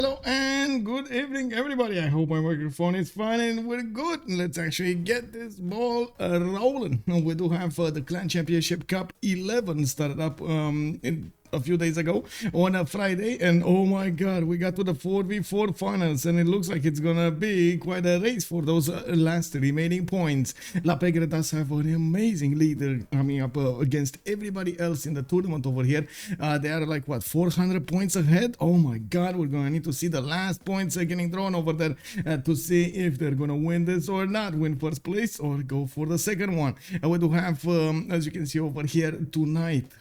Hello and good evening, everybody. I hope my microphone is fine and we're good. Let's actually get this ball rolling. We do have the Clan Championship Cup 11 started up in a few days ago on a Friday, and oh my god, we got to the 4v4 finals, and it looks like it's gonna be quite a race for those last remaining points. La Pegre does have an amazing leader coming up against everybody else in the tournament over here. They are like what, 400 points ahead? Oh my god, we're gonna need to see the last points getting drawn over there to see if they're gonna win this or not, win first place or go for the second one. We do have, as you can see over here tonight,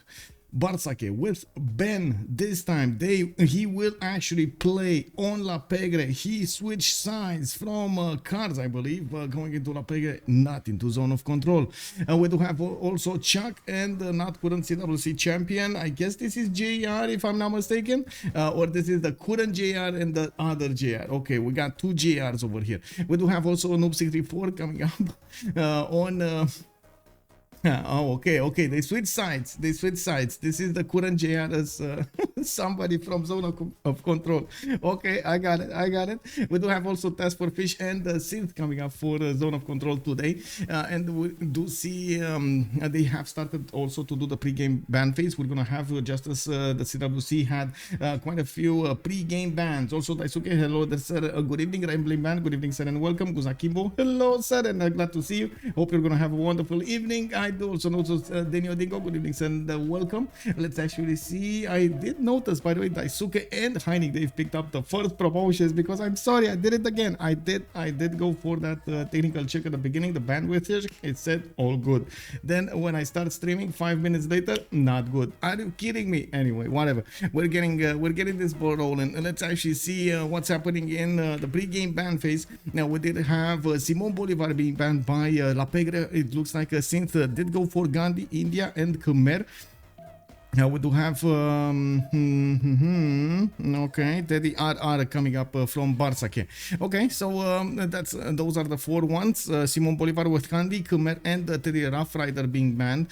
ZoC with Ben. This time he will actually play on La Pegre. He switched sides from cards, I believe, going into La Pegre, not into zone of control. We do have also Chuck and not current CWC champion. I guess this is JR if I'm not mistaken, or this is the current JR and the other JR. Okay, we got two JRs over here. We do have also Noob64 coming up on oh, okay. They switch sides. This is the current JR as somebody from zone of control. Okay, I got it. We do have also Task for Fish and Synth coming up for zone of control today. And we do see they have started also to do the pre-game ban phase. We're gonna have just as the CWC had quite a few pre-game bans. Also, Daisuke, hello there, sir. Good evening, Rambling Man. Good evening, sir, and welcome. Guzakimbo, hello, sir, and glad to see you. Hope you're gonna have a wonderful evening. I do also notice Denio Dingo, good evening and welcome. Let's actually see. I did notice, by the way, Daisuke and Heinig, they've picked up the first promotions because I'm sorry, I did it again. I did go for that technical check at the beginning, the bandwidth check. It said all good. Then when I start streaming 5 minutes later, not good. Are you kidding me? Anyway, whatever. We're getting this ball rolling. Let's actually see what's happening in the pre-game ban phase. Now we did have Simon Bolivar being banned by La Pegre. It looks like Synth did go for Gandhi, India, and Khmer. Now we do have okay, Teddy RR coming up from ZoC. Okay, so that's those are the four ones. Simon Bolivar with Gandhi, Khmer, and Teddy Rough Rider being banned.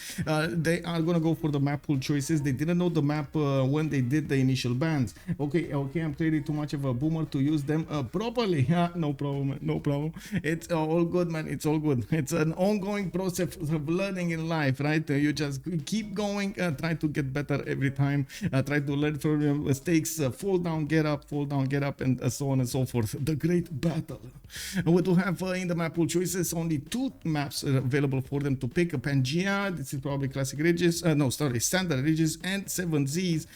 They are gonna go for the map pool choices. They didn't know the map when they did the initial bans. Okay, I'm clearly too much of a boomer to use them properly. No problem. It's all good, man. It's all good. It's an ongoing process of learning in life, right? You just keep going, try to get better every time, try to learn from your mistakes, fall down, get up, and so on and so forth. The great battle. We do have in the map pool choices only two maps available for them to pick. Pangea, this is probably classic ridges, standard ridges, and 7Zs.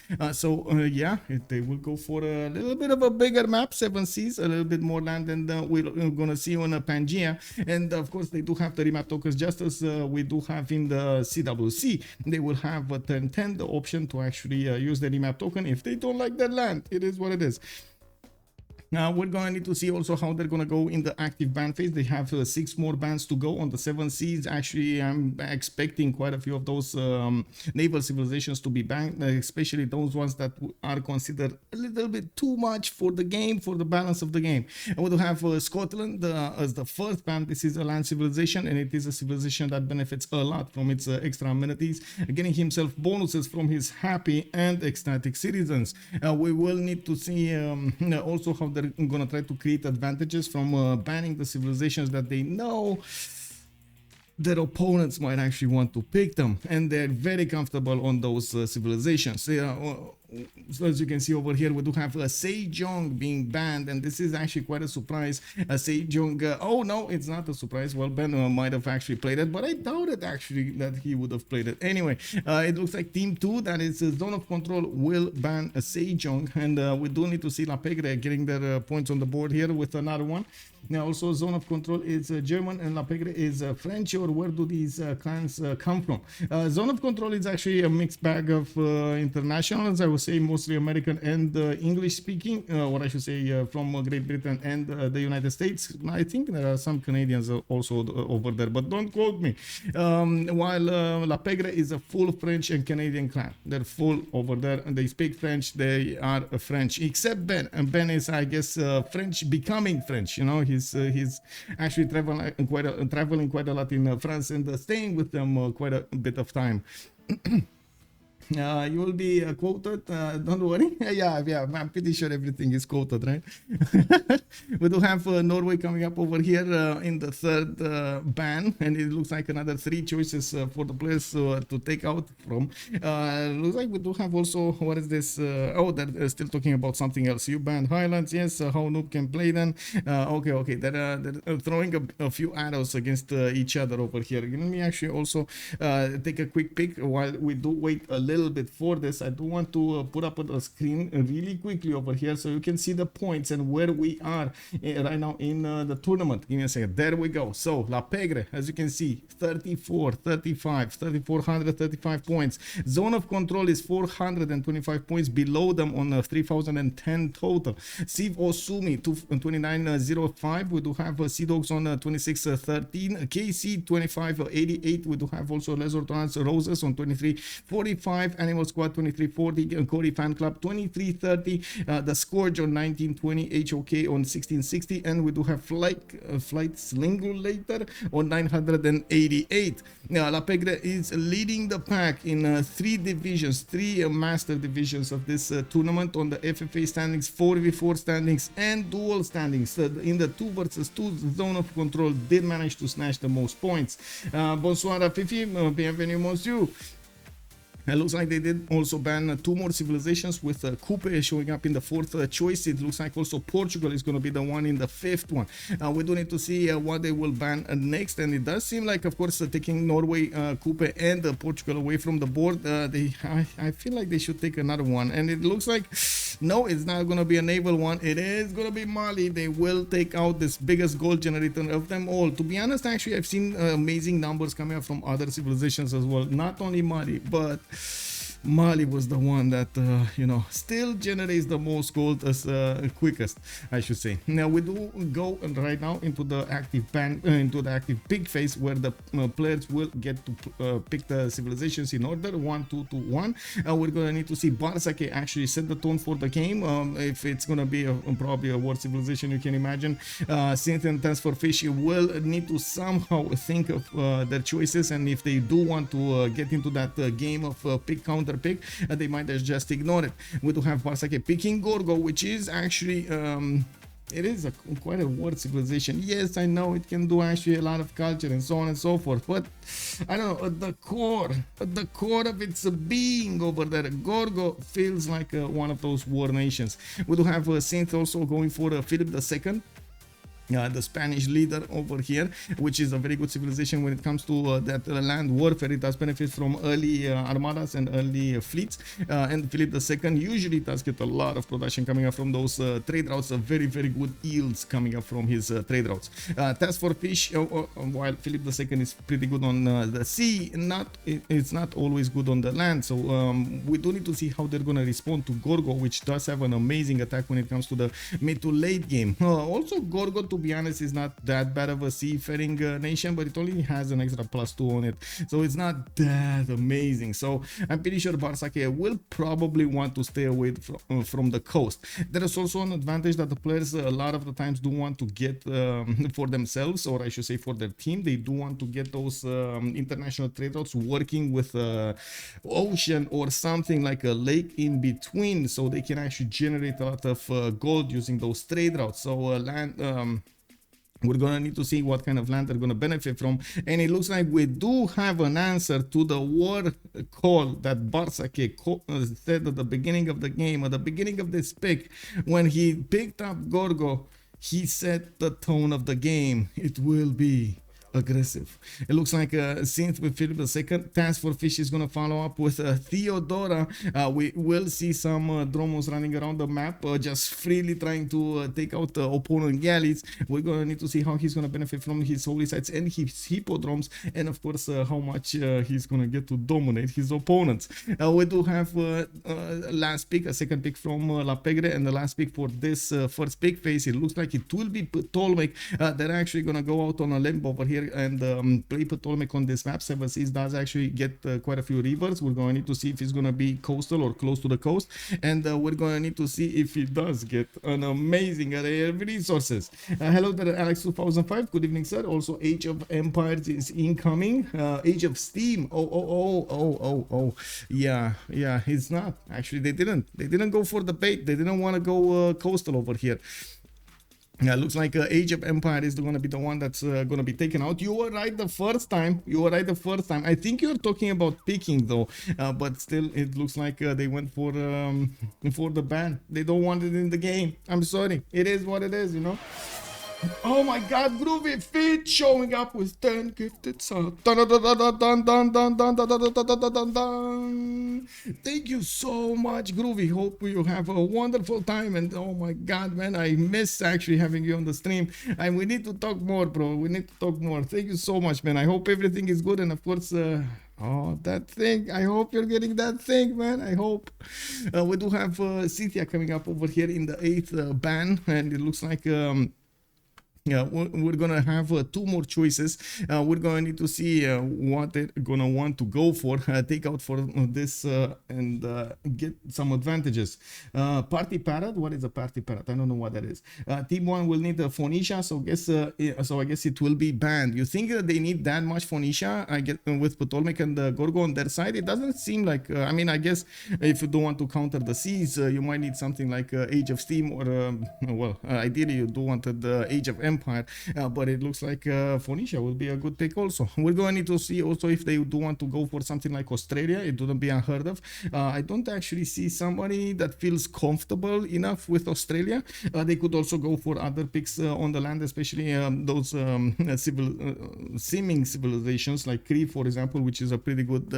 Yeah, they will go for a little bit of a bigger map, 7Cs, a little bit more land than we're gonna see on a Pangea. And of course they do have the remap tokens, just as we do have in the CWC. They will have a 10 the option to actually use the remap token if they don't like their land. It is what it is. Now we're going to need to see also how they're going to go in the active ban phase. They have 6 more bans to go on the 7Cs. Actually, I'm expecting quite a few of those naval civilizations to be banned, especially those ones that are considered a little bit too much for the game, for the balance of the game. And we'll have Scotland as the first ban. This is a land civilization, and it is a civilization that benefits a lot from its extra amenities, getting himself bonuses from his happy and ecstatic citizens. We will need to see also how they're going to try to create advantages from banning the civilizations that they know their opponents might actually want to pick them, and they're very comfortable on those civilizations. So as you can see over here, we do have Sejong being banned, and this is actually quite a surprise. Sejong, oh no, it's not a surprise. Well, Ben might have actually played it, but I doubted actually that he would have played it. Anyway, it looks like Team 2, that is Zone of Control, will ban Sejong, and we do need to see La Pegre getting their points on the board here with another one. Now also Zone of Control is German and La Pegre is French, or where do these clans come from? Zone of Control is actually a mixed bag of internationals. I would say mostly American and English speaking, or I should say from Great Britain and the United States. I think there are some Canadians also over there, but don't quote me. While La Pegre is a full French and Canadian clan. They're full over there and they speak French. They are French, except Ben. And Ben is, I guess, French becoming French. You know, he's actually traveling quite a lot in France and staying with them quite a bit of time. You will be quoted. Don't worry. Yeah. I'm pretty sure everything is quoted, right? We do have Norway coming up over here in the third ban, and it looks like another 3 choices for the players to take out from. Looks like we do have also, what is this? Oh, they're still talking about something else. You banned Highlands, yes. How noob can play then? Okay. They're throwing a few arrows against each other over here. Let me actually also take a quick pick while we do wait a little bit for this. I do want to put up on the screen really quickly over here so you can see the points and where we are right now in the tournament. Give me a second. There we go. So La Pegre, as you can see, 3,435 points. Zone of control is 425 points below them on 3,010 total. Civ6 2905. We do have ZoC on 2613. KC 2588. We do have also Lesor Trans Roses on 2345. Animal Squad 2340. Cody Fan Club 2330. The Scourge on 1920. HOK on 1660. And we do have Flight Slingulator on 988. La Pegre is leading the pack in 3 divisions, 3 master divisions of this tournament on the FFA standings, 4v4 standings, and dual standings. In the 2 versus 2 zone of control, did manage to snatch the most points. Bonsoir, Fifi. Bienvenue, monsieur. It looks like they did also ban 2 more civilizations with Coupe showing up in the 4th choice. It looks like also Portugal is going to be the one in the 5th one. We do need to see what they will ban next, and it does seem like, of course, taking Norway, Coupe, and Portugal away from the board. I feel like they should take another one, and it looks like no, it's not going to be a naval one. It is going to be Mali. They will take out this biggest gold generator of them all. To be honest, actually, I've seen amazing numbers coming up from other civilizations as well. Not only Mali, but Mali was the one that still generates the most gold as quickest, I should say. Now we do go right now into the active pick phase, where the players will get to pick the civilizations in order 1, 2 to 1. We're gonna need to see Barsake actually set the tone for the game. If it's gonna be probably a war civilization, you can imagine. Synth and Task for Fish will need to somehow think of their choices, and if they do want to get into that game of pick counter pick, they might just ignore it. We do have Barsake picking Gorgo, which is actually it is quite a war civilization. Yes, I know it can do actually a lot of culture and so on and so forth, but I don't know, at the core of its being over there, Gorgo feels like one of those war nations. We do have Saint also going for Philip II, the Spanish leader over here, which is a very good civilization when it comes to that land warfare. It does benefit from early armadas and early fleets, and Philip II usually does get a lot of production coming up from those trade routes. Very good yields coming up from his trade routes. Task for Fish, while Philip II is pretty good on the sea, it's not always good on the land, so we do need to see how they're going to respond to Gorgo, which does have an amazing attack when it comes to the mid to late game. Also, Gorgo, to be honest, is not that bad of a seafaring nation, but it only has an extra +2 on it, so it's not that amazing. So I'm pretty sure Barsake will probably want to stay away from the coast. There is also an advantage that the players a lot of the times do want to get for themselves, or I should say for their team. They do want to get those international trade routes working with ocean or something like a lake in between, so they can actually generate a lot of gold using those trade routes. So land we're gonna need to see what kind of land they're gonna benefit from, and it looks like we do have an answer to the war call that Barsake said at the beginning of the game, at the beginning of this pick. When he picked up Gorgo, he set the tone of the game. It will be aggressive. It looks like Synth with Philip II. Task for Fish is going to follow up with Theodora. We will see some Dromos running around the map, just freely trying to take out the opponent galleys. We're going to need to see how he's going to benefit from his holy sites and his hippodromes, and of course how much he's going to get to dominate his opponents. We do have last pick, a second pick from La Pegre, and the last pick for this first pick phase. It looks like it will be Ptolemy. They're actually going to go out on a limb over here here and play Ptolemaic on this map. Seven Seas does actually get quite a few rivers. We're going to need to see if it's going to be coastal or close to the coast, and we're going to need to see if it does get an amazing array of resources. Hello there, Alex 2005. Good evening, sir. Also, Age of Empires is incoming. Age of Steam. Oh. Yeah. It's not actually. They didn't go for the bait. They didn't want to go coastal over here. Yeah, looks like Age of Empire is going to be the one that's going to be taken out. You were right the first time. I think you're talking about picking though, but still, it looks like they went for the ban. They don't want it in the game. I'm sorry. It is what it is, you know. Oh my God, Groovy Feet showing up with 10 gifted subs. Thank you so much, Groovy. Hope you have a wonderful time. And oh my God, man, I miss actually having you on the stream. And we need to talk more, bro. We need to talk more. Thank you so much, man. I hope everything is good. And of course, oh, that thing. I hope you're getting that thing, man. I hope. We do have Cynthia coming up over here in the 8th ban. And it looks like... yeah, we're gonna have 2 more choices. We're gonna need to see what they're gonna want to go for, take out for this and get some advantages. Party parrot. What is a party parrot? I don't know what that is. Team 1 will need Phoenicia, so I guess it will be banned. You think that they need that much Phoenicia? I get with Ptolemaic and Gorgo on their side. It doesn't seem like. I mean, I guess if you don't want to counter the seas, you might need something like Age of Steam or well, ideally you do want the Age of Empire, but it looks like Phoenicia will be a good pick also. We're going to need to see also if they do want to go for something like Australia. It wouldn't be unheard of. I don't actually see somebody that feels comfortable enough with Australia. They could also go for other picks on the land, especially those seeming civilizations like Crete, for example, which is a pretty good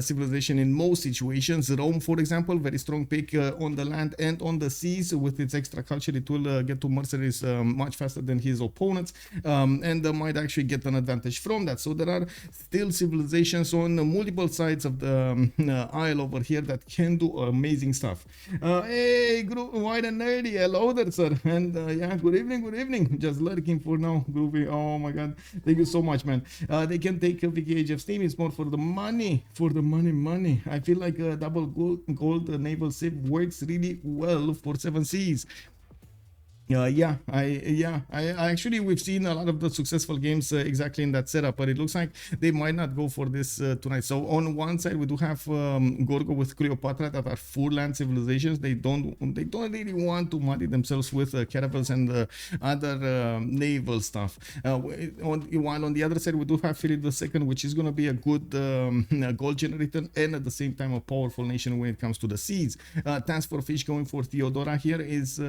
civilization in most situations. Rome, for example, very strong pick on the land and on the seas. With its extra culture, it will get to mercenaries much faster than his opponents, and might actually get an advantage from that. So there are still civilizations on multiple sides of the isle over here that can do amazing stuff. Hey, White and Nerdy, hello there, sir. And yeah, good evening. Just lurking for now, Groovy. Oh my God, thank you so much, man. They can take a big Age of Steam. It's more for the money, money. I feel like a double gold naval Civ works really well for 7 Seas. I actually, we've seen a lot of the successful games exactly in that setup, but it looks like they might not go for this tonight. So on one side we do have Gorgo with Cleopatra that are full land civilizations. They don't really want to muddy themselves with caravels and other naval stuff. While on the other side we do have Philip II, which is going to be a good gold generator and at the same time a powerful nation when it comes to the seas. Thanks for Fish going for Theodora here is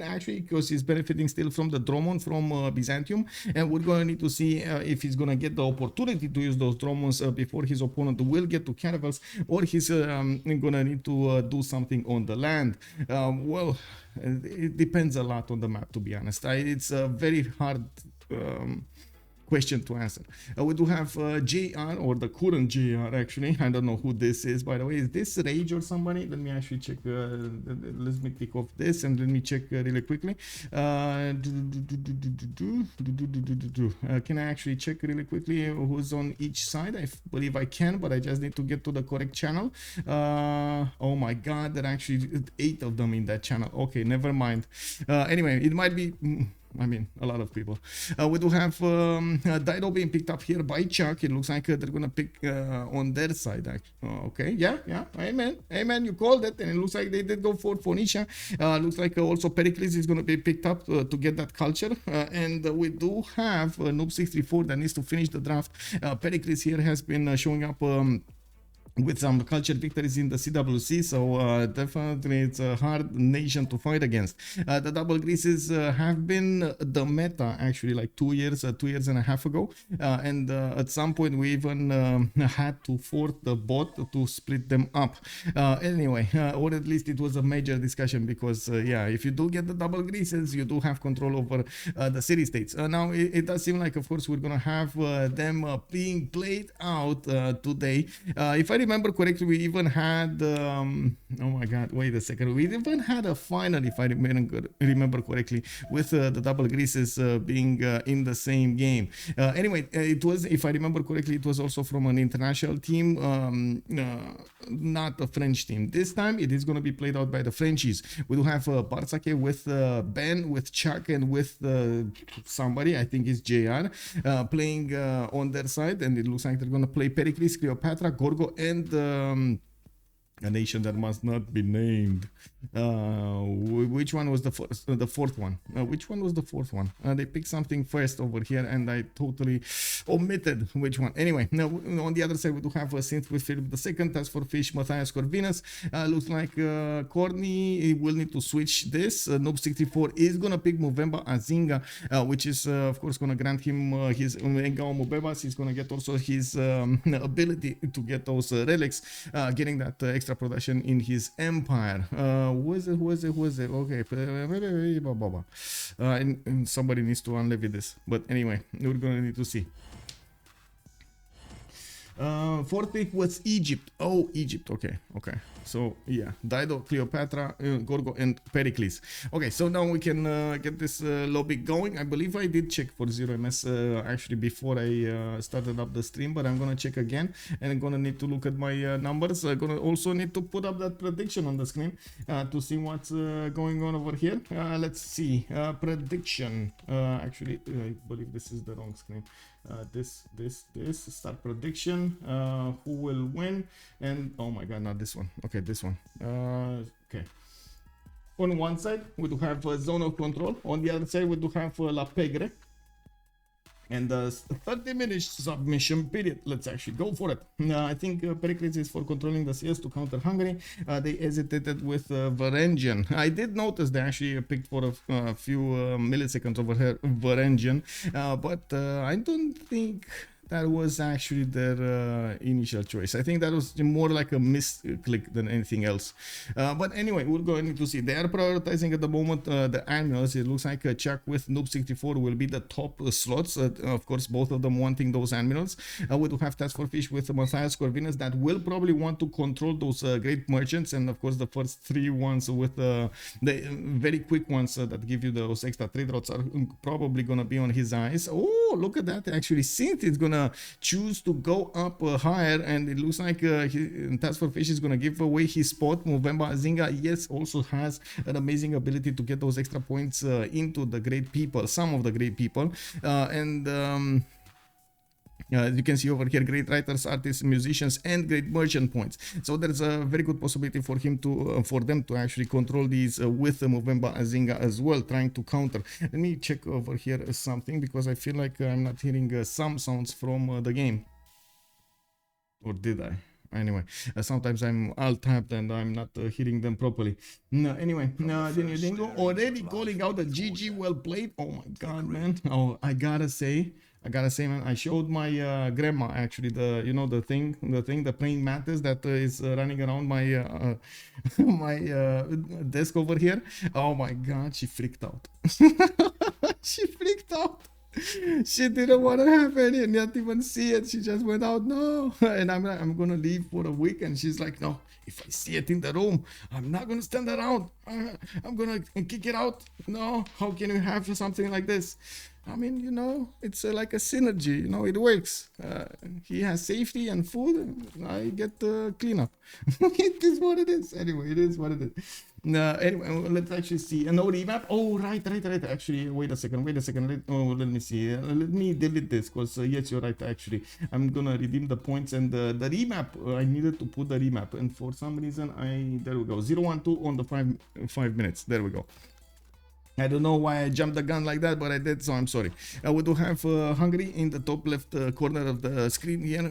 actually, because he's benefiting still from the Dromon from Byzantium, and we're going to need to see if he's going to get the opportunity to use those Dromons before his opponent will get to caravels, or he's going to need to do something on the land. Well, it depends a lot on the map, to be honest. It's a very hard question to answer. We do have JR, or the current JR actually. I don't know who this is, by the way. Is this Rage or somebody? Let me actually check. Let me click off this and let me check really quickly. Can I actually check really quickly who's on each side? I believe I can, but I just need to get to the correct channel. Oh my God, there are actually 8 of them in that channel. Okay, never mind. Anyway, it might be... I mean, a lot of people. We do have Dido being picked up here by Chuck. It looks like they're going to pick on their side. Okay, yeah. Amen. You called it. And it looks like they did go for Phoenicia. Looks like also Pericles is going to be picked up to get that culture. And we do have Noob634 that needs to finish the draft. Pericles here has been showing up... with some culture victories in the CWC, so definitely it's a hard nation to fight against. The double greases have been the meta actually like 2 years and a half ago, and at some point we even had to force the bot to split them up. Anyway, or at least it was a major discussion, because yeah, if you do get the double greases, you do have control over the city states. Now it does seem like, of course, we're gonna have them being played out today. If I remember correctly, we even had, oh my god, wait a second, we even had a final, if I remember correctly, with the double greases being in the same game. Anyway, it was, if I remember correctly, it was also from an international team, not a French team. This time it is going to be played out by the Frenchies. We do have Barsache with Ben, with Chuck, and with somebody, I think it's JR, playing on their side, and it looks like they're going to play Pericles, Cleopatra, Gorgo, and a nation that must not be named. Which one was the first? The fourth one. Which one was the fourth one? They picked something first over here, and I totally omitted which one. Anyway, now on the other side we do have a synth with Philip II, Task for Fish, Matthias Corvinus. Looks like Courtney will need to switch this. Noob64 is gonna pick Movemba Azinga, which is of course gonna grant him his Engao Mubebas. He's gonna get also his ability to get those relics, getting that extra production in his empire. Who is it? Okay, and somebody needs to unlevy this, but anyway, we're gonna need to see. Fourth pick was Egypt. Oh, Egypt. Okay. So yeah, Dido, Cleopatra, Gorgo, and Pericles. Okay, so now we can get this lobby going. I believe I did check for 0ms actually before I started up the stream, but I'm gonna check again, and I'm gonna need to look at my numbers. I'm gonna also need to put up that prediction on the screen to see what's going on over here. Let's see. Prediction. Actually, I believe this is the wrong screen. This start prediction, who will win, and oh my god, not this one. Okay, this one. Okay, on one side we do have Zone of Control, on the other side we do have La Pegre, and 30 minutes submission period. Let's actually go for it. I think Pericles is for controlling the CS to counter Hungary. They hesitated with Varangian. I did notice they actually picked for a few milliseconds over here Varangian, but I don't think that was actually their initial choice. I think that was more like a misclick than anything else. But anyway, we're going to see. They are prioritizing at the moment the annuals. It looks like Chuck with Noob64 will be the top slots. Of course, both of them wanting those annuals. We do have Task for Fish with Matthias Corvinus that will probably want to control those great merchants. And of course, the first three ones with the very quick ones that give you those extra trade routes are probably going to be on his eyes. Oh, look at that. Actually, Synth is going to choose to go up higher, and it looks like Task for Fish is going to give away his spot. Movemba Azinga, yes, also has an amazing ability to get those extra points into the great people, some of the great people, and you can see over here great writers, artists, musicians, and great merchant points. So there's a very good possibility for him to, for them to actually control these with Movemba Azinga as well, trying to counter. Let me check over here something, because I feel like I'm not hearing some sounds from the game. Or did I? Anyway, sometimes I'm alt tapped and I'm not hearing them properly. Anyway, Dingo already calling out the GG, well played. Oh my god, man. Oh, I gotta say, man, I showed my grandma actually the praying mantis that is running around my my desk over here. Oh my god, she freaked out. She freaked out. She didn't want to have any and not even see it. She just went out. No, and I'm gonna leave for a week, and she's like, no, if I see it in the room, I'm not gonna stand around. I'm gonna kick it out. No, how can you have something like this? I mean, you know, it's like a synergy, you know, it works. He has safety and food, I get cleanup. It is what it is. Anyway, it is what it is. Anyway, let's actually see. No remap. Oh, right. Actually, wait a second. Let me see. Let me delete this, because yes, you're right. Actually, I'm gonna redeem the points, and the remap. I needed to put the remap, and for some reason, there we go. 012 on the 5 minutes. There we go. I don't know why I jumped the gun like that, but I did, so I'm sorry. We do have Hungary in the top left corner of the screen here.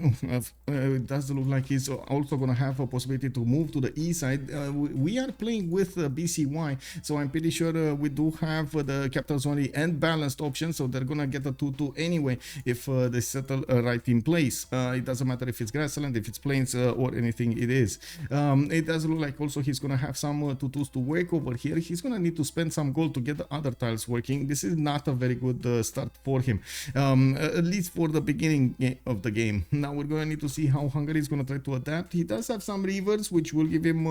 It does look like he's also going to have a possibility to move to the east side. We are playing with BCY, so I'm pretty sure we do have the capitals only and balanced option, so they're going to get a 2-2 anyway if they settle right in place. It doesn't matter if it's grassland, if it's plains, or anything it is. It does look like also he's going to have some 2-2s to work over here. He's going to need to spend some gold to get get the other tiles working. This is not a very good start for him, at least for the beginning of the game. Now we're going to need to see how Hungary is going to try to adapt. He does have some rivers which will give him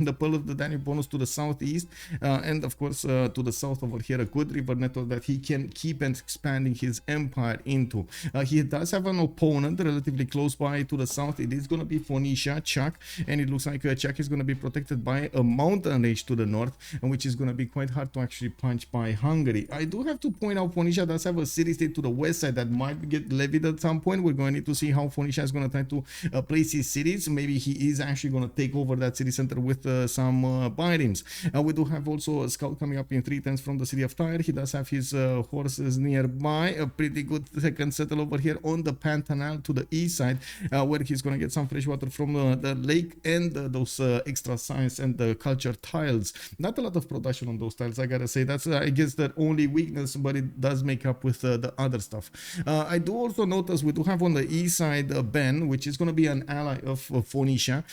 the Pearl of the Danube bonus to the southeast, and of course to the south over here, a good river network that he can keep and expanding his empire into. He does have an opponent relatively close by to the south. It is going to be Phoenicia, Czech, and it looks like Czech is going to be protected by a mountain range to the north, which is going to be quite hard to actually punch by Hungary. I do have to point out Phoenicia does have a city-state to the west side that might get levied at some point. We're going to need to see how Phoenicia is going to try to place his cities. Maybe he is actually going to take over that city center with some biremes. We do have also a scout coming up in 3 turns from the city of Tyre. He does have his horses nearby. A pretty good second settle over here on the Pantanal to the east side, where he's going to get some fresh water from the lake and those extra science and the culture tiles. Not a lot of production on those tiles, I gotta say. That's I guess the only weakness, but it does make up with the other stuff. I do also notice we do have on the east side Ben, which is going to be an ally of Phoenicia.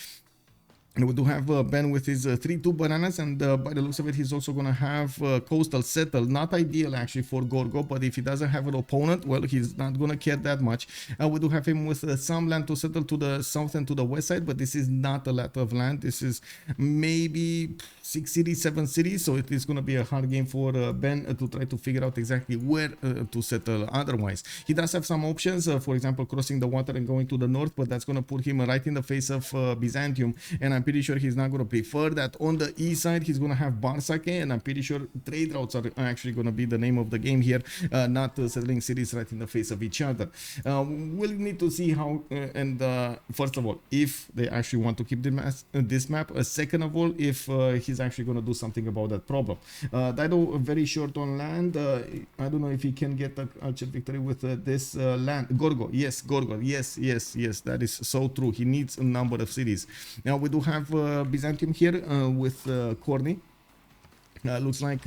And we do have Ben with his 3-2 bananas, and by the looks of it, he's also going to have coastal settle. Not ideal actually for Gorgo, but if he doesn't have an opponent, well, he's not going to care that much. We do have him with some land to settle to the south and to the west side, but this is not a lot of land. This is maybe 6 cities, 7 cities, so it is going to be a hard game for Ben to try to figure out exactly where to settle otherwise. He does have some options, for example, crossing the water and going to the north, but that's going to put him right in the face of Byzantium, and I'm pretty sure he's not going to prefer that. On the east side, he's going to have Barsake, and I'm pretty sure trade routes are actually going to be the name of the game here, not settling cities right in the face of each other. We'll need to see how, and first of all, if they actually want to keep this map. Second of all, if he's actually going to do something about that problem. Dido very short on land. I don't know if he can get a culture victory with this land. Gorgo, yes, Gorgo, yes, that is so true. He needs a number of cities. Now we do have Byzantium here with Corny. Looks like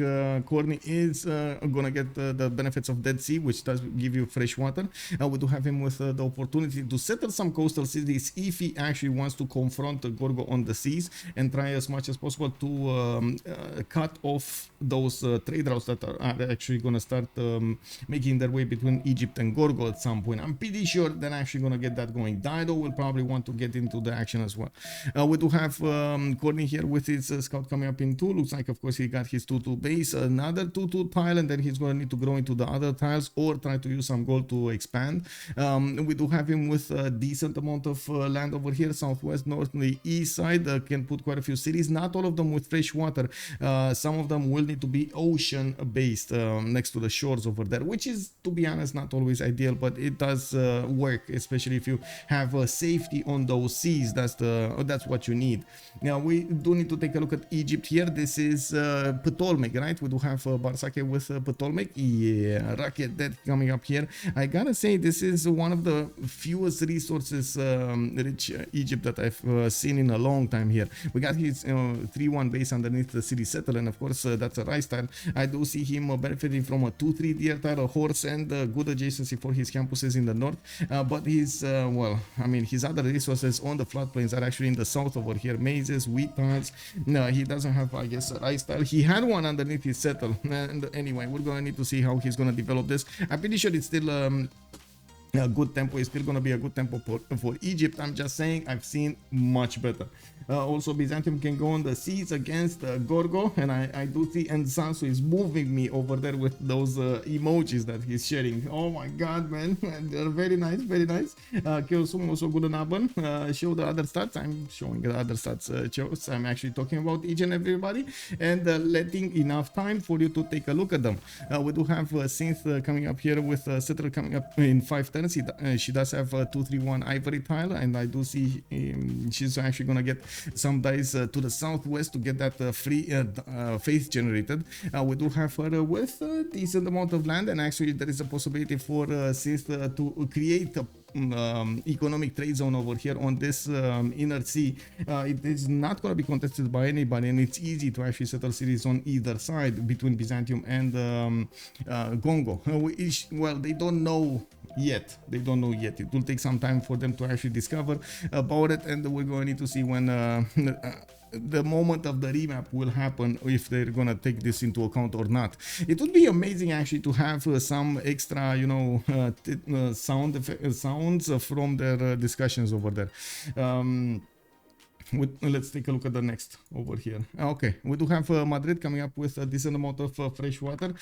Corny is gonna get the benefits of Dead Sea, which does give you fresh water. We do have him with the opportunity to settle some coastal cities if he actually wants to confront Gorgo on the seas and try as much as possible to cut off those trade routes that are actually gonna start making their way between Egypt and Gorgo at some point. I'm pretty sure they're actually gonna get that going. Dido will probably want to get into the action as well. We do have Corny here with his scout coming up in 2. Looks like, of course, he got his 2-2 base, another 2-2 tile, and then he's going to need to grow into the other tiles or try to use some gold to expand. We do have him with a decent amount of land over here, southwest, north, and the east side. Can put quite a few cities, not all of them with fresh water. Some of them will need to be ocean based next to the shores over there, which is, to be honest, not always ideal, but it does work, especially if you have safety on those seas. That's what you need. Now we do need to take a look at Egypt here. This is Ptolemaic, right? We do have Barsake with Ptolemaic. Yeah, Racket Dead coming up here. I gotta say, this is one of the fewest resources rich Egypt that I've seen in a long time here. We got his 3-1 base underneath the city settle, and of course that's a rice tile. I do see him benefiting from a 2-3 deer tile, a horse, and good adjacency for his campuses in the north. But his, well, I mean, his other resources on the floodplains are actually in the south over here. Mazes, wheat tiles. No, he doesn't have, I guess, a rice tile. He had one underneath his settle, and anyway, we're going to need to see how he's going to develop this. I'm pretty sure it's still a good tempo. Is still going to be a good tempo for Egypt. I'm just saying, I've seen much better. Also, Byzantium can go on the seas against Gorgo, and I do see, and Sansu is moving me over there with those emojis that he's sharing. Oh my god, man, they're very nice, very nice. Kyosum also good enough. Show the other stats. I'm showing the other stats. I'm actually talking about each and everybody and letting enough time for you to take a look at them. We do have Synth coming up here with Setter coming up in 5 turns. She does have a 2-3-1 ivory tile, and I do see she's actually gonna get some dice to the southwest to get that free faith generated. We do have her with a decent amount of land, and actually there is a possibility for Synth to create a economic trade zone over here on this inner sea. It is not going to be contested by anybody, and it's easy to actually settle cities on either side between Byzantium and Congo. Well, they don't know yet. They don't know yet. It will take some time for them to actually discover about it, and we're going to need to see when the moment of the remap will happen, if they're gonna take this into account or not. It would be amazing actually to have some extra, you know, sounds from their discussions over there. Let's take a look at the next over here. Okay, we do have Madrid coming up with a decent amount of fresh water.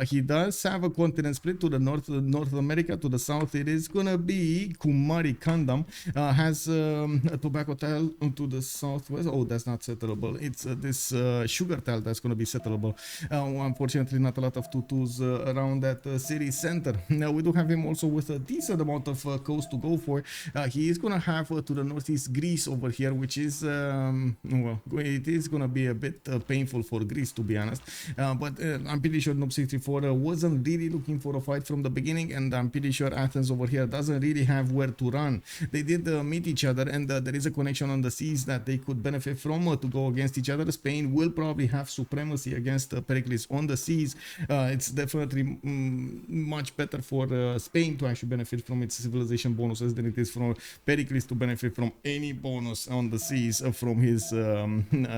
He does have a continent split to the North America. To the south it is gonna be Kumari Kandam. Has a tobacco tile to the southwest. Oh, that's not settleable. It's this sugar tile that's gonna be settleable. Unfortunately, not a lot of tutus around that city center. Now we do have him also with a decent amount of coast to go for. He is gonna have to the northeast Greece over here, which is well, it is gonna be a bit painful for Greece, to be honest, but I'm pretty sure Noob 64 wasn't really looking for a fight from the beginning, and I'm pretty sure Athens over here doesn't really have where to run. They did meet each other, and there is a connection on the seas that they could benefit from to go against each other. Spain will probably have supremacy against Pericles on the seas. It's definitely much better for Spain to actually benefit from its civilization bonuses than it is for Pericles to benefit from any bonus on the seas from his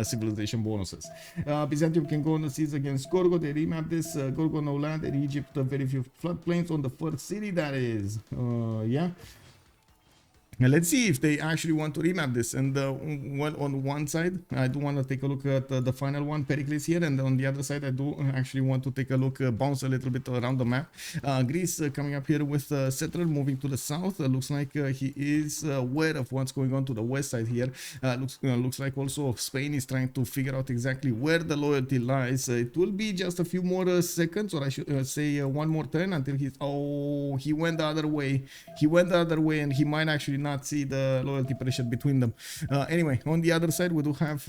civilization bonuses. Byzantium can go on the seas against Gorgo. They remap this. Gorgo no land in Egypt, very few floodplains on the first city, that is. Yeah. Now let's see if they actually want to remap this. And well, on one side, I do want to take a look at the final one, Pericles here, and on the other side, I do actually want to take a look, bounce a little bit around the map. Greece coming up here with Settler moving to the south. Looks like he is aware of what's going on to the west side here. Looks like also Spain is trying to figure out exactly where the loyalty lies. It will be just a few more seconds, or I should say one more turn until he's... Oh, he went the other way. He went the other way, and he might actually not see the loyalty pressure between them. Anyway, on the other side, we do have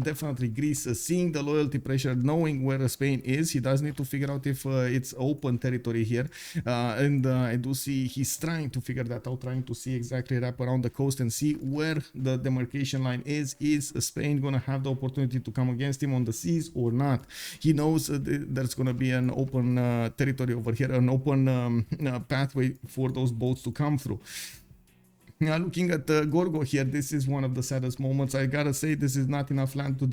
definitely Greece seeing the loyalty pressure, knowing where Spain is. He does need to figure out if it's open territory here, and I do see he's trying to figure that out, trying to see exactly wrap around the coast and see where the demarcation line is. Is Spain gonna have the opportunity to come against him on the seas or not? He knows there's gonna be an open territory over here, an open pathway for those boats to come through. Now, looking at Gorgo here, this is one of the saddest moments. I gotta say, this is not enough land to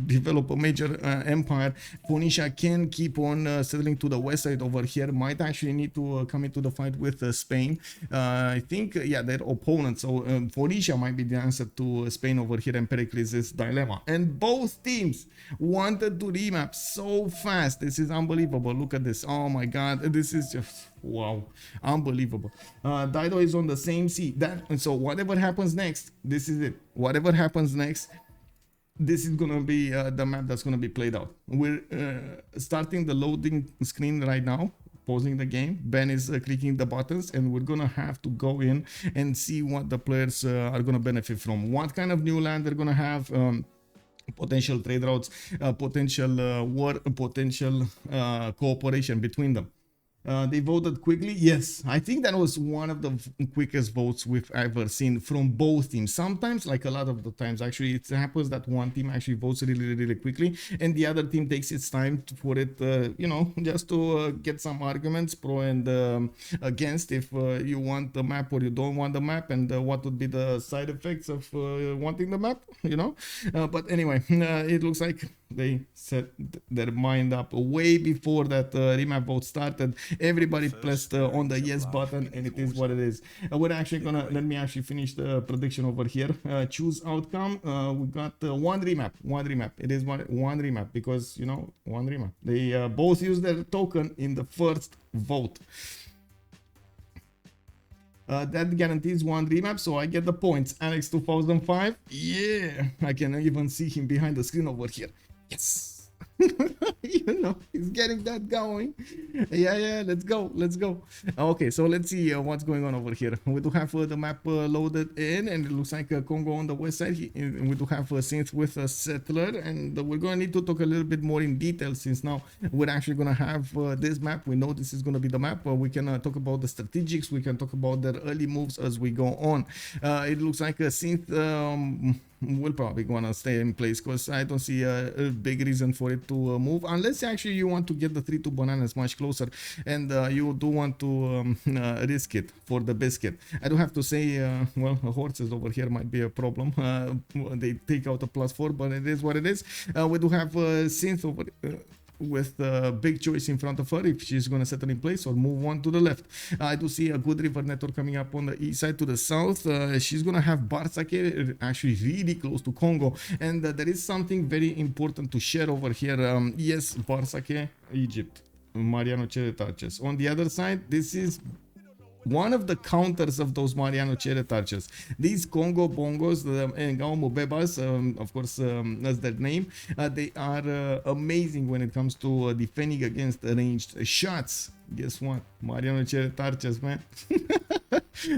develop a major empire. Phoenicia can keep on settling to the west side over here. Might actually need to come into the fight with Spain. I think, yeah, their opponents. So Phoenicia might be the answer to Spain over here and Pericles' dilemma. And both teams wanted to remap so fast. This is unbelievable. Look at this. Oh my god, this is just... wow, unbelievable. Dido is on the same sea. And so whatever happens next, this is it. Whatever happens next, this is gonna be the map that's gonna be played out. We're starting the loading screen right now, pausing the game. Ben is clicking the buttons, and we're gonna have to go in and see what the players are gonna benefit from. What kind of new land they're gonna have. Potential trade routes, potential war, potential cooperation between them. They voted quickly. Yes, I think that was one of the quickest votes we've ever seen from both teams. Sometimes, like a lot of the times, actually, it happens that one team actually votes really quickly, and the other team takes its time for it, you know, just to get some arguments pro and against, if you want the map or you don't want the map, and what would be the side effects of wanting the map, you know. But anyway, it looks like they set their mind up way before that remap vote started. Everybody pressed on the yes button, and it is what it is. We're actually gonna, let me actually finish the prediction over here. Choose outcome. We got one remap. It is one remap, because, you know, one remap. They both use their token in the first vote. That guarantees one remap, so I get the points. Alex 2005. Yeah, I can even see him behind the screen over here. Yes. You know, he's getting that going. Yeah, let's go. Okay, so let's see what's going on over here. We do have the map loaded in, and it looks like Congo on the west side. We do have Synth with a settler, and we're going to need to talk a little bit more in detail, since now we're actually going to have this map. We know this is going to be the map where we can talk about the strategics. We can talk about their early moves as we go on. It looks like Synth will probably gonna stay in place, because I don't see a big reason for it to move, unless actually you want to get the 3-2 bananas much closer, and you do want to risk it for the biscuit. I do have to say, well, horses over here might be a problem. They take out a +4, but it is what it is. We do have Synth over with a big choice in front of her if she's going to settle in place or move on to the left. I do see a good river network coming up on the east side. To the south, she's going to have Barsake actually really close to Congo, and there is something very important to share over here. Yes, Barsake, Egypt, Mariano Ceretarches. On the other side, this is one of the counters of those Mariano Ceretarches. These Congo Bongos, the Ngaumu Bebas, of course, that's their name, they are amazing when it comes to defending against ranged shots. Guess what? Mariano Ceretarches, man.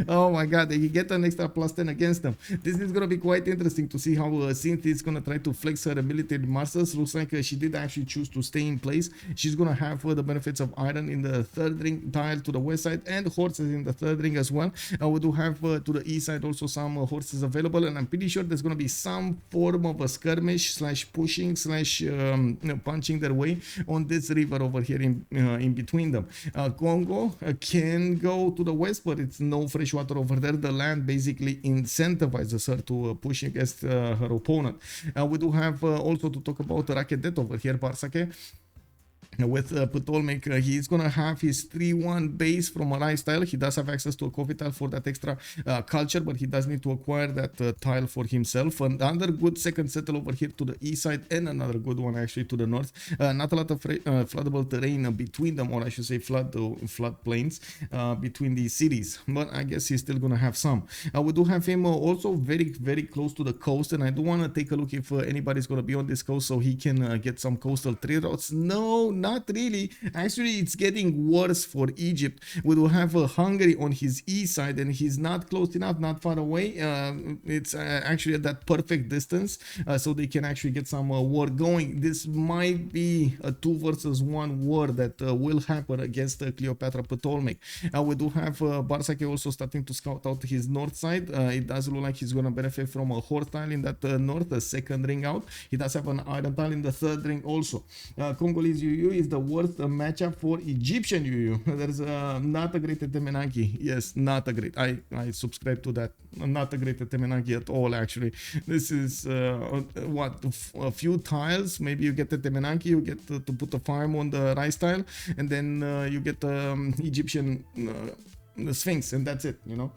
Oh my god, they get an extra +10 against them. This is going to be quite interesting to see how Synth is going to try to flex her ability muscles. Looks like she did actually choose to stay in place. She's going to have the benefits of iron in the third ring tile to the west side and horses in the third ring as well. We do have to the east side also some horses available, and I'm pretty sure there's going to be some form of a skirmish / pushing / punching their way on this river over here in between them. Congo can go to the west, but it's no fresh water over there. The land basically incentivizes her to push against her opponent. We do have also to talk about Rakedet over here, Barsake. With Ptolemy, he's gonna have his 3-1 base from a rice tile. He does have access to a coffee tile for that extra culture, but he does need to acquire that tile for himself. Another good second settle over here to the east side, and another good one actually to the north. Not a lot of floodable terrain between them, or I should say flood plains between these cities, but I guess he's still gonna have some. We do have him also very close to the coast, and I do want to take a look if anybody's gonna be on this coast so he can get some coastal trade routes. No, not really. Actually, it's getting worse for Egypt. We will have Hungary on his east side, and he's not close enough, not far away. It's actually at that perfect distance, so they can actually get some war going. This might be a 2 versus 1 war that will happen against Cleopatra Ptolemy. We do have Barsake also starting to scout out his north side. It does look like he's going to benefit from a horse tile in that north, the second ring out. He does have an iron tile in the third ring also. Congolese UU is the worst matchup for Egyptian UU. There's not a great Temenaki. Yes, not a great. I subscribe to that. Not a great Temenaki at all, actually. This is what, a few tiles. Maybe you get the Temenaki, you get to put a farm on the rice tile, and then you get the Egyptian Sphinx, and that's it, you know.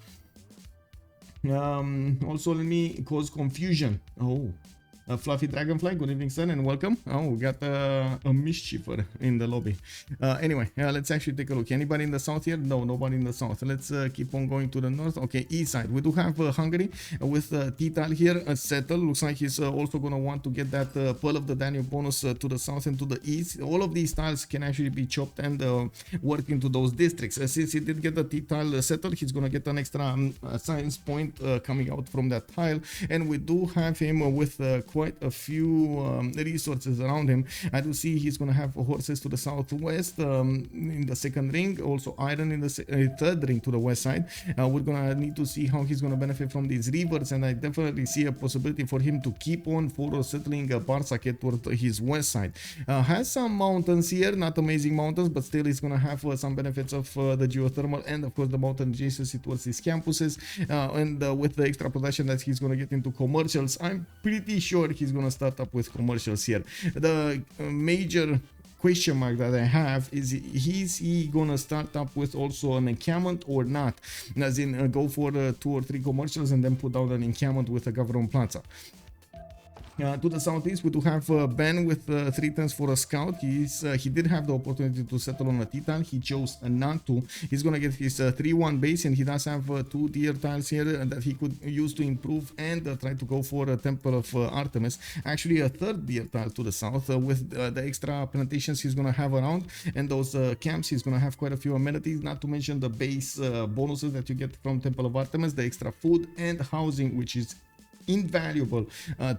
Also, let me cause confusion. Oh. Fluffy Dragonfly, good evening, sir, and welcome. Oh, we got a mischiefer in the lobby. Anyway, let's actually take a look. Anybody in the south here? No, nobody in the south. Let's keep on going to the north. Okay, east side. We do have Hungary with Tital here, settle. Looks like he's also going to want to get that Pearl of the Danube bonus to the south and to the east. All of these tiles can actually be chopped and work into those districts. Since he did get the Tital settled, he's going to get an extra science point coming out from that tile. And we do have him with quite a few resources around him. I do see he's going to have horses to the southwest in the second ring, also iron in the third ring to the west side. We're going to need to see how he's going to benefit from these rivers, and I definitely see a possibility for him to keep on for settling Barsake toward his west side. Has some mountains here, not amazing mountains, but still he's going to have some benefits of the geothermal and of course the mountain adjacency towards his campuses, and with the extra production that he's going to get into commercials, I'm pretty sure he's going to start up with commercials here. The major question mark that I have is he gonna start up with also an encampment or not, as in go for 2 or 3 commercials and then put down an encampment with a government plaza. To the southeast, we do have Ben with 3 turns for a scout. He did have the opportunity to settle on a Titan. He chose not to. He's gonna get his 3-1 base, and he does have 2 deer tiles here that he could use to improve and try to go for a Temple of Artemis. Actually, a 3rd deer tile to the south with the extra plantations he's gonna have around, and those camps. He's gonna have quite a few amenities, not to mention the base bonuses that you get from Temple of Artemis, the extra food and housing, which is invaluable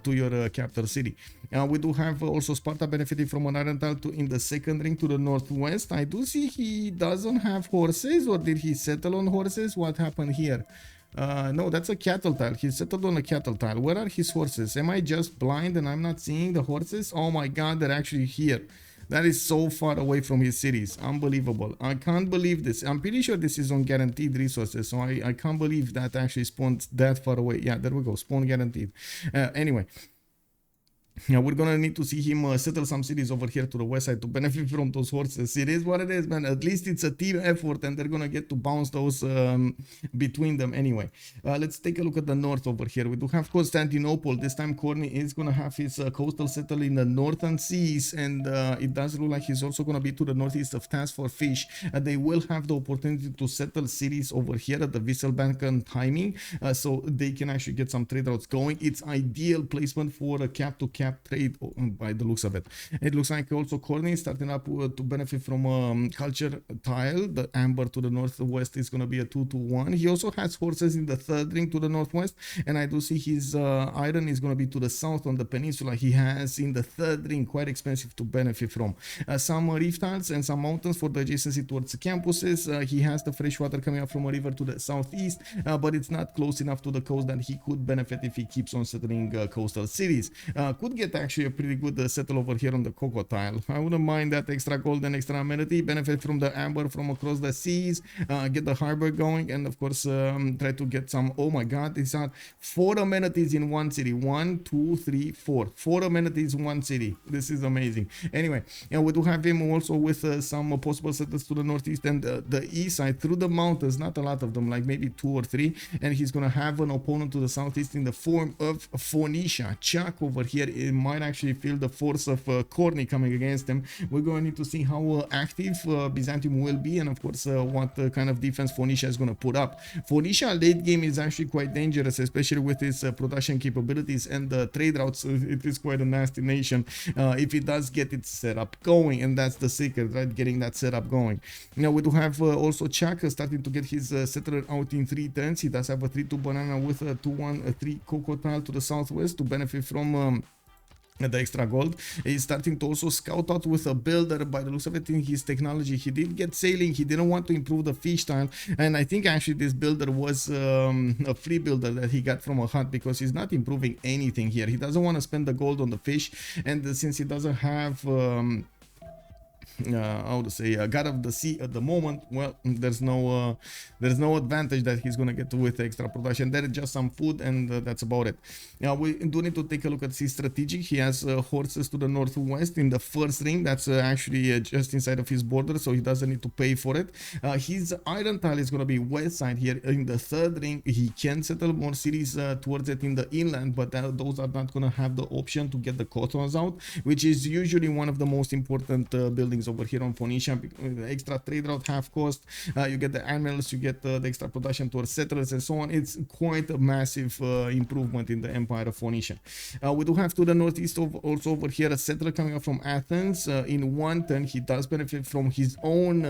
to your capital city. We do have also Sparta benefiting from an iron tile in the second ring to the northwest. I do see he doesn't have horses, or did he settle on horses? What happened here? No, that's a cattle tile. He settled on a cattle tile. Where are his horses? Am I just blind and I'm not seeing the horses? Oh my god, they're actually here. That is so far away from his cities. Unbelievable. I can't believe this. I'm pretty sure this is on guaranteed resources, so I can't believe that actually spawned that far away. Yeah, there we go. Spawn guaranteed. Anyway. Yeah, we're gonna need to see him settle some cities over here to the west side to benefit from those horses. It is what it is, man. At least it's a team effort, and they're gonna get to bounce those between them anyway. Let's take a look at the north over here. We do have Constantinople. This time Corny is gonna have his coastal settle in the northern seas, and it does look like he's also gonna be to the northeast of Task for Fish. They will have the opportunity to settle cities over here at the Wisselbanken timing, so they can actually get some trade routes going. It's ideal placement for a cap-to-cap trade by the looks of it. It looks like also Corny is starting up to benefit from culture tile. The amber to the northwest is going to be a 2-1. He also has horses in the third ring to the northwest, and I do see his iron is going to be to the south on the peninsula. He has in the third ring, quite expensive to benefit from. Some reef tiles and some mountains for the adjacency towards the campuses. He has the fresh water coming up from a river to the southeast, but it's not close enough to the coast that he could benefit if he keeps on settling coastal cities. Could get actually a pretty good settle over here on the cocoa tile. I wouldn't mind that extra gold and extra amenity. Benefit from the amber from across the seas. Get the harbor going, and of course try to get some. Oh my god, these are 4 amenities in one city. 1, 2, 3, 4. 4 amenities in one city. This is amazing. Anyway, we do have him also with some possible settles to the northeast and the east side through the mountains. Not a lot of them, like maybe 2 or 3. And he's gonna have an opponent to the southeast in the form of Phoenicia. Chuck over here, it might actually feel the force of Corny coming against him. We're going to need to see how active Byzantium will be, and of course what kind of defense Phoenicia is going to put up. Phoenicia late game is actually quite dangerous, especially with its production capabilities and the trade routes. It is quite a nasty nation if it does get its setup going, and that's the secret, right? Getting that setup going. Now we do have also Chuck starting to get his settler out in 3 turns. He does have a 3-2 banana with a 2-1 3 cocoa tile to the southwest to benefit from the extra gold. He's starting to also scout out with a builder. By the looks of it, in his technology, he did get sailing. He didn't want to improve the fish tile, and I think actually this builder was a free builder that he got from a hut, because he's not improving anything here. He doesn't want to spend the gold on the fish, and since he doesn't have how to say god of the sea at the moment, well, there's no advantage that he's gonna get with extra production. There is just some food, and that's about it. Now we do need to take a look at his strategic. He has horses to the northwest in the first ring. That's actually just inside of his border, so he doesn't need to pay for it. His iron tile is gonna be west side here in the third ring. He can settle more cities towards it in the inland, but those are not gonna have the option to get the cottons out, which is usually one of the most important buildings over here on Phoenicia. The extra trade route, half cost, you get the animals, you get the extra production towards settlers and so on. It's quite a massive improvement in the empire of Phoenicia. We do have to the northeast also over here a settler coming up from Athens. In 1 turn he does benefit from his own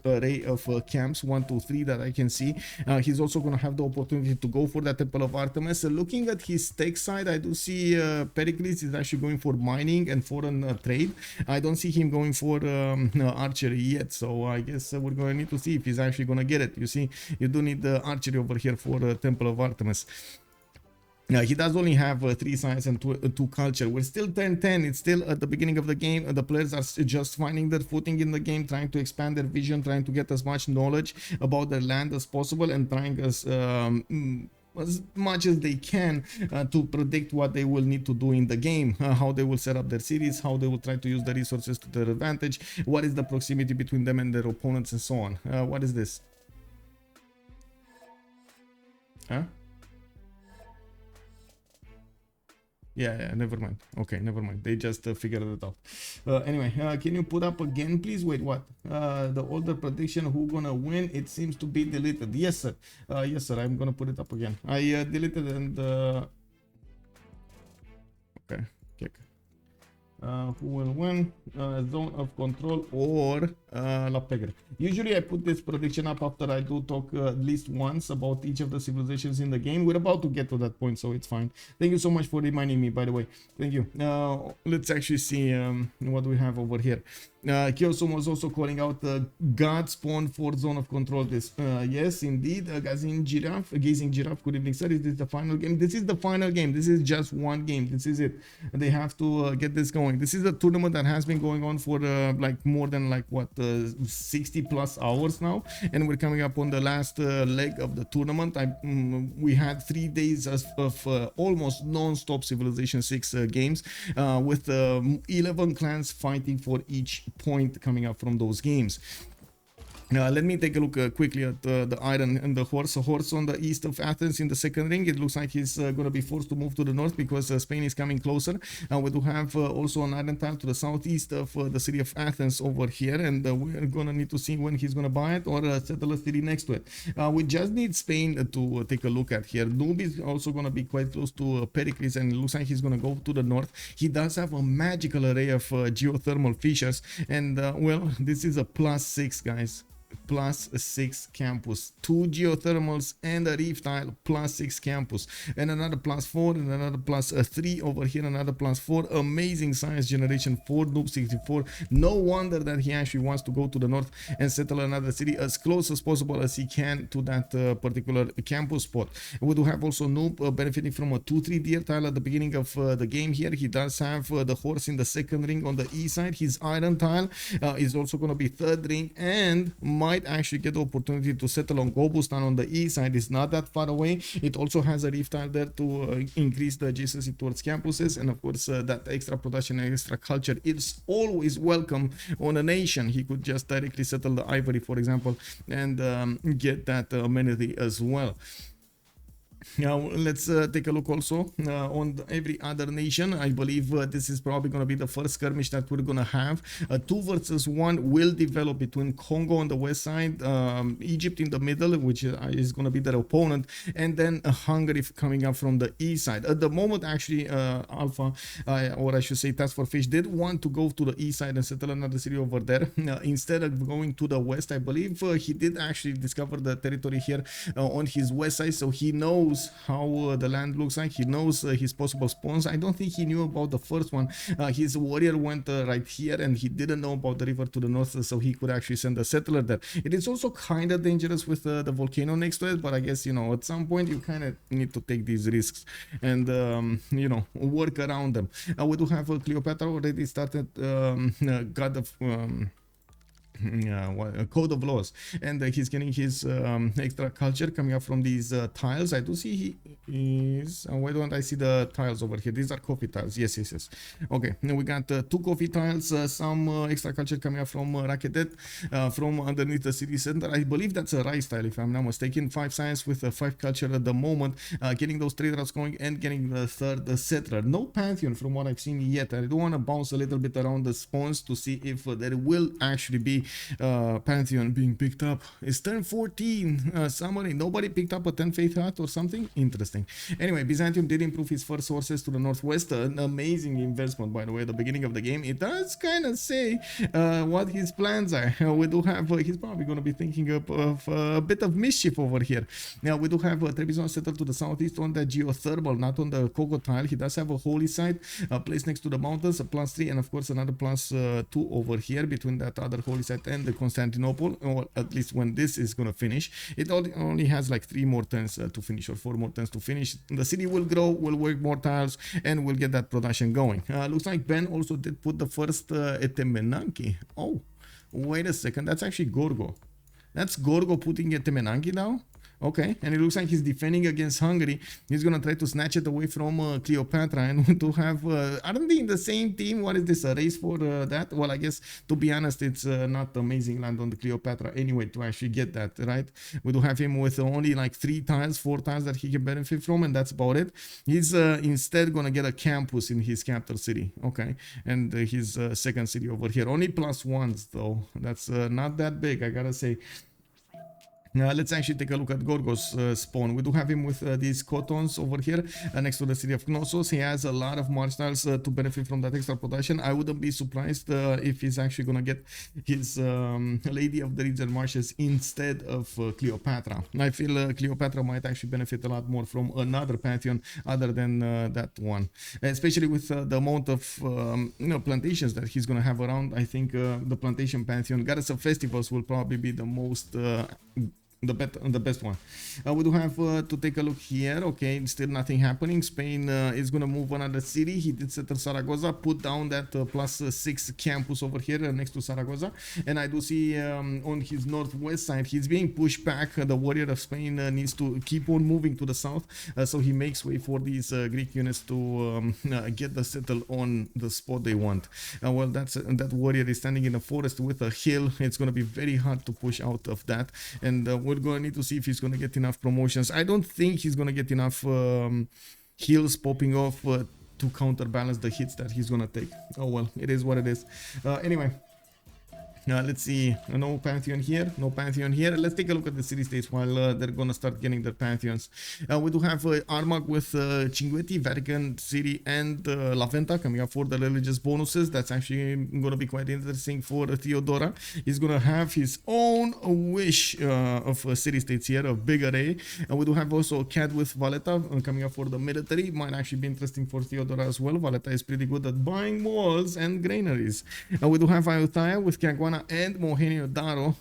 array of camps, 1, 2, 3 that I can see. He's also going to have the opportunity to go for that Temple of Artemis. Looking at his tech side, I do see Pericles is actually going for mining and foreign trade. I don't see him going for archery yet, so I guess we're going to need to see if he's actually going to get it. You see, you do need the archery over here for Temple of Artemis. He does only have 3 science and 2 culture. We're still turn 10. It's still at the beginning of the game. The players are just finding their footing in the game, trying to expand their vision, trying to get as much knowledge about their land as possible, and trying as much as they can to predict what they will need to do in the game, how they will set up their cities, how they will try to use the resources to their advantage, what is the proximity between them and their opponents, and so on. What is this? Huh? Yeah, never mind. Okay, never mind. They just figured it out. Anyway, can you put up again, please? Wait, what? The older prediction, who gonna win? It seems to be deleted. Yes, sir. Yes, sir. I'm gonna put it up again. I deleted and okay, check. Who will win? Zone of Control or La Pegre. Usually I put this prediction up after I do talk at least once about each of the civilizations in the game. We're about to get to that point, so it's fine. Thank you so much for reminding me, by the way. Thank you. Let's actually see what we have over here. Kyosom was also calling out the God spawn for zone of control. This, yes, indeed. Gazing Giraffe. Good evening, sir. Is this the final game? This is the final game. This is just one game. This is it. They have to get this going. This is a tournament that has been going on for like more than like what 60 plus hours now, and we're coming up on the last leg of the tournament. We had 3 days of almost non-stop Civilization 6 games with 11 clans fighting for each point coming up from those games. Let me take a look quickly at the Iron and the Horse. A Horse on the east of Athens in the second ring. It looks like he's going to be forced to move to the north because Spain is coming closer. We do have also an Iron tile to the southeast of the city of Athens over here, and we're going to need to see when he's going to buy it or settle a city next to it. We just need Spain to take a look at here. Noob is also going to be quite close to Pericles, and it looks like he's going to go to the north. He does have a magical array of geothermal fissures, and well, this is a +6, guys. +6 campus, 2 geothermals and a reef tile, +6 campus, and another +4 and another +3 over here, another +4. Amazing science generation for Noob 64. No wonder that he actually wants to go to the north and settle another city as close as possible as he can to that particular campus spot. We do have also Noob benefiting from a 2-3 deer tile at the beginning of the game here. He does have the horse in the second ring on the east side. His iron tile is also going to be third ring, and might actually get the opportunity to settle on Gobustan on the east side. It's not that far away. It also has a reef tile there to increase the adjacency towards campuses, and of course that extra production and extra culture is always welcome on a nation. He could just directly settle the ivory, for example, and get that amenity as well. Now let's take a look also on every other nation. I believe this is probably going to be the first skirmish that we're going to have. 2 versus 1 will develop between Congo on the west side, Egypt in the middle, which is going to be their opponent, and then Hungary coming up from the east side. At the moment, actually, Alpha, or I should say Task for Fish, did want to go to the east side and settle another city over there. Instead of going to the west, I believe he did actually discover the territory here on his west side, so he knows how the land looks like. He knows his possible spawns. I don't think he knew about the first one. His warrior went right here, and he didn't know about the river to the north, so he could actually send a settler there. It is also kind of dangerous with the volcano next to it, but I guess, you know, at some point you kind of need to take these risks and you know, work around them. We do have Cleopatra already started God of code of laws, and he's getting his extra culture coming up from these tiles. I do see he is why don't I see the tiles over here? These are coffee tiles. Yes. Okay, now we got 2 coffee tiles, some extra culture coming up from Raketet, from underneath the city center. I believe that's a rice tile if I'm not mistaken. 5 science with 5 culture at the moment, getting those trade routes going and getting the third settler. No pantheon from what I've seen yet. I do want to bounce a little bit around the spawns to see if there will actually be pantheon being picked up. It's turn 14. Somebody, nobody picked up a 10 faith hat or something interesting. Anyway, Byzantium did improve his first sources to the northwest. An amazing investment, by the way, at the beginning of the game. It does kind of say what his plans are. We do have he's probably going to be thinking of a bit of mischief over here. Now we do have Trebizond settled to the southeast on the geothermal, not on the Coco tile. He does have a holy site placed next to the mountains, a +3, and of course another +2 over here between that other holy site and the Constantinople, or at least when this is going to finish. It only has like 3 more turns to finish, or 4 more turns to finish. The city will grow, will work more tiles, and will get that production going. Looks like Ben also did put the first Etemenanki. Oh, wait a second, that's actually Gorgo. That's Gorgo putting Etemenanki now. Okay, and it looks like he's defending against Hungary. He's gonna try to snatch it away from Cleopatra, and to have aren't they in the same team? What is this, a race for that? Well, I guess to be honest, it's not amazing land on the Cleopatra anyway to actually get that, right? We do have him with only like 3 tiles, 4 tiles that he can benefit from, and that's about it. He's instead gonna get a campus in his capital city, okay, and his second city over here. Only +1s though. That's not that big, I gotta say. Let's actually take a look at Gorgo's spawn. We do have him with these cotons over here next to the city of Knossos. He has a lot of march tiles to benefit from that extra production. I wouldn't be surprised if he's actually gonna get his Lady of the Region Marshes instead of Cleopatra. I feel Cleopatra might actually benefit a lot more from another pantheon other than that one, especially with the amount of plantations that he's gonna have around. I think the plantation pantheon, goddess of festivals, will probably be the most the best one. We do have to take a look here. Okay, still nothing happening. Spain is gonna move another city. He did settle Zaragoza, put down that +6 campus over here next to Zaragoza, and I do see on his northwest side he's being pushed back. The warrior of Spain needs to keep on moving to the south, so he makes way for these Greek units to get the settle on the spot they want. Well, that warrior is standing in a forest with a hill. It's gonna be very hard to push out of that, and we're going to need to see if he's going to get enough promotions. I don't think he's going to get enough heals popping off to counterbalance the hits that he's going to take. Oh well, it is what it is. Anyway, let's see. No pantheon here, no pantheon here. Let's take a look at the city states while they're gonna start getting their pantheons. We do have Armagh with Cinguetti, Vatican City, and La Venta coming up for the religious bonuses. That's actually gonna be quite interesting for Theodora. He's gonna have his own wish of city states here, a big array. We do have also Cat with Valletta coming up for the military. Might actually be interesting for Theodora as well. Valletta is pretty good at buying walls and granaries. We do have Ayutthaya with Caguana and Mohenio Daro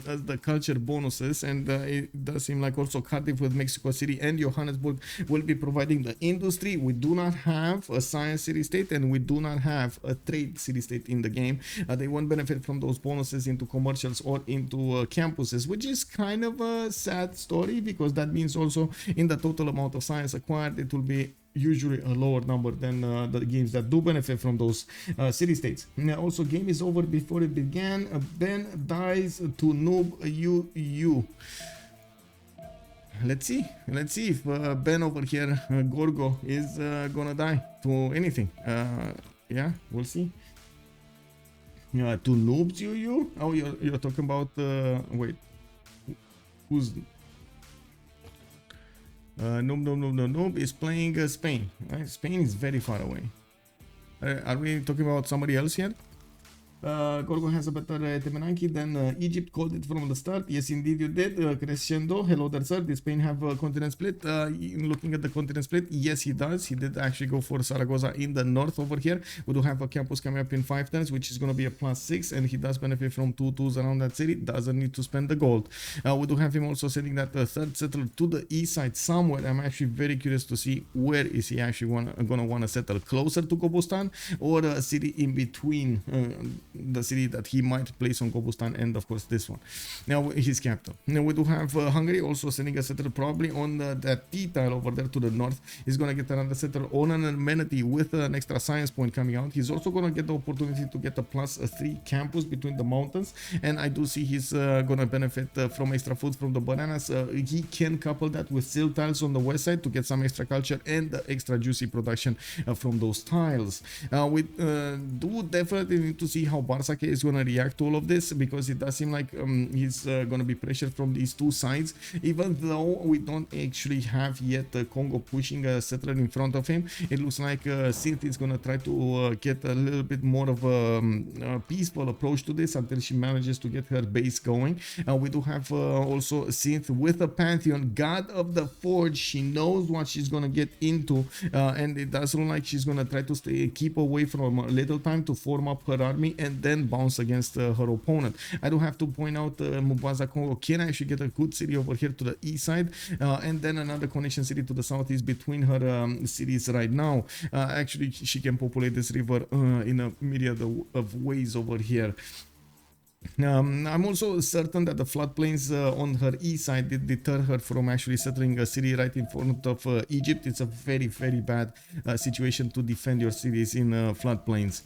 as the culture bonuses, and it does seem like also Cardiff with Mexico City and Johannesburg will be providing the industry. We do not have a science city state, and we do not have a trade city state in the game. They won't benefit from those bonuses into commercials or into campuses, which is kind of a sad story, because that means also in the total amount of science acquired it will be usually a lower number than the games that do benefit from those city states. Now, also, game is over before it began. Ben dies to noob you. Let's see if Ben over here, Gorgo, is gonna die to anything. Yeah, we'll see. To noobs you. Oh, you're talking about wait, who's Noob is playing Spain. Right? Spain is very far away. Are we talking about somebody else here? Gorgo has a better Temenanki than Egypt. Called it from the start. Yes, indeed you did. Crescendo. Hello there, sir. Does Spain have a continent split? Looking at the continent split, yes, he does. He did actually go for Zaragoza in the north over here. We do have a campus coming up in 5 turns, which is going to be a +6, and he does benefit from 2 2s around that city. Doesn't need to spend the gold. We do have him also sending that third settler to the east side somewhere. I'm actually very curious to see where is he actually going to want to settle, closer to Gobustan or a city in between the city that he might place on Gobustan and of course this one. Now his capital. Now we do have Hungary also sending a settler probably on that T tile over there to the north. He's going to get another settler on an amenity with an extra science point coming out. He's also going to get the opportunity to get a +3 campus between the mountains, and I do see he's going to benefit from extra food from the bananas. He can couple that with sill tiles on the west side to get some extra culture and the extra juicy production from those tiles. We do definitely need to see how Barsake is going to react to all of this, because it does seem like he's going to be pressured from these two sides, even though we don't actually have yet Congo pushing a settler in front of him. It looks like Sint is going to try to get a little bit more of a peaceful approach to this until she manages to get her base going. We do have also Sint with a pantheon, god of the forge. She knows what she's going to get into, and it does look like she's going to try to keep away from a little time to form up her army and then bounce against her opponent. I do have to point out Mubaza Congo can actually get a good city over here to the east side, and then another connection city to the southeast between her cities right now. Actually, she can populate this river in a myriad of ways over here. I'm also certain that the floodplains on her east side did deter her from actually settling a city right in front of Egypt. It's a very, very bad situation to defend your cities in floodplains.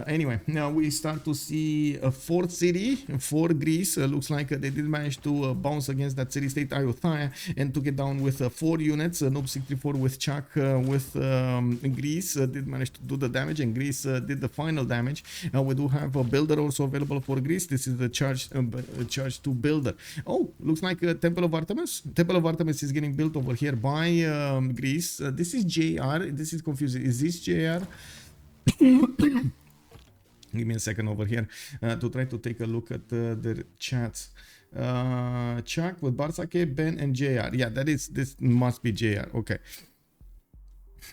Anyway, now we start to see a fourth city for Greece. Looks like they did manage to bounce against that city-state Ayutthaya and took it down with 4 units. Noob 64 with Chuck with Greece did manage to do the damage, and Greece did the final damage. We do have a builder also available for Greece. This is the charge to builder. Oh, looks like Temple of Artemis. Temple of Artemis is getting built over here by Greece. This is JR. This is confusing. Is this JR? Give me a second over here to try to take a look at the chats. Chuck with Barsake, Ben, and JR. Yeah, this must be JR. Okay.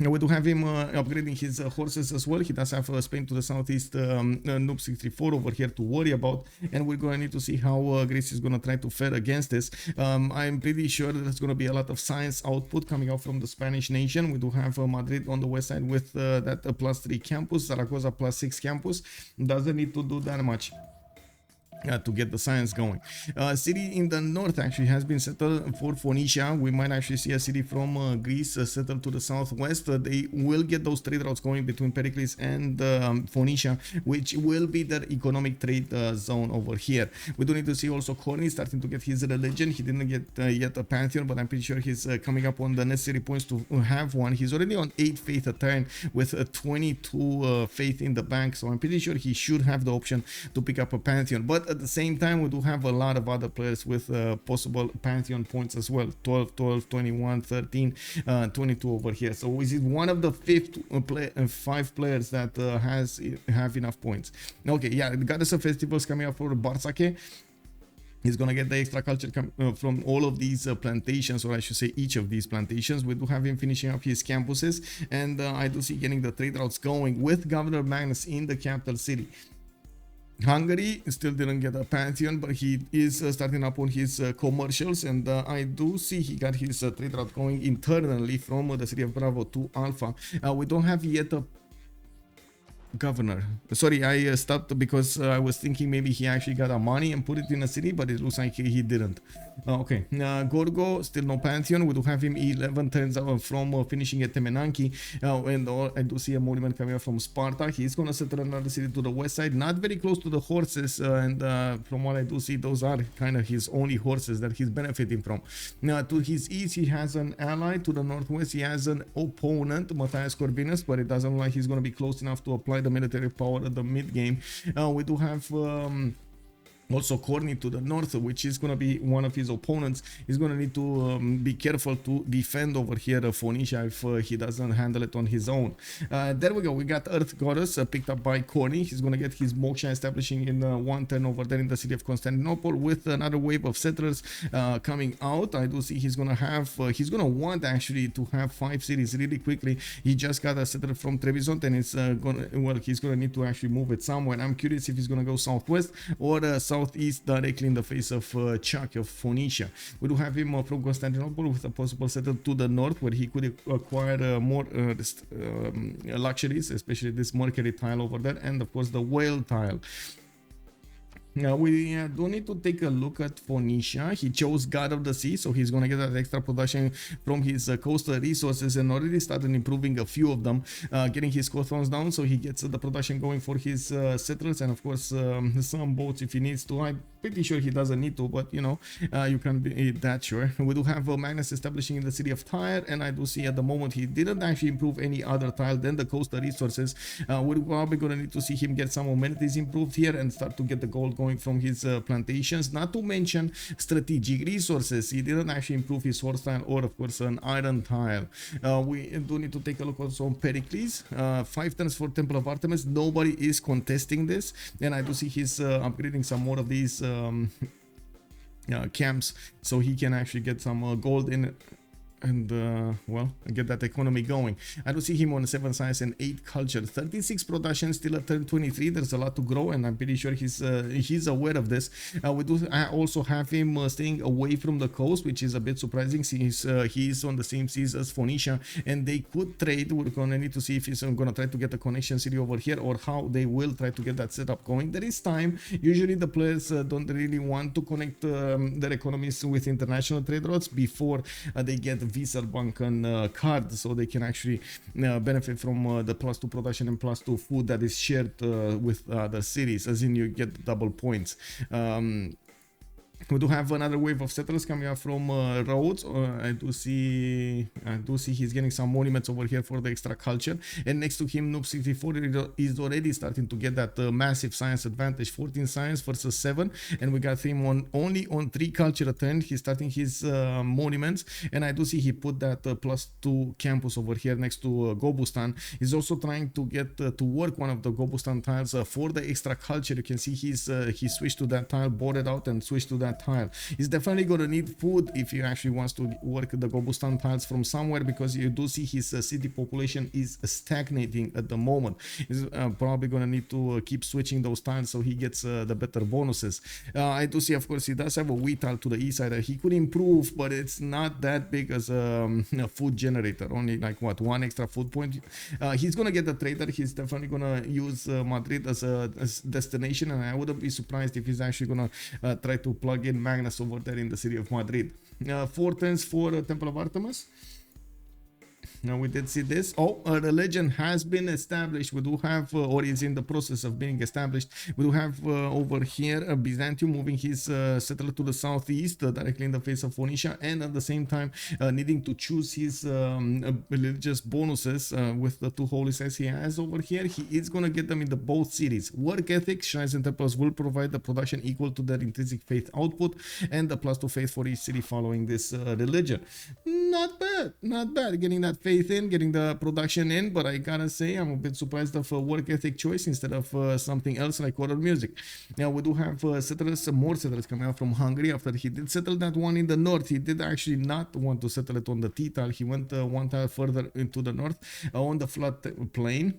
Now we do have him upgrading his horses as well. He does have Spain to the southeast, Noob 64 over here to worry about, and we're going to need to see how Greece is going to try to fare against this. I'm pretty sure there's going to be a lot of science output coming out from the Spanish nation. We do have Madrid on the west side with that +3 campus, Zaragoza +6 campus. Doesn't need to do that much to get the science going. City in the north actually has been settled for Phoenicia. We might actually see a city from Greece settled to the southwest. They will get those trade routes going between Pericles and Phoenicia, which will be their economic trade zone over here. We do need to see also Corny starting to get his religion. He didn't get yet a pantheon, but I'm pretty sure he's coming up on the necessary points to have one. He's already on 8 faith a turn with 22 faith in the bank, so I'm pretty sure he should have the option to pick up a pantheon. But at the same time, we do have a lot of other players with possible pantheon points as well. 12, 21, 13, 22 over here. So is it one of the 5 players that have enough points? Okay, yeah, the Goddess of Festivals coming up for Barsake. He's gonna get the extra culture from all of these plantations, or I should say each of these plantations. We do have him finishing up his campuses, and I do see getting the trade routes going with Governor Magnus in the capital city. Hungary still didn't get a pantheon, but he is starting up on his commercials, and I do see he got his trade route going internally from the city of Bravo to Alpha. We don't have yet a governor. Sorry, I stopped because I was thinking maybe he actually got a money and put it in a city, but it looks like he didn't. Okay, Gorgo, still no pantheon. We do have him 11 turns from finishing at Temenanki, and I do see a monument coming up from Sparta. He's gonna settle another city to the west side, not very close to the horses, and from what I do see, those are kind of his only horses that he's benefiting from. Now to his east, he has an ally. To the northwest, he has an opponent, Matthias Corvinus, but it doesn't look like he's gonna be close enough to apply the military power at the mid game. We do have also Corny to the north, which is going to be one of his opponents. He's going to need to be careful to defend over here Phoenicia if he doesn't handle it on his own. There we go. We got Earth Goddess picked up by Corny. He's going to get his Moksha establishing in 1 turn over there in the city of Constantinople with another wave of settlers coming out. I do see he's going to have, he's going to want actually to have 5 cities really quickly. He just got a settler from Trebizond, and it's going to, well, he's going to need to actually move it somewhere. I'm curious if he's going to go southwest or southeast directly in the face of Chuck of Phoenicia. We do have him from Constantinople with a possible settle to the north, where he could acquire more luxuries, especially this Mercury tile over there, and of course the whale tile. Now we do need to take a look at Phoenicia. He chose God of the Sea, so he's going to get that extra production from his coastal resources, and already started improving a few of them, getting his coastals down, so he gets the production going for his settlers, and of course some boats if he needs to. I'm pretty sure he doesn't need to, but you know, you can be that sure. We do have Magnus establishing in the city of Tyre, and I do see at the moment he didn't actually improve any other tile than the coastal resources. We're probably going to need to see him get some amenities improved here and start to get the gold going from his plantations, not to mention strategic resources. He didn't actually improve his horse tile or of course an iron tile. We do need to take a look also on Pericles. 5 turns for Temple of Artemis. Nobody is contesting this, and I do see he's upgrading some more of these camps, so he can actually get some gold in it and well, get that economy going. I do see him on 7 science and 8 culture, 36 production, still at turn 23. There's a lot to grow, and I'm pretty sure he's aware of this. We do also have him staying away from the coast, which is a bit surprising since he's on the same seas as Phoenicia, and they could trade. We're gonna need to see if he's gonna try to get a connection city over here, or how they will try to get that setup going. There is time. Usually the players don't really want to connect their economies with international trade routes before they get Visa Balkan card, so they can actually benefit from the +2 production and +2 food that is shared with the cities, as in you get double points. We do have another wave of settlers coming up from Rhodes. I do see he's getting some monuments over here for the extra culture. And next to him, Noob64 is already starting to get that massive science advantage, 14 science versus 7. And we got him only on 3 culture turn. He's starting his monuments. And I do see he put that +2 campus over here next to Gobustan. He's also trying to get to work one of the Gobustan tiles for the extra culture. You can see he switched to that tile, bought it out, and switched to that tile. He's definitely going to need food if he actually wants to work the Gobustan tiles from somewhere, because you do see his city population is stagnating at the moment. He's probably going to need to keep switching those tiles so he gets the better bonuses. I do see, of course, he does have a wheat tile to the east side that he could improve, but it's not that big as a food generator. Only like what, 1 extra food point. He's going to get the trader. He's definitely going to use Madrid as a destination, and I wouldn't be surprised if he's actually going to try to plug in Magnus over there in the city of Madrid. 4 turns for Temple of Artemis. Now we did see this. Oh, a religion has been established. We do have, or is in the process of being established. We do have over here Byzantium moving his settler to the southeast, directly in the face of Phoenicia, and at the same time needing to choose his religious bonuses with the 2 holy sites he has over here. He is going to get them in the both cities. Work ethic, shrines and temples will provide the production equal to their intrinsic faith output, and the +2 faith for each city following this religion. Not bad, not bad. Getting that faith in, getting the production in, but I gotta say I'm a bit surprised of a work ethic choice instead of something else like horror music. Now we do have settlers, more settlers coming out from Hungary. After he did settle that one in the north, he did actually not want to settle it on the T tile. He went 1 tile further into the north on the flat plain.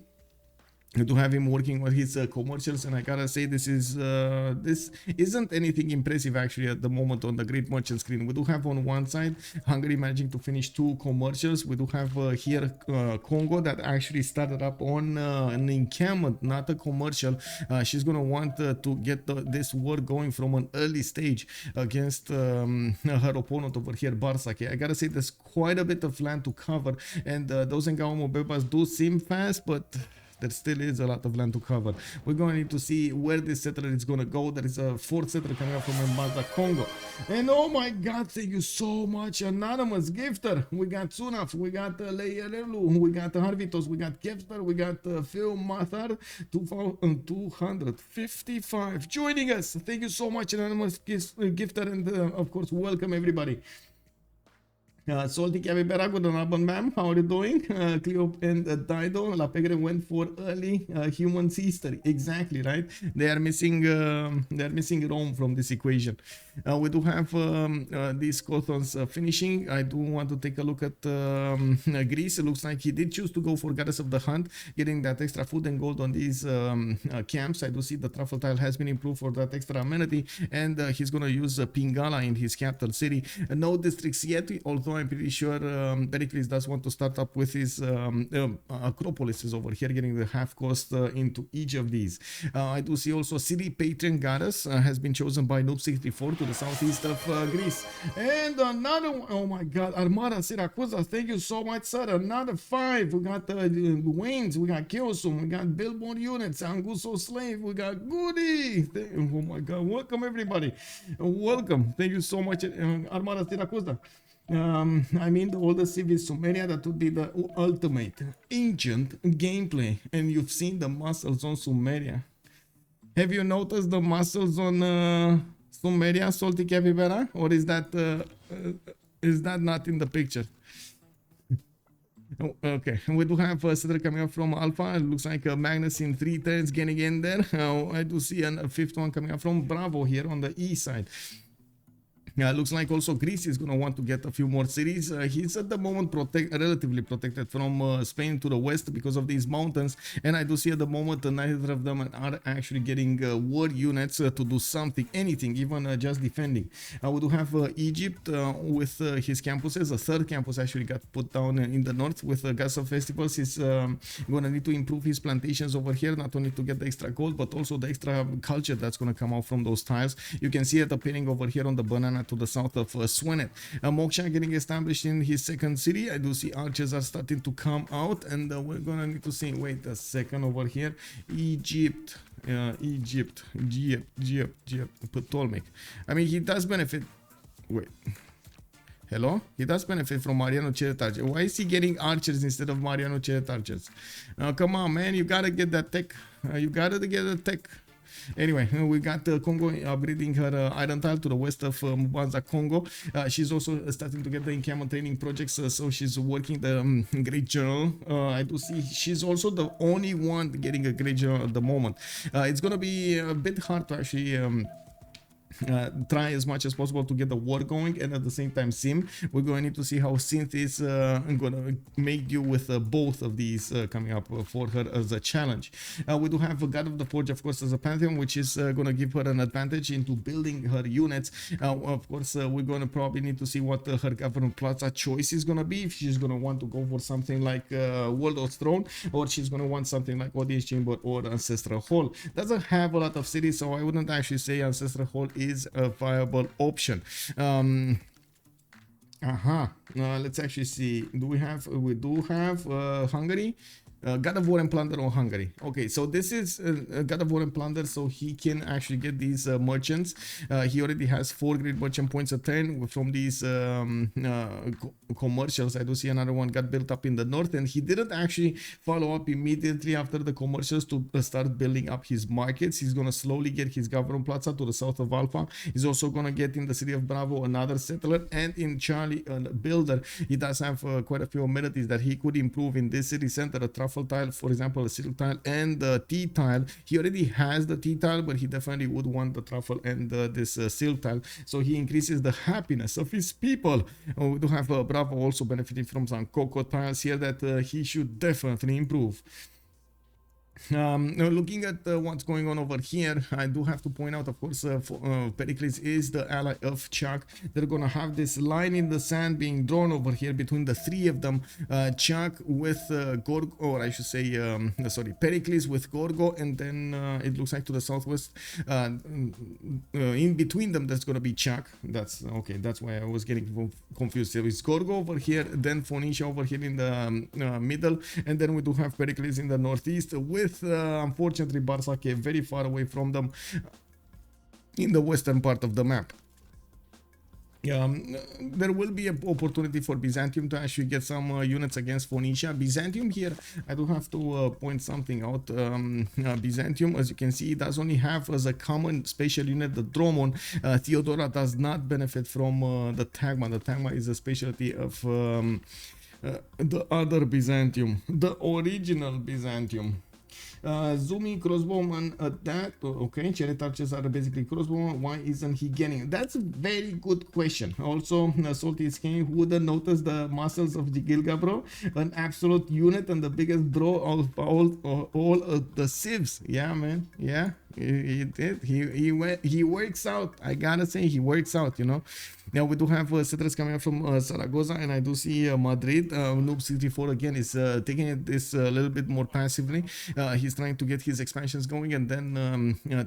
To have him working on his commercials, and I gotta say this isn't anything impressive actually at the moment on the great merchant screen. We do have on one side Hungary managing to finish 2 commercials. We do have here Congo that actually started up on an encampment, not a commercial. She's gonna want to get this war going from an early stage against her opponent over here, Barsac. I gotta say there's quite a bit of land to cover, and those Ngao Mobebas do seem fast, but there still is a lot of land to cover. We're going to need to see where this settler is going to go. There is a 4th settler coming up from Mbaza, Congo. And oh my God, thank you so much, anonymous gifter. We got Sunaf, we got Leirelu, we got Harvitos, we got Kevster, we got Phil Mathar, 255 joining us. Thank you so much, anonymous gifter, and of course, welcome everybody. Salty Capybara, good Alban ma'am, how are you doing? Cleo and Dido, La Pegre went for early humans history. Exactly, right? They are missing Rome from this equation. We do have these Cothons finishing. I do want to take a look at Greece. It looks like he did choose to go for Goddess of the Hunt, getting that extra food and gold on these camps. I do see the truffle tile has been improved for that extra amenity, and he's going to use Pingala in his capital city. No districts yet, although I'm pretty sure Pericles does want to start up with his Acropolises over here, getting the half cost into each of these. I do see also City Patron Goddess has been chosen by Noob64 to the southeast of Greece. And another one, oh my God, Armada Siracusa, thank you so much, sir. Another 5. We got Waynes, we got Kiosum, we got Billboard Units, Anguso Slave, we got Goody. Oh my God, welcome everybody. Welcome. Thank you so much, Armada Siracusa. I mean, all the Civ6 Sumeria, that would be the ultimate ancient gameplay, and you've seen the muscles on Sumeria. Have you noticed the muscles on Sumeria, Salty Capybara, or is that not in the picture? Oh, okay, we do have a settler coming up from Alpha. It looks like Magnus in 3 turns getting in there. I do see a 5th one coming up from Bravo here on the east side. Looks like also Greece is going to want to get a few more cities. He's at the moment relatively protected from Spain to the west because of these mountains, and I do see at the moment neither of them are actually getting war units to do something, anything, even just defending. We do have Egypt with his campuses. A 3rd campus actually got put down in the north with Gas of Festivals. He's going to need to improve his plantations over here, not only to get the extra gold, but also the extra culture that's going to come out from those tiles. You can see it appearing over here on the banana to the south of Swenet. Moksha getting established in his second city. I do see archers are starting to come out, and we're gonna need to see, wait a second over here, Egypt, Ptolemy. I mean, he does benefit, wait, hello? He does benefit from Mariano Cheret archers. Why is he getting archers instead of Mariano Cheret archers? Come on, man, you gotta get that tech. You gotta get the tech. Anyway, we got Congo upgrading her iron tile to the west of Mbanza, Congo. She's also starting to get the encampment training projects, so she's working the Great General. I do see she's also the only one getting a Great General at the moment. It's gonna be a bit hard to actually try as much as possible to get the war going, and at the same time Sim. We're going to need to see how Synth is going to make do with both of these coming up for her as a challenge. We do have a God of the Forge, of course, as a Pantheon, which is going to give her an advantage into building her units. Of course, we're going to probably need to see what her Government Plaza choice is going to be, if she's going to want to go for something like World of Throne, or she's going to want something like Audience Chamber or Ancestral Hall. Doesn't have a lot of cities, so I wouldn't actually say Ancestral Hall is a viable option. Let's actually see. We do have Hungary. God of War and Plunder on Hungary. Okay, so this is God of War and Plunder, so he can actually get these merchants. He already has 4 great merchant points a turn from these commercials. I do see another one got built up in the north, and he didn't actually follow up immediately after the commercials to start building up his markets. He's gonna slowly get his Government Plaza to the south of Alpha. He's also gonna get in the city of Bravo another settler, and in Charlie a builder. He does have quite a few amenities that he could improve in this city center. A truffle tile, for example, a silk tile, and the tea tile. He already has the tea tile, but he definitely would want the truffle and this silk tile, so he increases the happiness of his people. We do have Bravo also benefiting from some cocoa tiles here that he should definitely improve. Looking at what's going on over here, I do have to point out, of course, Pericles is the ally of Chuck. They're gonna have this line in the sand being drawn over here between the 3 of them. Chuck with Gorgo, or I should say, Pericles with Gorgo, and then it looks like to the southwest, in between them, there's gonna be Chuck. That's okay. That's why I was getting confused. There is Gorgo over here, then Phoenicia over here in the middle, and then we do have Pericles in the northeast with unfortunately Barsake very far away from them in the western part of the map. There will be an opportunity for Byzantium to actually get some units against Phoenicia. Byzantium here, I do have to point something out. Byzantium, as you can see, does only have as a common special unit the Dromon. Theodora does not benefit from the Tagma. The Tagma is a specialty of the other Byzantium, the original Byzantium. Zumi crossbowman attack. Okay, Chariot archers are basically crossbowman. Why isn't he getting? That's a very good question. Also, Salty is king. Who would have noticed the muscles of the Gilga, bro? An absolute unit and the biggest bro of all of the civs. Yeah, man. Yeah, he did. He works out. I gotta say, he works out. You know. Now we do have settlers coming up from Zaragoza, and I do see Madrid. Noob 64 again is taking this a little bit more passively. He's trying to get his expansions going, and then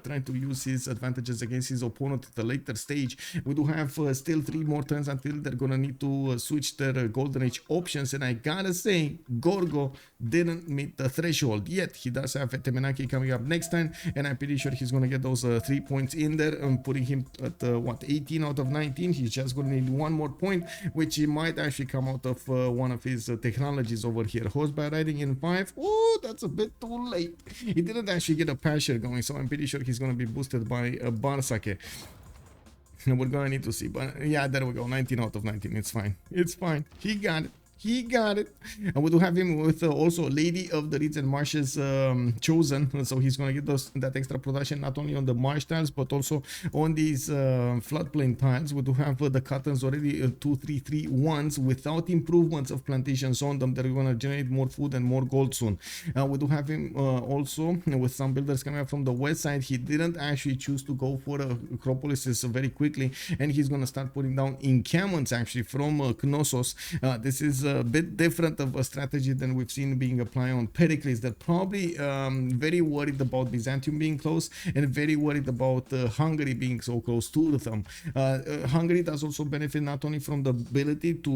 trying to use his advantages against his opponent at the later stage. We do have still 3 more turns until they're gonna need to switch their Golden Age options, and I gotta say, Gorgo didn't meet the threshold yet. He does have Temenaki coming up next time, and I'm pretty sure he's gonna get those 3 points in there, putting him at what, 18 out of 19. He's just gonna need 1 more point, which he might actually come out of one of his technologies over here. Horseback riding in 5. Oh, that's a bit too late. He didn't actually get a pasture going, so I'm pretty sure he's gonna be boosted by Barsake. We're gonna need to see, but yeah, there we go. 19 out of 19. It's fine. It's fine. He got it. He got it. And we do have him with also Lady of the Reeds and Marshes chosen. So he's going to get that extra production not only on the marsh tiles, but also on these floodplain tiles. We do have the cottons already 2, 3, 3 ones without improvements of plantations on them. They're going to generate more food and more gold soon. We do have him also with some builders coming up from the west side. He didn't actually choose to go for Acropolis very quickly, and he's going to start putting down encampments actually from Knossos. This is a bit different of a strategy than we've seen being applied on Pericles. They're probably very worried about Byzantium being close and very worried about Hungary being so close to them. Hungary does also benefit not only from the ability to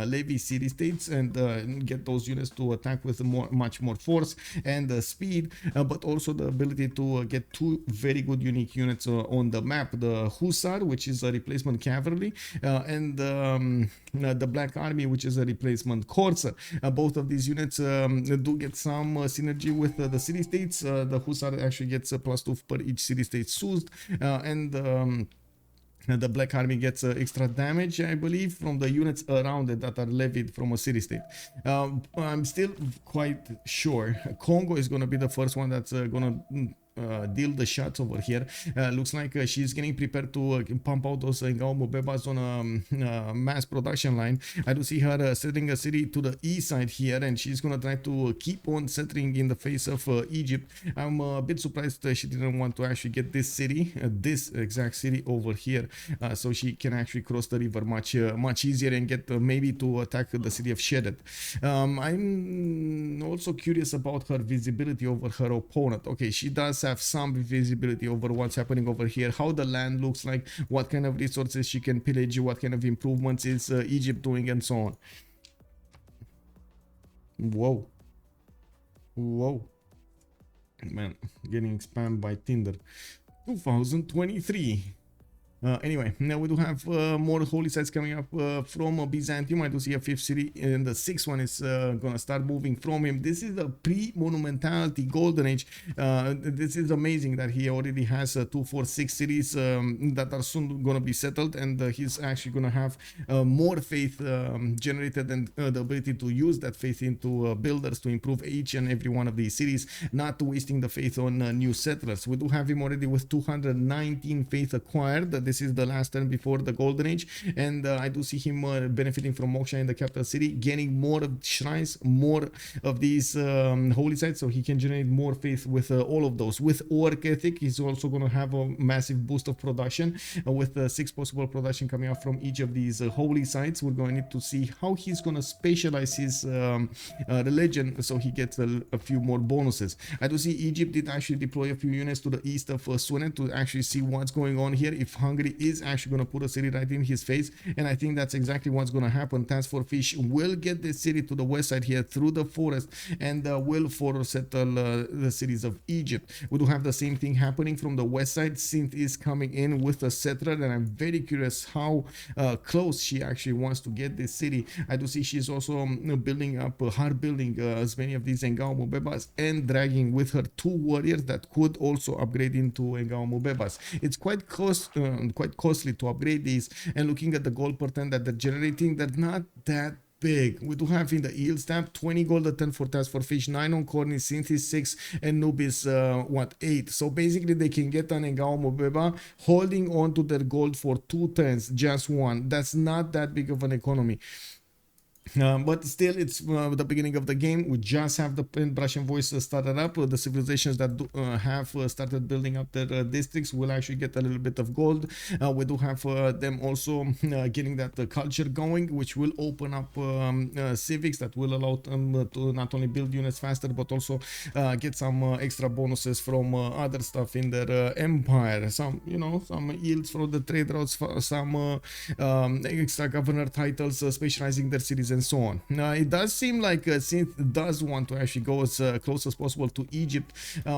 levy city-states and get those units to attack with much more force and speed, but also the ability to get two very good unique units on the map: the Hussar, which is a replacement cavalry, and the Black Army, which is a replacement Corsair. Both of these units do get some synergy with the city-states. The Hussar actually gets a +2 per each city-state soothed, and the Black Army gets extra damage, I believe, from the units around it that are levied from a city-state. I'm still quite sure Congo is going to be the first one that's going to deal the shots over here. Looks like she's getting prepared to pump out those Ngaumubebas on a mass production line. I do see her setting a city to the east side here, and she's gonna try to keep on settling in the face of Egypt. I'm a bit surprised she didn't want to actually get this city, this exact city over here, so she can actually cross the river much easier and get maybe to attack the city of Shedet. I'm also curious about her visibility over her opponent. Okay, she does have some visibility over what's happening over here, how the land looks like, what kind of resources she can pillage, what kind of improvements is Egypt doing, and so on. Whoa, man, getting spammed by Tinder. 2023. Anyway, now we do have more holy sites coming up from Byzantium. I do see a 5th city, and the 6th one is gonna start moving from him. This is the pre-monumentality golden age. This is amazing that he already has 2, 4, 6 cities that are soon gonna be settled, and he's actually gonna have more faith generated, and the ability to use that faith into builders to improve each and every one of these cities, not wasting the faith on new settlers. We do have him already with 219 faith acquired. This is the last turn before the golden age, and I do see him benefiting from Moksha in the capital city, getting more of shrines, more of these holy sites, so he can generate more faith with all of those. With work ethic, he's also going to have a massive boost of production with 6 possible production coming out from each of these holy sites. We're going to need to see how he's going to specialize his religion, so he gets a few more bonuses. I do see Egypt did actually deploy a few units to the east of Sunet to actually see what's going on here, if Hungary is actually going to put a city right in his face, and I think that's exactly what's going to happen. Task for Fish will get this city to the west side here through the forest, and will further settle the cities of Egypt. We do have the same thing happening from the west side. Sindh is coming in with a settler, and I'm very curious how close she actually wants to get this city. I do see she's also building up, hard building as many of these Ngaumubebas, and dragging with her 2 warriors that could also upgrade into Ngaumubebas. It's quite costly to upgrade these, and looking at the gold per turn that they're generating, they're not that big. We do have in the yield stamp 20 gold a turn for Task for Fish, 9 on Corny, Synthis 6, and Nubis 8. So basically they can get an Ngaumubeba holding on to their gold for 2 turns, just 1. That's not that big of an economy. But still, it's the beginning of the game. We just have the Paintbrush and Voice started up. The civilizations that have started building up their districts will actually get a little bit of gold. We do have them also getting that culture going, which will open up civics that will allow them to not only build units faster, but also get some extra bonuses from other stuff in their empire. Some, some yields from the trade routes, some extra governor titles, specializing their cities, and so on. Now, it does seem like Sindh does want to actually go as close as possible to Egypt.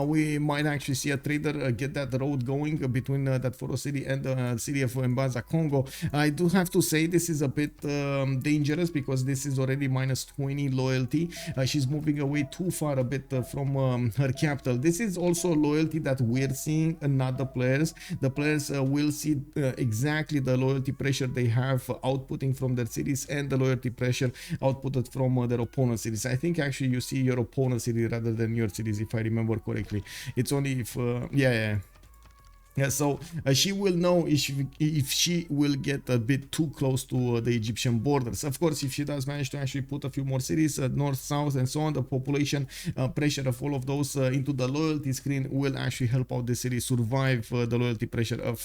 We might actually see a trader get that road going between that Foro city and the city of Mbanza, Congo. I do have to say this is a bit dangerous, because this is already minus 20 loyalty. She's moving away too far a bit from her capital. This is also loyalty that we're seeing, not the players. The players will see exactly the loyalty pressure they have outputting from their cities, and the loyalty pressure outputted from their opponent cities. I think actually you see your opponent city rather than your cities, if I remember correctly. It's only if Yeah, so she will know if she will get a bit too close to the Egyptian borders. Of course, if she does manage to actually put a few more cities, north, south, and so on, the population pressure of all of those into the loyalty screen will actually help out the city survive the loyalty pressure of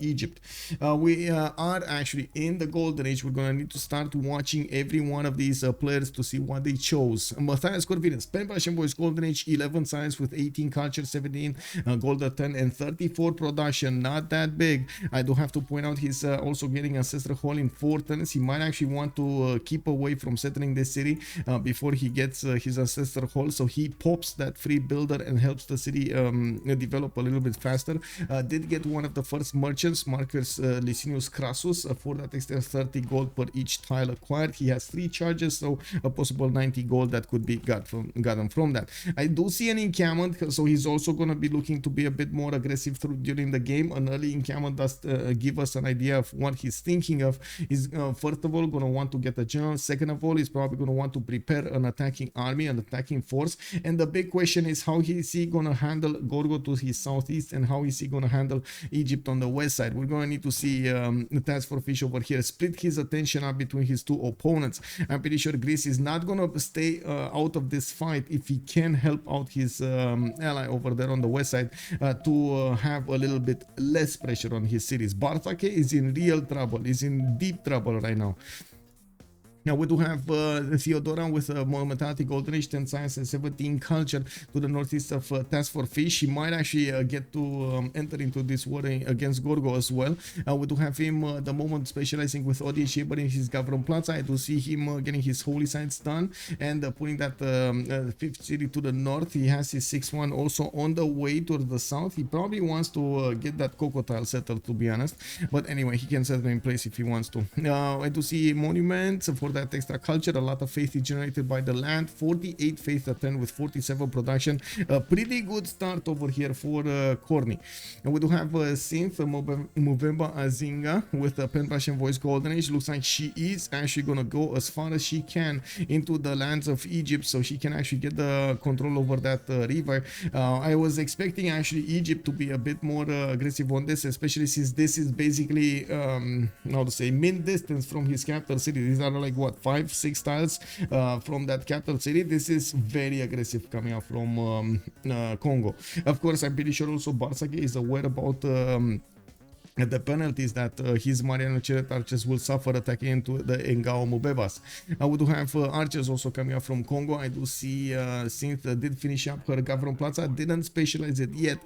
Egypt. We are actually in the golden age. We're gonna need to start watching every one of these players to see what they chose. Matthias Corvinus, Pen Passion Boys, golden age, 11 science with 18 culture, 17 gold 10, and 34 production. Not that big. I do have to point out he's also getting ancestral hall in 4 turns. He might actually want to keep away from settling this city before he gets his ancestral hall, so he pops that free builder and helps the city develop a little bit faster. Did get one of the first merchants, Marcus Licinius Crassus, for that extra 30 gold per each tile acquired. He has 3 charges, so a possible 90 gold that could be gotten from that. I do see an encampment, so he's also going to be looking to be a bit more aggressive during the game. An early encampment does give us an idea of what he's thinking of. He's first of all going to want to get a general. Second of all, he's probably going to want to prepare an attacking army, an attacking force. And the big question is, how is he going to handle Gorgo to his southeast, and how is he going to handle Egypt on the west side? We're going to need to see the task for Fish over here split his attention up between his 2 opponents. I'm pretty sure Greece is not going to stay out of this fight if he can help out his ally over there on the west side to have a little bit less pressure on his cities. Bartake is in real trouble, is in deep trouble right now. Now we do have Theodora with a mentality golden age, 10 science and 17 culture to the northeast of Task for Fish. She might actually get to enter into this war against Gorgo as well. We do have him the moment specializing with audience chamber in his Gavron Plaza. I do see him getting his holy sites done and putting that 5th city to the north. He has his 6th one also on the way towards the south. He probably wants to get that Coco tile settled, to be honest, but anyway, he can settle in place if he wants to. I do see monuments for that extra culture. A lot of faith is generated by the land. 48 faith at 10 with 47 production. A pretty good start over here for Corny. And we do have Synth Movemba Azinga with a pen brush and voice golden age. Looks like she is actually gonna go as far as she can into the lands of Egypt, so she can actually get the control over that river. I was expecting actually Egypt to be a bit more aggressive on this, especially since this is basically how to say, min distance from his capital city. These are like what, 5-6 tiles from that capital city. This is very aggressive coming out from Congo. Of course, I'm pretty sure also Barsake is aware about the penalties that his Mariano Cheret archers will suffer attacking into the Engao Mubebas. We do have archers also coming up from Congo. I do see Synth did finish up her Gavron Plaza, didn't specialize it yet.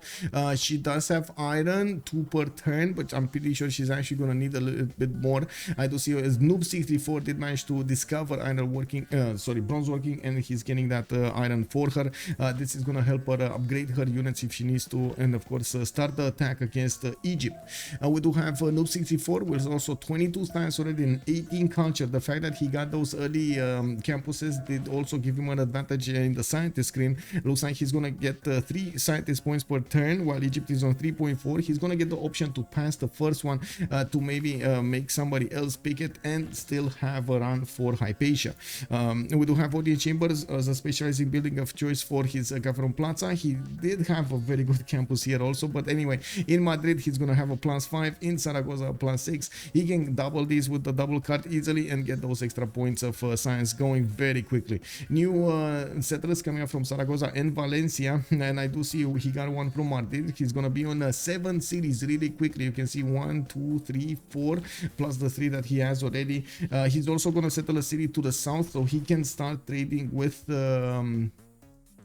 She does have iron, 2 per turn, but I'm pretty sure she's actually going to need a little bit more. I do see as Noob64 did manage to discover iron working, bronze working, and he's getting that iron for her. This is going to help her upgrade her units if she needs to, and of course start the attack against Egypt. We do have Noob64 with also 22 science already and 18 culture. The fact that he got those early campuses did also give him an advantage in the scientist screen. Looks like he's going to get 3 scientist points per turn while Egypt is on 3.4. He's going to get the option to pass the first one to maybe make somebody else pick it and still have a run for Hypatia. We do have audience chambers as a specializing building of choice for his Gavron Plaza. He did have a very good campus here also, but anyway, in Madrid he's going to have a +5, in Zaragoza +6. He can double these with the double card easily and get those extra points of science going very quickly. New settlers coming up from Zaragoza and Valencia, and I do see he got one from Madrid. He's gonna be on 7 cities really quickly. You can see 1, 2, 3, 4 plus the 3 that he has already. He's also gonna settle a city to the south, so he can start trading with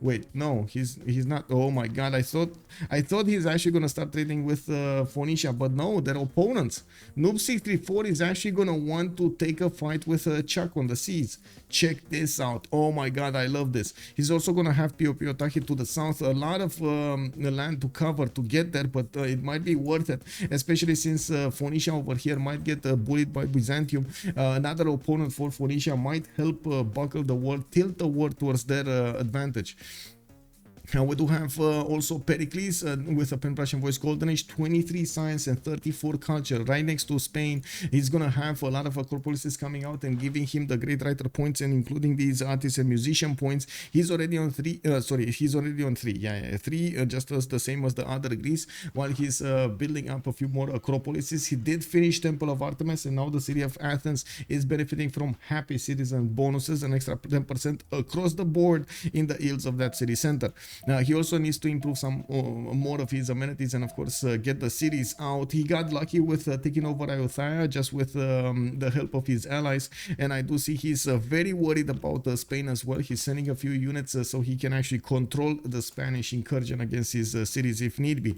wait, no, he's not. Oh my god, I thought he's actually gonna start trading with Phoenicia, but no, they're opponents. Noob634 is actually gonna want to take a fight with Chuck on the seas. Check this out. Oh my god, I love this. He's also gonna have Pio Taki to the south. A lot of land to cover to get there, but it might be worth it, especially since Phoenicia over here might get bullied by Byzantium. Another opponent for Phoenicia might help buckle the war, tilt the war towards their advantage. We do have also Pericles with a pen brush and voice golden age, 23 science and 34 culture, right next to Spain. He's gonna have a lot of corporalis coming out and giving him the great writer points, and including these artist and musician points. He's already on three. He's already on three. Yeah, three, just as the same as the other Greece. While he's building up a few more acropolises, he did finish Temple of Artemis, and now the city of Athens is benefiting from happy citizen bonuses, an extra 10% across the board in the yields of that city center. He also needs to improve some more of his amenities and of course get the cities out. He got lucky with taking over Ayutthaya just with the help of his allies, and I do see he's very worried about Spain as well. He's sending a few units so he can actually control the Spanish incursion against his cities if need be.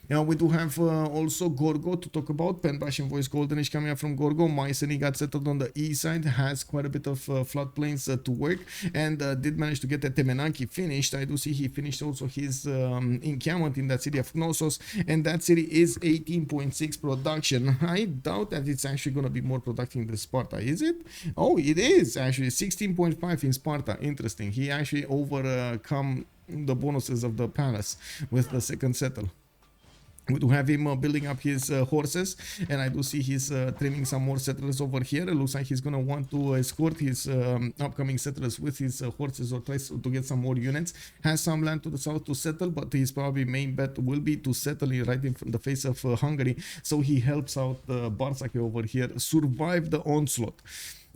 Now we do have also Gorgo to talk about. Pen brush and voice golden age coming up from Gorgo. Mycenae got settled on the east side, has quite a bit of floodplains to work, and did manage to get the Temenaki finished. I do see he finished also his encampment in that city of Knossos, and that city is 18.6 production. I doubt that it's actually going to be more productive than Sparta, is it? Oh, it is actually 16.5 in Sparta. Interesting. He actually overcome the bonuses of the palace with the second settle. We do have him building up his horses, and I do see he's trimming some more settlers over here. It looks like he's gonna want to escort his upcoming settlers with his horses, or tries to get some more units. Has some land to the south to settle, but his probably main bet will be to settle right in the face of Hungary, so he helps out Barsake over here survive the onslaught.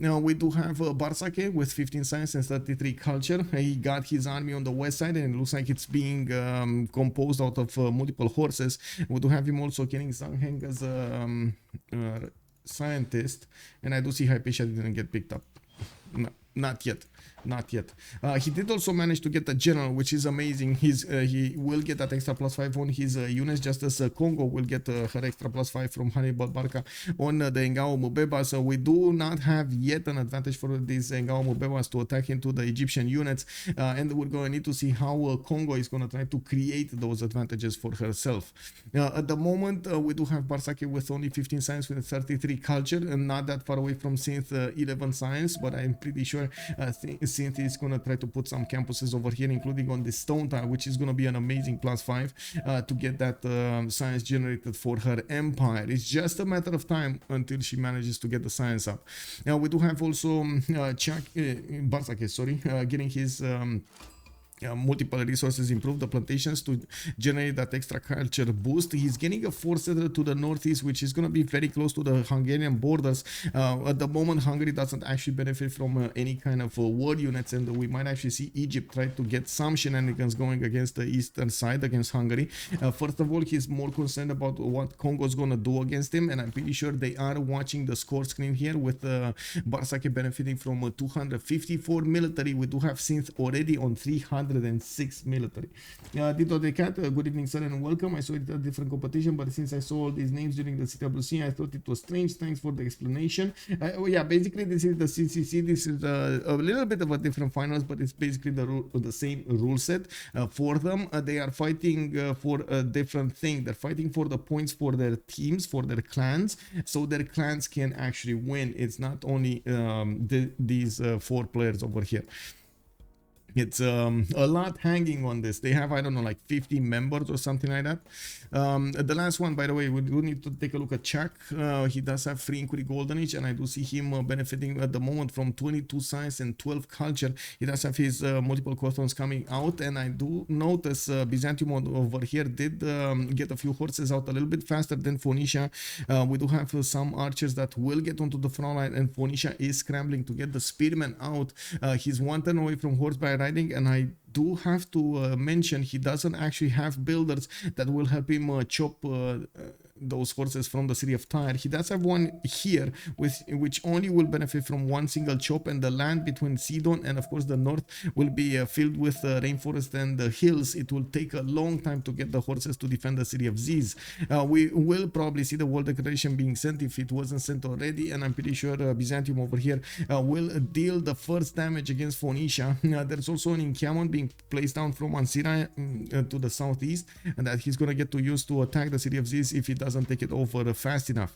Now we do have Barsake with 15 science and 33 culture. He got his army on the west side, and it looks like it's being composed out of multiple horses. We do have him also getting Zangheng as a scientist, and I do see Hypatia didn't get picked up. No, not yet. Not yet. He did also manage to get the general, which is amazing. He will get that extra +5 on his units, just as Congo will get her extra +5 from Hannibal Barca on the Ngao Mubeba. So we do not have yet an advantage for these Ngao Mubebas to attack into the Egyptian units, and we're going to need to see how Congo is going to try to create those advantages for herself. At the moment, we do have Barsake with only 15 science with 33 culture, and not that far away from Synth 11 science, but I'm pretty sure Synth is going to try to put some campuses over here, including on the stone tile, which is going to be an amazing +5 to get that science generated for her empire. It's just a matter of time until she manages to get the science up. Now we do have also Barsake, getting his multiple resources, improve the plantations to generate that extra culture boost. He's getting a force settler to the northeast, which is going to be very close to the Hungarian borders. At the moment, Hungary doesn't actually benefit from any kind of war units, and we might actually see Egypt try to get some shenanigans going against the eastern side, against Hungary. First of all, he's more concerned about what Congo's going to do against him, and I'm pretty sure they are watching the score screen here with Barsake benefiting from 254 military. We do have Synth already on 306 military. Dito the Cat, good evening sir and welcome. I saw it at a different competition, but since I saw all these names during the CWC, I thought it was strange. Thanks for the explanation. Yeah, basically this is the CCC. This is a little bit of a different finals, but it's basically the same rule set for them. They are fighting for a different thing. They're fighting for the points for their teams, for their clans, so their clans can actually win. It's not only these 4 players over here. It's a lot hanging on this. They have, I don't know, like 50 members or something like that. The last one, by the way, we do need to take a look at Chuck. He does have 3 inquiry golden age, and I do see him benefiting at the moment from 22 science and 12 culture. He does have his multiple costons coming out, and I do notice Byzantium over here did get a few horses out a little bit faster than Phoenicia. We do have some archers that will get onto the front line, and Phoenicia is scrambling to get the spearmen out. He's 1 turn away from horse by riding, and I do have to mention he doesn't actually have builders that will help him chop those horses from the city of Tyre. He does have one here which only will benefit from 1 single chop, and the land between Sidon and of course the north will be filled with rainforest and the hills. It will take a long time to get the horses to defend the city of Ziz. We will probably see the wall declaration being sent if it wasn't sent already, and I'm pretty sure Byzantium over here will deal the first damage against Phoenicia. There's also an encampment being placed down from Ansira to the southeast, and that he's gonna get to use to attack the city of Ziz if he doesn't take it over fast enough.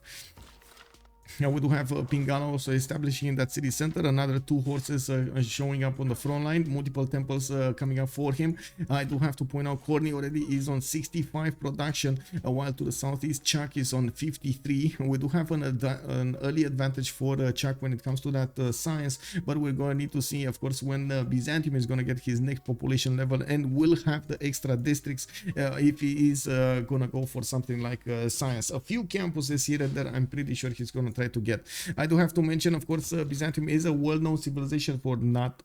We do have Pingala also establishing in that city center. Another 2 horses showing up on the front line. Multiple temples coming up for him. I do have to point out Corny already is on 65 production, while to the southeast Chuck is on 53. We do have an early advantage for Chuck when it comes to that science, but we're going to need to see, of course, when Byzantium is going to get his next population level and will have the extra districts if he is going to go for something like science. A few campuses here and there, I'm pretty sure he's going to try to get. I do have to mention, of course, Byzantium is a well-known civilization for not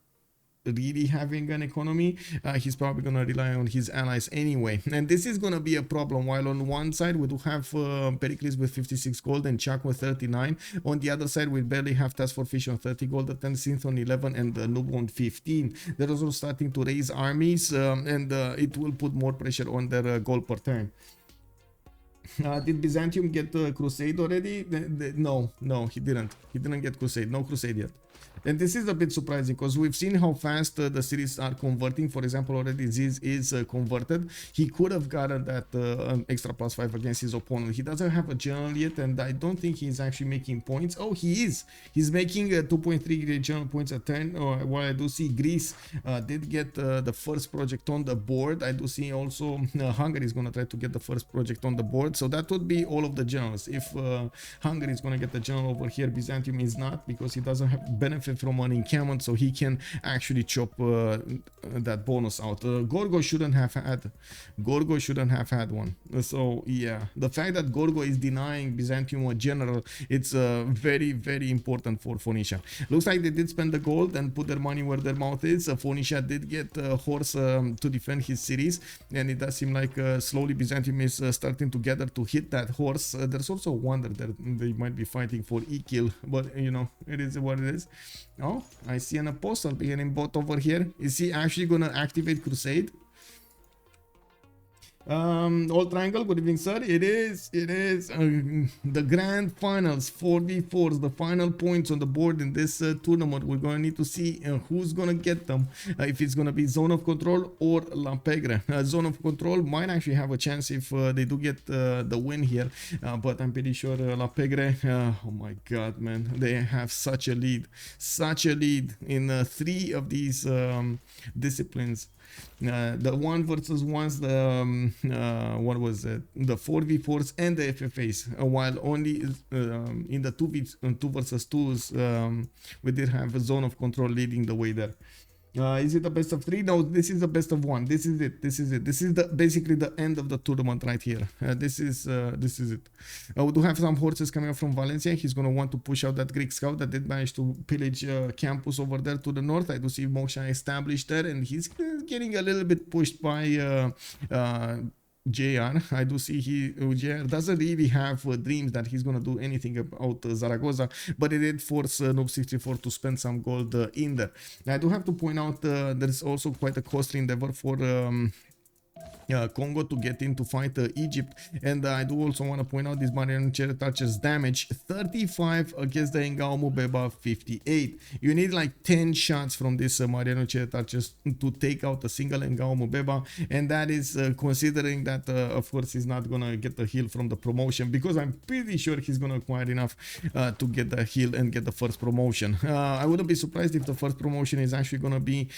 really having an economy. He's probably going to rely on his allies anyway, and this is going to be a problem. While on one side we do have Pericles with 56 gold and Chuck with 39, on the other side we barely have Task for Fish on 30 gold, the 10 Synth on 11, and the Noob on 15. They're also starting to raise armies, and it will put more pressure on their gold per turn. Did Byzantium get Crusade already? No, he didn't. He didn't get Crusade. No Crusade yet. And this is a bit surprising because we've seen how fast the cities are converting. For example, already Ziz is converted. He could have gotten that extra +5 against his opponent. He doesn't have a general yet, and I don't think he's actually making points. Oh, he is. He's making 2.3 general points a turn. While I do see Greece did get the first project on the board. I do see also Hungary is going to try to get the first project on the board. So that would be all of the generals. If Hungary is going to get the general over here, Byzantium is not, because he doesn't have benefit from an encampment, so he can actually chop that bonus out. Gorgo shouldn't have had one. So yeah, the fact that Gorgo is denying Byzantium a general, it's very, very important for Phoenicia. Looks like they did spend the gold and put their money where their mouth is. Phoenicia did get a horse to defend his cities, and it does seem like slowly Byzantium is starting to gather to hit that horse. There's also a wonder that they might be fighting for E-kill, but you know, it is what it is. Oh, I see an apostle beginning bot over here. Is he actually gonna activate Crusade? Old Triangle, good evening, sir. It is the grand finals, 4v4s, the final points on the board in this tournament. We're going to need to see who's going to get them, if it's going to be Zone of Control or La Pegre. Zone of Control might actually have a chance if they do get the win here, but I'm pretty sure La Pegre, oh my god, man, they have such a lead in 3 of these disciplines. The 1 versus 1s, the what was it, the 4v4s and the FFAs, while only in the 2 versus 2s we did have a Zone of Control leading the way there. Is it the best of 3? No, this is the best of 1. This is it. This is basically the end of the tournament right here. This is it. We do have some horses coming up from Valencia. He's going to want to push out that Greek scout that did manage to pillage campus over there to the north. I do see Moksha established there, and he's getting a little bit pushed by JR. I do see JR doesn't really have dreams that he's gonna do anything about Zaragoza, but it did force Noob 64 to spend some gold in there. I do have to point out there's also quite a costly endeavor for Congo to get in to fight Egypt, and I do also want to point out this Mariano Chariot Archer's damage, 35 against the Ngao Mubeba 58. You need like 10 shots from this Mariano Chariot Archers to take out a single Ngao Mubeba, and that is considering that of course he's not gonna get the heal from the promotion, because I'm pretty sure he's gonna acquire enough to get the heal and get the first promotion. I wouldn't be surprised if the first promotion is actually gonna be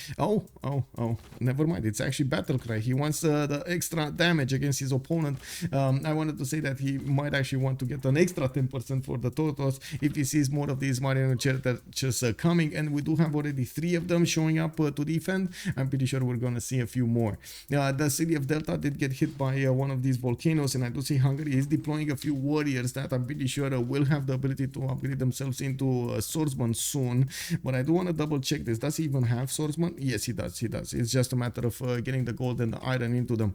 never mind, it's actually Battlecry. He wants the extra damage against his opponent. I wanted to say that he might actually want to get an extra 10% for the totals if he sees more of these Mariano Charioters coming, and we do have already 3 of them showing up to defend. I'm pretty sure we're gonna see a few more. The city of Delta did get hit by one of these volcanoes, and I do see Hungary is deploying a few warriors that I'm pretty sure will have the ability to upgrade themselves into swordsman soon, but I do want to double check this. Does he even have swordsman? Yes, he does. It's just a matter of getting the gold and the iron into them.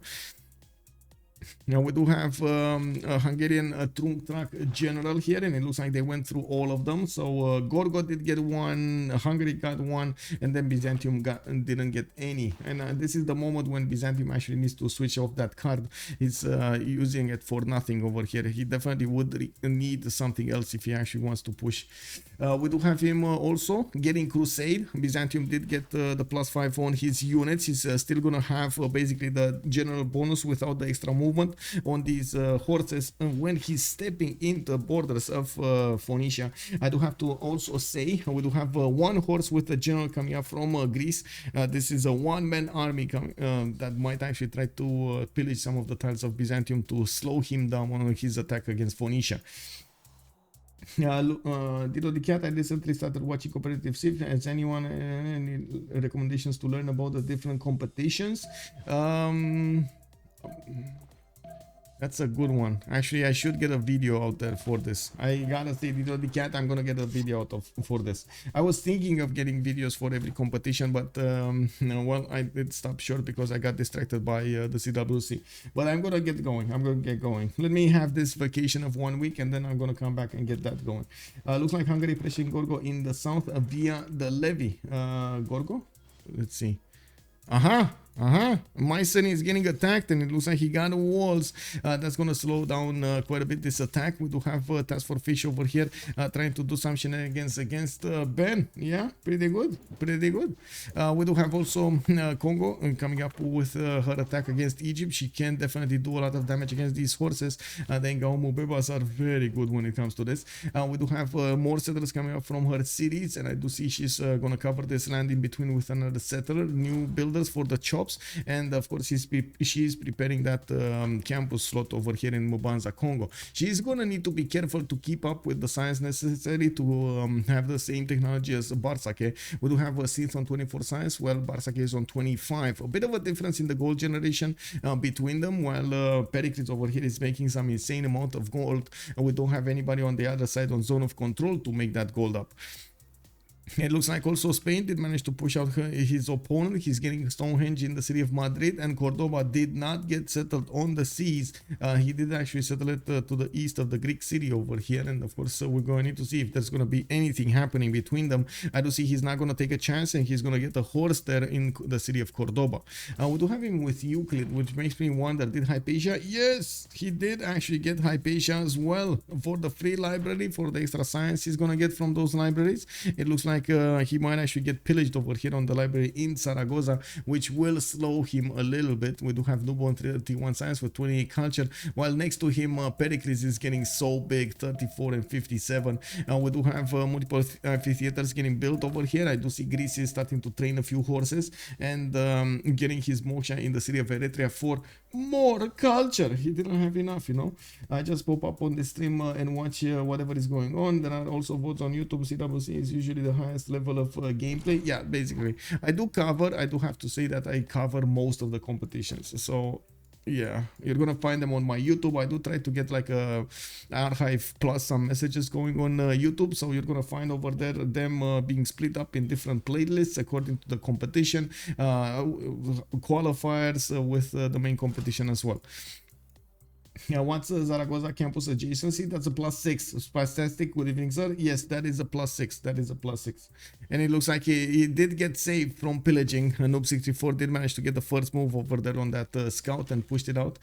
Now we do have a Hungarian Trump general here, and it looks like they went through all of them. So Gorgo did get 1, Hungary got 1, and then Byzantium didn't get any. And this is the moment when Byzantium actually needs to switch off that card. He's using it for nothing over here. He definitely would need something else if he actually wants to push. We do have him also getting Crusade. Byzantium did get the +5 on his units. He's still gonna have basically the general bonus without the extra movement. movement on these horses when he's stepping into the borders of Phoenicia. I do have to also say we do have one horse with a general coming up from Greece. This is a one-man army that might actually try to pillage some of the tiles of Byzantium to slow him down on his attack against Phoenicia. Dito the cat, I recently started watching competitive Civ. Has anyone any recommendations to learn about the different competitions? That's a good one. Actually, I should get a video out there for this. I gotta say, Dito the cat, I'm gonna get a video out for this. I was thinking of getting videos for every competition, but well, I did stop short because I got distracted by the CWC. But I'm gonna get going. I'm gonna get going. Let me have this vacation of 1 week, and then I'm gonna come back and get that going. Looks like Hungary pressing Gorgo in the south via the levy. Gorgo? Let's see. Myson is getting attacked, and it looks like he got walls. That's gonna slow down quite a bit this attack. We do have Task for Fish over here trying to do some shenanigans against Ben. Yeah, pretty good, pretty good. We do have also Congo coming up with her attack against Egypt. She can definitely do a lot of damage against these horses. The Ngaumu Bebas are very good when it comes to this. We do have more settlers coming up from her cities, and I do see she's gonna cover this land in between with another settler, new builders for the chops, and of course she's preparing that campus slot over here in Mubanza, Congo. She's gonna need to be careful to keep up with the science necessary to have the same technology as Barsake. We do have a Sith on 24 science, while Barsake is on 25. A bit of a difference in the gold generation between them, while Pericles over here is making some insane amount of gold. We don't have anybody on the other side on zone of control to make that gold up. It looks like also Spain did manage to push out his opponent. He's getting Stonehenge in the city of Madrid, and Cordoba did not get settled on the seas. He did actually settle it to the east of the Greek city over here, and of course we're going to need to see if there's going to be anything happening between them. I do see he's not going to take a chance, and he's going to get a horse there in the city of Cordoba. We do have him with Euclid, which makes me wonder, did Hypatia? Yes, he did actually get Hypatia as well for the free library, for the extra science he's going to get from those libraries. It looks like he might actually get pillaged over here on the library in Zaragoza, which will slow him a little bit. We do have Nubo on 31 science with 28 culture, while next to him Pericles is getting so big, 34 and 57. We do have multiple amphitheaters getting built over here. I do see Greece is starting to train a few horses and getting his moksha in the city of Eretria for more culture. He didn't have enough, you know. I just pop up on the stream and watch whatever is going on. There are also votes on YouTube. CWC is usually the highest level of gameplay. Yeah, basically I do have to say that I cover most of the competitions, so yeah, you're gonna find them on my YouTube. I do try to get like a archive plus some messages going on YouTube, so you're gonna find over there them being split up in different playlists according to the competition, qualifiers with the main competition as well. Yeah, what's Zaragoza campus adjacency? That's a +6. Fantastic. Good evening, sir. Yes, that is a +6. That is a +6. And it looks like he did get saved from pillaging. Noob64 did manage to get the first move over there on that scout and pushed it out.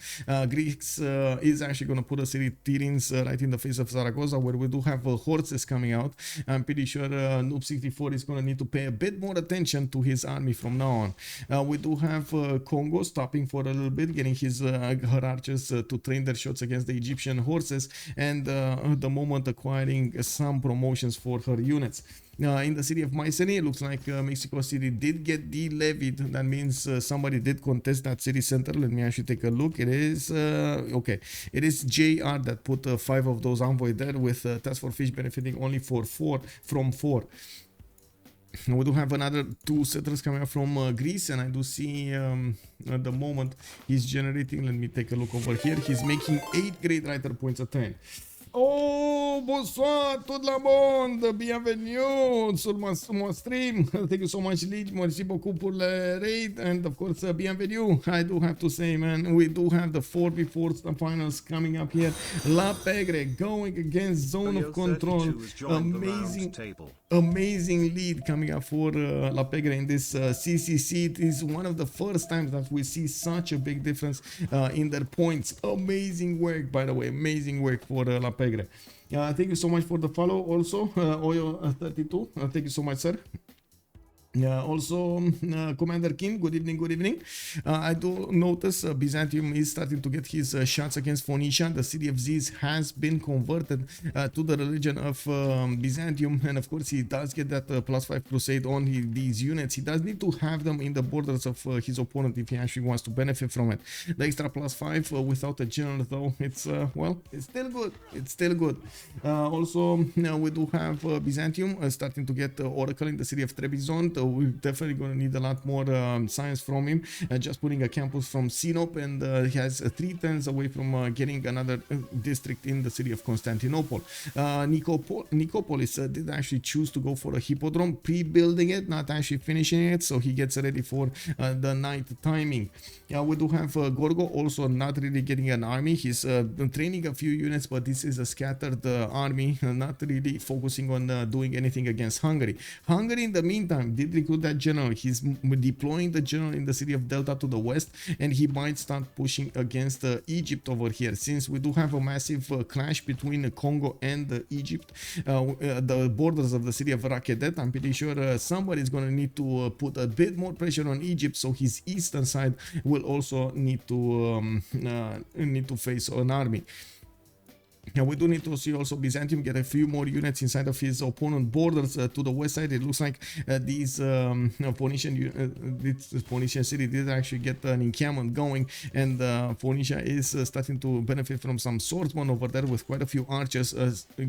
Greeks is actually going to put a city Tyrins right in the face of Zaragoza, where we do have horses coming out. I'm pretty sure Noob64 is going to need to pay a bit more attention to his army from now on. We do have Congo stopping for a little bit, getting her archers to train their shots against the Egyptian horses, and at the moment acquiring some promotions for her units. In the city of Mycenae, it looks like Mexico City did get de-levied. That means somebody did contest that city center. Let me actually take a look. It is okay. It is JR that put 5 of those envoy there, with Task for Fish benefiting only for 4 from 4. We do have another 2 settlers coming up from Greece, and I do see at the moment he's generating. Let me take a look over here. He's making 8 great writer points a turn. Oh, bonsoir tout le monde, bienvenue sur mon stream. Thank you so much, Lead. Merci beaucoup pour le raid, and of course, bienvenue. I do have to say, man, we do have the 4v4 finals coming up here. La Pegre going against Zone of Control. Amazing lead coming up for La Pegre in this CCC. It is one of the first times that we see such a big difference in their points. Amazing work, by the way, amazing work for La Pegre. Thank you so much for the follow also, Oyo32. Thank you so much, sir. Also, Commander King, good evening, good evening. I do notice Byzantium is starting to get his shots against Phoenicia. The city of Ziz has been converted to the religion of Byzantium, and of course he does get that +5 crusade on these units. He does need to have them in the borders of his opponent if he actually wants to benefit from it. The extra +5 without a general, though, it's well, it's still good. It's still good. Also, we do have Byzantium starting to get Oracle in the city of Trebizond. We're definitely going to need a lot more science from him. Just putting a campus from Sinop, and he has 3 turns away from getting another district in the city of Constantinople. Nicopolis did actually choose to go for a hippodrome, pre-building it, not actually finishing it, so he gets ready for the night timing. We do have Gorgo also not really getting an army. He's training a few units, but this is a scattered army, not really focusing on doing anything against Hungary. Hungary, in the meantime, did recruit that general. He's deploying the general in the city of Delta to the west, and he might start pushing against Egypt over here, since we do have a massive clash between Congo and Egypt, the borders of the city of Rakedet. I'm pretty sure somebody's going to need to put a bit more pressure on Egypt, so his eastern side will also need to face an army. Yeah, we do need to see also Byzantium get a few more units inside of his opponent borders to the west side. It looks like these Phoenician city did actually get an encampment going, and Phoenicia is starting to benefit from some swordsmen over there with quite a few archers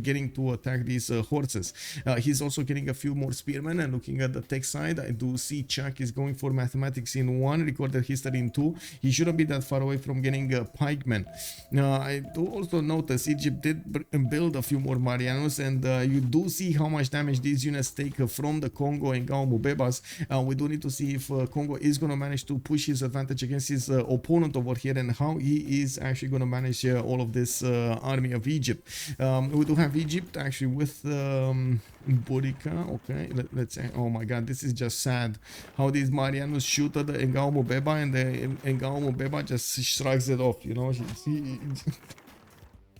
getting to attack these horses. He's also getting a few more spearmen, and looking at the tech side, I do see Chuck is going for mathematics in 1, recorded history in 2. He shouldn't be that far away from getting pikemen. I do also notice Egypt did build a few more Marianos, and you do see how much damage these units take from the Congo and Gaumo Bebas. We do need to see if Congo is going to manage to push his advantage against his opponent over here, and how he is actually going to manage all of this army of Egypt. We do have Egypt actually with Borica. Okay, let's say, oh my god, this is just sad how these Marianos shoot at the Ngaumo Beba, and the Ngaumo Beba just shrugs it off, you know.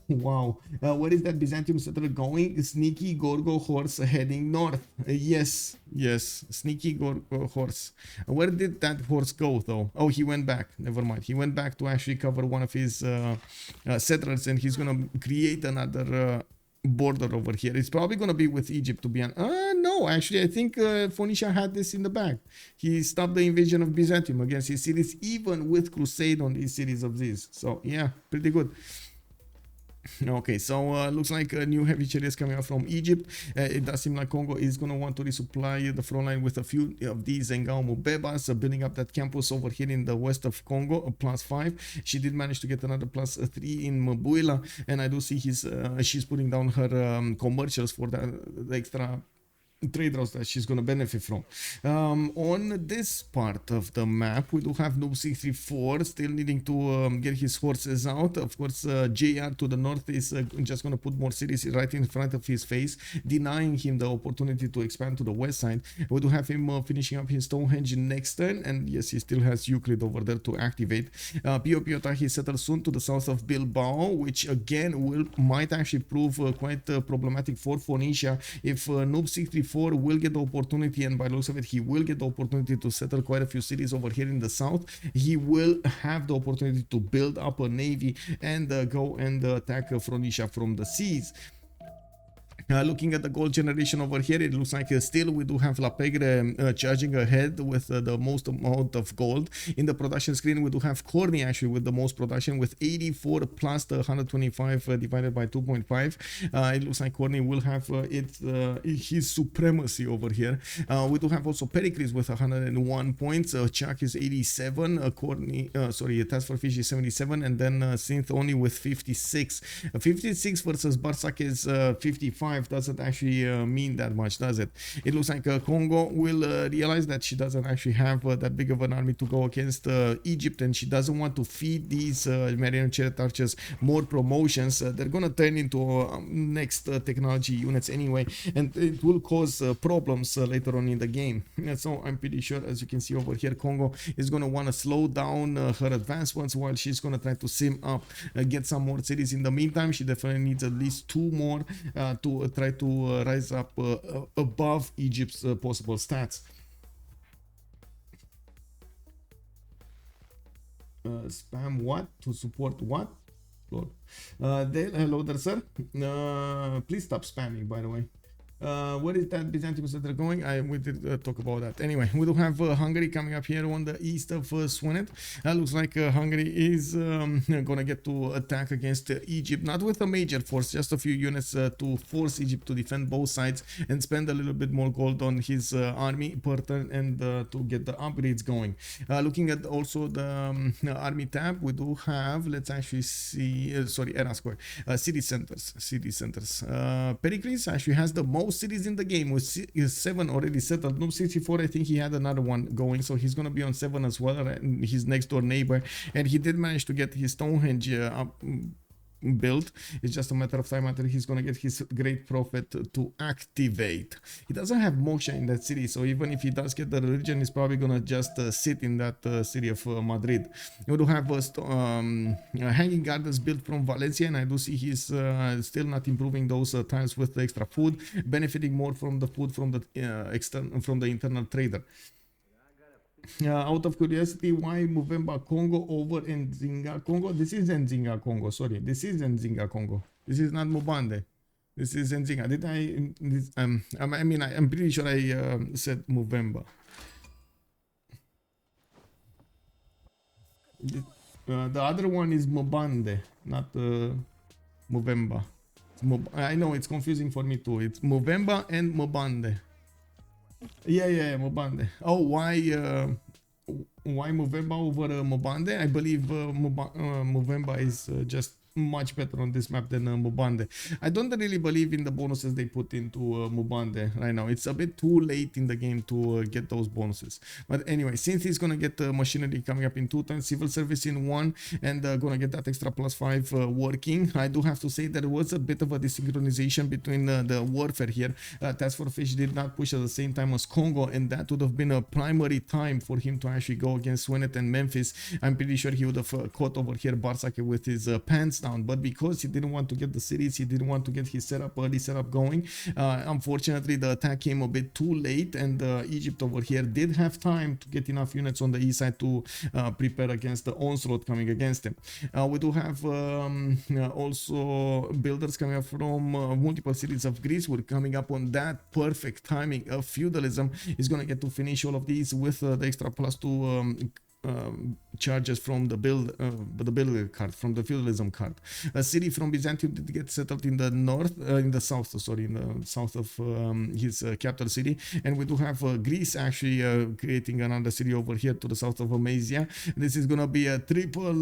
Wow, where is that Byzantium settler going? Sneaky Gorgo horse heading north. Yes, sneaky Gorgo horse. Where did that horse go though? Oh, he went back. Never mind. He went back to actually cover one of his settlers, and he's gonna create another border over here. It's probably gonna be with Egypt, to be honest. No, actually, I think Phoenicia had this in the bag. He stopped the invasion of Byzantium against his cities, even with crusade on these cities of these. So yeah, pretty good. Okay, so looks like new heavy chariots coming out from Egypt. It does seem like Congo is going to want to resupply the front line with a few of these Ngaumo Bebas, building up that campus over here in the west of Congo, +5. She did manage to get another +3 in Mabuila, and I do see she's putting down her commercials for the extra trade routes that she's going to benefit from. On this part of the map, we do have Noob 634 still needing to get his horses out. Of course, JR to the north is just going to put more cities right in front of his face, denying him the opportunity to expand to the west side. We do have him finishing up his Stonehenge next turn, and yes, he still has Euclid over there to activate. Pio Piotahi settles soon to the south of Bilbao, which again might actually prove quite problematic for Phoenicia if Noob 634 will get the opportunity, and by the looks of it, he will get the opportunity to settle quite a few cities over here in the south. He will have the opportunity to build up a navy and go and attack Phoenicia from the seas. Looking at the gold generation over here, it looks like still we do have La Pegre charging ahead with the most amount of gold. In the production screen, we do have Corny actually with the most production with 84 plus the 125 divided by 2.5. It looks like Corny will have his supremacy over here. We do have also Pericles with 101 points. Chuck is 87. Corny, sorry, Task for Fish is 77, and then Synth only with 56. 56 versus Barsak is 55. Doesn't actually mean that much, does it? It looks like Congo will realize that she doesn't actually have that big of an army to go against Egypt, and she doesn't want to feed these Mariano Chariot Archers more promotions. They're gonna turn into next technology units anyway, and it will cause problems later on in the game. And so I'm pretty sure, as you can see over here, Congo is gonna want to slow down her advancements while she's gonna try to sim up, get some more cities. In the meantime, she definitely needs at least 2 more to try to rise up above Egypt's possible stats. Spam what to support what? Lord. Dale, hello there, sir. Please stop spamming, by the way. Where is that Byzantium center going? We did talk about that. Anyway, we do have Hungary coming up here on the east of Swenet. Looks like Hungary is gonna get to attack against Egypt, not with a major force, just a few units to force Egypt to defend both sides and spend a little bit more gold on his army per turn and to get the upgrades going. Looking at also the army tab, we do have, let's actually see, sorry, era square, city centers. Pericles actually has the most cities in the game with 7 already settled. Noob 64, I think he had another one going, so he's gonna be on 7 as well, his next door neighbor, and he did manage to get his Stonehenge built. It's just a matter of time until he's gonna get his great prophet to activate. He doesn't have moksha in that city, so even if he does get the religion, he's probably gonna just sit in that city of Madrid. You do have hanging gardens built from Valencia, and I do see he's still not improving those tiles with the extra food, benefiting more from the food from the internal trader. Out of curiosity, why Movember Congo over Nzinga Congo? This is Nzinga Congo, sorry. This is Nzinga Congo. This is not Mubande. This is Nzinga. Did I mean, I'm pretty sure I said Movember. The other one is Mubande, not Movember. I know it's confusing for me too. It's Movember and Mubande. Yeah, Mobande. Oh, why Movember over Mobande? I believe Movember is just much better on this map than Mubande. I don't really believe in the bonuses they put into Mubande right now. It's a bit too late in the game to get those bonuses. But anyway, since he's gonna get machinery coming up in 2 turns, civil service in 1, and gonna get that extra +5 working, I do have to say there was a bit of a desynchronization between the warfare here. Task Force Fish did not push at the same time as Congo, and that would have been a primary time for him to actually go against Swenet and Memphis. I'm pretty sure he would have caught over here Barsake with his pants down, but because he didn't want to get the cities, he didn't want to get his early setup going. Unfortunately, the attack came a bit too late, and Egypt over here did have time to get enough units on the east side to prepare against the onslaught coming against him. We do have also builders coming up from multiple cities of Greece. We're coming up on that perfect timing of feudalism. He's gonna get to finish all of these with the extra +2 charges from the build card, from the feudalism card. A city from Byzantium did get settled in the north, in the south of his capital city, and we do have Greece actually creating another city over here to the south of Amasia. This is gonna be a triple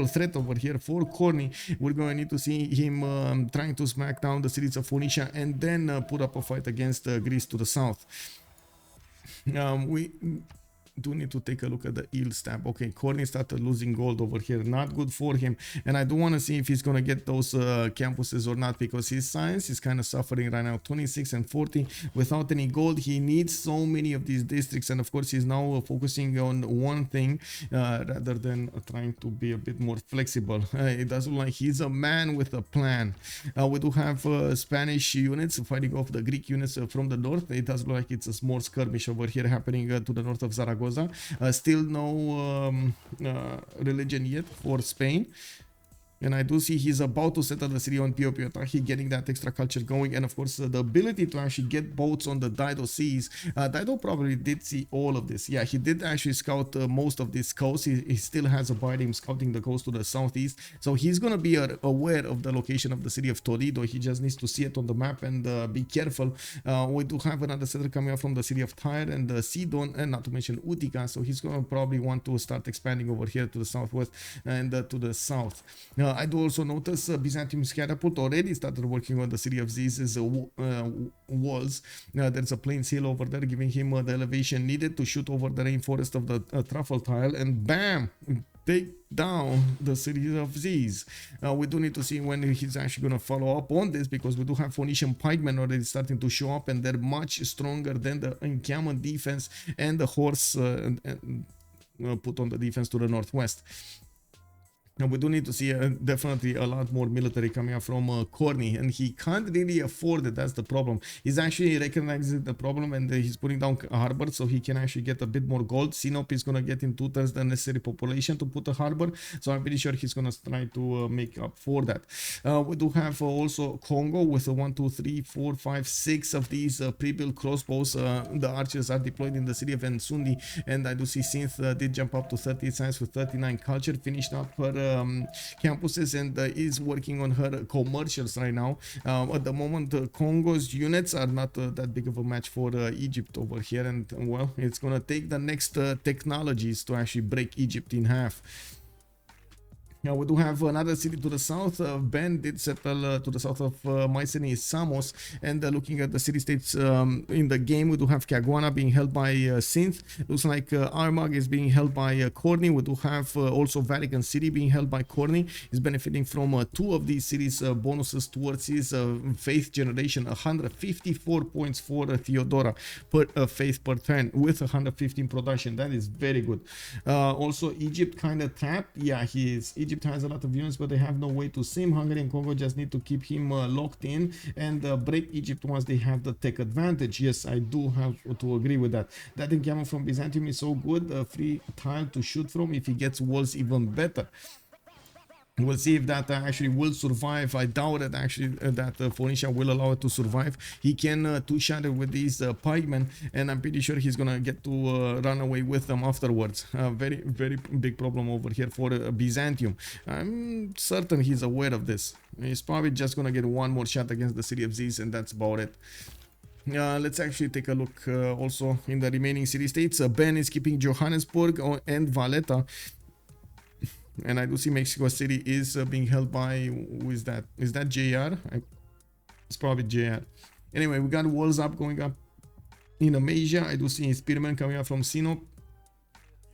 threat over here for Corny. We're going to need to see him trying to smack down the cities of Phoenicia and then put up a fight against Greece to the south. We do need to take a look at the yields tab. Okay, Corny started losing gold over here, not good for him, and I do want to see if he's gonna get those campuses or not, because his science is kind of suffering right now. 26 and 40 without any gold. He needs so many of these districts, and of course he's now focusing on one thing rather than trying to be a bit more flexible. It does look like he's a man with a plan. We do have Spanish units fighting off the Greek units from the north. It does look like it's a small skirmish over here happening to the north of Zaragoza. Still no religion yet for Spain. And I do see he's about to settle the city on Piopiotaki, getting that extra culture going, and of course the ability to actually get boats on the Dido seas. Dido probably did see all of this. Yeah, he did actually scout most of this coast. He still has a part of him scouting the coast to the southeast, so he's gonna be aware of the location of the city of Toledo. He just needs to see it on the map and be careful. We do have another settler coming up from the city of Tyre and Sidon, and not to mention Utica, so he's gonna probably want to start expanding over here to the southwest and to the south. I do also notice Byzantium's catapult already started working on the city of Ziz's walls. There's a plains hill over there giving him the elevation needed to shoot over the rainforest of the truffle tile, and bam, take down the city of Ziz. We do need to see when he's actually going to follow up on this, because we do have Phoenician pikemen already starting to show up, and they're much stronger than the encampment defense and the horse put on the defense to the northwest. And we do need to see definitely a lot more military coming up from Corny, and he can't really afford it. That's the problem. He's actually recognizing the problem, and he's putting down a harbor so he can actually get a bit more gold. Sinop is going to get in 2/3 the necessary population to put a harbor, so I'm pretty sure he's going to try to make up for that. We do have also Congo with 1, 2, 3, 4, 5, 6 of these pre-built crossbows. The archers are deployed in the city of Nsundi, and I do see Synth did jump up to 30 science with 39 culture, finished up her campuses, and is working on her commercials right now. At the moment, Congo's units are not that big of a match for Egypt over here, and well, it's gonna take the next technologies to actually break Egypt in half. Now we do have another city to the south. Ben did settle to the south of Mycenae, Samos, and looking at the city-states in the game, we do have Caguana being held by Synth. Looks like Armagh is being held by Corny. We do have also Vatican City being held by Corny. He's benefiting from 2 of these cities bonuses towards his faith generation. 154 points for Theodora per faith per turn with 115 production. That is very good. Also, Egypt kind of tapped. Yeah, he is. Egypt has a lot of units, but they have no way to sim. Hungary and Congo just need to keep him locked in and break Egypt once they have the tech advantage. Yes, I do have to agree with that. That encampment from Byzantium is so good. A free tile to shoot from. If he gets walls, even better. We'll see if that actually will survive. I doubt it actually that Phoenicia will allow it to survive. He can two-shot it with these pikemen, and I'm pretty sure he's gonna get to run away with them afterwards. Very, very big problem over here for Byzantium. I'm certain he's aware of this. He's probably just gonna get one more shot against the city of Ziz, and that's about it. Let's actually take a look also in the remaining city-states. Ben is keeping Johannesburg and Valletta. And I do see Mexico City is being held by, who is that? Is that JR? It's probably JR. Anyway, we got walls up going up in Amasia. I do see Spearman coming up from Sinop.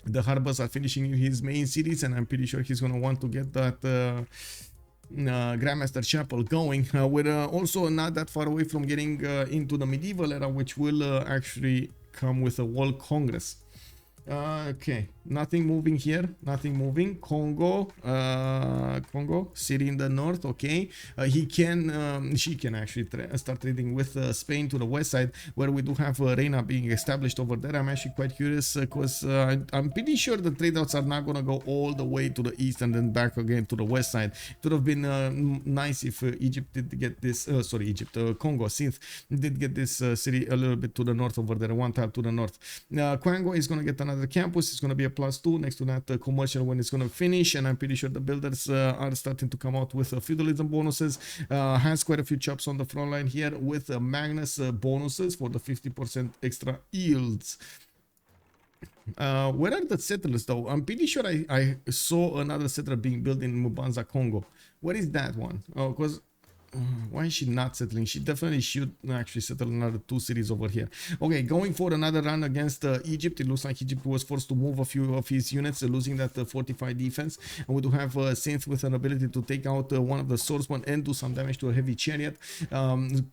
The harbors are finishing his main cities, and I'm pretty sure he's going to want to get that Grandmaster Chapel going. We're also not that far away from getting into the medieval era, which will actually come with a World Congress. Okay, nothing moving here, nothing moving. Congo city in the north. Okay, she can actually start trading with Spain to the west side, where we do have Reina being established over there. I'm actually quite curious because I'm pretty sure the trade routes are not gonna go all the way to the east and then back again to the west side. It would have been nice if Egypt did get this Congo Synth did get this city a little bit to the north over there, one tile to the north. Kwango is gonna get another campus. It's going to be a +2 next to that commercial when it's going to finish, and I'm pretty sure the builders are starting to come out with feudalism bonuses. Has quite a few chops on the front line here with Magnus bonuses for the 50% extra yields. Where are the settlers though? I'm pretty sure I saw another settler being built in Mubanza, Congo. Where is that one? Oh, because why is she not settling? She definitely should actually settle another 2 cities over here. Okay, going for another run against Egypt. It looks like Egypt was forced to move a few of his units, losing that fortified defense. And we do have Synth with an ability to take out one of the swordsmen and do some damage to a heavy chariot.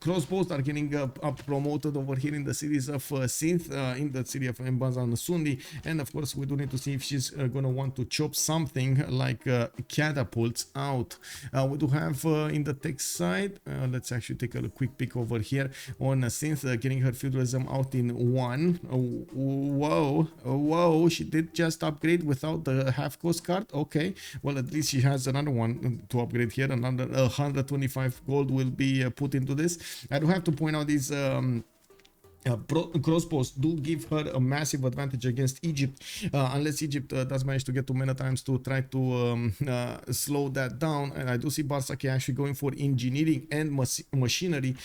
Crossbows are getting up promoted over here in the cities of Synth, in the city of Mbanza and Sundi. And of course, we do need to see if she's going to want to chop something like catapults out. We do have in the text side. Let's actually take a quick peek over here on Synth, getting her feudalism out in 1. Whoa, she did just upgrade without the half cost card. Okay, well, at least she has another one to upgrade here. Another 125 gold will be put into this. I do have to point out these crossbows do give her a massive advantage against Egypt, unless Egypt does manage to get too many times to try to slow that down. And I do see Barsaki actually going for engineering and machinery.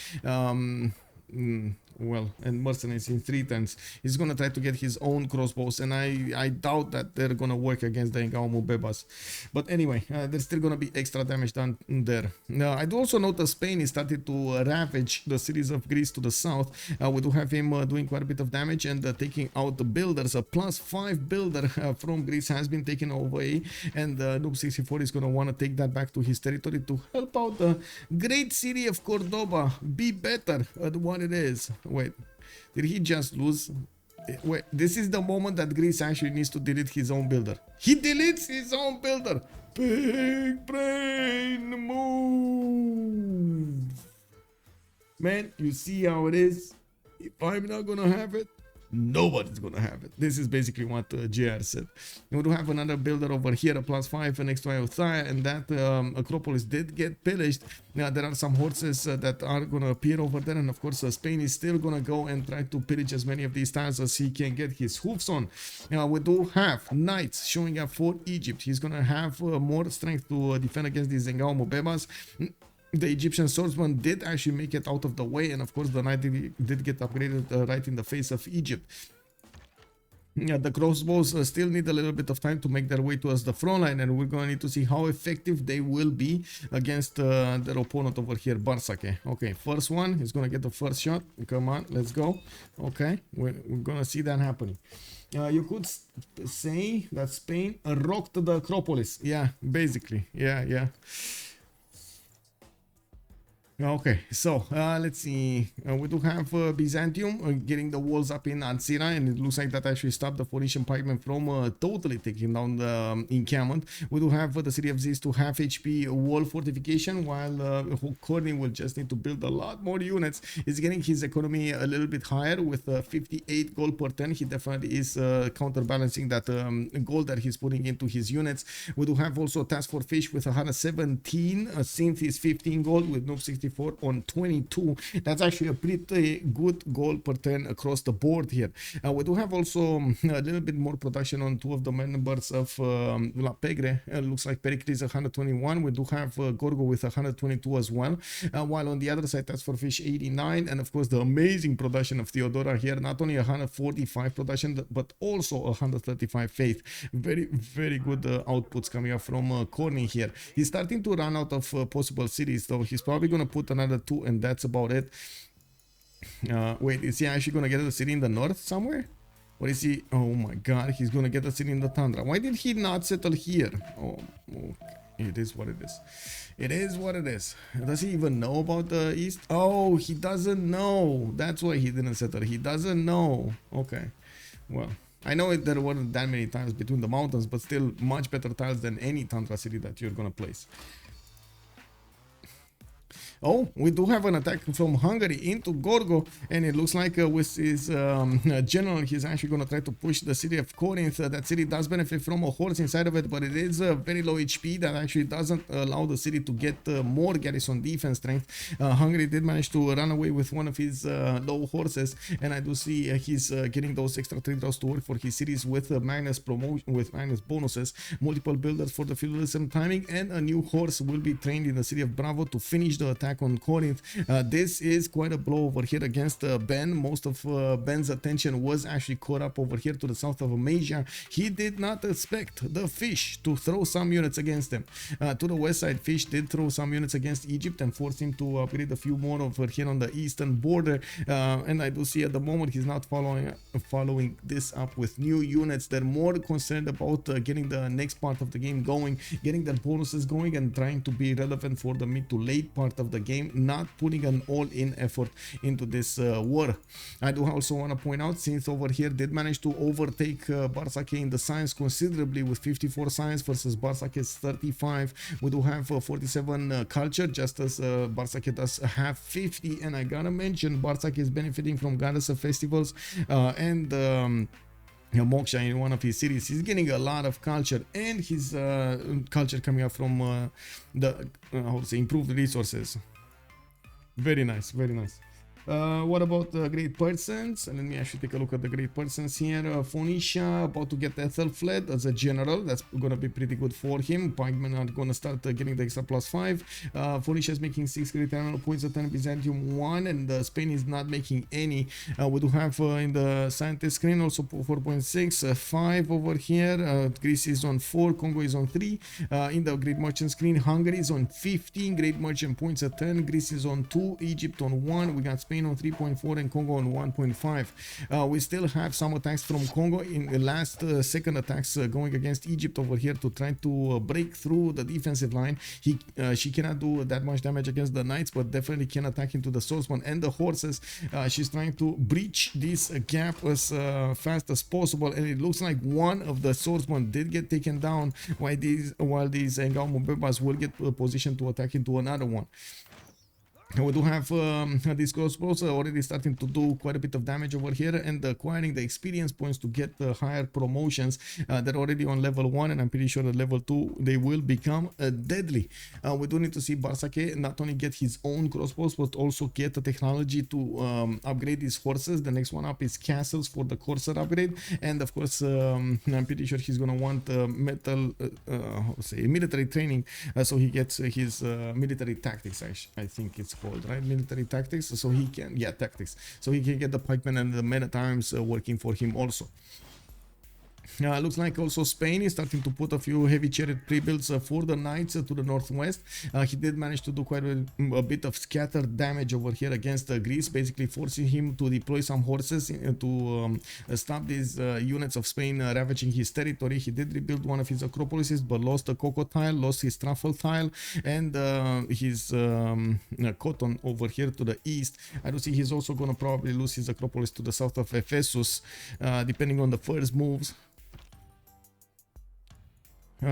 Well, and mercenaries in 3 turns. He's gonna try to get his own crossbows, and I doubt that they're gonna work against the Ngaumu Bebas. But anyway, there's still gonna be extra damage done there. I do also note that Spain is starting to ravage the cities of Greece to the south. We do have him doing quite a bit of damage and taking out the builders. A +5 builder from Greece has been taken away, and Noob 64 is gonna want to take that back to his territory to help out the great city of Cordoba be better at what it is. Wait, did he just lose? Wait, this is the moment that Greece actually needs to delete his own builder. He deletes his own builder. Big brain move. Man, you see how it is? If I'm not gonna have it, nobody's gonna have it. This is basically what JR said. We do have another builder over here, a +5 next to Iothia, and that Acropolis did get pillaged. Now there are some horses that are gonna appear over there, and of course Spain is still gonna go and try to pillage as many of these tiles as he can get his hoofs on. Now we do have knights showing up for Egypt. He's gonna have more strength to defend against these Zengao Mubebas. The Egyptian swordsman did actually make it out of the way, and of course the knight did get upgraded right in the face of Egypt. Yeah, the crossbows still need a little bit of time to make their way towards the front line, and we're going to need to see how effective they will be against their opponent over here, Barsake. Okay, first one, he's going to get the first shot. Come on, let's go. Okay, we're going to see that happening. You could say that Spain rocked the Acropolis. Yeah, basically. Yeah. Okay, so let's see. We do have Byzantium getting the walls up in Atsira, and it looks like that actually stopped the Phoenician pikemen from totally taking down the encampment. We do have the city of Ziz to half HP wall fortification, while Corning will just need to build a lot more units. He's getting his economy a little bit higher with 58 gold per turn. He definitely is counterbalancing that gold that he's putting into his units. We do have also Task for Fish with 117. Synth is 15 gold with Noob 64 on 22. That's actually a pretty good goal per turn across the board here. We do have also a little bit more production on two of the members of La Pegre. Looks like Pericles 121. We do have Gorgo with 122 as well. While on the other side, that's for Fish 89. And of course, the amazing production of Theodora here. Not only 145 production, but also 135 faith. Very, very good outputs coming up from Corny here. He's starting to run out of possible cities, though. He's probably going to put another 2, and that's about it. Wait, is he actually gonna get a city in the north somewhere? Or is he? Oh my god, he's gonna get a city in the tundra. Why did he not settle here? Oh, okay. It is what it is. It is what it is. Does he even know about the east? Oh, he doesn't know. That's why he didn't settle. He doesn't know. Okay, well, I know there weren't that many tiles between the mountains, but still much better tiles than any tundra city that you're gonna place. Oh, we do have an attack from Hungary into Gorgo, and it looks like with his general, he's actually going to try to push the city of Corinth. That city does benefit from a horse inside of it, but it is very low HP. That actually doesn't allow the city to get more garrison defense strength. Hungary did manage to run away with one of his low horses, and I do see he's getting those extra 3 draws to work for his cities with Magnus promotion, with Magnus bonuses, multiple builders for the feudalism timing, and a new horse will be trained in the city of Bravo to finish the attack on Corinth. This is quite a blow over here against Ben. Most of Ben's attention was actually caught up over here to the south of Amasia. He did not expect the Fish to throw some units against him. To the west side, Fish did throw some units against Egypt and forced him to upgrade a few more over here on the eastern border. And I do see at the moment he's not following this up with new units. They're more concerned about getting the next part of the game going, getting their bonuses going, and trying to be relevant for the mid to late part of the game, not putting an all-in effort into this war. I do also want to point out, since over here did manage to overtake Barsake in the science considerably with 54 science versus Barsake's 35. We do have 47 culture, just as Barsake does have 50, and I gotta mention Barsake is benefiting from Goddess of Festivals and Moksha in one of his cities. He's getting a lot of culture, and his culture coming up from the how to say, improved resources. Very nice, very nice. What about the great persons? Let me actually take a look at the great persons here. Phoenicia about to get Ethel fled as a general. That's gonna be pretty good for him. Pikemen are gonna start getting the extra +5. Phoenicia is making 6 great terminal points a turn, Byzantium 1, and Spain is not making any. We do have in the scientist screen also 4.6, 5 over here. Greece is on 4, Congo is on 3. In the great merchant screen, Hungary is on 15 great merchant points a turn, Greece is on 2, Egypt on 1. We got Spain on 3.4 and Congo on 1.5. We still have some attacks from Congo in the last second attacks going against Egypt over here to try to break through the defensive line. She cannot do that much damage against the knights, but definitely can attack into the swordsman and the horses. She's trying to breach this gap as fast as possible, and it looks like one of the swordsmen did get taken down while these Engao Mubebas will get positioned to attack into another one. We do have these crossbows already starting to do quite a bit of damage over here and acquiring the experience points to get higher promotions. They're already on level 1, and I'm pretty sure at level 2 they will become deadly. We do need to see Barsake not only get his own crossbows but also get the technology to upgrade his horses. The next one up is castles for the Corsair upgrade, and of course I'm pretty sure he's gonna want military training, so he gets his military tactics. I think it's called, right? Military tactics, so he can, yeah, tactics, so he can get the pikemen and the men at arms working for him also. Looks like also Spain is starting to put a few heavy chariot pre-builds for the knights to the northwest. He did manage to do quite a bit of scattered damage over here against Greece, basically forcing him to deploy some horses to stop these units of Spain ravaging his territory. He did rebuild one of his acropolises, but lost a cocoa tile, lost his truffle tile, and his cotton over here to the east. I do see he's also going to probably lose his acropolis to the south of Ephesus, depending on the first moves.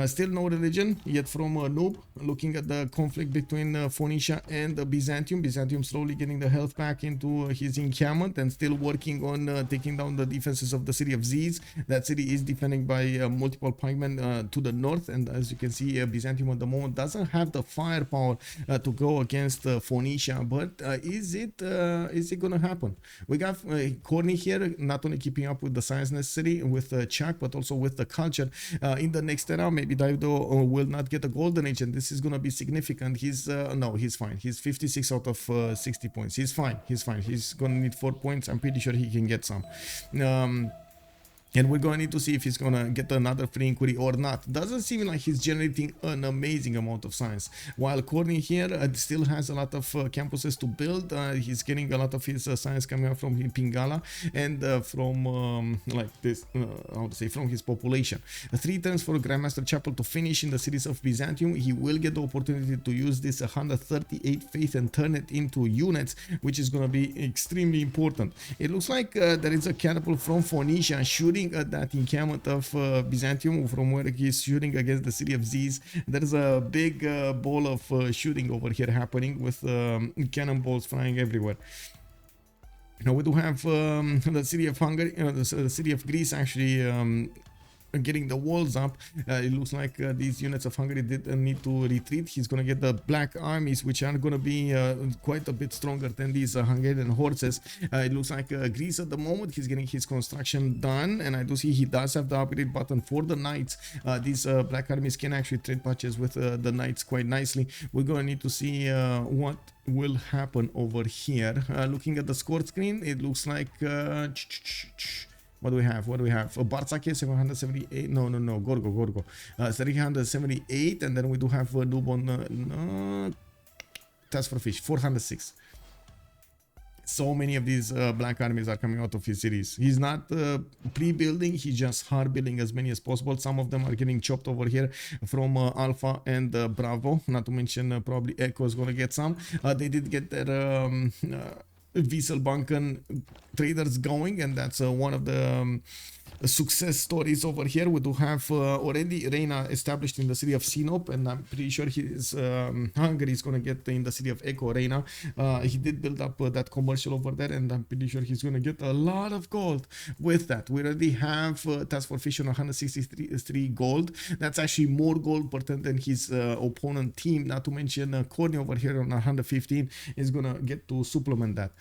Still no religion yet from Noob. Looking at the conflict between Phoenicia and Byzantium. Byzantium slowly getting the health back into his encampment and still working on taking down the defenses of the city of Ziz. That city is defended by multiple pikemen to the north, and as you can see, Byzantium at the moment doesn't have the firepower to go against Phoenicia. But is it gonna happen? We got Corny here, not only keeping up with the science necessary with Chak, but also with the culture. In the next era, maybe Davido will not get a golden age, and this is gonna be significant. He's no, he's fine. He's 56 out of 60 points. He's fine. He's gonna need 4 points. I'm pretty sure he can get some. And we're going to need to see if he's going to get another free inquiry or not. Doesn't seem like he's generating an amazing amount of science. While Corny here still has a lot of campuses to build. He's getting a lot of his science coming out from Pingala and from like this, how to say, from his population. 3 turns for Grandmaster Chapel to finish in the cities of Byzantium. He will get the opportunity to use this 138 faith and turn it into units, which is going to be extremely important. It looks like there is a catapult from Phoenicia shooting at that encampment of Byzantium from where he's shooting against the city of Ziz. There's a big ball of shooting over here happening with cannonballs flying everywhere. Now we do have the city of Hungary, the city of Greece actually getting the walls up. It looks like these units of Hungary did need to retreat. He's gonna get the black armies, which are gonna be quite a bit stronger than these Hungarian horses. It looks like Greece at the moment, he's getting his construction done, and I do see he does have the upgrade button for the knights. These black armies can actually trade patches with the knights quite nicely. We're gonna need to see what will happen over here. Looking at the score screen, it looks like what do we have? Barsake 778. No. Gorgo. 378, and then we do have Noob on Task for Fish 406. So many of these black armies are coming out of his cities. He's not pre-building, he's just hard building as many as possible. Some of them are getting chopped over here from Alpha and Bravo, not to mention probably Echo is going to get some. They did get their Wieselbanken traders going, and that's one of the success stories over here. We do have already Reina established in the city of Sinop, and I'm pretty sure his Hungary is going to get in the city of Echo Reina. He did build up that commercial over there, and I'm pretty sure he's going to get a lot of gold with that. We already have Task for Fish on 163 gold. That's actually more gold per turn than his opponent team, not to mention Corny over here on 115 is going to get to supplement that.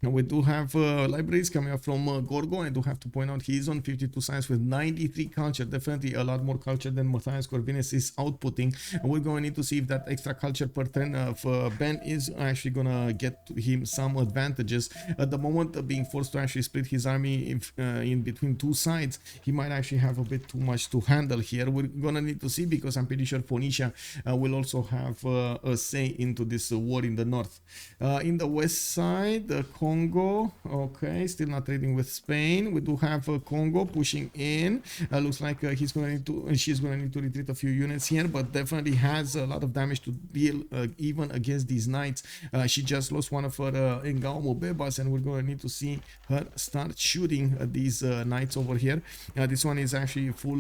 We do have libraries coming up from Gorgo. I do have to point out he's on 52 science with 93 culture. Definitely a lot more culture than Matthias Corvinus is outputting. And we're going to need to see if that extra culture per turn of Ben is actually going to get him some advantages. At the moment, being forced to actually split his army in between two sides, he might actually have a bit too much to handle here. We're going to need to see, because I'm pretty sure Phoenicia will also have a say into this war in the north. In the west side, Congo, okay, still not trading with Spain. We do have Congo pushing in. Looks like she's going to need to retreat a few units here, but definitely has a lot of damage to deal even against these knights. She just lost one of her Engaumo Bebas, and we're going to need to see her start shooting these knights over here. This one is actually full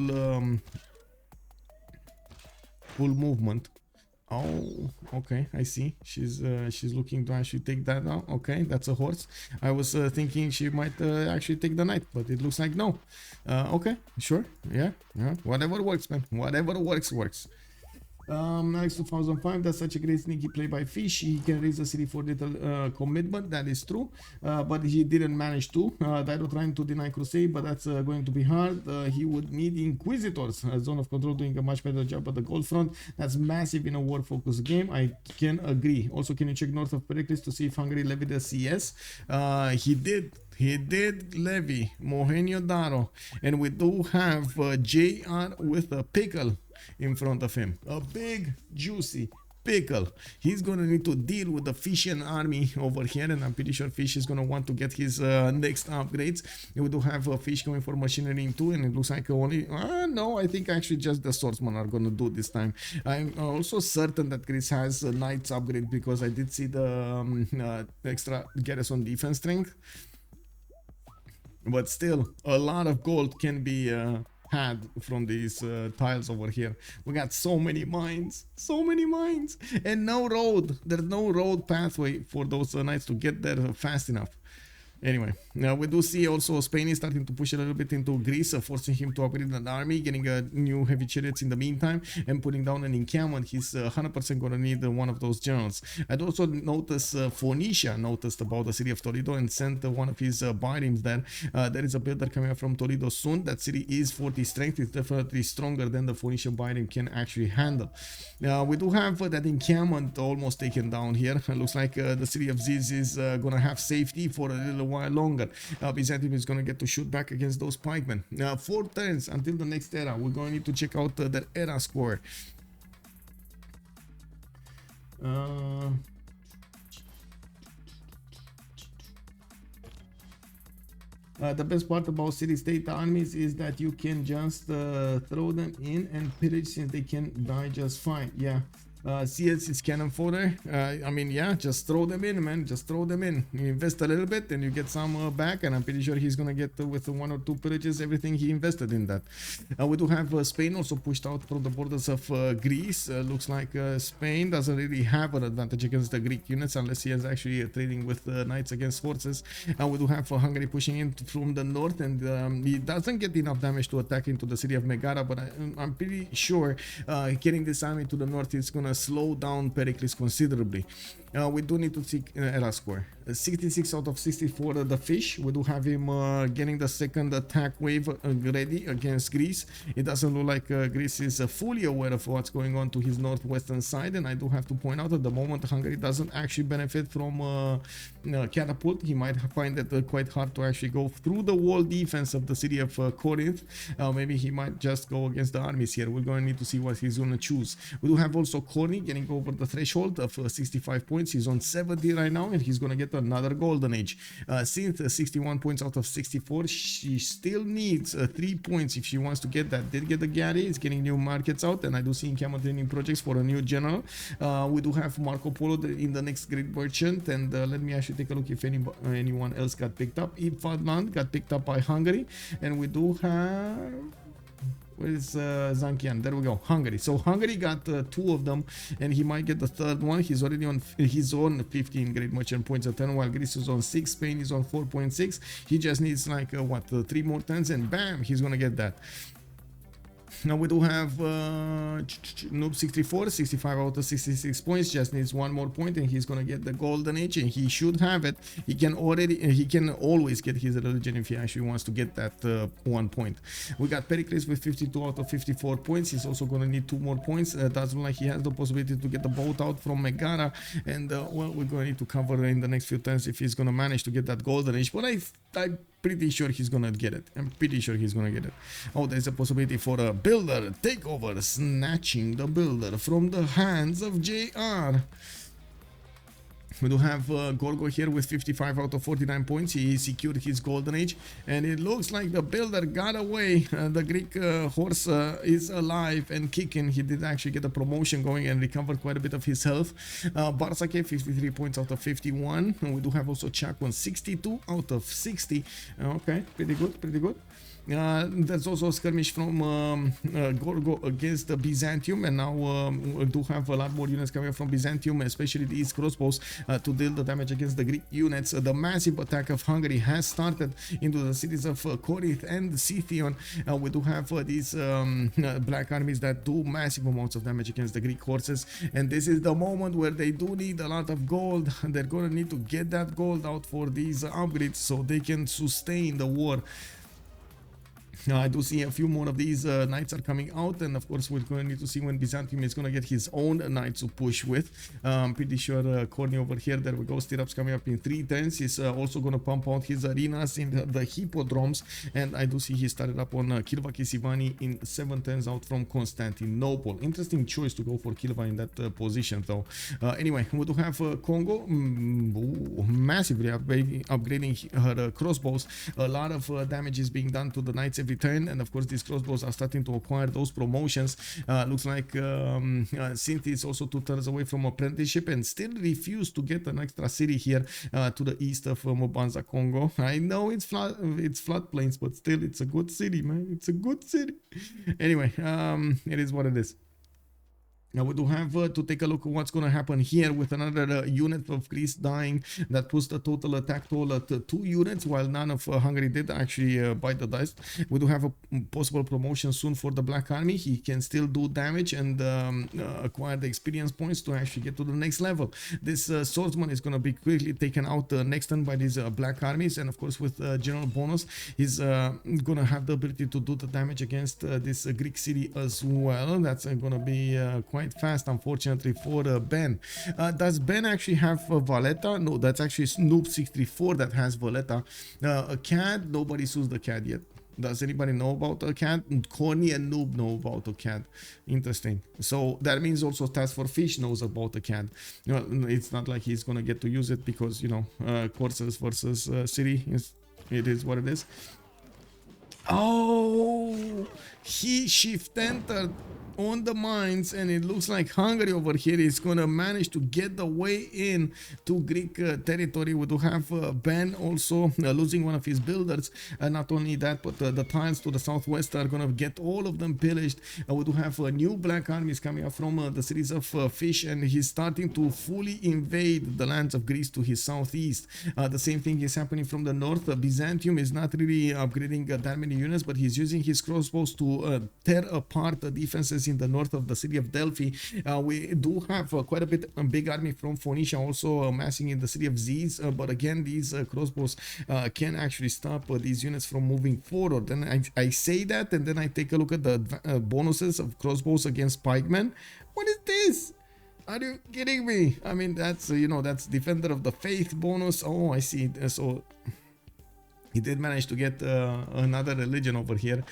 movement. Oh, okay, I see. She's looking to actually take that now. Okay, that's a horse. I was thinking she might actually take the knight, but it looks like no. Okay, sure, yeah, whatever works, man. Whatever works. Alex 2005, that's such a great sneaky play by Fish. He can raise the city for little commitment, that is true, but he didn't manage to. Dido trying to deny Crusade, but that's going to be hard. He would need Inquisitors. Zone of Control doing a much better job at the gold front. That's massive in a war focused game. I can agree. Also, can you check north of Pericles to see if Hungary levied a CS? He did levy Mohenjo-Daro, and we do have JR with a pickle in front of him, a big juicy pickle. He's gonna need to deal with the Fishian army over here, and I'm pretty sure Fish is gonna want to get his next upgrades. We do have Fish going for machinery too, and it looks like only no, I think actually just the swordsmen are gonna do this time. I'm also certain that Greece has a knight's upgrade, because I did see the extra garrison defense strength, but still a lot of gold can be had from these tiles over here. We got so many mines, and no road. There's no road pathway for those knights to get there fast enough. Anyway, now we do see also Spain is starting to push a little bit into Greece, forcing him to upgrade an army, getting a new heavy chariots in the meantime, and putting down an encampment. He's 100% going to need one of those generals. I'd also notice Phoenicia noticed about the city of Toledo and sent one of his birems there. There is a builder coming up from Toledo soon. That city is 40 strength. It's definitely stronger than the Phoenician birem can actually handle. We do have that encampment almost taken down here. It looks like the city of Ziz is going to have safety for a little while longer. Byzantium is going to get to shoot back against those pikemen. 4 turns until the next era. We're going to need to check out their era score. The best part about city-state armies is that you can just throw them in and pillage, since they can die just fine. Yeah. CS is cannon fodder. I mean, yeah, just throw them in, man. Just throw them in. You invest a little bit and you get some back, and I'm pretty sure he's gonna get with 1 or 2 pillages everything he invested in that. We do have Spain also pushed out from the borders of Greece. Looks like Spain doesn't really have an advantage against the Greek units unless he is actually trading with knights against horses. We do have Hungary pushing in from the north, and he doesn't get enough damage to attack into the city of Megara, but I'm pretty sure getting this army to the north is gonna slow down Pericles considerably. We do need to see era score. 66 out of 64 the Fish. We do have him getting the second attack wave ready against Greece. It doesn't look like Greece is fully aware of what's going on to his northwestern side, and I do have to point out at the moment Hungary doesn't actually benefit from catapult. He might find it quite hard to actually go through the wall defense of the city of Corinth. Maybe he might just go against the armies here. We're going to need to see what he's going to choose. We do have also Corny getting over the threshold of 65 points. He's on 70 right now, and he's going to get another golden age. Since 61 points out of 64, she still needs 3 points if she wants to get that. Did get the Gary, is getting new markets out, and I do see encampment training projects for a new general. We do have Marco Polo in the next great merchant, and let me actually take a look if anyone else got picked up. Ifadland got picked up by Hungary, and we do have... Where's Zankian? There we go. Hungary. So Hungary got 2 of them, and he might get the third one. He's already on his own 15 great merchant points a turn, while Greece is on 6. Spain is on 4.6. He just needs like 3 more turns, and bam, he's gonna get that. Now we do have Noob 64, 65 out of 66 points, just needs one more point and he's gonna get the golden age, and he should have it. He can always get his religion if he actually wants to get that 1 point. We got Pegre with 52 out of 54 points. He's also gonna need 2 more points. Does look like he has the possibility to get the boat out from Megara, and well, we're gonna need to cover in the next few turns if he's gonna manage to get that golden age, but I'm pretty sure he's gonna get it. I'm pretty sure he's gonna get it. Oh, there's a possibility for a builder takeover, snatching the builder from the hands of JR. We do have Gorgo here with 55 out of 49 points. He secured his golden age, and it looks like the builder got away. The Greek horse is alive and kicking. He did actually get a promotion going and recovered quite a bit of his health. Barsake 53 points out of 51. And we do have also Chakwan 62 out of 60. Okay, pretty good, pretty good. There's also a skirmish from Gorgo against the Byzantium, and now we do have a lot more units coming from Byzantium, especially these crossbows, to deal the damage against the Greek units. The massive attack of Hungary has started into the cities of Corinth and Scythian. We do have these black armies that do massive amounts of damage against the Greek horses, and this is the moment where they do need a lot of gold. They're gonna need to get that gold out for these upgrades so they can sustain the war. I do see a few more of these knights are coming out, and of course we're going to need to see when Byzantium is going to get his own knights to push with. I'm pretty sure Corny over here, there we go, stirrups coming up in 3 turns. He's also going to pump out his arenas in the hippodromes, and I do see he started up on Kilva Kisivani in 7 turns out from Constantinople. Interesting choice to go for Kilva in that position though. Anyway, we do have Congo massively upgrading her crossbows. A lot of damage is being done to the knights every turn, and of course these crossbows are starting to acquire those promotions. Looks like Synth is also 2 turns away from apprenticeship and still refused to get an extra city here to the east of Mobanza, Congo. I know it's floodplains, but still it's a good city, man. It's a good city. Anyway, it is what it is. Now we do have to take a look at what's going to happen here with another unit of Greece dying. That puts the total attack toll at 2 units, while none of Hungary did actually bite the dust. We do have a possible promotion soon for the Black Army. He can still do damage and acquire the experience points to actually get to the next level. This swordsman is going to be quickly taken out next turn by these Black Armies, and of course with general bonus, he's going to have the ability to do the damage against this Greek city as well. That's going to be quite fast, unfortunately, for Ben. Does Ben actually have Valletta? No, that's actually Noob 64 that has Valletta. A CAD, nobody sues the CAD yet. Does anybody know about a CAD? Corny and Noob know about a CAD. Interesting. So that means also Task for Fish knows about a CAD. You know, it's not like he's gonna get to use it because, you know, courses versus city, it is what it is. Oh, he shift entered on the mines, and it looks like Hungary over here is gonna manage to get the way in to Greek territory. We do have Ben also losing one of his builders. Not only that, but the tiles to the southwest are gonna get all of them pillaged. We do have new black armies coming up from the cities of Fish, and he's starting to fully invade the lands of Greece to his southeast. The same thing is happening from the north. Byzantium is not really upgrading that many units, but he's using his crossbows to tear apart the defenses in the north of the city of Delphi. We do have quite a big army from Phoenicia also amassing in the city of Ziz, but again these crossbows can actually stop these units from moving forward. And I say that, and then I take a look at the bonuses of crossbows against pikemen. What is this? Are you kidding me? I mean, that's you know, that's Defender of the Faith bonus. Oh, I see. So he did manage to get another religion over here.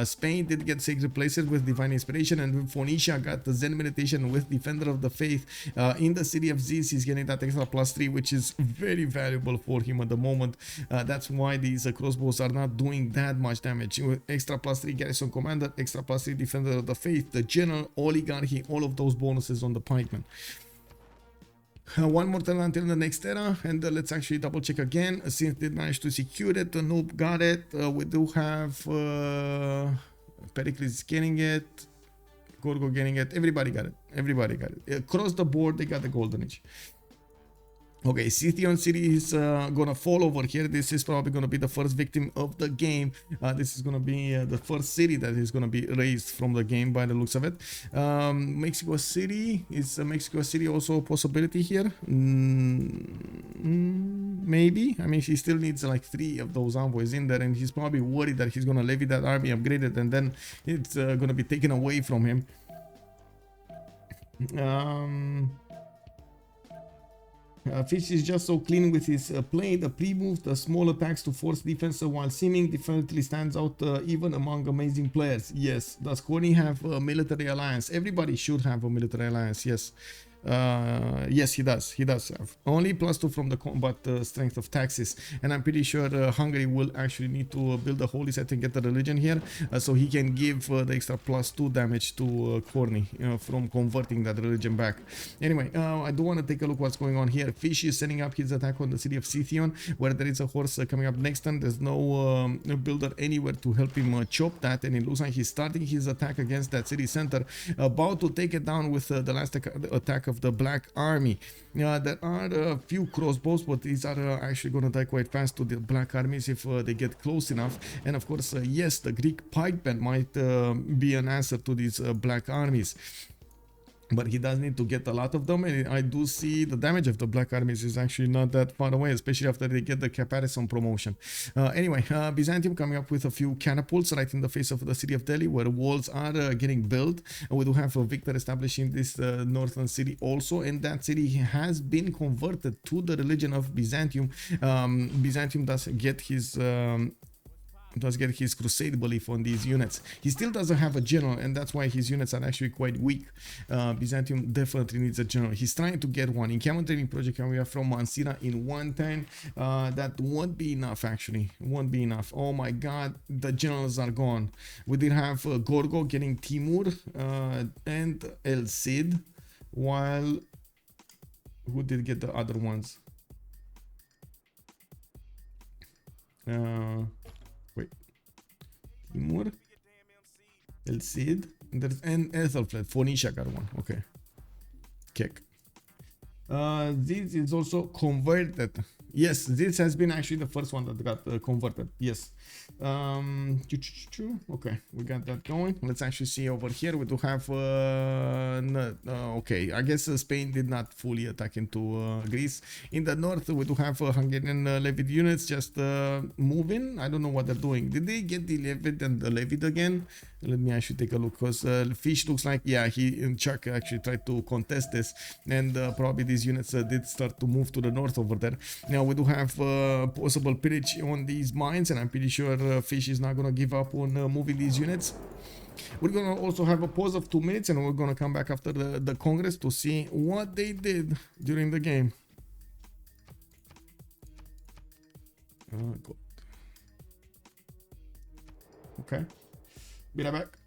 Spain did get Sacred Places with Divine Inspiration, and Phoenicia got the Zen Meditation with Defender of the Faith. In the city of Ziz, he's getting that extra +3, which is very valuable for him at the moment. That's why these crossbows are not doing that much damage. With extra +3 Garrison Commander, extra +3 Defender of the Faith, the General, Oligarchy, all of those bonuses on the pikemen. One more turn until the next era, and let's actually double check again. Since they managed to secure it, the Noob got it. We do have Pericles getting it, Gorgo getting it. Everybody got it. Everybody got it. Across the board, they got the golden age. Okay, Scythian city is gonna fall over here. This is probably gonna be the first victim of the game. This is gonna be the first city that is gonna be raised from the game by the looks of it. Mexico City, is Mexico City also a possibility here? Maybe. I mean, he still needs like 3 of those envoys in there, and he's probably worried that he's gonna levy that army upgraded, and then it's gonna be taken away from him. Fish is just so clean with his play. The pre-move, the small attacks to force defense while seeming definitely stands out even among amazing players. Yes. Does Corny have a military alliance? Everybody should have a military alliance, yes. Yes, he does have only +2 from the combat strength of taxes, and I'm pretty sure Hungary will actually need to build a holy set and get the religion here, so he can give the extra +2 damage to Corny from converting that religion back. Anyway, I do want to take a look what's going on here. Fish is setting up his attack on the city of Scythian, where there is a horse coming up next turn. There's no builder anywhere to help him chop that, and it looks like he's starting his attack against that city center, about to take it down with the last attack of the Black Army. There are a few crossbows, but these are actually going to die quite fast to the Black Armies if they get close enough. And of course, yes, the Greek pikemen might be an answer to these Black Armies. But he does need to get a lot of them, and I do see the damage of the Black Armies is actually not that far away, especially after they get the Caparison promotion. Anyway, Byzantium coming up with a few catapults right in the face of the city of Delhi, where walls are getting built. We do have a victor establishing this northern city also, and that city has been converted to the religion of Byzantium. Byzantium does get his crusade belief on these units. He still doesn't have a general, and that's why his units are actually quite weak. Byzantium definitely needs a general. He's trying to get one. In Camel Training Project area from Mansira in 110. That won't be enough, actually. Won't be enough. Oh my god, the generals are gone. We did have Gorgo getting Timur and El Cid, while who did get the other ones? Wait, Timur, El Cid, and Ethelflaed. Phoenicia got one. Okay, Kek. This is also converted. Yes, this has been actually the first one that got converted. Yes. Okay, we got that going. Let's actually see over here. We do have okay, I guess Spain did not fully attack into Greece. In the north, we do have Hungarian levied units just moving. I don't know what they're doing. Did they get the levied and the levied again? Let me actually take a look, because Fish looks like, yeah, he and Chuck actually tried to contest this, and probably these units did start to move to the north over there. Now we do have possible pillage on these mines, and I'm pretty sure Fish is not gonna give up on moving these units. We're gonna also have a pause of 2 minutes, and we're gonna come back after the Congress to see what they did during the game. Okay, be right back.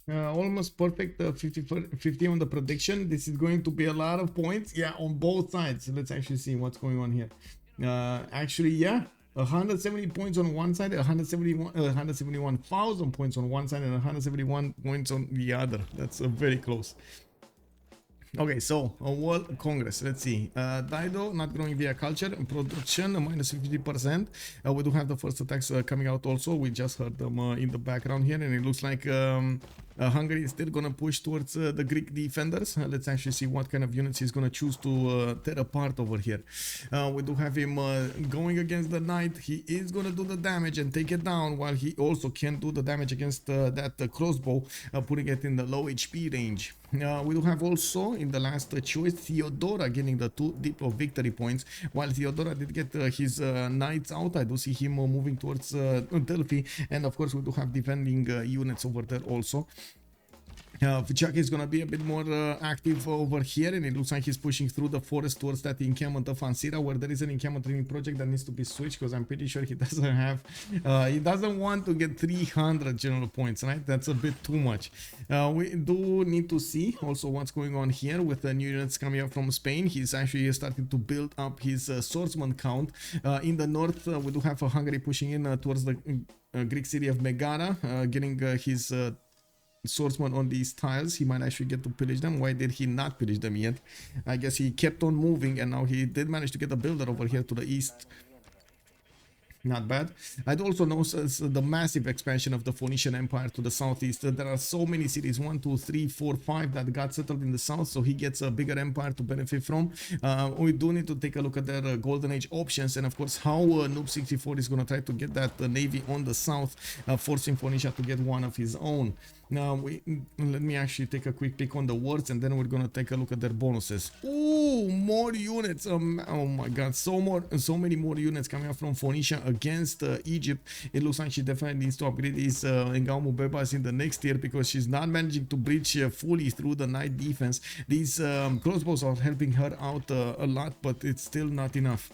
almost perfect 50 on the prediction. This is going to be a lot of points, yeah, on both sides. Let's actually see what's going on here. Actually, yeah, 170 points on one side, 171,000 points on one side, and 171 points on the other. That's very close. Okay, so World Congress, let's see. Dido not growing via culture, production minus 50%. We do have the first attacks coming out also. We just heard them in the background here, and it looks like Hungary is still gonna push towards the Greek defenders. Let's actually see what kind of units he's gonna choose to tear apart over here. We do have him going against the knight. He is gonna do the damage and take it down, while he also can do the damage against that crossbow, putting it in the low HP range. We do have also in the last choice Theodora getting the 2 Diplo victory points. While Theodora did get his knights out, I do see him moving towards Delphi, and of course we do have defending units over there also. Chuck is gonna be a bit more active over here, and it looks like he's pushing through the forest towards that encampment of Ansira, where there is an encampment training project that needs to be switched, because I'm pretty sure he doesn't have, he doesn't want to get 300 general points, right? That's a bit too much. We do need to see also what's going on here with the new units coming up from Spain. He's actually starting to build up his swordsman count. In the north, we do have Hungary pushing in towards the Greek city of Megara, getting his swordsman on these tiles. He might actually get to pillage them. Why did he not pillage them yet? I guess he kept on moving, and now he did manage to get a builder over here to the east. Not bad. I'd also notice the massive expansion of the Phoenician Empire to the southeast. There are so many cities, 1, 2, 3, 4, 5 that got settled in the south, so he gets a bigger empire to benefit from. We do need to take a look at their Golden Age options, and of course how Noob64 is going to try to get that navy on the south, forcing Phoenicia to get one of his own. Now, let me actually take a quick peek on the words, and then we're going to take a look at their bonuses. Ooh, more units. Oh my god, so many more units coming up from Phoenicia against Egypt. It looks like she definitely needs to upgrade these Ngaumu Bebas in the next year, because she's not managing to breach fully through the knight defense. These crossbows are helping her out a lot, but it's still not enough.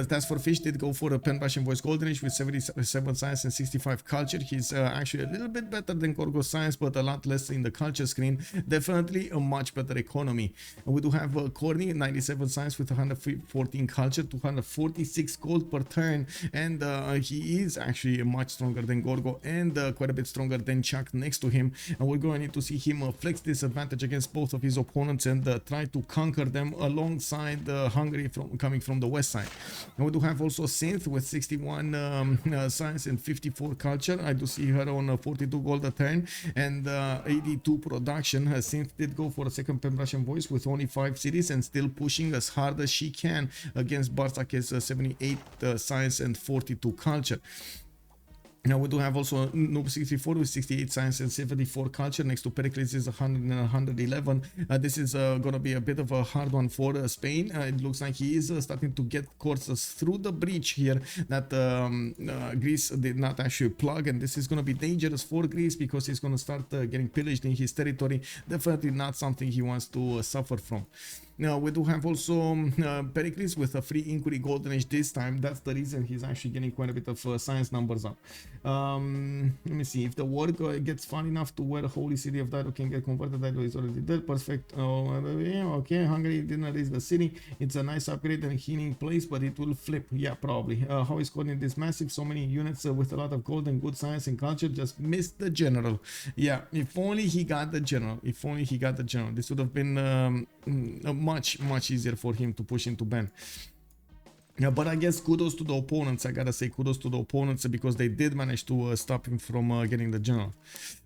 Task for Fish did go for a pen brush and voice golden age with 77 science and 65 culture. He's actually a little bit better than Gorgo science, but a lot less in the culture screen. Definitely a much better economy. We do have Corny, 97 science with 114 culture, 246 gold per turn, and he is actually much stronger than Gorgo, and quite a bit stronger than Chuck next to him. And we're going to need to see him flex this advantage against both of his opponents and try to conquer them alongside Hungary coming from the west side. And we do have also Synth with 61 science and 54 culture. I do see her on 42 gold a turn and 82 production. Synth did go for a second pen brush and voice with only 5 cities and still pushing as hard as she can against Barsak's 78 science and 42 culture. Now we do have also Noob64 with 68 science and 74 culture. Next to Pericles is 100 and 111. This is going to be a bit of a hard one for Spain. It looks like he is starting to get courses through the breach here that Greece did not actually plug, and this is going to be dangerous for Greece because he's going to start getting pillaged in his territory. Definitely not something he wants to suffer from. Now we do have also Pericles with a free inquiry golden age this time. That's the reason he's actually getting quite a bit of science numbers up. Let me see if the war gets far enough to where Holy City of Dido can get converted. Dido is already dead. Perfect. Okay, Hungary didn't raise the city. It's a nice upgrade and healing place, but it will flip. Yeah, probably. How is coordinating this massive? So many units with a lot of gold and good science and culture. Just missed the general. Yeah, if only he got the general. If only he got the general. This would have been much easier for him to push into Ben. Yeah, but I guess kudos to the opponents. I gotta say kudos to the opponents because they did manage to stop him from getting the general.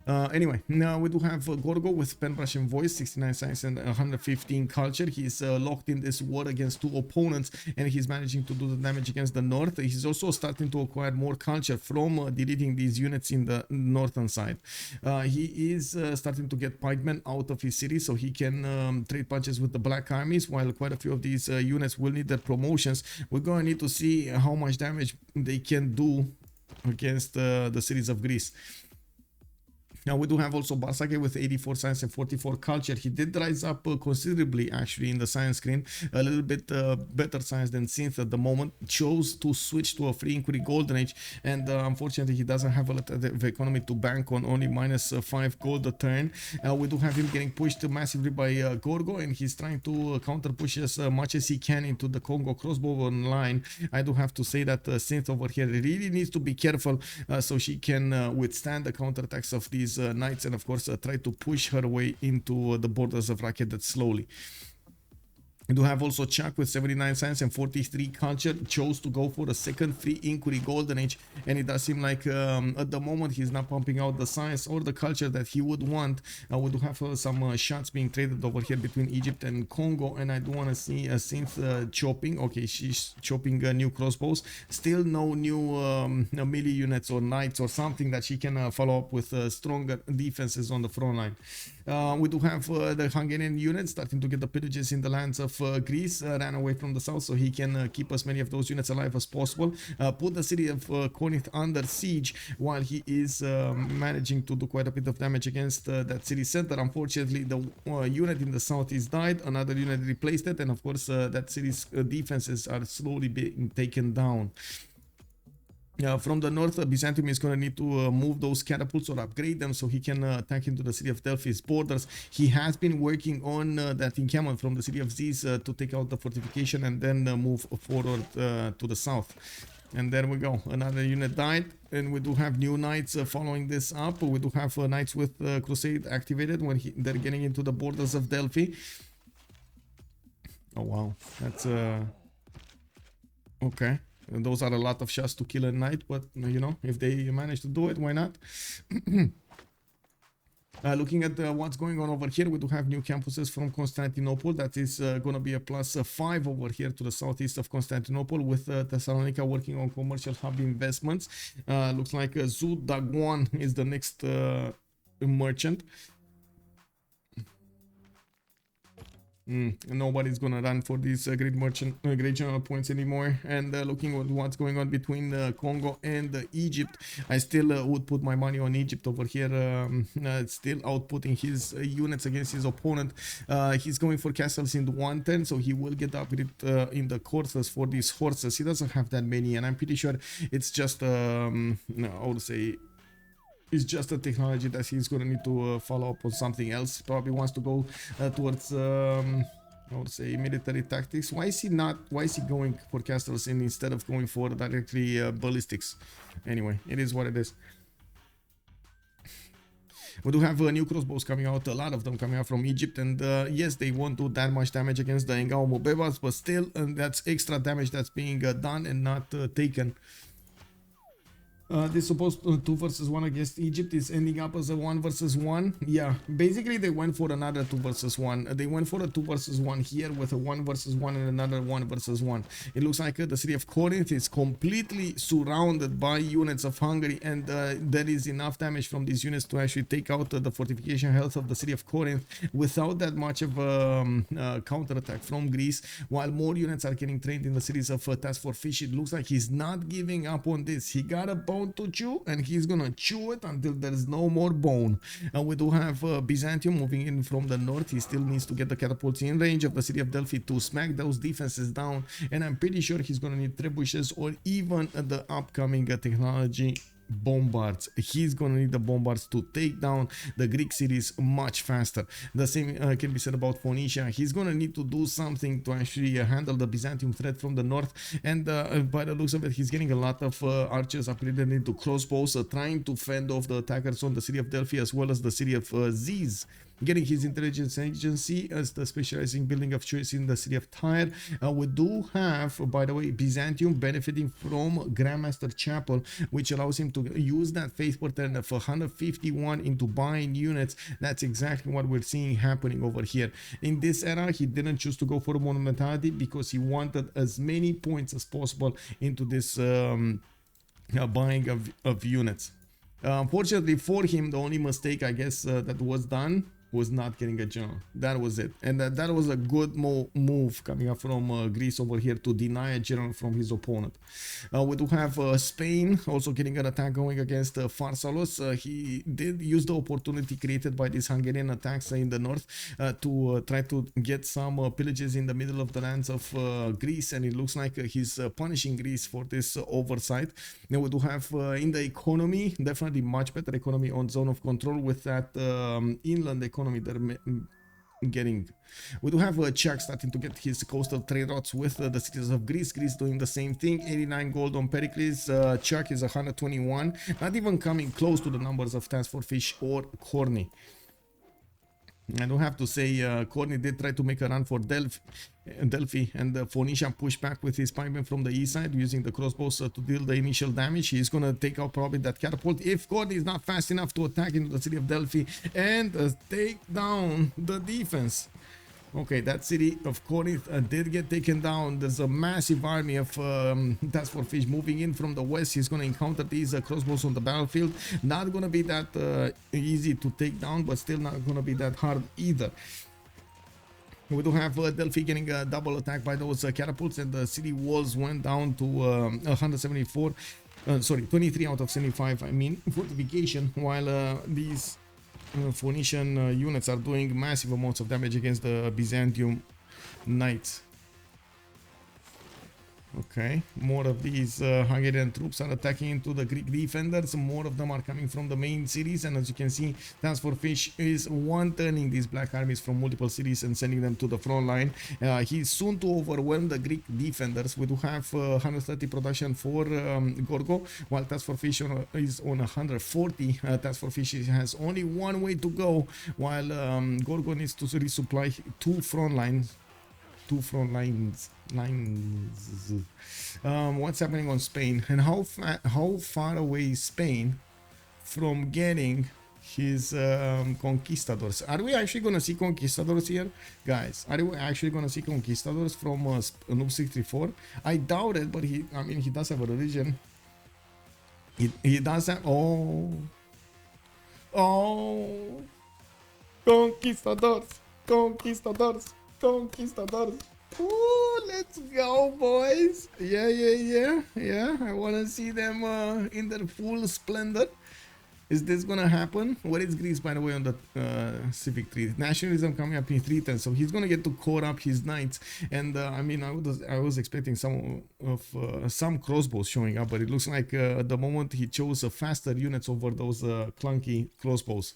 Anyway, now we do have Gorgo with pen brush and voice, 69 science and 115 culture. He's locked in this war against 2 opponents, and he's managing to do the damage against the north. He's also starting to acquire more culture from deleting these units in the northern side. He is starting to get pikemen out of his city so he can trade punches with the black armies, while quite a few of these units will need their promotions. We're going to need to see how much damage they can do against the cities of Greece. Now we do have also Barsake with 84 science and 44 culture. He did rise up considerably actually in the science screen, a little bit better science than Synth at the moment. Chose to switch to a free inquiry golden age, and unfortunately he doesn't have a lot of economy to bank on, only -5 gold a turn. We do have him getting pushed massively by Gorgo, and he's trying to counter push as much as he can into the Congo crossbow online. I do have to say that Synth over here really needs to be careful so she can withstand the counterattacks of these knights, and of course try to push her way into the borders of Racket slowly. We do have also Chuck with 79 science and 43 culture. Chose to go for a second free inquiry golden age, and it does seem like at the moment he's not pumping out the science or the culture that he would want. We do have some shots being traded over here between Egypt and Congo, and I do want to see a Synth chopping. Okay, she's chopping new crossbows. Still no new melee units or knights or something that she can follow up with stronger defenses on the front line. We do have the Hungarian units starting to get the pillages in the lands of Greece, ran away from the south so he can keep as many of those units alive as possible, put the city of Corinth under siege while he is managing to do quite a bit of damage against that city center. Unfortunately, the unit in the south is died, another unit replaced it, and of course that city's defenses are slowly being taken down. From the north, Byzantium is going to need to move those catapults or upgrade them so he can attack into the city of Delphi's borders. He has been working on that encampment from the city of Ziz to take out the fortification and then move forward to the south. And there we go, another unit died, and we do have new knights following this up. We do have knights with crusade activated when they're getting into the borders of Delphi. Oh wow, that's okay. And those are a lot of shots to kill a knight, but you know, if they manage to do it, why not? Looking at what's going on over here, we do have new campuses from Constantinople. That is going to be a +5 over here to the southeast of Constantinople, with Thessalonica working on commercial hub investments. Looks like Zudagwan is the next merchant. Nobody's gonna run for these great merchant great general points anymore. And looking at what's going on between Congo and Egypt, I still would put my money on Egypt over here. Still outputting his units against his opponent. He's going for castles in 1 turn, so he will get upgrade in the courses for these horses. He doesn't have that many, and I'm pretty sure it's just I would say it's just a technology that he's going to need to follow up on something else. Probably wants to go towards I would say military tactics. Why is he going for castles instead of going for directly ballistics? Anyway, it is what it is. We do have new crossbows coming out, a lot of them coming out from Egypt, and yes, they won't do that much damage against the Engao Mobebas, but still that's extra damage that's being done and not taken. This supposed 2 versus 1 against Egypt is ending up as a 1 versus 1. Yeah, basically they went for another 2 versus 1. They went for a 2 versus 1 here with a 1 versus 1 and another 1 versus 1. It looks like the city of Corinth is completely surrounded by units of Hungary, and there is enough damage from these units to actually take out the fortification health of the city of Corinth without that much of a counterattack from Greece, while more units are getting trained in the cities of Task for Fish. It looks like he's not giving up on this. He got a bone to chew, and he's gonna chew it until there's no more bone. We do have Byzantium moving in from the north. He still needs to get the catapults in range of the city of Delphi to smack those defenses down, and I'm pretty sure he's gonna need trebuchets or even the upcoming technology bombards. He's gonna need the bombards to take down the Greek cities much faster. The same can be said about Phoenicia. He's gonna need to do something to actually handle the Byzantium threat from the north, and by the looks of it, he's getting a lot of archers upgraded into crossbows, trying to fend off the attackers on the city of Delphi as well as the city of Ziz. Getting his intelligence agency as the specializing building of choice in the city of Tyre. We do have, by the way, Byzantium benefiting from Grandmaster Chapel, which allows him to use that faith pattern of 151 into buying units. That's exactly what we're seeing happening over here. In this era, he didn't choose to go for monumentality because he wanted as many points as possible into this buying of units. Unfortunately for him, the only mistake I guess that was done was not getting a general. That was it. And that was a good move coming up from Greece over here to deny a general from his opponent. We do have Spain also getting an attack going against Pharsalos. He did use the opportunity created by these Hungarian attacks in the north to try to get some pillages in the middle of the lands of Greece, and it looks like he's punishing Greece for this oversight. Now we do have in the economy, definitely much better economy on zone of control with that inland economy they're getting. We do have Czech starting to get his coastal trade routes with the cities of Greece. Greece doing the same thing. 89 gold on Pericles. Czech is 121, not even coming close to the numbers of Task for Fish or Corny. I don't have to say Corny did try to make a run for Delphi, and Phoenicia pushed back with his pikemen from the east side using the crossbows to deal the initial damage. He's gonna take out probably that catapult if Corny is not fast enough to attack into the city of Delphi and take down the defense. Okay, that city of Corinth did get taken down. There's a massive army of Task for Fish moving in from the west. He's going to encounter these crossbows on the battlefield. Not going to be that easy to take down, but still not going to be that hard either. We do have Delphi getting a double attack by those catapults, and the city walls went down to 174. Sorry, 23 out of 75, I mean, fortification, while these Phoenician units are doing massive amounts of damage against the Byzantium knights. Okay, more of these Hungarian troops are attacking into the Greek defenders. More of them are coming from the main cities, and as you can see, Task for Fish is one-turning these black armies from multiple cities and sending them to the front line. He's soon to overwhelm the Greek defenders. We do have 130 production for Gorgo, while Task for Fish is on 140. Task for Fish has only one way to go, while Gorgo needs to resupply two front lines. What's happening on Spain, and how far away is Spain from getting his conquistadors? Are we actually gonna see conquistadors here, guys? Are we actually gonna see conquistadors from Noob 64? I doubt it, but I mean he does have a religion. He does have conquistadors. Ooh, let's go, boys. Yeah. I want to see them in their full splendor. Is this gonna happen? What is Greece, by the way, on the Civic 3? Nationalism coming up in 3 turns, so he's gonna get to core up his knights. And I mean, I was expecting some crossbows showing up, but it looks like at the moment he chose faster units over those clunky crossbows.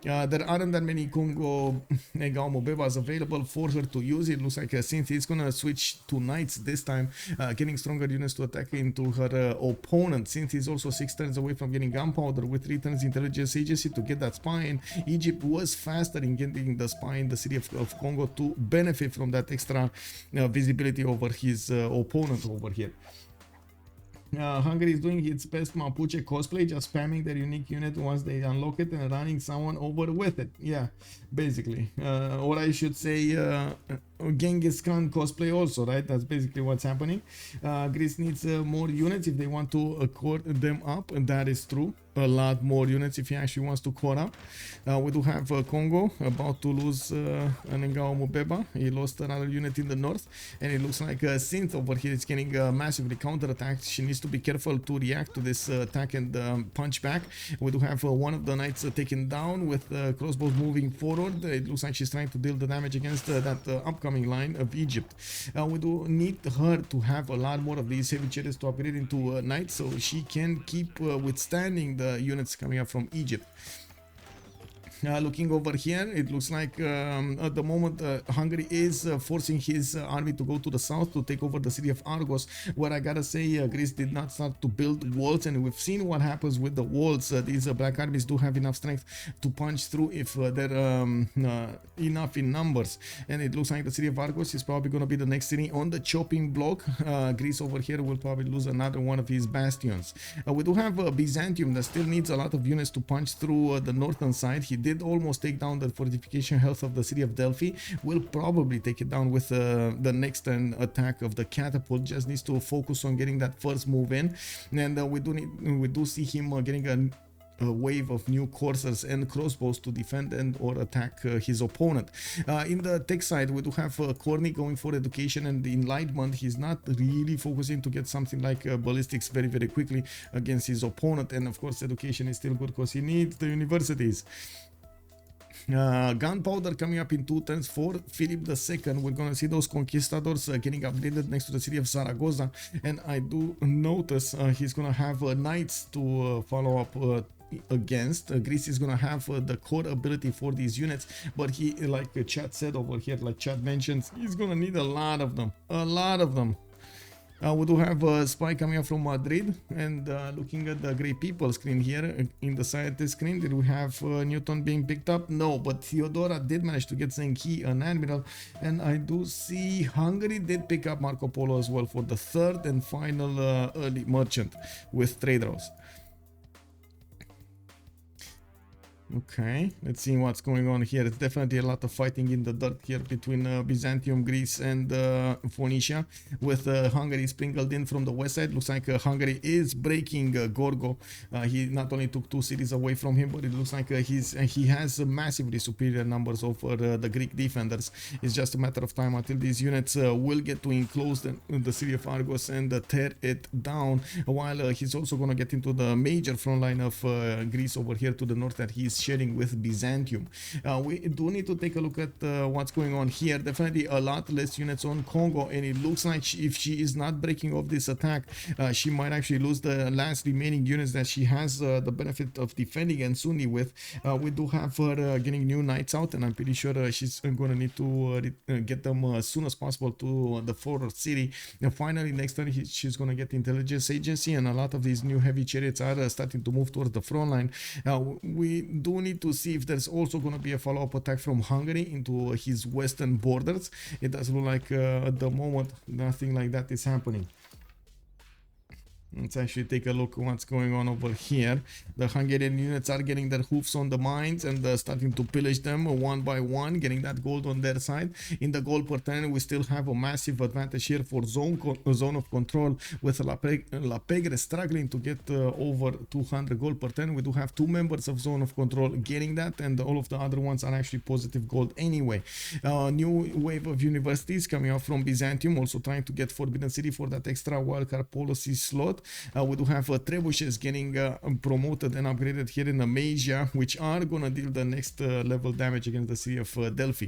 There aren't that many Congo Negaumo Bebas available for her to use. It looks like Cynthia is gonna switch to knights this time, getting stronger units to attack into her opponent. Cynthia is also 6 turns away from getting gunpowder with 3 turns intelligence agency to get that spine. Egypt was faster in getting the spine, the city of Congo, to benefit from that extra visibility over his opponent over here. Hungary is doing its best Mapuche cosplay, just spamming their unique unit once they unlock it and running someone over with it. Yeah, basically. Or I should say Genghis Khan cosplay also, right? That's basically what's happening. Greece needs more units if they want to core them up, and that is true. A lot more units if he actually wants to core up. We do have Congo about to lose an Ngao Mubeba. He lost another unit in the north, and it looks like Synth over here is getting massively counterattacked. She needs to be careful to react to this attack and punch back. We do have one of the knights taken down with crossbows moving forward. It looks like she's trying to deal the damage against that upcoming line of Egypt. We do need her to have a lot more of these heavy chariots to upgrade into knights, so she can keep withstanding the units coming up from Egypt. Looking over here, it looks like at the moment Hungary is forcing his army to go to the south to take over the city of Argos, where I gotta say Greece did not start to build walls, and we've seen what happens with the walls. These black armies do have enough strength to punch through if they're enough in numbers, and it looks like the city of Argos is probably going to be the next city on the chopping block. Greece over here will probably lose another one of his bastions. We do have Byzantium that still needs a lot of units to punch through the northern side. He did almost take down the fortification health of the city of Delphi. Will probably take it down with the next turn attack of the catapult. Just needs to focus on getting that first move in, and we do see him getting a wave of new coursers and crossbows to defend and or attack his opponent. In the tech side, we do have Corny going for education and enlightenment. He's not really focusing to get something like ballistics very quickly against his opponent, and of course education is still good because he needs the universities. Gunpowder coming up in 2 turns for Philip II. We're gonna see those conquistadors getting upgraded next to the city of Zaragoza, and I do notice he's gonna have knights to follow up against. Greece is gonna have the core ability for these units, but he, like Chad said over here, like Chad mentions, he's gonna need a lot of them. We do have a spy coming up from Madrid, and looking at the great people screen here in the scientist screen, did we have Newton being picked up? No, but Theodora did manage to get Zenki, an admiral, and I do see Hungary did pick up Marco Polo as well for the 3rd and final early merchant with trade routes. Okay, let's see what's going on here. It's definitely a lot of fighting in the dirt here between Byzantium, Greece, and Phoenicia, with Hungary sprinkled in from the west side. Looks like Hungary is breaking Gorgo. He not only took 2 cities away from him, but it looks like he has massively superior numbers over the Greek defenders. It's just a matter of time until these units will get to enclose the city of Argos and tear it down, while he's also going to get into the major front line of Greece over here to the north that he's sharing with Byzantium. We do need to take a look at what's going on here. Definitely a lot less units on Congo, and it looks like if she is not breaking off this attack, she might actually lose the last remaining units that she has the benefit of defending and Sunni with. We do have her getting new knights out, and I'm pretty sure she's going to need to get them as soon as possible to the forward city. And finally, next turn she's going to get intelligence agency, and a lot of these new heavy chariots are starting to move towards the front line. We do need to see if there's also going to be a follow-up attack from Hungary into his western borders. It does look like at the moment nothing like that is happening. Let's actually take a look at what's going on over here. The Hungarian units are getting their hoofs on the mines and starting to pillage them one by one, getting that gold on their side. In the gold per turn, we still have a massive advantage here for zone of control, with La Pegre struggling to get over 200 gold per turn. We do have 2 members of zone of control getting that, and all of the other ones are actually positive gold anyway. New wave of universities coming out from Byzantium, also trying to get Forbidden City for that extra wildcard policy slot. We do have trebuchets getting promoted and upgraded here in Amasia, which are gonna deal the next level damage against the city of Delphi.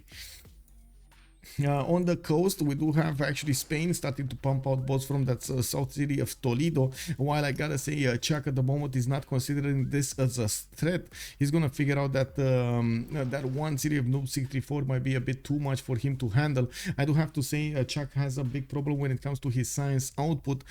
On the coast, we do have actually Spain starting to pump out boats from that south city of Toledo. While I gotta say, Chuck at the moment is not considering this as a threat. He's gonna figure out that that one city of Noob 634 might be a bit too much for him to handle. I do have to say, Chuck has a big problem when it comes to his science output.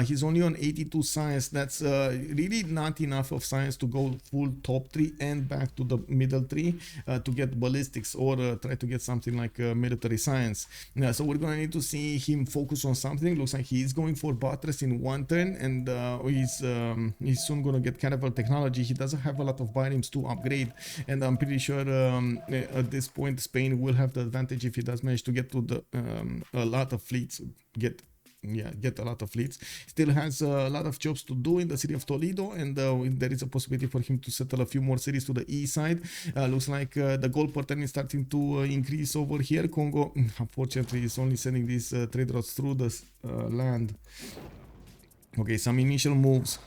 He's only on 82 science. That's really not enough of science to go full top 3 and back to the middle 3 to get ballistics or try to get something like military science. So we're gonna need to see him focus on something. Looks like he's going for buttress in 1 turn, and he's soon gonna get cannibal technology. He doesn't have a lot of biomes to upgrade, and I'm pretty sure at this point Spain will have the advantage if he does manage to get to the a lot of fleets. Get a lot of fleets. Still has a lot of jobs to do in the city of Toledo, and there is a possibility for him to settle a few more cities to the east side. Looks like the gold per turn is starting to increase over here. Congo, unfortunately, is only sending these trade routes through the land. Okay, some initial moves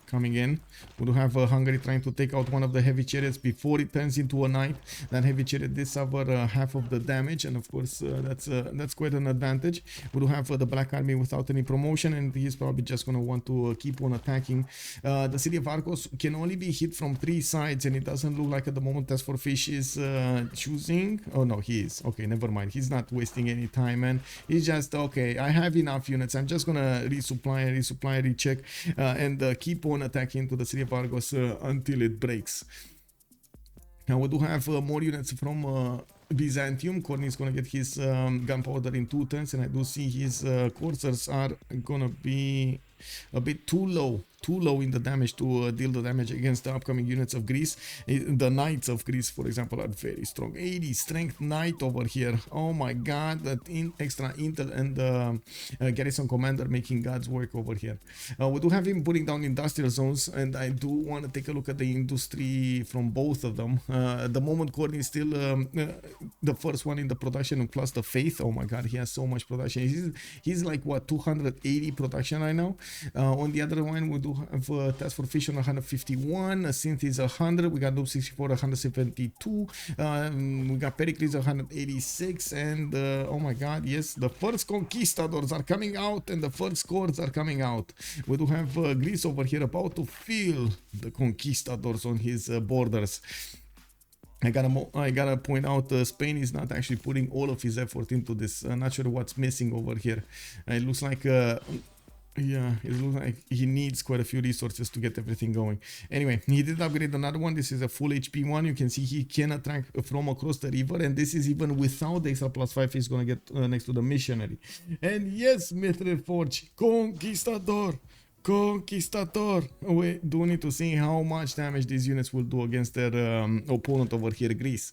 coming in. We do have Hungary trying to take out one of the heavy chariots before it turns into a knight. That heavy chariot did suffer half of the damage, and of course that's quite an advantage. We do have the Black Army without any promotion, and he's probably just going to want to keep on attacking. The city of Argos can only be hit from 3 sides, and it doesn't look like at the moment Task for Fish is choosing. Oh no, he is. Okay, never mind. He's not wasting any time, and he's just, okay, I have enough units. I'm just going to resupply, recheck, and keep on attacking to the city of Argos until it breaks. Now we do have more units from Byzantium. Corny is going to get his gunpowder in 2 turns, and I do see his coursers are going to be a bit too low in the damage to deal the damage against the upcoming units of Greece. The Knights of Greece, for example, are very strong. 80 strength Knight over here. Oh my god, that extra intel and garrison commander making God's work over here. We do have him putting down industrial zones, and I do want to take a look at the industry from both of them. At the moment, Courtney is still the first one in the production, plus the faith. Oh my god, he has so much production. He's like what, 280 production right now. On the other one, we do have Task for Fish on 151, Synth is 100, we got Noob 64 172, we got Pericles 186, and oh my god, yes, the first conquistadors are coming out and the first cords are coming out. We do have Greece over here about to feel the conquistadors on his borders. I gotta point out Spain is not actually putting all of his effort into this. Not sure what's missing over here. It looks like yeah, it looks like he needs quite a few resources to get everything going. Anyway, he did upgrade another one. This is a full HP one. You can see he can attack from across the river, and this is even without the extra +5 he's gonna get next to the missionary. And yes, Mithrid Forge, Conquistador. We do need to see how much damage these units will do against their opponent over here, Greece.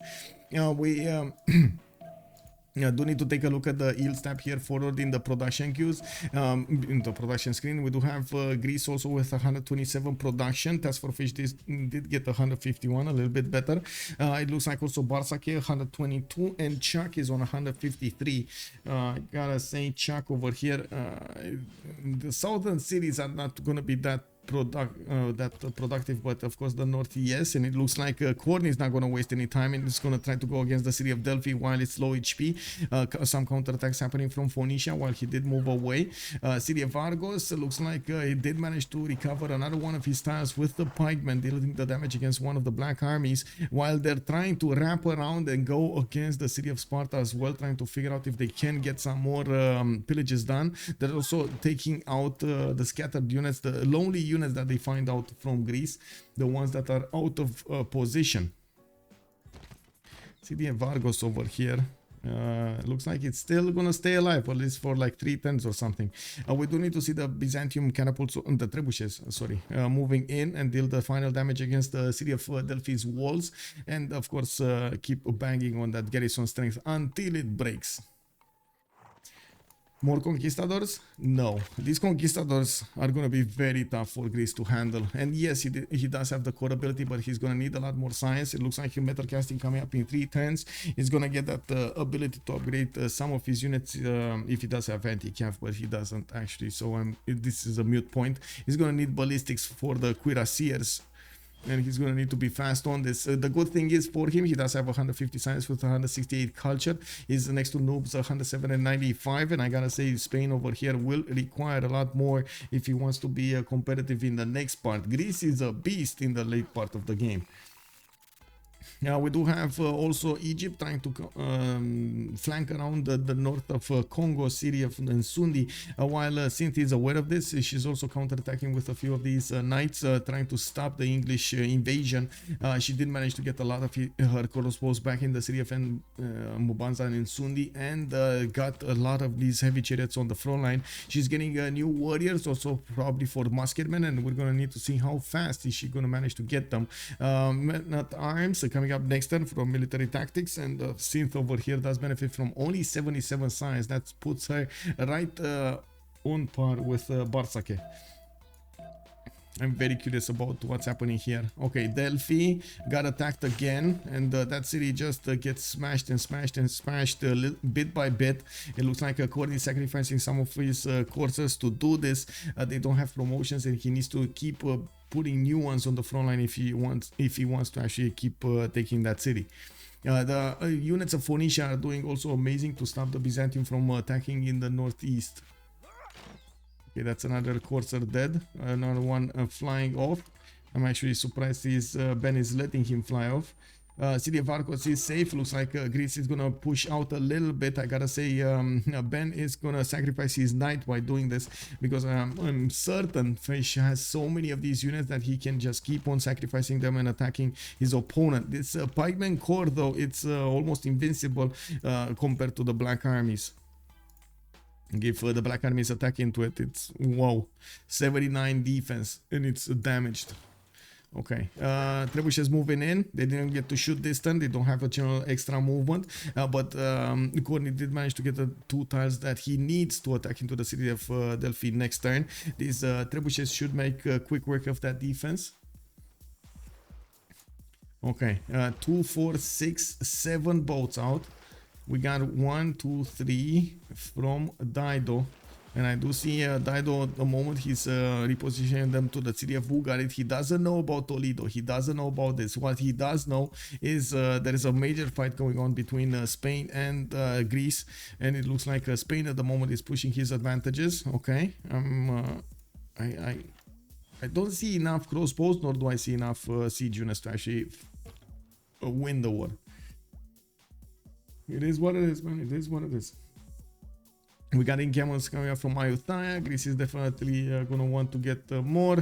We do need to take a look at the yield step here forward in the production queues. In the production screen, we do have Greece also with 127 production. Task for Fish did get 151, a little bit better. It looks like also Barsac 122, and Chuck is on 153. Gotta say, Chuck over here, the southern cities are not gonna be that productive, but of course the north, yes. And it looks like Courtney is not going to waste any time, and it's going to try to go against the city of Delphi while it's low HP. Some counterattacks happening from Phoenicia while he did move away. City of Argos looks like he did manage to recover another one of his tiles with the pikemen, dealing the damage against one of the black armies, while they're trying to wrap around and go against the city of Sparta as well, trying to figure out if they can get some more pillages done. They're also taking out the scattered units, the lonely units that they find out from Greece, the ones that are out of position. City of Argos over here. Looks like it's still gonna stay alive, at least for like 3 turns or something. We do need to see the Byzantium catapults, the trebuchets, sorry, moving in and deal the final damage against the city of Delphi's walls, and of course keep banging on that garrison strength until it breaks. More conquistadors? No. These conquistadors are going to be very tough for Greece to handle. And yes, he does have the core ability, but he's going to need a lot more science. It looks like metal casting coming up in 3 turns. He's going to get that ability to upgrade some of his units if he does have anti-cav, but he doesn't actually. So this is a mute point. He's going to need ballistics for the cuirassiers, and he's going to need to be fast on this. The good thing is for him, he does have 150 science with 168 culture. He's next to Noob's 107 and 95, and I gotta say Spain over here will require a lot more if he wants to be competitive in the next part. Greece is a beast in the late part of the game. Now we do have also Egypt trying to flank around the north of Congo, Syria, and Sundi. While Synth is aware of this, she's also counterattacking with a few of these knights, trying to stop the English invasion. She did manage to get a lot of her crossbows back in the city of Mubanza and in Sundi, and got a lot of these heavy chariots on the front line. She's getting new warriors, also probably for musketmen, and we're gonna need to see how fast is she gonna manage to get them. Men at arms coming up next turn from military tactics, and Synth over here does benefit from only 77 science. That puts her right on par with Barsac. I'm very curious about what's happening here. Okay, Delphi got attacked again, and that city just gets smashed and smashed and smashed bit by bit. It looks like Courtney is sacrificing some of his courses to do this. They don't have promotions, and he needs to keep putting new ones on the front line if he wants to actually keep taking that city. The units of Phoenicia are doing also amazing to stop the Byzantium from attacking in the northeast. Okay, that's another courser dead. Another one flying off. I'm actually surprised Ben is letting him fly off. City of Argos is safe. Looks like Greece is gonna push out a little bit. I gotta say, Ben is gonna sacrifice his knight by doing this, because I'm certain Fish has so many of these units that he can just keep on sacrificing them and attacking his opponent. This pikeman core, though, it's almost invincible compared to the black armies. If the Black Army is attacking into it, it's wow, 79 defense and it's damaged. Okay, Trebuchet's moving in. They didn't get to shoot this turn. They don't have a general extra movement, but Courtney did manage to get the 2 tiles that he needs to attack into the city of Delphi next turn. These Trebuchets should make quick work of that defense. Okay, 2, 4, 6, 7 boats out. We got 1, 2, 3 from Dido. And I do see Dido at the moment he's repositioning them to the city of Bugarit. He doesn't know about Toledo. He doesn't know about this. What he does know is there is a major fight going on between Spain and Greece. And it looks like Spain at the moment is pushing his advantages. Okay. I don't see enough crossbows, nor do I see enough siege units to actually win the war. It is what it is, man. It is what it is. We got encampments coming up from Ayutthaya. Greece is definitely going to want to get more.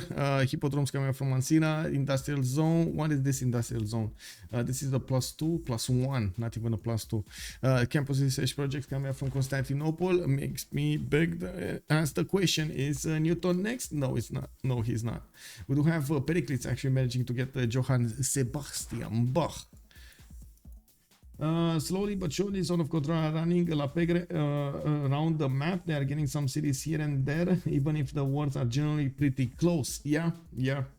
Hippodromes coming up from Mansina. Industrial zone. What is this industrial zone? This is the +2, +1, not even a +2. Campus research project coming up from Constantinople. Makes me beg ask the question, is Newton next? No, it's not. No, he's not. We do have Pericles actually managing to get Johann Sebastian Bach. Slowly but surely, Zone of Control are running La Pegre around the map. They are getting some cities here and there, even if the wars are generally pretty close. Yeah,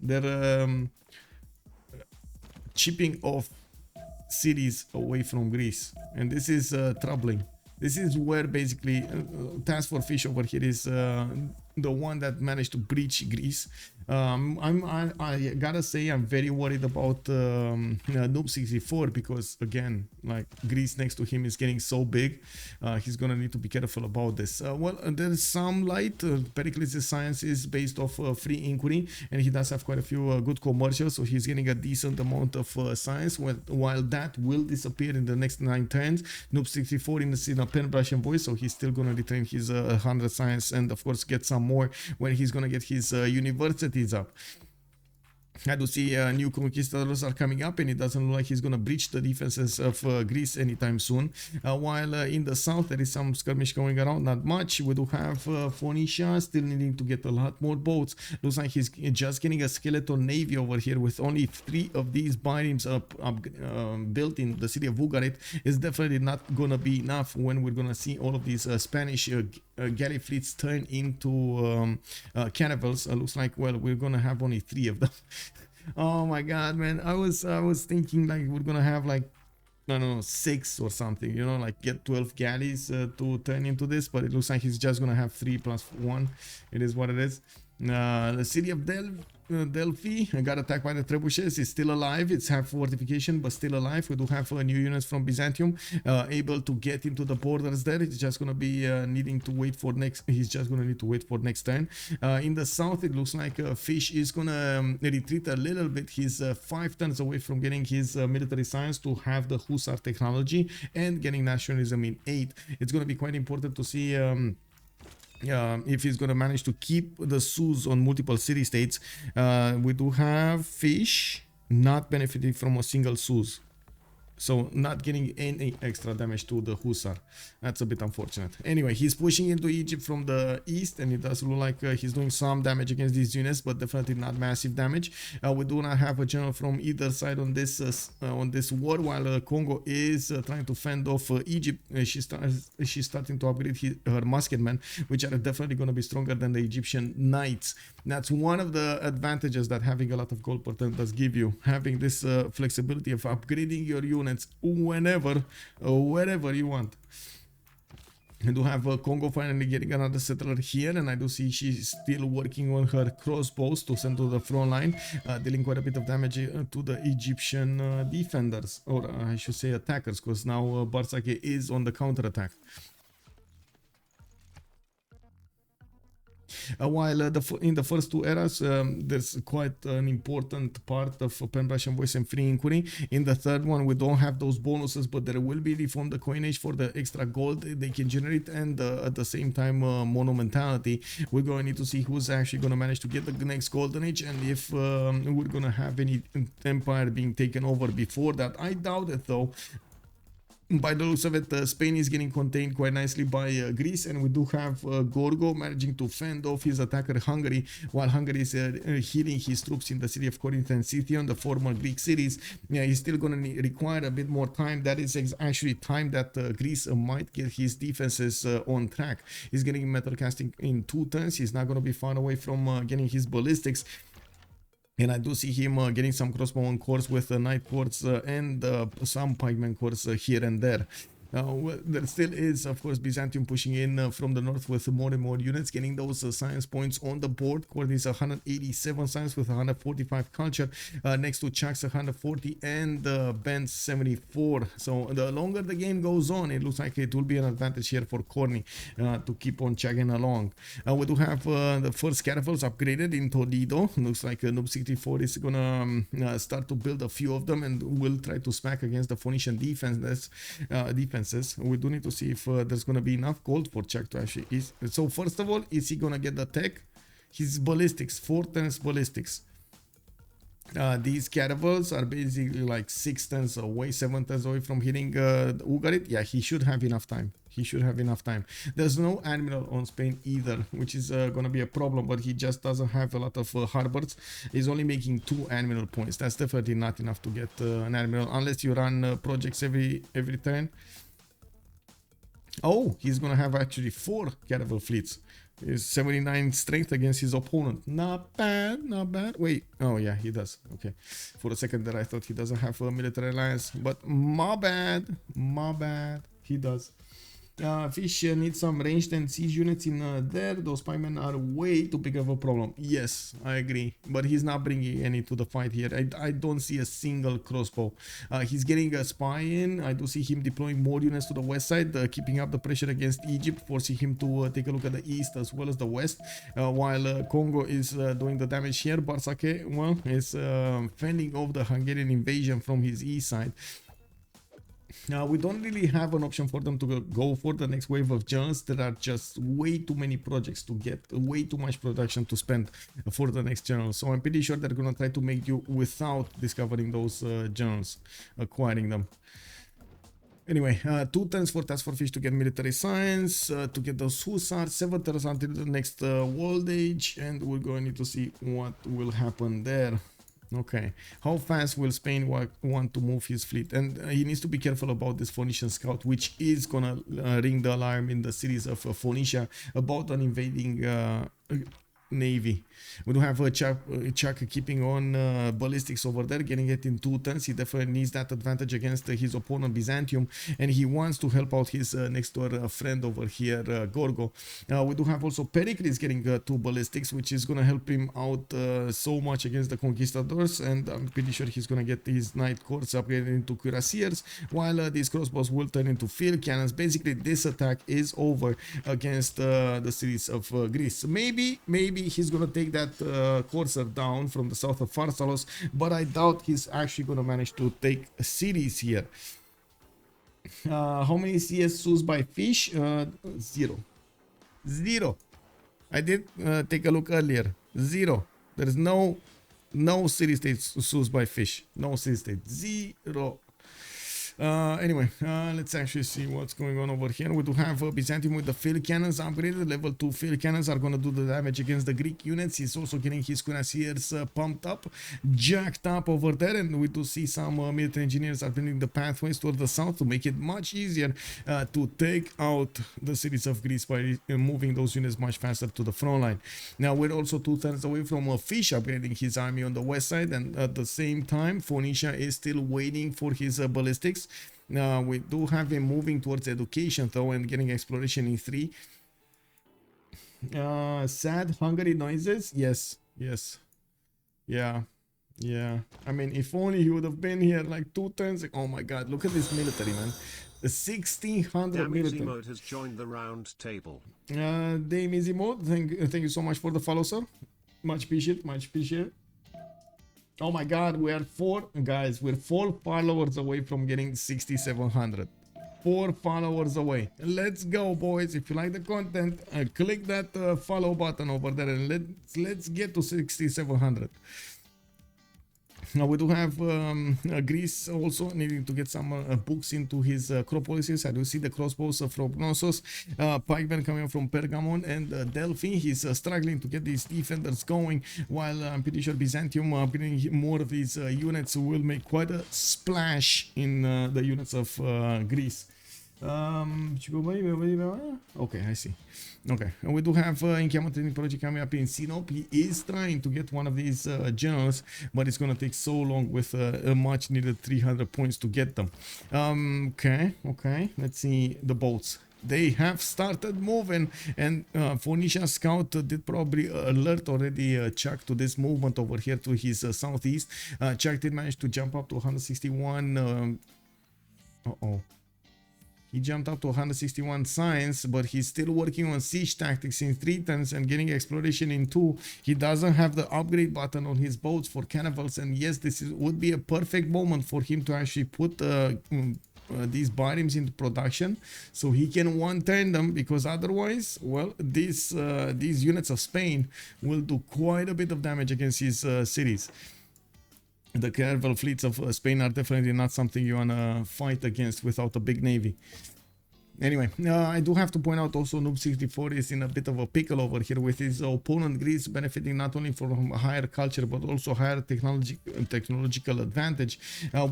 they're chipping off cities away from Greece, and this is troubling. This is where basically Task for Fish over here is the one that managed to breach Greece. I gotta say I'm very worried about Noob 64 because again, like Greece next to him is getting so big. He's gonna need to be careful about this. Well, there's some light. Pericles' science is based off free inquiry, and he does have quite a few good commercials, so he's getting a decent amount of science. While that will disappear in the next 9 turns, Noob 64 in a Penbrush Envoy, so he's still gonna retain his 100 science and of course get some more when he's gonna get his universities up. I do see new conquistadors are coming up, and it doesn't look like he's going to breach the defenses of Greece anytime soon. While in the south there is some skirmish going around, not much. We do have Phoenicia still needing to get a lot more boats. Looks like he's just getting a skeleton navy over here with only 3 of these biremes built in the city of Bugarit. Is definitely not going to be enough when we're going to see all of these Spanish galley fleets turn into caravels. Looks like, well, we're going to have only 3 of them. Oh my god, man. I was thinking like we're gonna have like, I don't know, 6 or something, you know, like get 12 galleys to turn into this, but it looks like he's just gonna have 3 + 1. It is what it is. The city of Delphi got attacked by the trebuchets. It's still alive. It's half fortification, but still alive. We do have new units from Byzantium able to get into the borders there. It's just gonna be needing to wait for next. He's just gonna need to wait for next turn. In the south, it looks like Fish is gonna retreat a little bit. He's 5 turns away from getting his military science to have the Hussar technology and getting nationalism in 8. It's gonna be quite important to see. If he's going to manage to keep the Sus on multiple city-states. We do have Fish not benefiting from a single Sus. So not getting any extra damage to the Hussar. That's a bit unfortunate. Anyway, he's pushing into Egypt from the east, and it does look like he's doing some damage against these units, but definitely not massive damage. We do not have a general from either side on this war, while Congo is trying to fend off Egypt. She's starting to upgrade her musketmen, which are definitely going to be stronger than the Egyptian knights. That's one of the advantages that having a lot of gold per turn does give you. Having this flexibility of upgrading your units whenever, wherever you want. I do have Congo finally getting another settler here, and I do see she's still working on her crossbows to send to the front line, dealing quite a bit of damage to the Egyptian defenders, or I should say attackers, because now Barsake is on the counter attack. While in the first 2 eras, there's quite an important part of Penbrush Envoys and free inquiry. In the third one, we don't have those bonuses, but there will be reform the coinage for the extra gold they can generate, and at the same time monumentality. We're going to need to see who's actually going to manage to get the next golden age, and if we're going to have any empire being taken over before that. I doubt it though. By the looks of it, Spain is getting contained quite nicely by Greece, and we do have Gorgo managing to fend off his attacker Hungary, while Hungary is healing his troops in the city of Corinth and Scythian, the former Greek cities. Yeah, he's still going to require a bit more time. That is actually time that Greece might get his defenses on track. He's getting metal casting in 2 turns. He's not going to be far away from getting his ballistics. And I do see him getting some crossbow on cores with knight cores and some pikeman cores here and there. There still is, of course, Byzantium pushing in from the north with more and more units, getting those science points on the board. Cord is 187 science with 145 culture, next to Chuck's 140 and Ben's 74. So the longer the game goes on, it looks like it will be an advantage here for Corny to keep on chugging along. We do have the first catapults upgraded in Toledo. Looks like Noob 64 is gonna start to build a few of them, and will try to smack against the Phoenician defenses. We do need to see if there's going to be enough gold for Chuck to actually... So first of all, is he going to get the tech? His ballistics, 4 turns ballistics. These catapults are basically like 6 turns away, 7 turns away from hitting Ugarit. Yeah, he should have enough time. He should have enough time. There's no admiral on Spain either, which is going to be a problem, but he just doesn't have a lot of harbors. He's only making 2 admiral points. That's definitely not enough to get an admiral, unless you run projects every turn. Oh, he's going to have actually 4 catapult fleets. Is 79 strength against his opponent. Not bad, not bad. Wait, oh yeah, he does. Okay, for a second there I thought he doesn't have a military alliance, but my bad, he does. Fish needs some ranged and siege units in there. Those pikemen are way too big of a problem. Yes, I agree, but he's not bringing any to the fight here. I don't see a single crossbow. He's getting a spy in. I do see him deploying more units to the west side, keeping up the pressure against Egypt, forcing him to take a look at the east as well as the west, while Congo is doing the damage here. Barsake, well, is fending off the Hungarian invasion from his east side. We don't really have an option for them to go for the next wave of generals. There are just way too many projects to get, way too much production to spend for the next general. So I'm pretty sure they're going to try to make you without discovering those generals, acquiring them. Anyway, 2 turns for Task for Fish to get military science, to get those hussars, 7 turns until the next world age, and we're going to need to see what will happen there. Okay, how fast will Spain want to move his fleet? And he needs to be careful about this Phoenician scout, which is gonna ring the alarm in the cities of Phoenicia about an invading navy. We do have Chuck keeping on ballistics over there, getting it in 2 turns. He definitely needs that advantage against his opponent Byzantium, and he wants to help out his next door friend over here, Gorgo. We do have also Pericles getting 2 ballistics, which is going to help him out so much against the conquistadors, and I'm pretty sure he's going to get his knight corps upgraded into cuirassiers, while these crossbows will turn into field cannons. Basically, this attack is over against the cities of Greece. Maybe he's going to take that courser down from the south of Pharsalos, but I doubt he's actually going to manage to take cities here. How many CSUs by fish? 0. I did take a look earlier. 0. There's no city-state SUs by fish. No city-state. 0. Anyway, let's actually see what's going on over here. We do have Byzantium with the field cannons upgraded. Level 2 field cannons are going to do the damage against the Greek units. He's also getting his cuirassiers pumped up, jacked up over there, and we do see some military engineers are building the pathways toward the south to make it much easier to take out the cities of Greece by moving those units much faster to the front line. Now we're also 2 turns away from Fish upgrading his army on the west side, and at the same time Phoenicia is still waiting for his ballistics. We do have him moving towards education though, and getting exploration in 3. Sad Hungary noises. Yes. Yeah. I mean, if only he would have been here like 2 turns. Oh my god, look at this military, man. The 1600 military. Mode has joined the round table. Dame Mode, thank you so much for the follow, sir. Much appreciate. Oh my god, we are 4 followers away from getting 6700. 4 followers away. Let's go, boys. If you like the content, click that follow button over there, and let's get to 6700. Now we do have Greece also needing to get some books into his crop policies. I do see the crossbows from Knossos, Pegre coming from Pergamon, and Delphi. He's struggling to get these defenders going, while I'm pretty sure Byzantium getting more of these units will make quite a splash in the units of Greece. Okay, I see. Okay, and we do have Inchiamo training project coming up in Sinop. He is trying to get one of these generals, but it's gonna take so long with a much needed 300 points to get them. Okay, let's see the boats. They have started moving, and Phoenicia Scout did probably alert already Chuck to this movement over here to his southeast. Chuck did manage to jump up to 161. He jumped up to 161 science, but he's still working on siege tactics in 3 turns and getting exploration in 2. He doesn't have the upgrade button on his boats for cannibals, and yes, would be a perfect moment for him to actually put these bariums into production so he can one-turn them, because otherwise, well, these units of Spain will do quite a bit of damage against his cities. The caravel fleets of Spain are definitely not something you wanna fight against without a big navy. Anyway, I do have to point out also Noob64 is in a bit of a pickle over here with his opponent Greece benefiting not only from a higher culture but also higher technological advantage.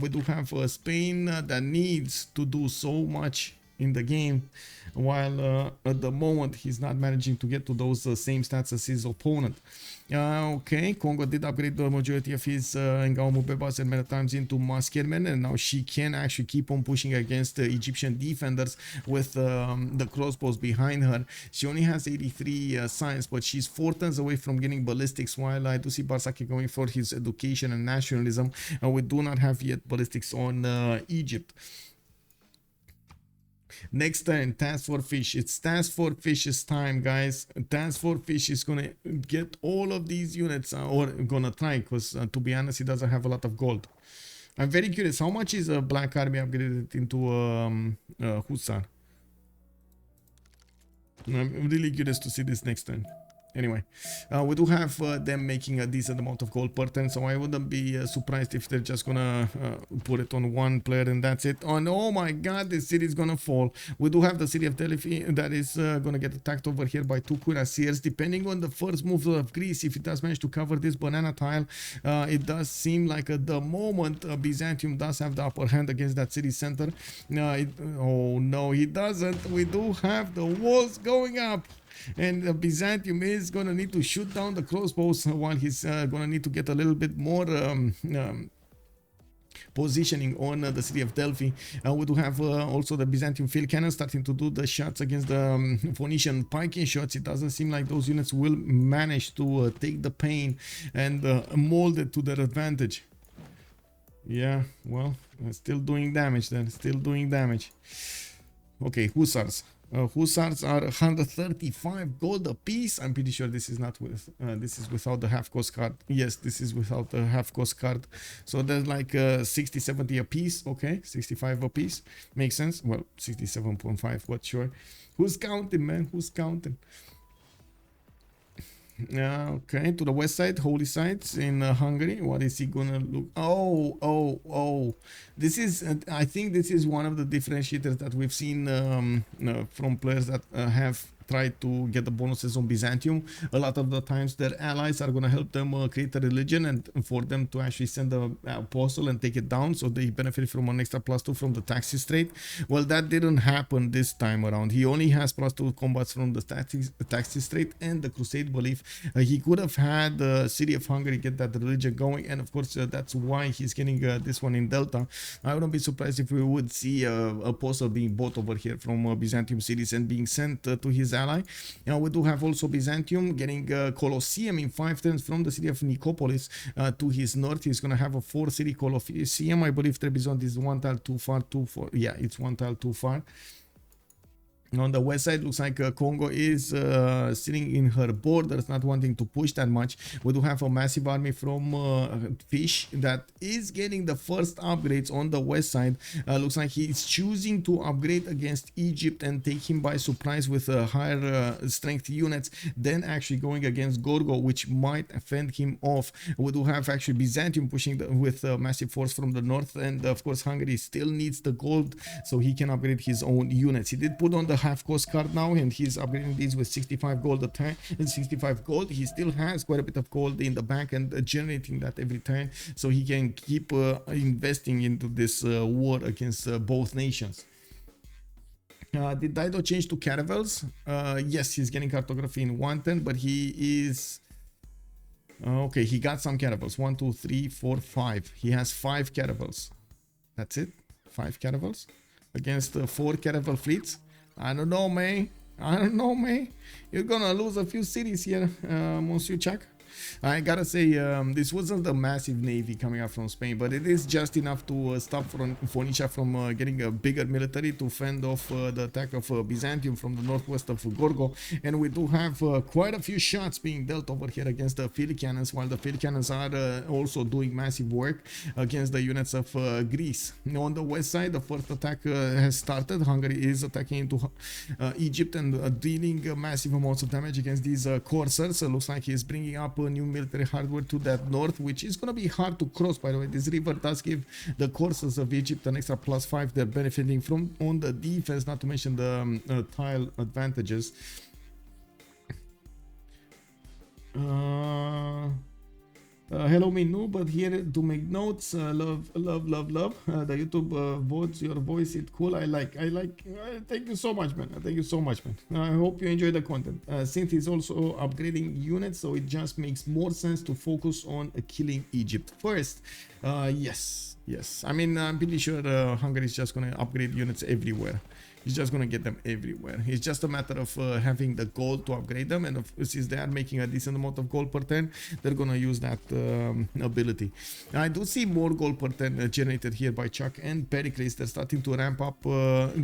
We do have Spain that needs to do so much in the game, while at the moment he's not managing to get to those same stats as his opponent. Okay, Congo did upgrade the majority of his Ngao Mubebas and Maritimes into Muskemen, and now she can actually keep on pushing against the Egyptian defenders with the crossbows behind her. She only has 83 science, but she's 4 turns away from getting ballistics, while I do see Barsaki going for his education and nationalism. We do not have yet ballistics on Egypt. Next turn, Task for Fish. It's Task for Fish's time, guys. Task for Fish is gonna get all of these units, or gonna try, because to be honest, he doesn't have a lot of gold. I'm very curious, how much is a Black Army upgraded into Hussar? I'm really curious to see this next turn. Anyway, we do have them making a decent amount of gold per turn, so I wouldn't be surprised if they're just gonna put it on one player and that's it. And oh my god, this city is gonna fall. We do have the city of Delphi that is gonna get attacked over here by 2 cuirassiers. Depending on the first move of Greece, if it does manage to cover this banana tile, it does seem like at the moment Byzantium does have the upper hand against that city center. Oh no, he doesn't. We do have the walls going up, and Byzantium is gonna need to shoot down the crossbows, while he's gonna need to get a little bit more positioning on the city of Delphi. We do have also the Byzantium field cannon starting to do the shots against the Phoenician piking shots. It doesn't seem like those units will manage to take the pain and mold it to their advantage. Yeah, well, still doing damage then, still doing damage. Okay, Hussars. Hussars are 135 gold a piece. I'm pretty sure this is not with this is without the half cost card. Yes, this is without the half cost card. So there's like 60, 70 a piece. Okay, 65 a piece. Makes sense. Well, 67.5, what, sure. Who's counting, man? Who's counting? Okay, to the west side, holy sites in Hungary. What is he gonna look? Oh, this is I think this is one of the differentiators that we've seen from players that have tried to get the bonuses on Byzantium. A lot of the times their allies are going to help them create a religion, and for them to actually send the apostle and take it down, so they benefit from an extra +2 from the taxis trade. Well, that didn't happen this time around. He only has +2 combats from the taxis trade and the crusade belief. He could have had the city of Hungary get that religion going, and of course that's why he's getting this one in Delta. I wouldn't be surprised if we would see apostle being bought over here from Byzantium cities and being sent to his ally. We do have also Byzantium getting Colosseum in 5 turns from the city of Nicopolis to his north. He's going to have a 4-city Colosseum. I believe Trebizond is 1 tile too far. Yeah, it's 1 tile too far. On the west side, looks like Congo is sitting in her borders, not wanting to push that much. We do have a massive army from Fish that is getting the first upgrades on the west side. Looks like he's choosing to upgrade against Egypt and take him by surprise with higher strength units, then actually going against Gorgo, which might fend him off. We do have actually Byzantium pushing with massive force from the north, and of course Hungary still needs the gold so he can upgrade his own units. He did put on the half cost card now, and he's upgrading these with 65 gold a turn. And 65 gold, he still has quite a bit of gold in the bank and generating that every turn, so he can keep investing into this war against both nations. Did Dido change to caravels? Yes, he's getting cartography in 110, but he is okay. He got some caravels. 1 2 3 4 5. He has 5 caravels. That's it. 5 caravels against 4 caravel fleets. I don't know, man. I don't know, man. You're gonna lose a few cities here, Monsieur Chuck. I gotta say, this wasn't a massive navy coming out from Spain, but it is just enough to stop Phoenicia from getting a bigger military to fend off the attack of Byzantium from the northwest of Gorgo. And we do have quite a few shots being dealt over here against the field cannons, while the field cannons are also doing massive work against the units of Greece. On the west side, the first attack has started. Hungary is attacking into Egypt and dealing massive amounts of damage against these coursers. Looks like he's bringing up new military hardware to that north, which is going to be hard to cross, by the way. This river does give the coursers of Egypt an extra +5 they're benefiting from on the defense, not to mention the tile advantages. Hello Minu, but here to make notes. Love the YouTube votes, your voice, it cool. I like thank you so much, man. Thank you so much, man. I hope you enjoy the content. Synth is also upgrading units, so it just makes more sense to focus on killing Egypt first. Yes, I mean, I'm pretty sure Hungary is just gonna upgrade units everywhere. He's just going to get them everywhere. It's just a matter of having the gold to upgrade them, and since they are making a decent amount of gold per turn, they're going to use that ability. I do see more gold per turn generated here by Chuck and Pericles. They're starting to ramp up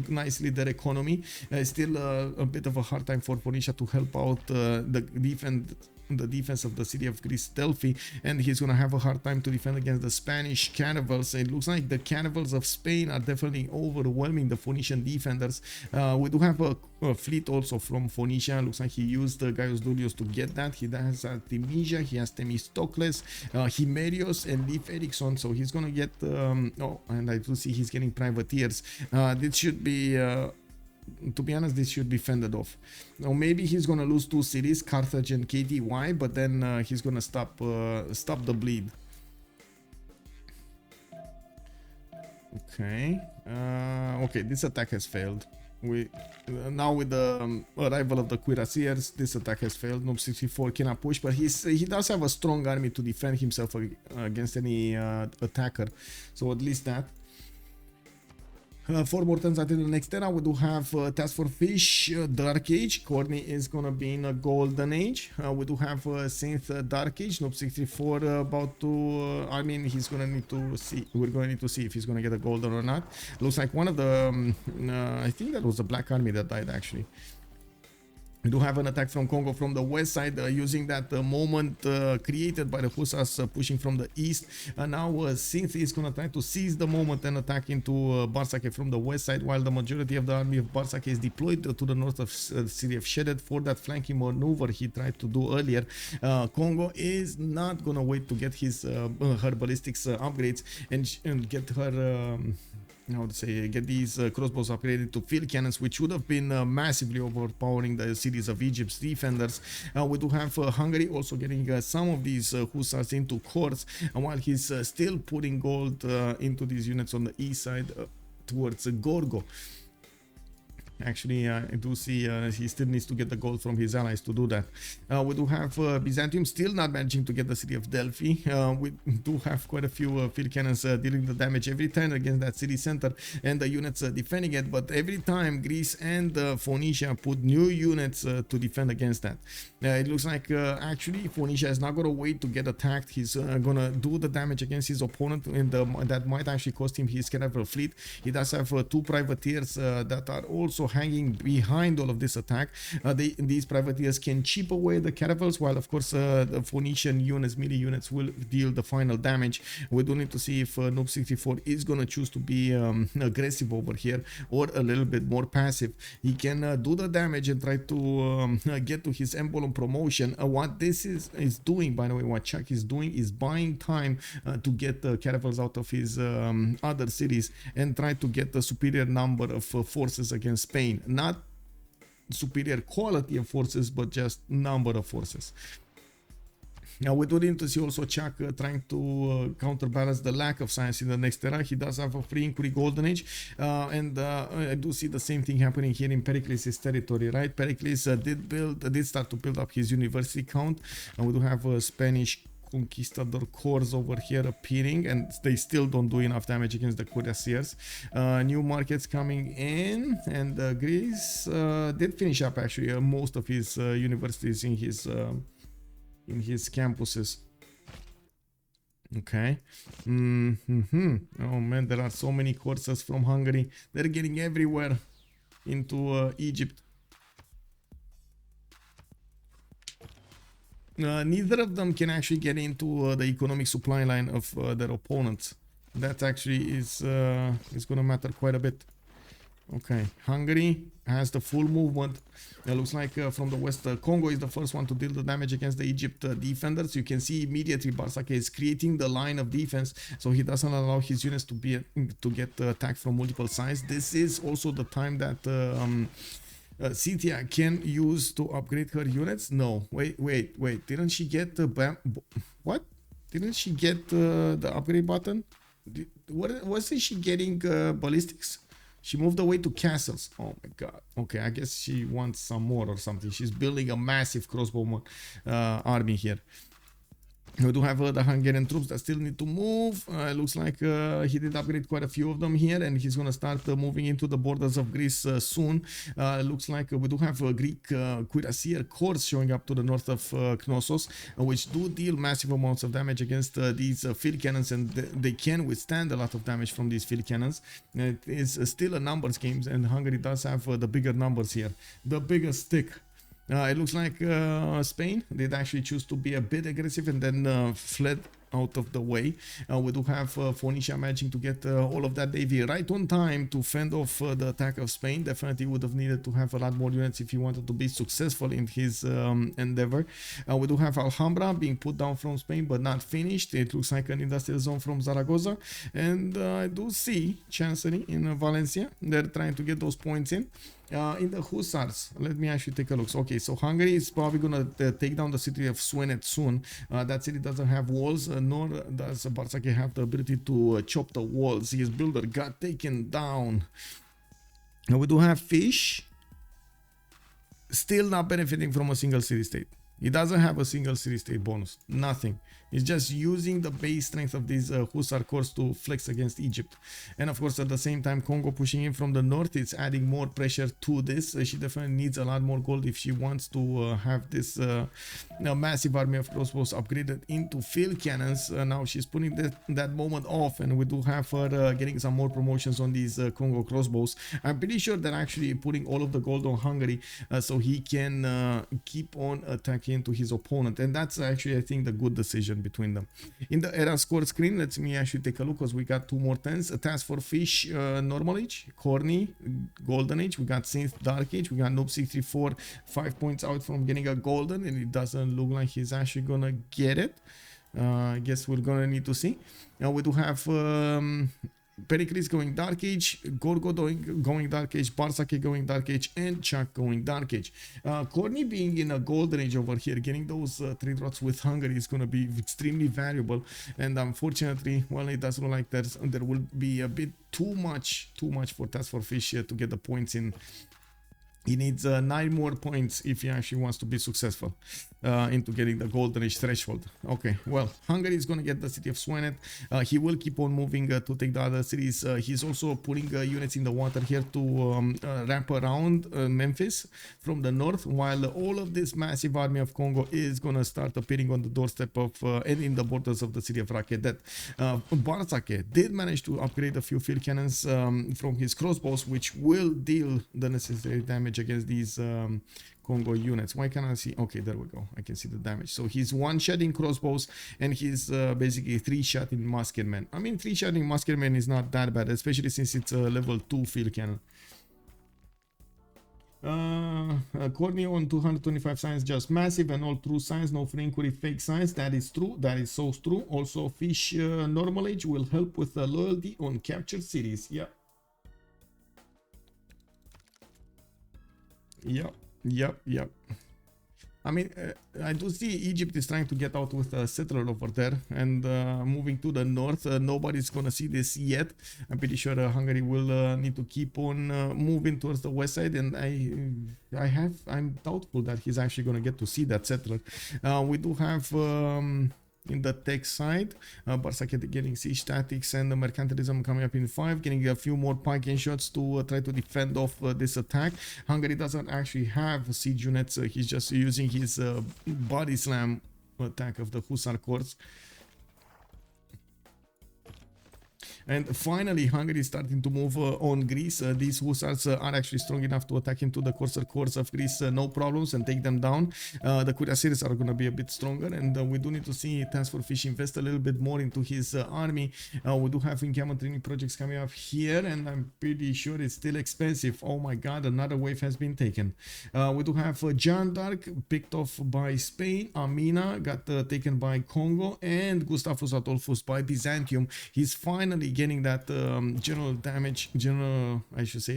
nicely their economy. Still a bit of a hard time for Phoenicia to help out the defense of the city of Greece, Delphi, and he's gonna have a hard time to defend against the Spanish caravels. It looks like the caravels of Spain are definitely overwhelming the Phoenician defenders. We do have a fleet also from Phoenicia. Looks like he used Gaius Duilius to get that. He has Artemisia, he has Themistocles, Himerios, and Leif Erikson, so he's gonna get oh, and I do see he's getting privateers. This should be to be honest, this should be fended off. Now maybe he's gonna lose 2 cities, Carthage and KTY, but then he's gonna stop the bleed. Okay, okay, this attack has failed. We now with the arrival of the cuirassiers, this attack has failed. Noob 64 cannot push, but he does have a strong army to defend himself against any attacker, so at least that. 4 more turns until the next era. We do have Task for Fish, Dark Age. Courtney is gonna be in a Golden Age. We do have Synth Dark Age. Noob 64 about to. I mean, he's gonna need to see. We're gonna need to see if he's gonna get a golden or not. Looks like one of the. I think that was the Black Army that died actually. We do have an attack from Congo from the west side, using that moment created by the Hussars pushing from the east. Now Synth is going to try to seize the moment and attack into Barsake from the west side, while the majority of the army of Barsake is deployed to the north of the city of Shedet for that flanking maneuver he tried to do earlier. Congo is not going to wait to get his her ballistics upgrades and get her how to say, get these crossbows upgraded to field cannons, which would have been massively overpowering the cities of Egypt's defenders. We do have Hungary also getting some of these hussars into cores, while he's still putting gold into these units on the east side towards Gorgo. Actually, I do see he still needs to get the gold from his allies to do that. We do have Byzantium still not managing to get the city of Delphi. We do have quite a few field cannons dealing the damage every turn against that city center, and the units defending it, but every time Greece and Phoenicia put new units to defend against that. It looks like actually Phoenicia is not going to wait to get attacked. He's going to do the damage against his opponent, and that might actually cost him his caravel fleet. He does have 2 privateers that are also also hanging behind all of this attack. These privateers can chip away the caravels, while of course the Phoenician units, melee units, will deal the final damage. We do need to see if Noob 64 is gonna choose to be aggressive over here or a little bit more passive. He can do the damage and try to get to his emblem promotion. What this is doing, by the way, what Chuck is doing is buying time to get the caravels out of his other cities and try to get a superior number of forces against Spain. Not superior quality of forces, but just number of forces. Now we do need to see also Chuck trying to counterbalance the lack of science in the next era. He does have a free inquiry golden age, and I do see the same thing happening here in Pericles' territory, right? Pericles did start to build up his university count, and we do have Spanish conquistador corps over here appearing, and they still don't do enough damage against the cuirassiers. New markets coming in, and Greece did finish up actually most of his universities in his campuses. Okay. Oh man, there are so many courses from Hungary. They're getting everywhere into Egypt. Neither of them can actually get into the economic supply line of their opponents. That actually is going to matter quite a bit. Okay, Hungary has the full movement. It looks like from the west, Congo is the first one to deal the damage against the Egypt defenders. You can see immediately Barsake is creating the line of defense, so he doesn't allow his units to get attacked from multiple sides. This is also the time that Cynthia can use to upgrade her units. No, wait. Didn't she get the what? Didn't she get the upgrade button? Wasn't she getting ballistics? She moved away to castles. Oh my god. Okay, I guess she wants some more or something. She's building a massive crossbow army here. We do have the Hungarian troops that still need to move. Looks like he did upgrade quite a few of them here, and he's going to start moving into the borders of Greece soon. Looks like we do have Greek cuirassier corps showing up to the north of Knossos, which do deal massive amounts of damage against these field cannons, and they can withstand a lot of damage from these field cannons. It is still a numbers game, and Hungary does have the bigger numbers here, the bigger stick. It looks like Spain did actually choose to be a bit aggressive and then fled out of the way. We do have Phoenicia managing to get all of that navy right on time to fend off the attack of Spain. Definitely would have needed to have a lot more units if he wanted to be successful in his endeavor. We do have Alhambra being put down from Spain but not finished. It looks like an industrial zone from Zaragoza, and I do see Chancery in Valencia. They're trying to get those points in. In the Hussars, let me actually take a look. Okay, so Hungary is probably gonna take down the city of Swenet soon. That city doesn't have walls, nor does Barsake have the ability to chop the walls. His builder got taken down. Now we do have Fish still not benefiting from a single city state. He doesn't have a single city state bonus, nothing. He's just using the base strength of these Hussar corps to flex against Egypt. And of course, at the same time, Congo pushing in from the north, it's adding more pressure to this. She definitely needs a lot more gold if she wants to have this massive army of crossbows upgraded into field cannons. Now she's putting that moment off, and we do have her getting some more promotions on these Congo crossbows. I'm pretty sure they're actually putting all of the gold on Hungary so he can keep on attacking to his opponent. And that's actually, I think, the good decision between them. In the era score screen, let me actually take a look, because we got two more 10s. A task for Fish, normal age, Corny, golden age. We got Synth, dark age. We got Noob 64, 5 points out from getting a golden, and it doesn't look like he's actually gonna get it. I guess we're gonna need to see. Now we do have Pericles going Dark Age, Gorgo going Dark Age, Barsake going Dark Age, and Chuck going Dark Age. Corny being in a Golden Age over here, getting those trade routes with Hungary is going to be extremely valuable. And unfortunately, well, it does look like there will be a bit too much for Task for Fish to get the points in He needs 9 more points if he actually wants to be successful into getting the golden age threshold. Okay, well, Hungary is going to get the city of Swanet. He will keep on moving to take the other cities. He's also putting units in the water here to wrap around Memphis from the north, while all of this massive army of Congo is going to start appearing on the doorstep of and in the borders of the city of Rakedet. Barsake did manage to upgrade a few field cannons from his crossbows, which will deal the necessary damage against these Congo units. Why can't I see? Okay, there we go. I can see the damage. So he's one shot in crossbows and he's basically 3 shot in musketmen. I mean, 3 shot in musketmen is not that bad, especially since it's a level 2 field cannon. Corneo on 225 science, just massive and all true science, no free inquiry, fake science. That is true. That is so true. Also, fish normal age will help with loyalty on captured cities. Yeah. Yep. I mean, I do see Egypt is trying to get out with a settler over there and moving to the north. Nobody's gonna see this yet. I'm pretty sure Hungary will need to keep on moving towards the west side, and I'm doubtful that he's actually gonna get to see that settler. We do have in the tech side, Barca getting siege tactics and the mercantilism coming up in 5, getting a few more pike shots to try to defend off this attack. Hungary doesn't actually have siege units. He's just using his body slam attack of the Hussar Corps. And finally, Hungary is starting to move on Greece. These Hussars are actually strong enough to attack into the Corsair Corps of Greece, no problems, and take them down. The cuirassiers are going to be a bit stronger, and we do need to see Task for Fish invest a little bit more into his army. We do have encampment training projects coming up here, and I'm pretty sure it's still expensive. Oh my god, another wave has been taken. We do have Jeanne d'Arc picked off by Spain. Amina got taken by Congo, and Gustavus Adolphus by Byzantium. He's finally getting that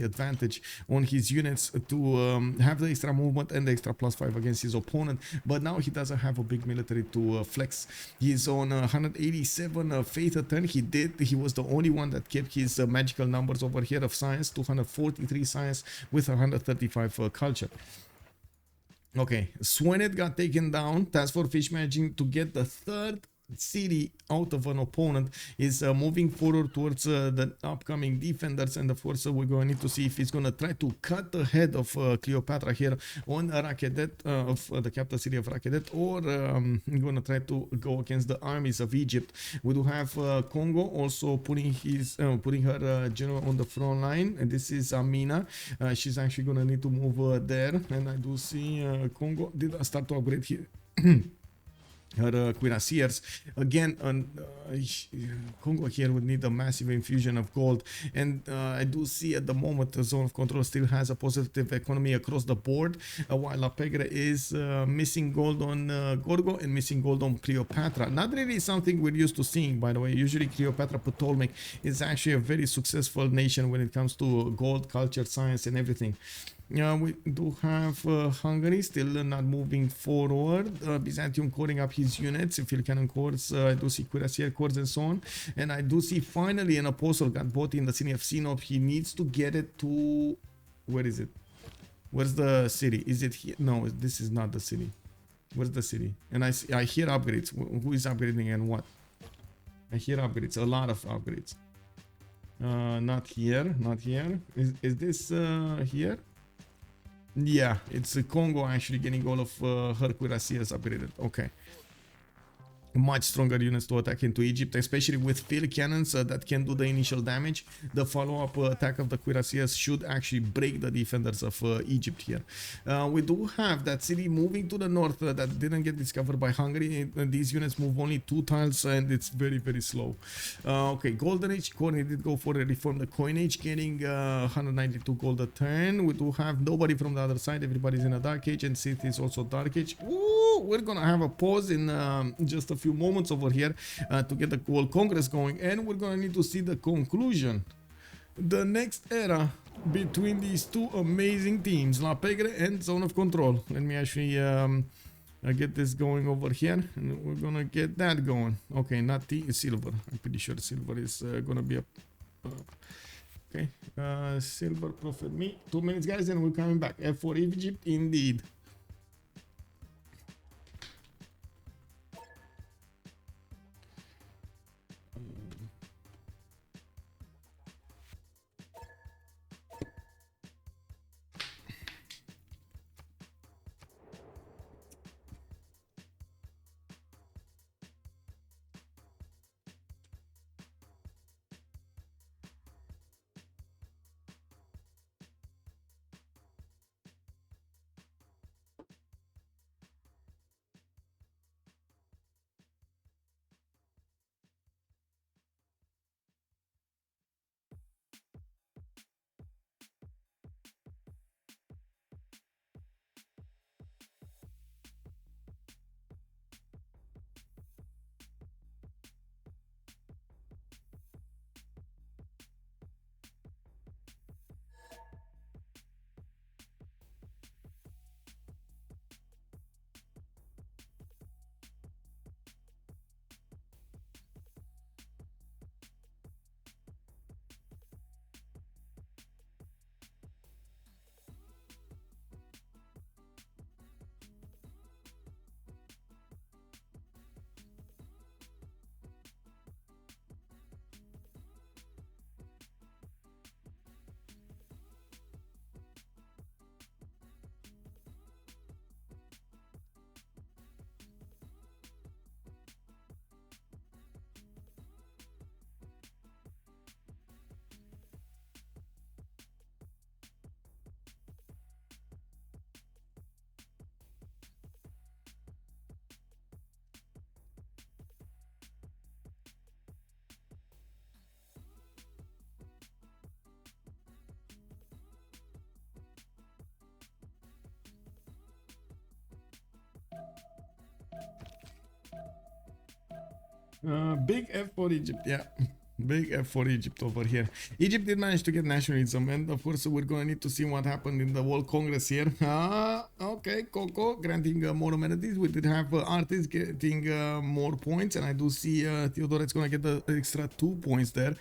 advantage on his units to have the extra movement and the extra +5 against his opponent. But now he doesn't have a big military to flex. He's on 187 faith a turn. He was the only one that kept his magical numbers over here of science, 243 science with 135 culture. Okay, Swanet got taken down. Task for Fish managing to get the 3rd city out of an opponent, is moving forward towards the upcoming defenders, and of course we're going to need to see if he's going to try to cut the head of Cleopatra here on Rakedet, of the capital city of Rakedet, or going to try to go against the armies of Egypt. We do have Congo also putting her general on the front line, and this is Amina. She's actually going to need to move there, and I do see Congo did start to upgrade here. Her cuirassiers again. Congo here would need a massive infusion of gold, and I do see at the moment the zone of control still has a positive economy across the board, while Pegre is missing gold on Gorgo and missing gold on Cleopatra. Not really something we're used to seeing, by the way. Usually Cleopatra Ptolemaic is actually a very successful nation when it comes to gold, culture, science and everything. We do have Hungary still not moving forward. Byzantium coring up his units, field cannon corps. I do see cuirassier corps and so on. And I do see finally an apostle got bought in the city of Sinop. He needs to get it to... Where is it? Where's the city? Is it here? No, this is not the city. Where's the city? And I hear upgrades. Who is upgrading and what? I hear upgrades. A lot of upgrades. Not here. Not here. Is this here? Yeah, it's Congo actually getting all of her cuirassiers upgraded. Okay. Much stronger units to attack into Egypt, especially with field cannons that can do the initial damage. The follow-up attack of the cuirassiers should actually break the defenders of Egypt here. We do have that city moving to the north that didn't get discovered by Hungary. These units move only 2 tiles and it's very, very slow. Okay, Golden Age, Corny did go for a reform the coinage, getting 192 gold a turn. We do have nobody from the other side. Everybody's in a Dark Age, and city is also Dark Age. Ooh, we're gonna have a pause in just a few moments over here to get the World Congress going, and we're gonna need to see the conclusion, the next era between these two amazing teams, La Pegre and Zone of Control. Let me actually get this going over here, and we're gonna get that going. Okay, not silver. I'm pretty sure silver is gonna be a Okay, silver profit me. 2 minutes, guys, and we're coming back. F4 Egypt, indeed. Big F for Egypt, yeah. Big F for Egypt over here. Egypt did manage to get nationalism, and of course we're gonna need to see what happened in the World Congress here. Okay, Coco granting more amenities. We did have artists getting more points, and I do see Theodore is gonna get the extra 2 points there.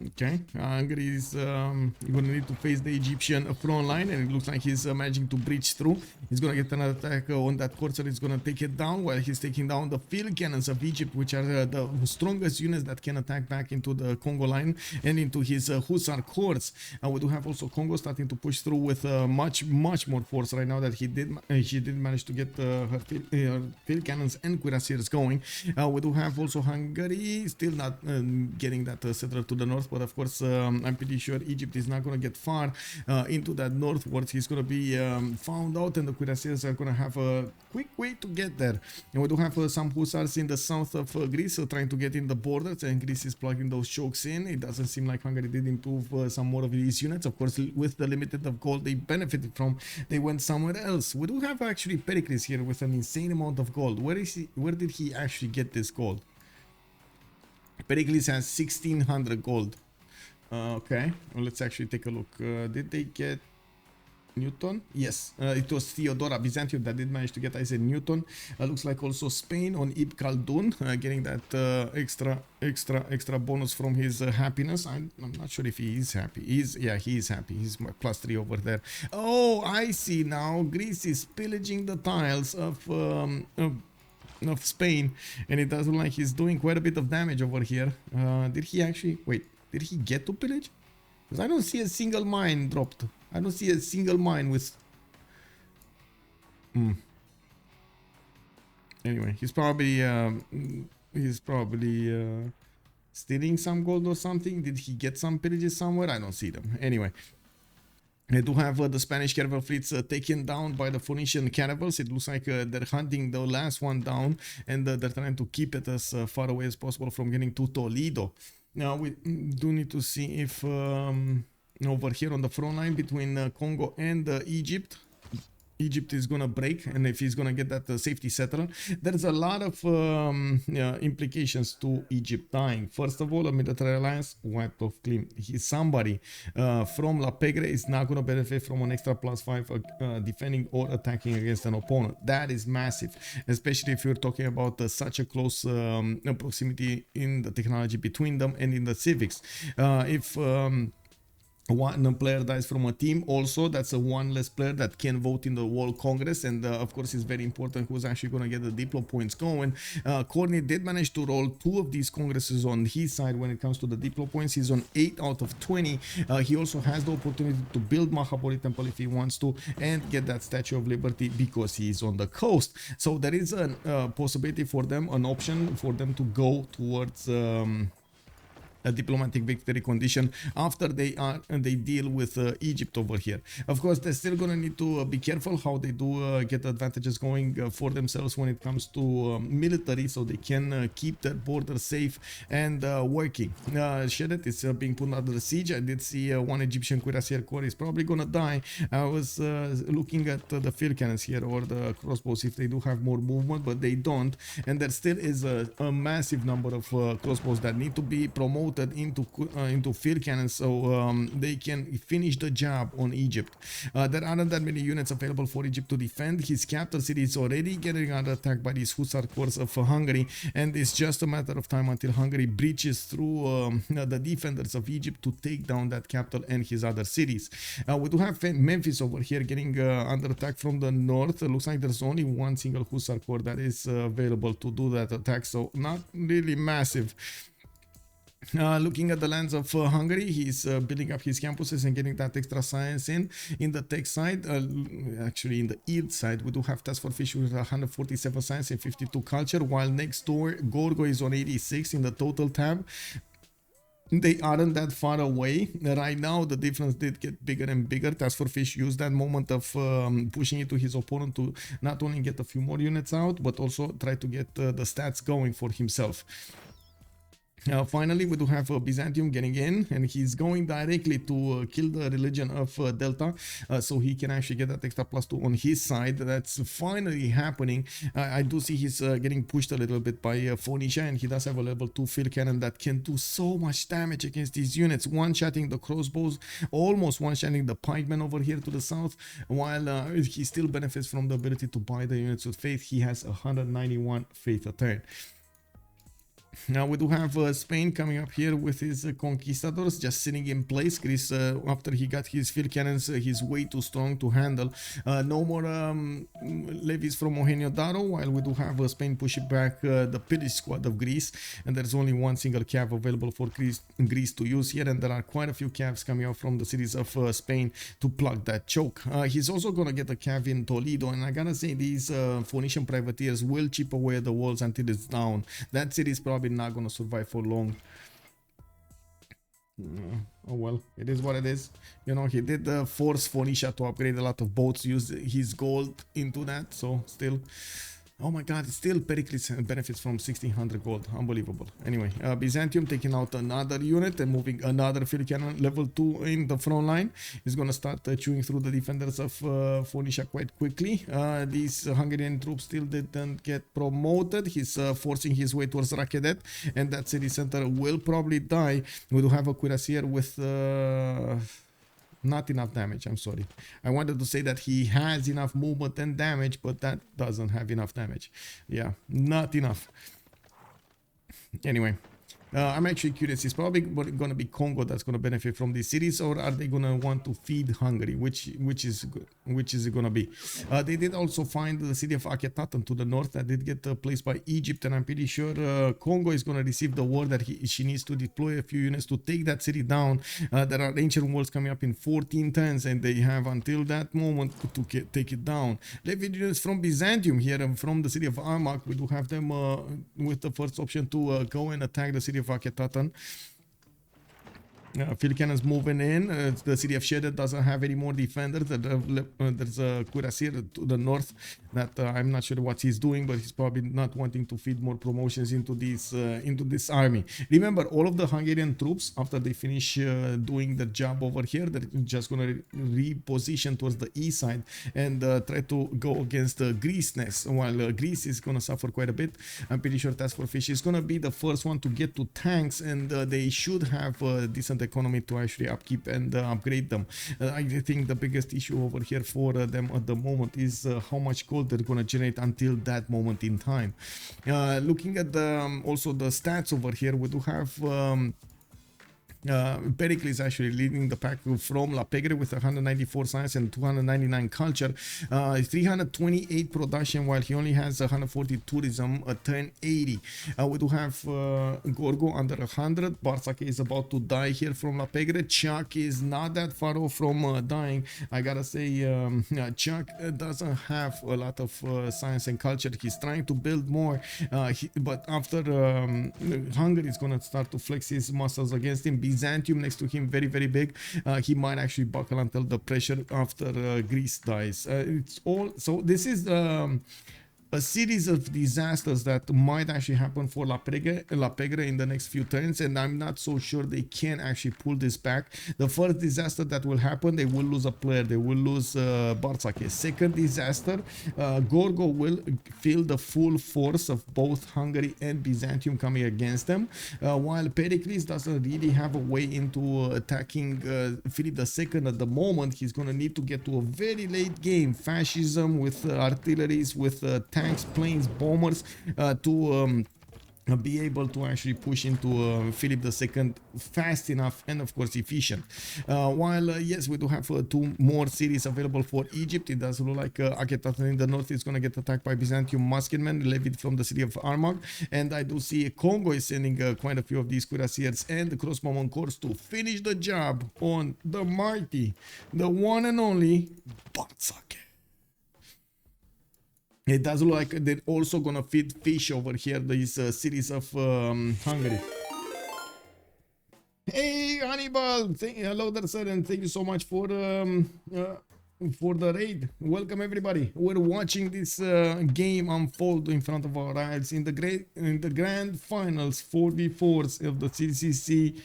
Okay, Hungary is gonna need to face the Egyptian front line, and it looks like he's managing to breach through. He's gonna get another attack on that courser. He's gonna take it down while he's taking down the field cannons of Egypt, which are the strongest units that can attack back into the Congo line and into his Hussar corps. We do have also Congo starting to push through with much more force right now that she did manage to get her field cannons and cuirassiers going. We do have also Hungary still not getting that settler to the north, but of course I'm pretty sure Egypt is not going to get far into that northwards. He's going to be found out, and the cuirassiers are going to have a quick way to get there. And we do have some hussars in the south of Greece trying to get in the borders, and Greece is plugging those chokes in. It doesn't seem like Hungary did improve some more of these units. Of course, with the limited of gold they benefited from, they went somewhere else. We do have actually Pericles here with an insane amount of gold. Where is he? Where did he actually get this gold? Pericles has 1600 gold. Okay, well, let's actually take a look. Did they get Newton? Yes, it was Theodora Byzantium that did manage to get, I said, Newton. Looks like also Spain on Ibn Khaldun, getting that extra bonus from his happiness. I'm not sure if he is happy. Yeah, he is happy. He's +3 over there. Oh, I see now. Greece is pillaging the tiles of Spain, and it does look like he's doing quite a bit of damage over here. Did he actually wait? Did he get to pillage? Because I don't see a single mine dropped. I don't see a single mine with. Anyway, he's probably stealing some gold or something. Did he get some pillages somewhere? I don't see them. Anyway. I do have the Spanish caravel fleets taken down by the Phoenician caravels. It looks like they're hunting the last one down, and they're trying to keep it as far away as possible from getting to Toledo. Now we do need to see if over here on the front line between Congo and Egypt, Egypt is gonna break, and if he's gonna get that safety settler, there's a lot of implications to Egypt dying. First of all, a military alliance wiped off clean. Somebody from La Pegre is not gonna benefit from an extra +5 defending or attacking against an opponent. That is massive, especially if you're talking about such a close proximity in the technology between them and in the Civ6. If one player dies from a team, also that's a one less player that can vote in the World Congress, and of course it's very important who's actually going to get the Diplo points going. Courtney did manage to roll 2 of these congresses on his side when it comes to the Diplo points. He's on 8 out of 20. He also has the opportunity to build Mahabodhi Temple if he wants to, and get that Statue of Liberty because he's on the coast. So there is a possibility for them, an option for them to go towards a diplomatic victory condition after they deal with Egypt over here. Of course, they're still gonna need to be careful how they do get advantages going for themselves when it comes to military, so they can keep their border safe and working. Shedet is being put under siege. I did see one Egyptian cuirassier corps is probably gonna die. I was looking at the field cannons here, or the crossbows, if they do have more movement, but they don't, and there still is a massive number of crossbows that need to be promoted into field cannons, so they can finish the job on Egypt. There aren't that many units available for Egypt to defend. His capital city is already getting under attack by these Hussar corps of Hungary, and it's just a matter of time until Hungary breaches through the defenders of Egypt to take down that capital and his other cities. We do have Memphis over here getting under attack from the north. It looks like there's only one single Hussar corps that is available to do that attack, so not really massive. Looking at the lands of Hungary, he's building up his campuses and getting that extra science in the tech side. Actually, in the id side, we do have Task for Fish with 147 science and 52 culture, while next door Gorgo is on 86 in the total tab. They aren't that far away. Right now, the difference did get bigger and bigger. Task for Fish used that moment of pushing it to his opponent to not only get a few more units out, but also try to get the stats going for himself. Finally, we do have Byzantium getting in, and he's going directly to kill the religion of Delta, so he can actually get that extra +2 on his side. That's finally happening. I do see he's getting pushed a little bit by Phoenicia, and he does have a level 2 field cannon that can do so much damage against these units, one-shotting the crossbows, almost one-shotting the pikemen over here to the south, while he still benefits from the ability to buy the units with faith. He has 191 faith a turn. Now we do have Spain coming up here with his conquistadors just sitting in place. Greece, after he got his field cannons, he's way too strong to handle. No more levies from Mohenjo-Daro, while we do have Spain pushing back the pillage squad of Greece, and there's only one single cav available for Greece to use here, and there are quite a few cavs coming out from the cities of Spain to plug that choke. He's also gonna get a cav in Toledo, and I gotta say these Phoenician privateers will chip away at the walls until it's down. That city is probably not gonna survive for long. Oh well, it is what it is. You know, he did force Phoenicia to upgrade a lot of boats, use his gold into that, so still. Oh my god, still Pericles benefits from 1600 gold. Unbelievable. Anyway, Byzantium taking out another unit and moving another field cannon level 2 in the front line. He's gonna start chewing through the defenders of Phoenicia quite quickly. These Hungarian troops still didn't get promoted. He's forcing his way towards Rakedet, and that city center will probably die. We do have a cuirassier with not enough damage. I'm sorry, I wanted to say that he has enough movement and damage, but that doesn't have enough damage. Yeah, not enough. Anyway, I'm actually curious. It's probably going to be Congo that's going to benefit from these cities, or are they going to want to feed Hungary? Which is it going to be? They did also find the city of Akhetaten to the north that did get placed by Egypt, and I'm pretty sure Congo is going to receive the word that she needs to deploy a few units to take that city down. There are ancient walls coming up in 14 turns, and they have until that moment to take it down. Levy units from Byzantium here and from the city of Armak. We do have them with the first option to go and attack the city of Akhetaten. field cannons moving in. The city of Shedder doesn't have any more defenders. There's a cuirassier to the north that I'm not sure what he's doing, but he's probably not wanting to feed more promotions into this army. Remember, all of the Hungarian troops, after they finish doing the job over here, they're just gonna reposition towards the east side and try to go against Greece next. While Greece is gonna suffer quite a bit, I'm pretty sure Task Force Fish is gonna be the first one to get to tanks, and they should have a decent economy to actually upkeep and upgrade them. I think the biggest issue over here for them at the moment is how much gold they're gonna generate until that moment in time. Looking at also the stats over here, we do have Pericles actually leading the pack from La Pegre with 194 science and 299 culture, 328 production, while he only has 140 tourism, a 1080. We do have Gorgo under 100. Barsak is about to die here from La Pegre. Chuck is not that far off from dying. I gotta say, Chuck doesn't have a lot of science and culture. He's trying to build more, but after Hungary is gonna start to flex his muscles against him. Byzantium next to him, very big. He might actually buckle until the pressure after Greece dies. It's all so. This is a series of disasters that might actually happen for La Pegre in the next few turns, and I'm not so sure they can actually pull this back. The first disaster that will happen, they will lose a player, they will lose Barsak. Second disaster, Gorgo will feel the full force of both Hungary and Byzantium coming against them, while Pericles doesn't really have a way into attacking Philip II at the moment. He's going to need to get to a very late game, fascism with artilleries, with tanks, planes, bombers, to be able to actually push into Philip II fast enough and of course efficient. While yes, we do have two more cities available for Egypt. It does look like Akhetaten in the north is going to get attacked by Byzantium musketmen levied from the city of Armagh, and I do see Congo is sending quite a few of these cuirassiers and the crossbowman corps to finish the job on the mighty, the one and only Barsak. It does look like they're also gonna feed fish over here, these cities of Hungary. Hey, Hannibal! Hello there, sir, and thank you so much for the raid. Welcome, everybody. We're watching this game unfold in front of our eyes in the grand finals 4v4s of the CCC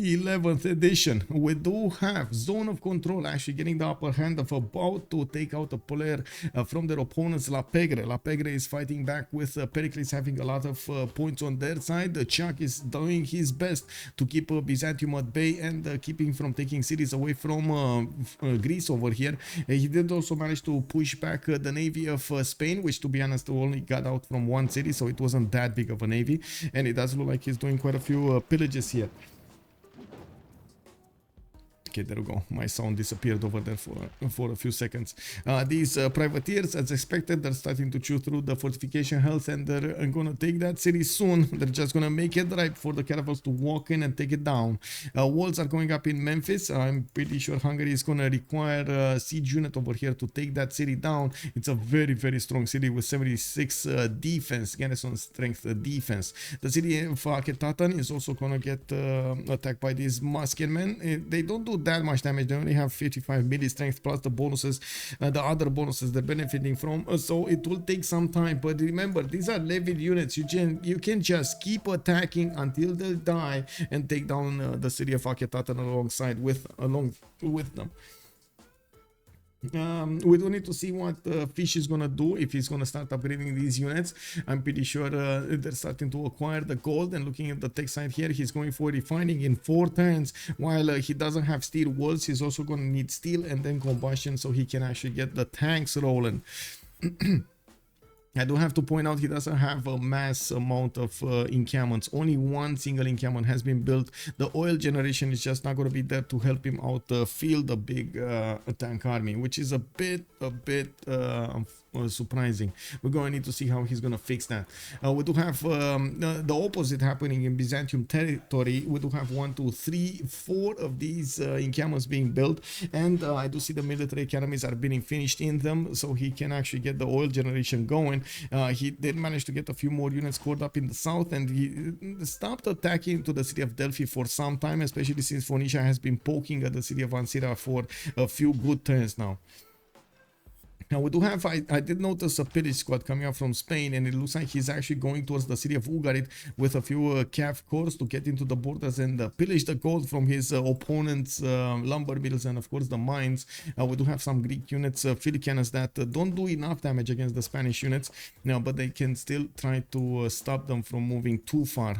11th edition. We do have Zone of Control actually getting the upper hand of about to take out a player from their opponents, La Pegre. La Pegre is fighting back with Pericles having a lot of points on their side. Chuck is doing his best to keep Byzantium at bay and keeping from taking cities away from Greece over here. He did also manage to push back the navy of Spain, which to be honest only got out from one city, so it wasn't that big of a navy, and it does look like he's doing quite a few pillages here. Okay, there we go. My sound disappeared over there for a few seconds. These privateers, as expected, they're starting to chew through the fortification health, and they're gonna take that city soon. They're just gonna make it right for the caravels to walk in and take it down. Walls are going up in Memphis. I'm pretty sure Hungary is gonna require a siege unit over here to take that city down. It's a very strong city with 76 defense, garrison strength defense. The city of Akhetaten is also gonna get attacked by these musketmen. They don't do that much damage. They only have 55 melee strength plus the bonuses, the other bonuses they're benefiting from, so it will take some time. But remember, these are levied units. You can just keep attacking until they die and take down the city of Akhetaten along with them. We do need to see what Fish is gonna do, if he's gonna start upgrading these units. I'm pretty sure they're starting to acquire the gold, and looking at the tech side here, he's going for refining in 4 turns. While he doesn't have steel walls, he's also gonna need steel and then combustion so he can actually get the tanks rolling. I do have to point out he doesn't have a mass amount of encampments. Only one single encampment has been built. The oil generation is just not going to be there to help him out field a big tank army, which is a bit surprising. We're going to need to see how he's going to fix that. We do have the opposite happening in Byzantium territory. We do have 1, 2, 3, 4 of these encampments being built, and I do see the military academies are being finished in them, so he can actually get the oil generation going. time. He did manage to get a few more units scored up in the south, and he stopped attacking to the city of Delphi for some time, especially since Phoenicia has been poking at the city of Ancira for a few good turns now. Now we do have, I did notice a pillage squad coming up from Spain, and it looks like he's actually going towards the city of Ugarit with a few cav corps to get into the borders and pillage the gold from his opponent's lumber mills and of course the mines. We do have some Greek units, field cannons that don't do enough damage against the Spanish units, but they can still try to stop them from moving too far.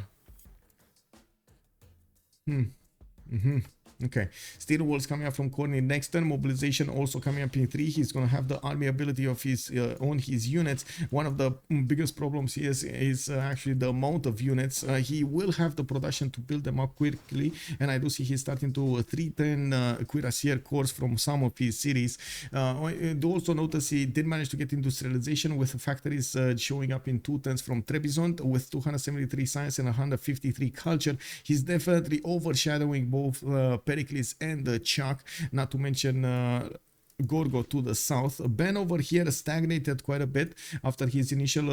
Okay, steel walls coming up from Corny next turn. Mobilization also coming up in 3. He's going to have the army ability of his on his units. One of the biggest problems here is actually the amount of units. He will have the production to build them up quickly, and I do see he's starting to 310 cuirassier corps from some of his cities. I do also notice he did manage to get industrialization with factories showing up in 2 turns from Trebizond with 273 science and 153 culture. He's definitely overshadowing both Pericles and Chuck, not to mention Gorgo to the south. Ben over here stagnated quite a bit after his initial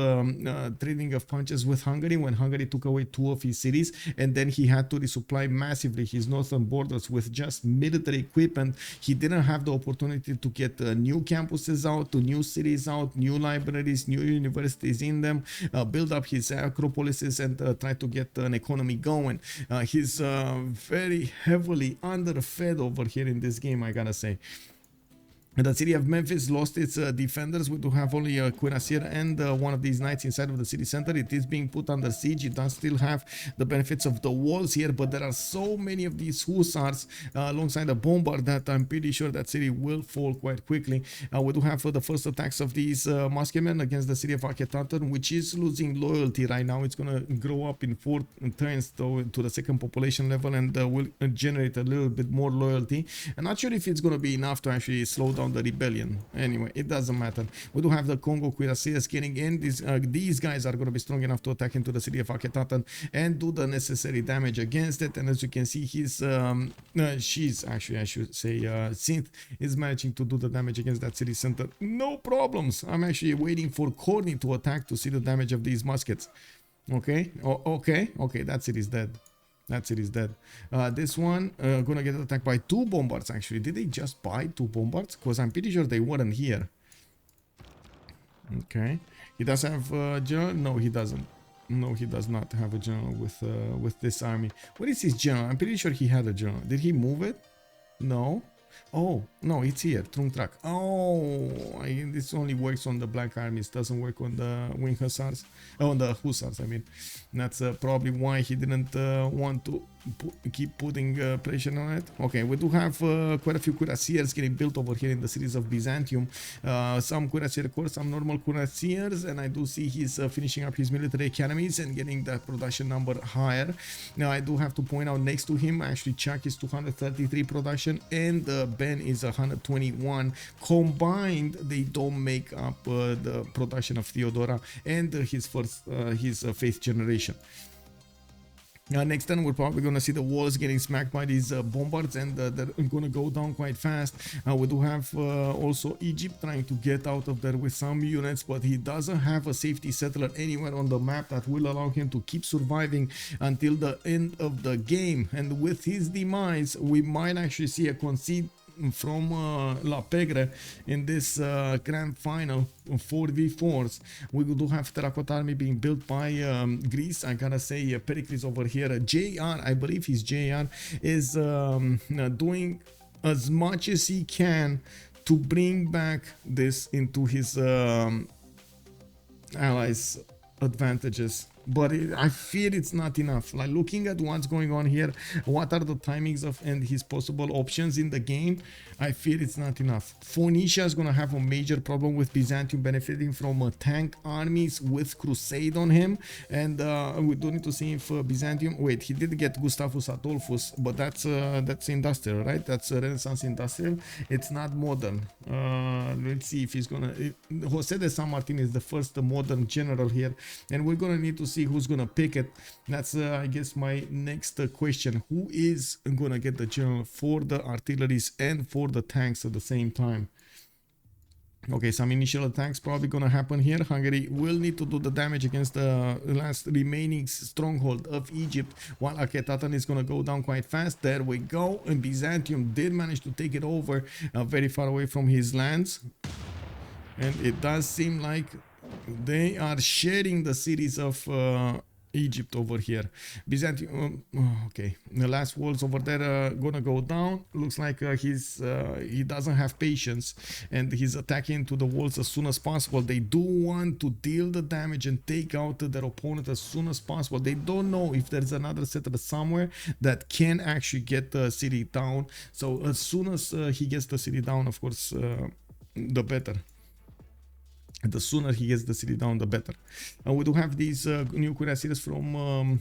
trading of punches with Hungary, when Hungary took away 2 of his cities, and then he had to resupply massively his northern borders with just military equipment. He didn't have the opportunity to get new campuses out, to new cities out, new libraries, new universities in them, build up his acropolises and try to get an economy going. He's very heavily underfed over here in this game, I gotta say. The city of Memphis lost its defenders. We do have only a cuirassier and one of these knights inside of the city center. It is being put under siege. It does still have the benefits of the walls here, but there are so many of these hussars alongside the bombard that I'm pretty sure that city will fall quite quickly. We do have the first attacks of these musketmen against the city of Akhetaten, which is losing loyalty right now. It's going to grow up in 4 turns to the second population level and will generate a little bit more loyalty. I'm not sure if it's going to be enough to actually slow down the rebellion. Anyway, it doesn't matter. We do have the Congo cuirassiers getting in. These guys are going to be strong enough to attack into the city of Akhetaten and do the necessary damage against it. And as you can see, she's actually, I should say, Synth is managing to do the damage against that city center. No problems. I'm actually waiting for Corny to attack to see the damage of these muskets. Okay, okay, that city's dead. That city's dead. This one gonna get attacked by 2 bombards actually. Did they just buy 2 bombards? Because I'm pretty sure they weren't here. Okay. He does have a general? No, he doesn't. No, he does not have a general with this army. What is his general? I'm pretty sure he had a general. Did he move it? No. Oh, no, it's here. Trung Track. Oh, this only works on the black armies. Doesn't work on the wing hussars. Oh, on the hussars, I mean. That's probably why he didn't want to keep putting pressure on it. Okay, we do have quite a few cuirassiers getting built over here in the cities of Byzantium. Some cuirassier corps, some normal cuirassiers, and I do see he's finishing up his military academies and getting that production number higher. Now, I do have to point out next to him, actually, Chuck is 233 production and Ben is 121. Combined, they don't make up the production of Theodora and his 5th generation. Next turn, we're probably going to see the walls getting smacked by these bombards, and they're going to go down quite fast. We do have also Egypt trying to get out of there with some units, but he doesn't have a safety settler anywhere on the map that will allow him to keep surviving until the end of the game. And with his demise, we might actually see a concede from La Pegre in this grand final 4v4s. We do have Terracotta Army being built by Greece. I gotta say, Pericles over here, JR, I believe he's JR, is doing as much as he can to bring back this into his allies' advantages. But I fear it's not enough. Like, looking at what's going on here, what are the timings of and his possible options in the game, I fear it's not enough. Phoenicia is going to have a major problem with Byzantium benefiting from tank armies with Crusade on him. And we do need to see if Byzantium... Wait, he did get Gustavus Adolphus, but that's industrial, right? That's Renaissance industrial. It's not modern. Let's see if he's going to... Jose de San Martin is the first modern general here. And we're going to need to see who's gonna pick it. That's I guess my next question. Who is gonna get the general for the artilleries and for the tanks at the same time? Okay, some initial attacks probably gonna happen here. Hungary will need to do the damage against the last remaining stronghold of Egypt, while Akhetaten is gonna go down quite fast. There we go. And Byzantium did manage to take it over very far away from his lands. And it does seem like they are sharing the cities of Egypt over here. Byzantium, okay, the last walls over there gonna go down. Looks like he doesn't have patience and he's attacking to the walls as soon as possible. They do want to deal the damage and take out their opponent as soon as possible. They don't know if there's another settler somewhere that can actually get the city down. So as soon as he gets the city down, of course, the better. The sooner he gets the city down, the better. We do have these new cuirassiers from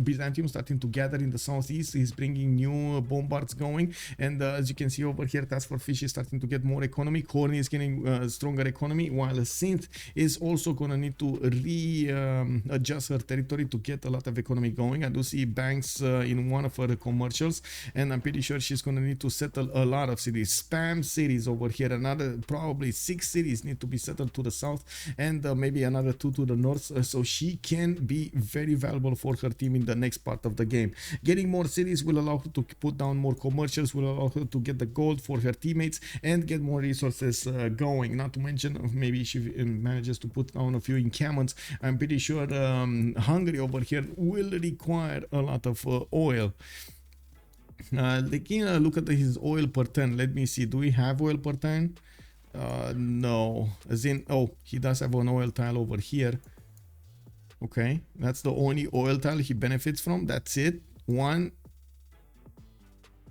Byzantium starting to gather in the southeast. He's bringing new bombards going, and as you can see over here, Task for Fish is starting to get more economy. Corny is getting stronger economy, while Synth is also gonna need to readjust her territory to get a lot of economy going. I do see banks in one of her commercials, and I'm pretty sure she's gonna need to settle a lot of cities. Spam cities over here. Another probably 6 cities need to be settled to the south, and maybe another 2 to the north, so she can be very valuable for her team in the next part of the game. Getting more cities will allow her to put down more commercials, will allow her to get the gold for her teammates and get more resources going. Not to mention, maybe she manages to put down a few encampments. I'm pretty sure Hungary over here will require a lot of oil. They can look at his oil per turn. Let me see, do we have oil per turn? No, as in, oh, he does have an oil tile over here. Okay, that's the only oil tile he benefits from. That's it. One.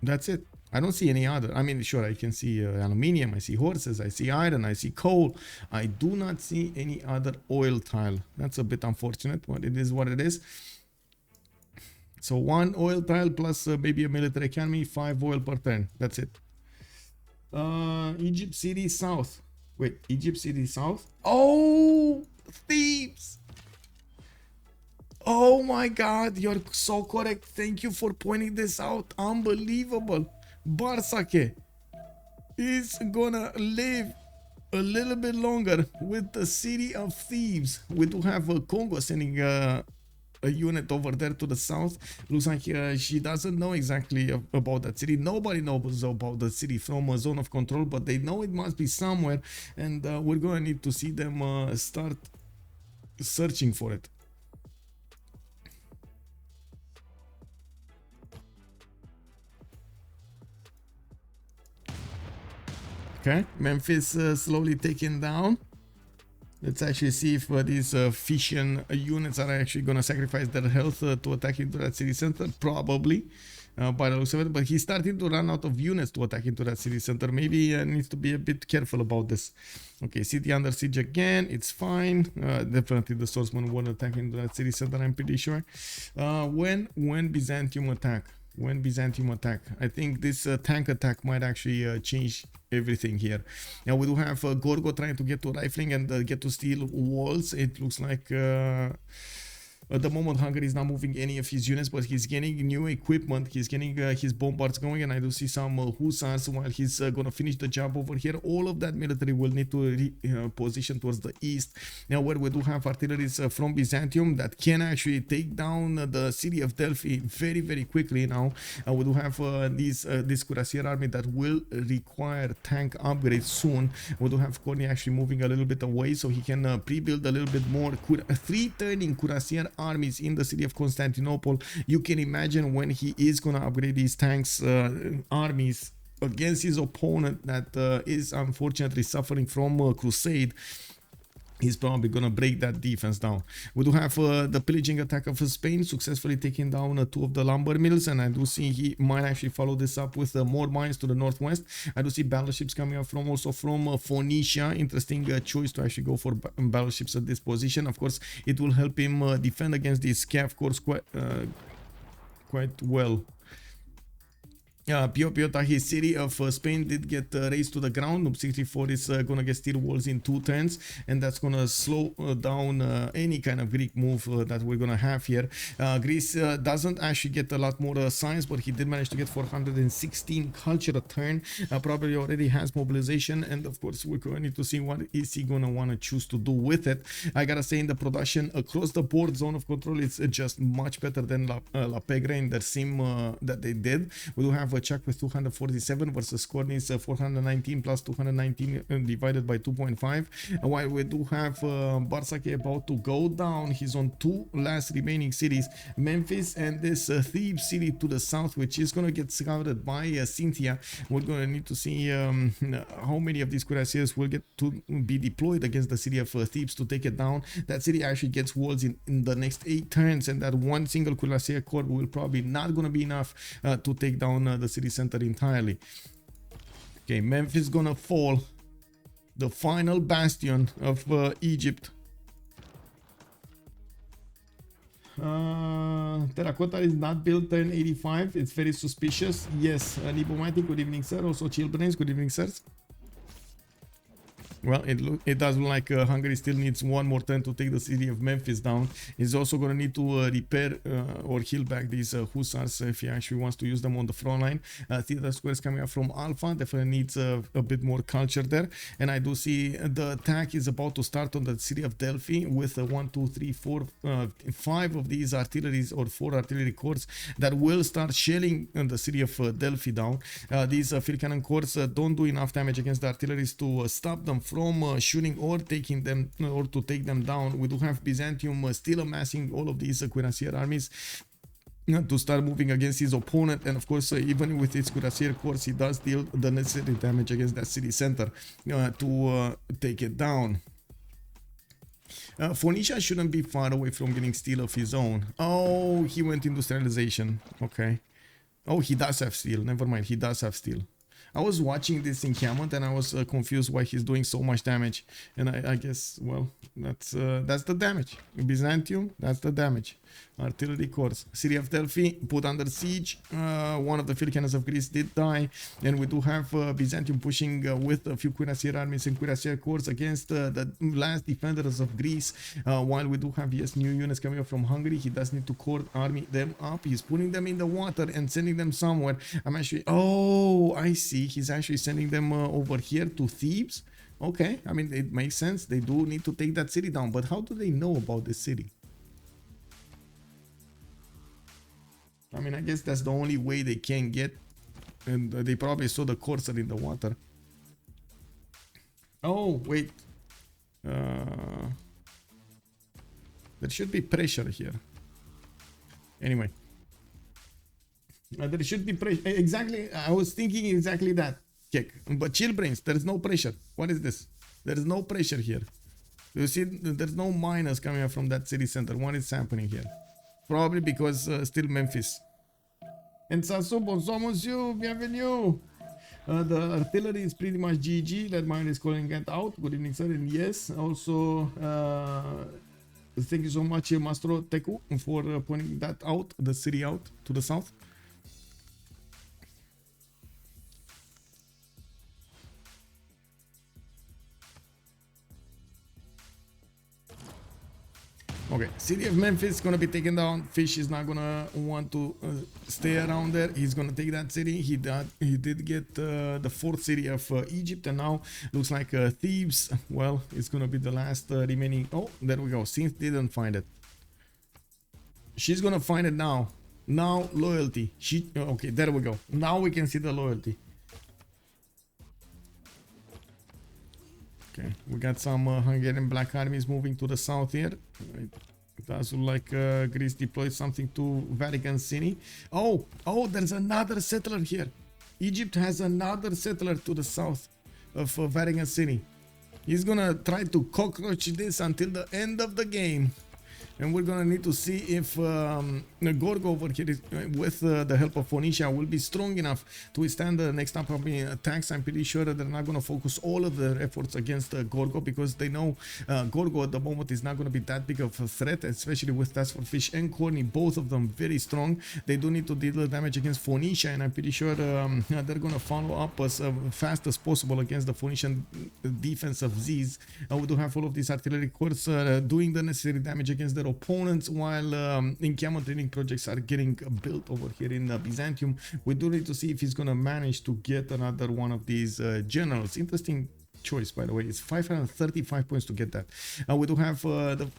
That's it. I don't see any other. I mean, sure, I can see aluminium, I see horses, I see iron, I see coal. I do not see any other oil tile. That's a bit unfortunate, but it is what it is. So 1 oil tile plus maybe a military academy, 5 oil per turn. That's it. Egypt City South. Wait, Egypt City South? Oh, thieves! Oh my god, you're so correct. Thank you for pointing this out. Unbelievable. Barsake is gonna live a little bit longer with the City of Thieves. We do have Congo sending a unit over there to the south. Looks like she doesn't know exactly about that city. Nobody knows about the city from a zone of control, but they know it must be somewhere, and we're gonna need to see them start searching for it. Okay, Memphis slowly taken down. Let's actually see if these Fission units are actually going to sacrifice their health to attack into that city center. Probably, by the looks of it. But he's starting to run out of units to attack into that city center. Maybe needs to be a bit careful about this. Okay, city under siege again. It's fine. Definitely the swordsman won't attack into that city center, I'm pretty sure. When Byzantium attack. When Byzantium attack, I think this tank attack might actually change everything here. Now we do have Gorgo trying to get to rifling and get to steel walls. It looks like at the moment Hungary is not moving any of his units, but he's getting new equipment. He's getting his bombards going, and I do see some hussars while he's gonna finish the job over here. All of that military will need to position towards the east. Now where we do have artilleries from Byzantium that can actually take down the city of Delphi very, very quickly. Now we do have this cuirassier army that will require tank upgrades soon. We do have Corny actually moving a little bit away so he can pre-build a little bit more 3 turning cuirassier armies in the city of Constantinople. You can imagine when he is gonna upgrade these tanks armies against his opponent that is unfortunately suffering from crusade. He's probably gonna break that defense down. We do have the pillaging attack of Spain successfully taking down 2 of the lumber mills, and I do see he might actually follow this up with more mines to the northwest. I do see battleships coming up from Phoenicia. Interesting choice to actually go for battleships at this position. Of course, it will help him defend against these Scav corps quite well. Piota, his city of Spain did get raised to the ground. Noob 64 is gonna get steel walls in 2 turns, and that's gonna slow down any kind of Greek move that we're gonna have here. Greece doesn't actually get a lot more science, but he did manage to get 416 culture a turn. Probably already has mobilization, and of course we're going to need to see what is he gonna want to choose to do with it. I gotta say, in the production across the board, zone of control is just much better than La Pegre in their sim that they did. We do have a Chuck with 247 versus Corny's 419 plus 219 divided by 2.5. While we do have Barsake about to go down, he's on 2 last remaining cities, Memphis and this Thebes city to the south, which is going to get scouted by Cynthia. We're going to need to see how many of these cuirassiers will get to be deployed against the city of Thebes to take it down. That city actually gets walls in the next 8 turns, and that one single cuirassier corps will probably not going to be enough to take down the city center entirely. Okay, Memphis gonna fall, the final bastion of Egypt. Terracotta is not built turn 85. It's very suspicious. Yes, Nibomatic, good evening, sir. Also, Chilbrains, good evening, sirs. Well, it does look like Hungary still needs one more turn to take the city of Memphis down. He's also going to need to repair or heal back these hussars if he actually wants to use them on the front line. Theater squares coming up from Alpha definitely needs a bit more culture there. And I do see the attack is about to start on the city of Delphi with 1, 2, 3, 4, 5 of these artilleries or 4 artillery corps that will start shelling the city of Delphi down. These field cannon corps don't do enough damage against the artilleries to stop them from shooting or taking them or to take them down. We do have Byzantium still amassing all of these cuirassier armies to start moving against his opponent, and of course even with its cuirassier corps he does deal the necessary damage against that city center to take it down. Phoenicia shouldn't be far away from getting steel of his own. Oh, he went industrialization. Okay. Oh, he does have steel. Never mind, he does have steel. I was watching this encampment and I was confused why he's doing so much damage. And I guess, well, that's the damage. Byzantium, that's the damage. Artillery corps. City of Delphi put under siege. One of the field cannons of Greece did die. And we do have Byzantium pushing with a few cuirassier armies and cuirassier corps against the last defenders of Greece. While we do have, yes, new units coming up from Hungary. He does need to core army them up. He's putting them in the water and sending them somewhere. I'm actually, oh, I see. He's actually sending them over here to Thebes. Okay, I mean, it makes sense. They do need to take that city down. But how do they know about this city? I mean, I guess that's the only way they can get. And they probably saw the courser in the water. Oh, wait. There should be pressure here. Anyway. There should be pressure. Exactly. I was thinking exactly that. Kick. But chill brains, there is no pressure. What is this? There is no pressure here. You see, there's no miners coming up from that city center. What is happening here? Probably because still Memphis. And Sasso, bonsoir monsieur, bienvenue. The artillery is pretty much GG. That mine is calling it out. Good evening, sir. And yes, also thank you so much, Mastro Teku, for pointing that out, the city out to the south. Okay, city of Memphis is gonna be taken down. Fish is not gonna want to stay around there. He's gonna take that city. He did get the 4th city of Egypt, and now looks like Thebes. Well, it's gonna be the last remaining. Oh, there we go. Synth didn't find it. She's gonna find it now. Now loyalty. Okay, there we go. Now we can see the loyalty. Okay, we got some Hungarian black armies moving to the south here. It does look like Greece deployed something to Vatican City. Oh, there's another settler here. Egypt has another settler to the south of Vatican City. He's gonna try to cockroach this until the end of the game. And we're gonna need to see if Gorgo over here is, with the help of Phoenicia, will be strong enough to withstand the next upcoming attacks. I'm pretty sure that they're not gonna focus all of their efforts against Gorgo, because they know Gorgo at the moment is not gonna be that big of a threat, especially with Task for Fish and Corny, both of them very strong. They do need to deal the damage against Phoenicia, and I'm pretty sure they're gonna follow up as fast as possible against the Phoenician defense of Z's. We do have all of these artillery corps doing the necessary damage against their opponents, while encampment training projects are getting built over here in Byzantium. We do need to see if he's gonna manage to get another one of these generals. Interesting choice, by the way. It's 535 points to get that. We do have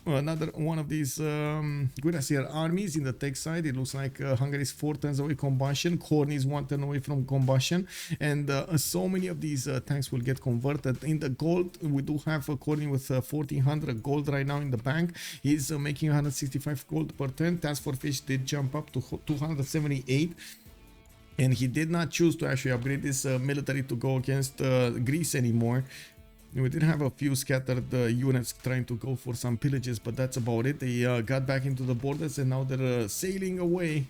another one of these Cuirassier armies in the tech side. It looks like Hungary is 4 turns away combustion, Corny is 1 turn away from combustion, and so many of these tanks will get converted. In the gold, we do have Corny with 1400 gold right now in the bank. He's making 165 gold per turn. Task for Fish did jump up to 278. And he did not choose to actually upgrade this military to go against Greece anymore. We did have a few scattered units trying to go for some pillages, but that's about it. They got back into the borders and now they're sailing away.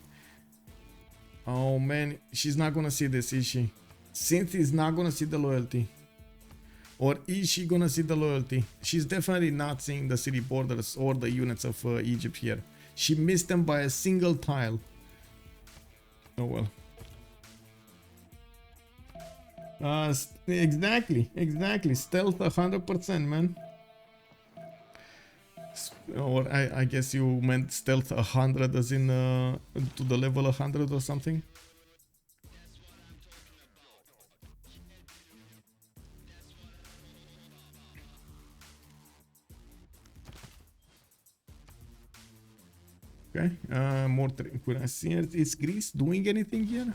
Oh man, she's not gonna see this, is she? Since is not gonna see the loyalty. Or is she gonna see the loyalty? She's definitely not seeing the city borders or the units of Egypt here. She missed them by a single tile. Oh well. Exactly. Stealth 100%, man. Or I guess you meant stealth 100 as in to the level 100 or something. Okay, more cuirassiers. Is Greece doing anything here?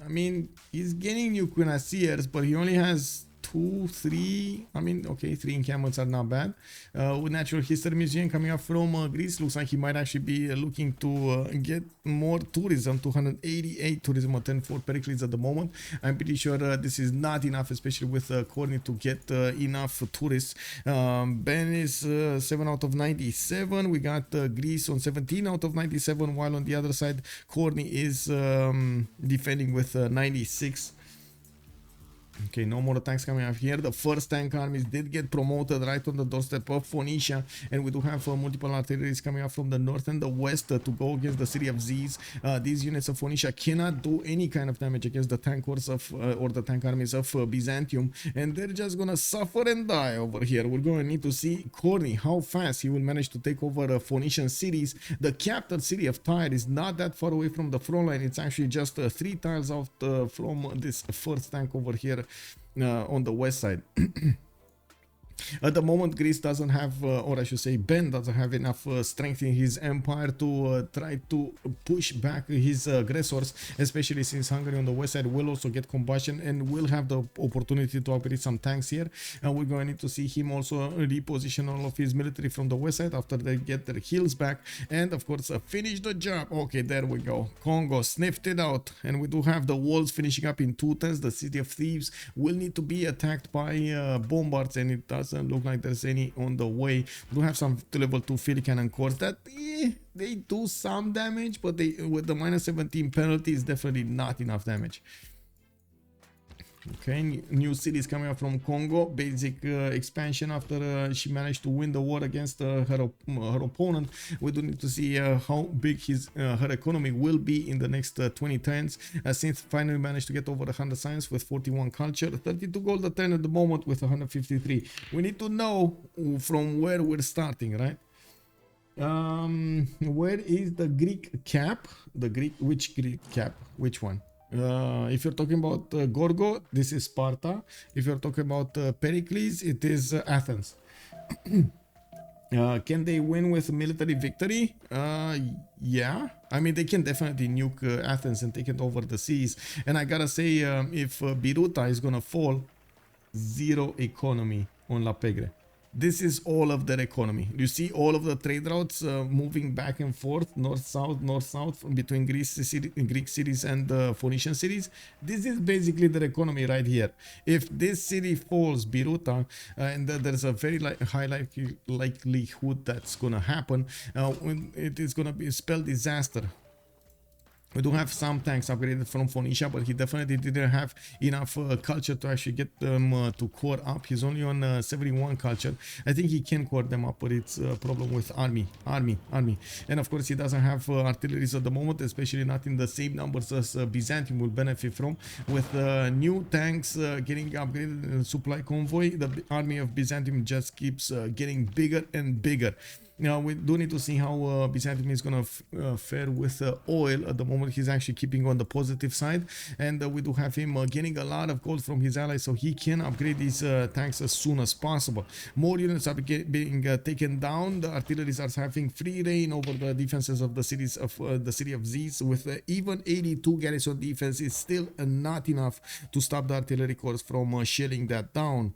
I mean, he's getting new cuirassiers, but he only has 2, 3. I mean, okay, 3 encampments are not bad. With Natural History Museum coming up from Greece, looks like he might actually be looking to get more tourism. 288 tourism or 10 for Pericles at the moment. I'm pretty sure this is not enough, especially with Corny, to get enough tourists. Ben is 7 out of 97. We got Greece on 17 out of 97, while on the other side, Corny is defending with 96. Okay, no more attacks coming up here. The first tank armies did get promoted right on the doorstep of Phoenicia, and we do have multiple artilleries coming up from the north and the west to go against the city of Z's. These units of Phoenicia cannot do any kind of damage against the tank corps of or the tank armies of Byzantium, and they're just gonna suffer and die over here. We're gonna need to see Corny, how fast he will manage to take over Phoenician cities. The capital city of Tyre is not that far away from the front line. It's actually just 3 tiles out from this first tank over here on the west side. At the moment, Greece doesn't have, or I should say Ben doesn't have enough strength in his empire to try to push back his aggressors, especially since Hungary on the west side will also get combustion and will have the opportunity to operate some tanks here. And we're going to need to see him also reposition all of his military from the west side after they get their heals back, and of course finish the job. Okay, there we go. Congo sniffed it out, and we do have the walls finishing up in 2 turns. The city of thieves will need to be attacked by bombards, and it doesn't look like there's any on the way. We do have some level 2 field cannon cores that they do some damage, but they, with the minus 17 penalty, is definitely not enough damage. Okay, new cities coming up from Congo. Basic expansion after she managed to win the war against her opponent. We do need to see how big her economy will be in the next 20 turns. Since finally managed to get over 100 science with 41 culture, 32 gold a turn at the moment with 153. We need to know from where we're starting, right? Where is the Greek cap? Which Greek cap? Which one? If you're talking about Gorgo, this is Sparta. If you're talking about Pericles, it is Athens. Can they win with military victory? Yeah. I mean, they can definitely nuke Athens and take it over the seas. And I gotta say, if Biruta is gonna fall, 0 economy on La Pegre. This is all of their economy. You see all of the trade routes moving back and forth, north-south between Greek cities and Phoenician cities. This is basically their economy right here. If this city falls, Biruta, and there's a very high likelihood that's gonna happen, it is gonna be spell disaster. We do have some tanks upgraded from Phoenicia, but he definitely didn't have enough culture to actually get them to core up. He's only on 71 culture. I think he can core them up, but it's a problem with army. And of course, he doesn't have artilleries at the moment, especially not in the same numbers as Byzantium will benefit from. With new tanks getting upgraded in the supply convoy, the army of Byzantium just keeps getting bigger and bigger. Now, we do need to see how Byzantium is going to fare with oil. At the moment, he's actually keeping on the positive side. And we do have him getting a lot of gold from his allies, so he can upgrade these tanks as soon as possible. More units are being taken down. The artilleries are having free reign over the defenses of the cities of the city of Zis. With even 82 garrison defense, is still not enough to stop the artillery corps from shelling that down.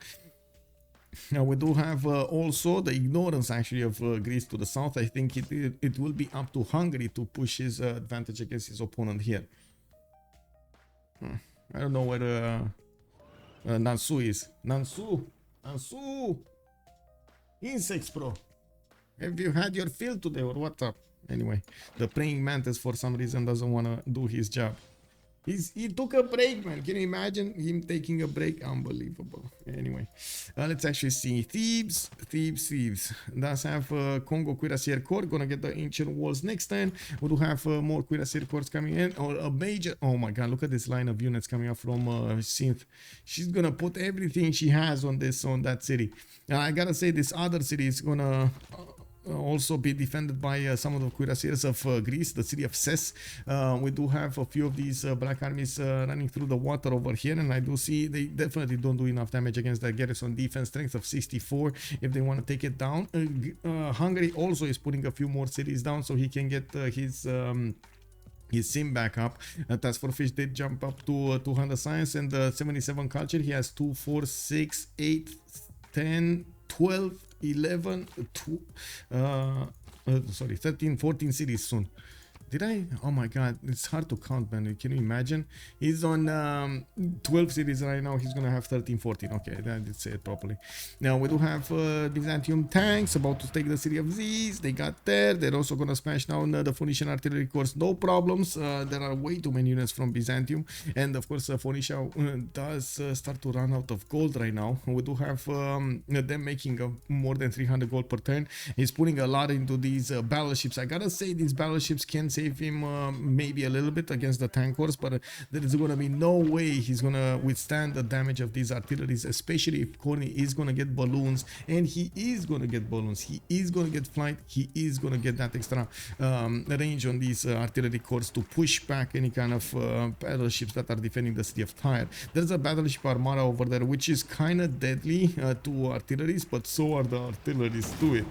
Now we do have also the ignorance actually of Greece to the south. I think it will be up to Hungary to push his advantage against his opponent here. I don't know where Nansu is. Nansu! Insects, bro! Have you had your fill today or what up? Anyway, the praying mantis for some reason doesn't want to do his job. He took a break, man. Can you imagine him taking a break? Unbelievable. Anyway, let's actually see. Thebes. Does have Congo Cuirassier Corps. Gonna get the ancient walls next turn. We do have more Cuirassier Corps coming in. Or a major... Oh my god, look at this line of units coming up from Synth. She's gonna put everything she has on that city. I gotta say, this other city is gonna... also be defended by some of the cuirassiers of Greece, the city of Ces. We do have a few of these black armies running through the water over here, and I do see they definitely don't do enough damage against the garrison defense. Strength of 64 if they want to take it down. Hungary also is putting a few more cities down so he can get his sim back up. Task for Fish did jump up to 200 science and 77 culture. He has 2, 4, 6, 8, 10, 12, 11, 13, 14 cities soon. Did I? Oh my god, it's hard to count, man. Can you imagine? He's on 12 cities right now. He's gonna have 13, 14. Okay, I did say it properly. Now we do have Byzantium tanks about to take the city of Zis. They got there. They're also gonna smash down the Phoenician artillery corps. No problems. There are way too many units from Byzantium, and of course Phoenicia does start to run out of gold right now. We do have them making more than 300 gold per turn. He's putting a lot into these battleships. I gotta say, these battleships can save him maybe a little bit against the tank corps, but there is gonna be no way he's gonna withstand the damage of these artilleries, especially if Corny is gonna get balloons, and he is gonna get balloons, he is gonna get flight, he is gonna get that extra range on these artillery corps to push back any kind of battleships that are defending the city of Tyre. There's a battleship armada over there which is kind of deadly to artilleries, but so are the artilleries to it.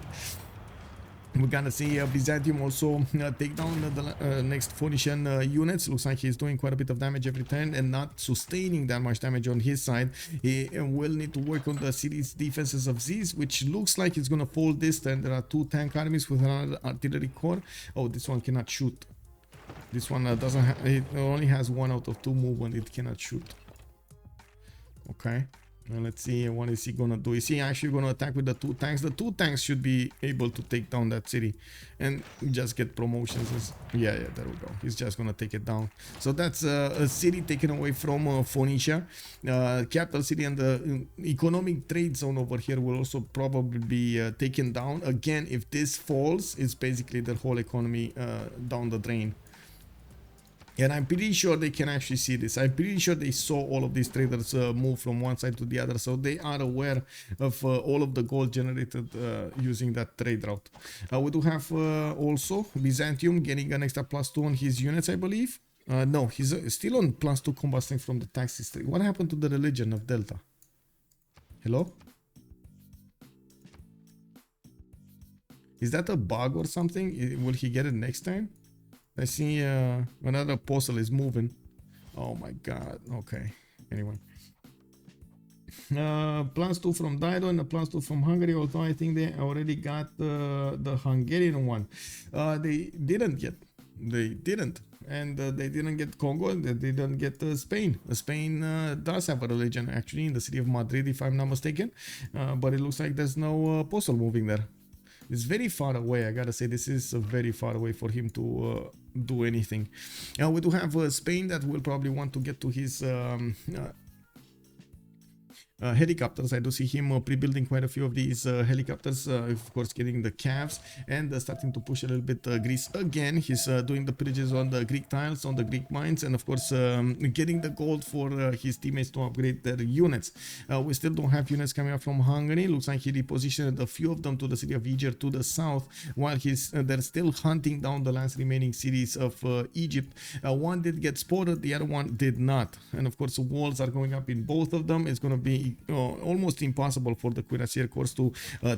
We're gonna see Byzantium also take down the next Phoenician units. Looks like he's doing quite a bit of damage every turn and not sustaining that much damage on his side. He will need to work on the city's defenses of Zis, which looks like it's gonna fall this turn. There are 2 tank armies with another artillery corps. Oh, this one cannot shoot. This one doesn't. It only has 1 out of 2 movement. It cannot shoot. Okay. Let's see, what is he gonna do? Is he actually gonna attack with the 2 tanks? The 2 tanks should be able to take down that city and just get promotions. Yeah, there we go. He's just gonna take it down. So that's a city taken away from Phoenicia. Capital city and the economic trade zone over here will also probably be taken down. Again, if this falls, it's basically the whole economy down the drain. And I'm pretty sure they can actually see this. I'm pretty sure they saw all of these traders move from one side to the other. So they are aware of all of the gold generated using that trade route. We do have also Byzantium getting an extra +2 on his units, I believe. No, he's still on +2 combat strength from the tax history. What happened to the religion of Delta? Hello? Is that a bug or something? Will he get it next time? I see another apostle is moving. Oh my god. Okay. Anyway. +2 from Dido and a +2 from Hungary, although I think they already got the Hungarian one. They didn't yet. They didn't. And they didn't get Congo, they didn't get Spain. Spain does have a religion actually in the city of Madrid, if I'm not mistaken. But it looks like there's no apostle moving there. It's very far away, I gotta say. This is very far away for him to do anything. We do have Spain that will probably want to get to his helicopters. I do see him pre-building quite a few of these helicopters, of course getting the calves and starting to push a little bit Greece again. He's doing the pillages on the Greek tiles, on the Greek mines, and of course getting the gold for his teammates to upgrade their units. We still don't have units coming up from Hungary. Looks like he repositioned a few of them to the city of Eger to the south, while they're still hunting down the last remaining cities of Egypt. One did get spotted, the other one did not, and of course walls are going up in both of them. It's going to be almost impossible for the Cuirassier Corps to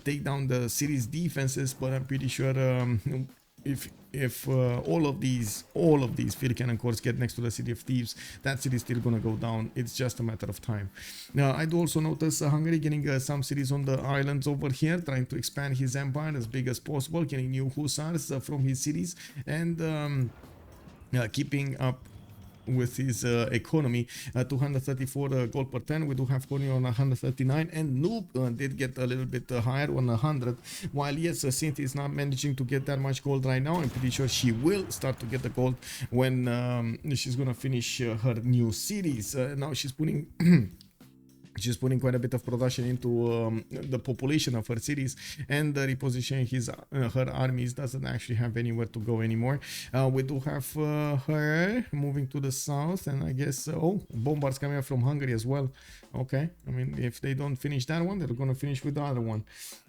take down the city's defenses, but I'm pretty sure if all of these field cannon corps get next to the city of Thebes, that city is still gonna go down. It's just a matter of time. Now I do also notice Hungary getting some cities on the islands over here, trying to expand his empire as big as possible, getting new hussars from his cities, and keeping up with his economy. 234 gold per 10. We do have Corneo on 139, and Noob did get a little bit higher on 100. While yes, Synth is not managing to get that much gold right now, I'm pretty sure she will start to get the gold when she's gonna finish her new series. Now she's putting she's putting quite a bit of production into the population of her cities, and repositioning her armies. Doesn't actually have anywhere to go anymore. We do have her moving to the south, and I guess bombards coming up from Hungary as well. Okay, I mean, if they don't finish that one, they're gonna finish with the other one.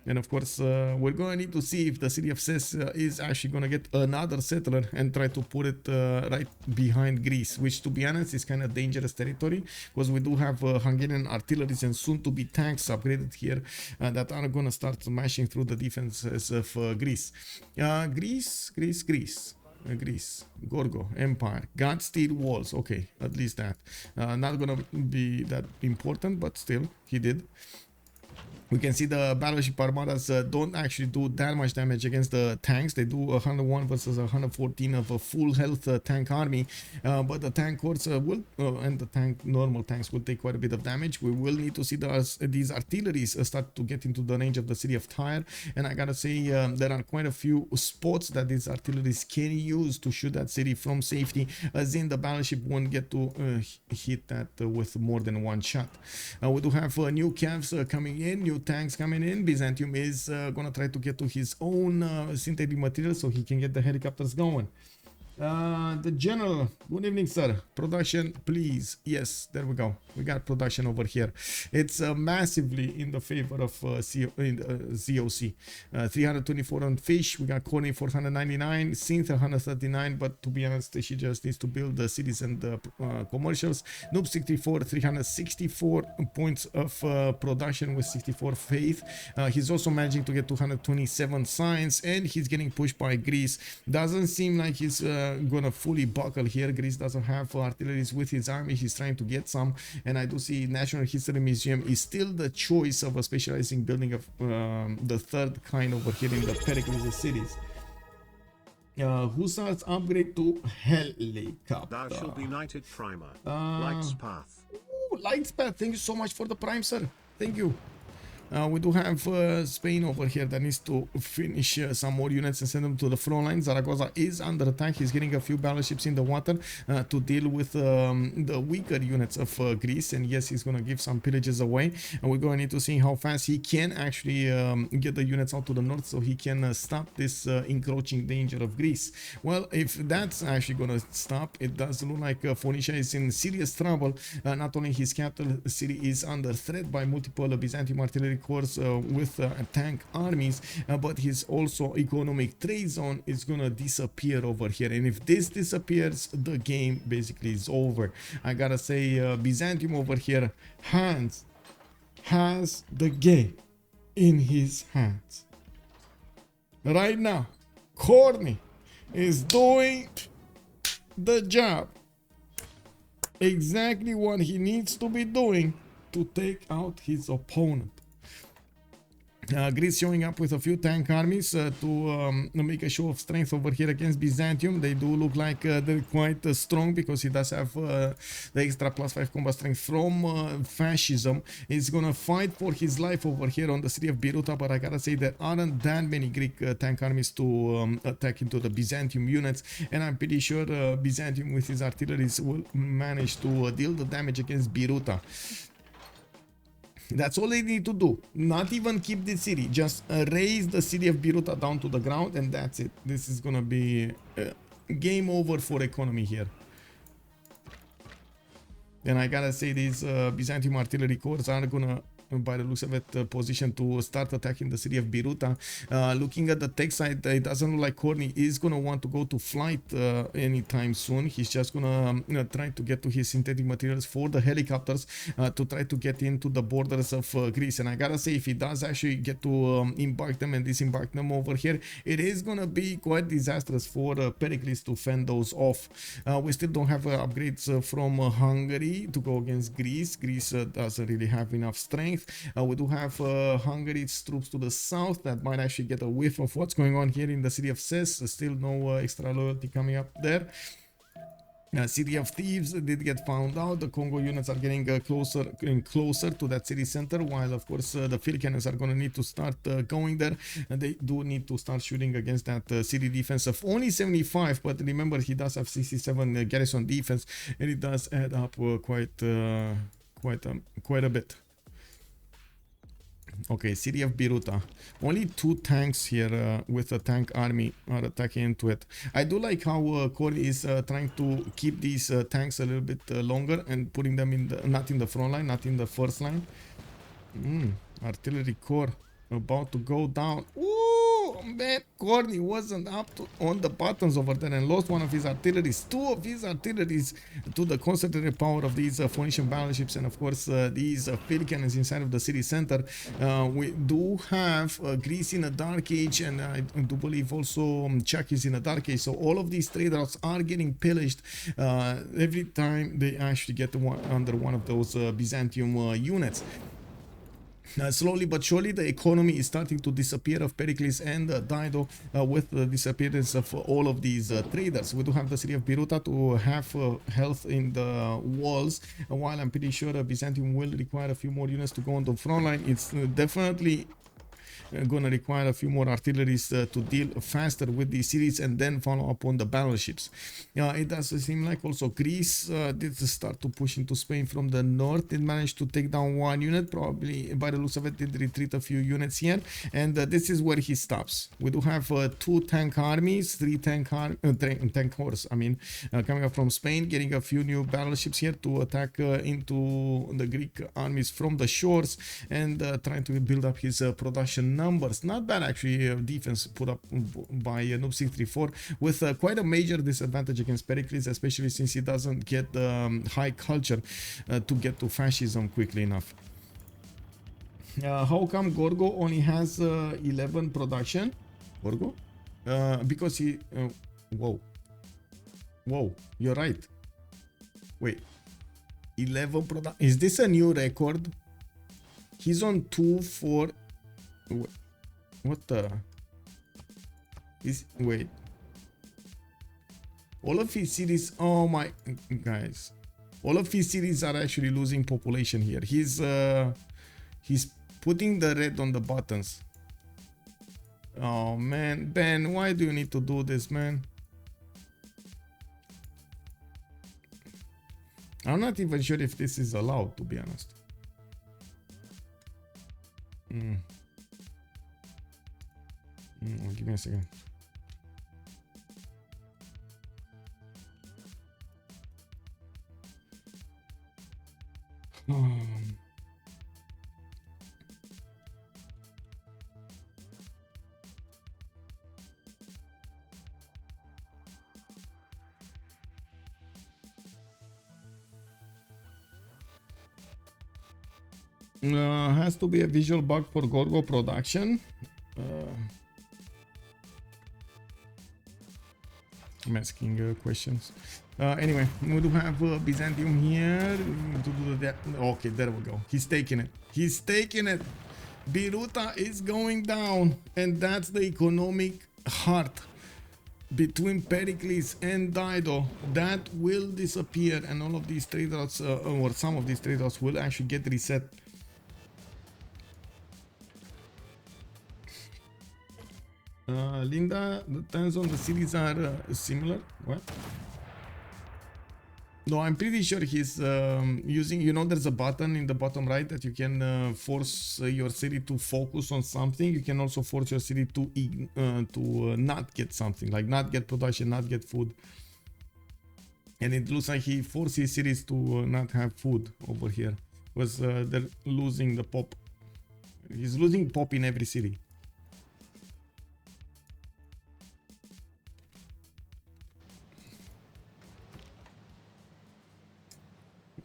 And of course we're gonna need to see if the city of Ces is actually gonna get another settler and try to put it right behind Greece, which to be honest is kind of dangerous territory, because we do have Hungarian artillery and soon to be tanks upgraded here that are gonna start smashing through the defenses of Greece. Greece, Gorgo, Empire, got steel walls. Okay, at least that. Not gonna be that important, but still, he did. We can see the battleship armadas don't actually do that much damage against the tanks. They do 101 versus 114 of a full health tank army, but the tank corps will and the normal tanks will take quite a bit of damage. We will need to see these artilleries start to get into the range of the city of Tyre, and I gotta say there are quite a few spots that these artilleries can use to shoot that city from safety, as in the battleship won't get to hit that with more than one shot. We do have new calves coming in, new tanks coming in. Byzantium is gonna try to get to his own synthetic material so he can get the helicopters going. The general, good evening sir, production please. Yes, there we go, we got production over here. It's massively in the favor of ZoC. 324 on fish, we got Corny 499, Synth 139, but to be honest she just needs to build the cities and the commercials. Noob 64, 364 points of production with 64 faith. He's also managing to get 227 science, and he's getting pushed by Greece. Doesn't seem like he's gonna fully buckle here. Greece doesn't have artilleries with his army. He's trying to get some, and I do see National History Museum is still the choice of a specializing building of the third kind over here in the Pegre cities. Hussars upgrade to helicopter. Thou shalt be knighted primer. Light's path. Ooh, Light's path. Thank you so much for the prime, sir. Thank you. We do have Spain over here that needs to finish some more units and send them to the front line. Zaragoza is under attack. He's getting a few battleships in the water to deal with the weaker units of Greece. And yes, he's going to give some pillages away. And we're going to need to see how fast he can actually get the units out to the north so he can stop this encroaching danger of Greece. Well, if that's actually going to stop, it does look like Phoenicia is in serious trouble. Not only his capital city is under threat by multiple Byzantium artillery corps with tank armies, but his also economic trade zone is gonna disappear over here, and if this disappears, the game basically is over. I gotta say Byzantium over here has the game in his hands right now. Corny is doing the job exactly what he needs to be doing to take out his opponent. Greece showing up with a few tank armies to make a show of strength over here against Byzantium. They do look like they're quite strong because he does have the extra +5 combat strength from fascism. He's gonna fight for his life over here on the city of Biruta, but I gotta say there aren't that many Greek tank armies to attack into the Byzantium units, and I'm pretty sure Byzantium with his artilleries will manage to deal the damage against Biruta. That's all they need to do. Not even keep the city. Just raise the city of Biruta down to the ground, and that's it. This is gonna be game over for economy here. And I gotta say, these Byzantium artillery corps are gonna, by the looks of it, position to start attacking the city of Biruta. Looking at the tech side, it doesn't look like Korni is gonna want to go to flight anytime soon. He's just gonna try to get to his synthetic materials for the helicopters to try to get into the borders of Greece. And I gotta say, if he does actually get to embark them and disembark them over here, it is gonna be quite disastrous for Pericles to fend those off. We still don't have upgrades from Hungary to go against Greece. Greece doesn't really have enough strength. We do have Hungary's troops to the south that might actually get a whiff of what's going on here in the city of Ces. Still no extra loyalty coming up there. City of Thieves did get found out. The Congo units are getting closer and closer to that city center, while of course the field cannons are going to need to start going there, and they do need to start shooting against that city defense of only 75. But remember, he does have 67 garrison defense, and it does add up quite a bit. Okay, city of Biruta. Only 2 tanks here with a tank army are attacking into it. I do like how Korni is trying to keep these tanks a little bit longer and putting them in the, not in the front line, not in the first line. Artillery corps about to go down. Ooh, man, Korni wasn't up on the buttons over there and lost one of his artilleries. 2 of his artilleries to the concentrated power of these Phoenician battleships, and of course these field cannons inside of the city center. We do have Greece in a dark age, and I do believe also Czech is in a dark age. So all of these trade routes are getting pillaged every time they actually get under one of those Byzantium units. Slowly but surely, the economy is starting to disappear of Pericles and Dido with the disappearance of all of these traders. We do have the city of Biruta to have health in the walls, while I'm pretty sure Byzantium will require a few more units to go on the front line. It's definitely gonna require a few more artilleries to deal faster with these cities and then follow up on the battleships. It does seem like also Greece did start to push into Spain from the north. It managed to take down 1 unit, probably by the looks of it did retreat a few units here, and this is where he stops. We do have 2 tank armies, 3 tank corps, I mean, coming up from Spain, getting a few new battleships here to attack into the Greek armies from the shores, and trying to build up his production numbers. Not bad actually, defense put up by Noob 634 with quite a major disadvantage against Pericles, especially since he doesn't get high culture to get to fascism quickly enough. How come Gorgo only has 11 production? Gorgo? Because he... whoa, you're right. Wait, 11 production. Is this a new record? He's on 2 for... What the? Wait. All of his cities... Oh my... Guys. All of his cities are actually losing population here. He's putting the red on the buttons. Oh man. Ben, why do you need to do this, man? I'm not even sure if this is allowed, to be honest. Give me a second. Has to be a visual bug for Gorgo production. I'm asking questions. Anyway, we do have Byzantium here to do that. Okay, there we go. He's taking it. He's taking it. Biruta is going down, and that's the economic heart between Pericles and Dido that will disappear, and all of these trade routes, or some of these trade routes, will actually get reset. Linda, the times on the cities are similar. What? No, I'm pretty sure he's using, you know, there's a button in the bottom right that you can force your city to focus on something. You can also force your city to not get something, like not get production, not get food. And it looks like he forced his cities to not have food over here. Was they're losing the pop. He's losing pop in every city.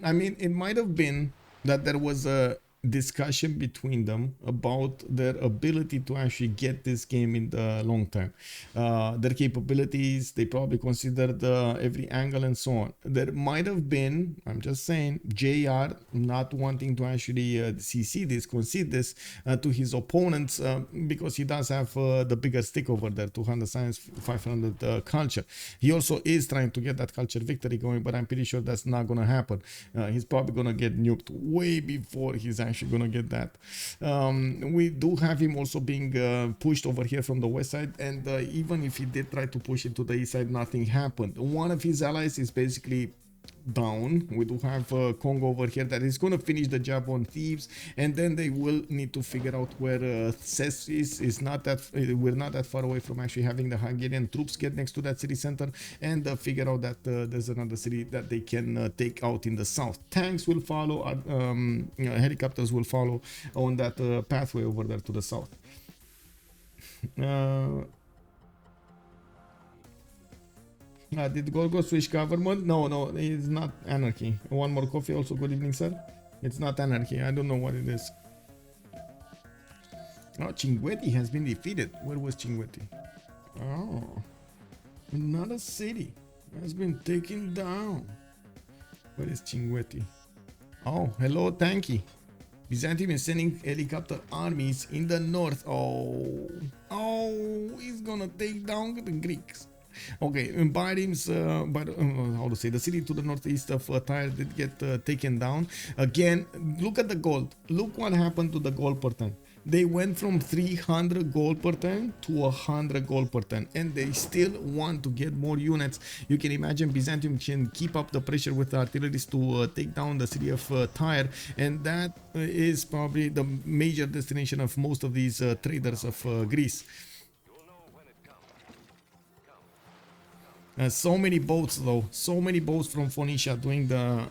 I mean, it might have been that there was a discussion between them about their ability to actually get this game in the long term. Their capabilities, they probably considered every angle and so on. There might have been, I'm just saying, JR not wanting to actually CC this, concede this to his opponents because he does have the bigger stick over there, 200 science, 500 culture. He also is trying to get that culture victory going, but I'm pretty sure that's not going to happen. He's probably going to get nuked way before he's actually gonna get that. We do have him also being pushed over here from the west side, and even if he did try to push it to the east side, nothing happened. One of his allies is basically down. We do have Congo over here that is going to finish the job on Thieves, and then they will need to figure out where Ces is not that we're not that far away from actually having the Hungarian troops get next to that city center, and figure out that there's another city that they can take out in the south. Tanks will follow, helicopters will follow on that pathway over there to the south. Did Gorgo switch government? No, it's not anarchy. One more coffee also. Good evening, sir. It's not anarchy. I don't know what it is. Oh, Cinguetti has been defeated. Where was Cinguetti? Oh, another city has been taken down. Where is Cinguetti? Oh, hello, Tanky. Byzantium is sending helicopter armies in the north. Oh, he's gonna take down the Greeks. Okay, Barims, how to say, the city to the northeast of Tyre did get taken down. Again, look at the gold. Look what happened to the gold per ton. They went from 300 gold per ton to 100 gold per ton, and they still want to get more units. You can imagine Byzantium can keep up the pressure with the artilleries to take down the city of Tyre, and that is probably the major destination of most of these traders of Greece. So many boats though, so many boats from Phoenicia doing the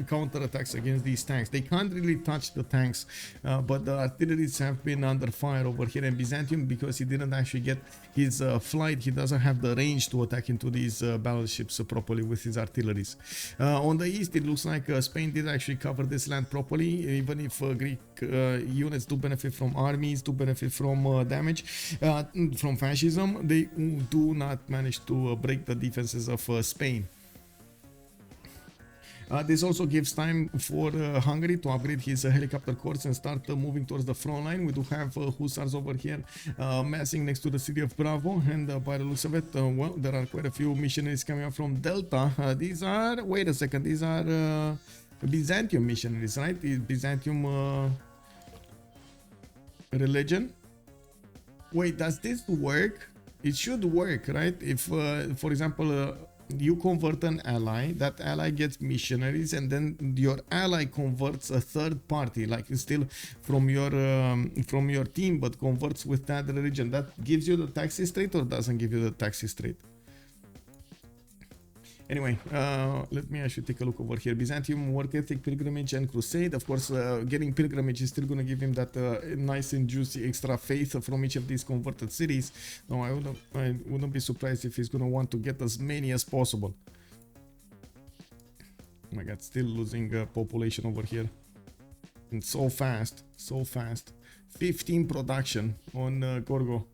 counterattacks against these tanks. They can't really touch the tanks, but the artilleries have been under fire over here. And Byzantium, because he didn't actually get his flight, he doesn't have the range to attack into these battleships properly with his artilleries. On the east, it looks like Spain did actually cover this land properly, even if Greek units do benefit from armies, do benefit from damage, from fascism. They do not manage to break the defenses of Spain. This also gives time for Hungary to upgrade his helicopter corps and start moving towards the front line. We do have hussars over here massing next to the city of Bravo, and by the looks of it, well, there are quite a few missionaries coming up from Delta. These are, wait a second, these are Byzantium missionaries, right? The Byzantium religion. Wait, does this work? It should work, right? If, for example, you convert an ally, that ally gets missionaries, and then your ally converts a third party, like it's still from your team, but converts with that religion. That gives you the taxi straight or doesn't give you the taxi straight? Anyway, let me actually take a look over here. Byzantium, work ethic, pilgrimage, and crusade. Of course, getting pilgrimage is still going to give him that nice and juicy extra faith from each of these converted cities. No, I wouldn't be surprised if he's going to want to get as many as possible. Oh my god, still losing population over here. And so fast, so fast. 15 production on Gorgo.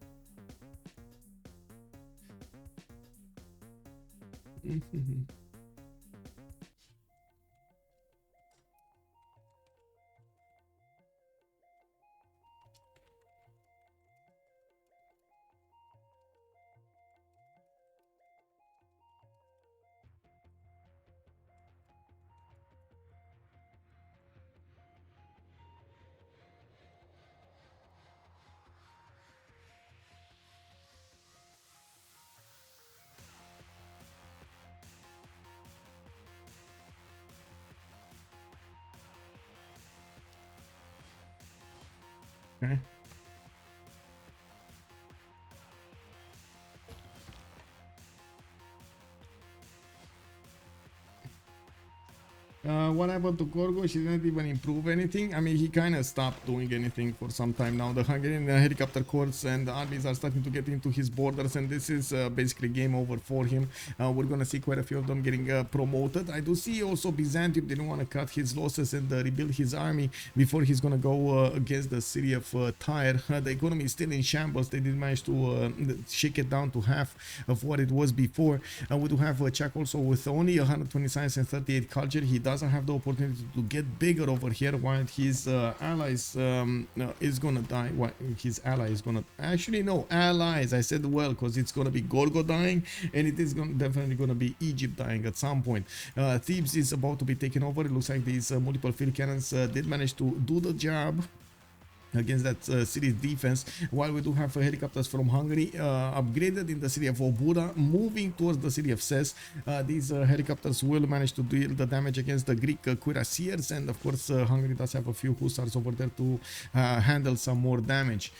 Okay. What happened to Gorgo? She didn't even improve anything. I mean, he kind of stopped doing anything for some time now. The Hungarian helicopter corps and the armies are starting to get into his borders, and this is basically game over for him. We're gonna see quite a few of them getting promoted. I do see also Byzantium didn't want to cut his losses and rebuild his army before he's gonna go against the city of Tyre. The economy is still in shambles. They did manage to shake it down to half of what it was before. We do have Czech also with only 120 science and 38 culture. He doesn't have the opportunity to get bigger over here, while his allies is gonna die. His ally is gonna actually no allies. I said well because it's gonna be Gorgo dying, and it is definitely gonna be Egypt dying at some point. Thebes is about to be taken over. It looks like these multiple field cannons did manage to do the job against that city's defense, while we do have helicopters from Hungary upgraded in the city of Obura, moving towards the city of Ses. These helicopters will manage to deal the damage against the Greek cuirassiers, and of course Hungary does have a few hussars over there to handle some more damage.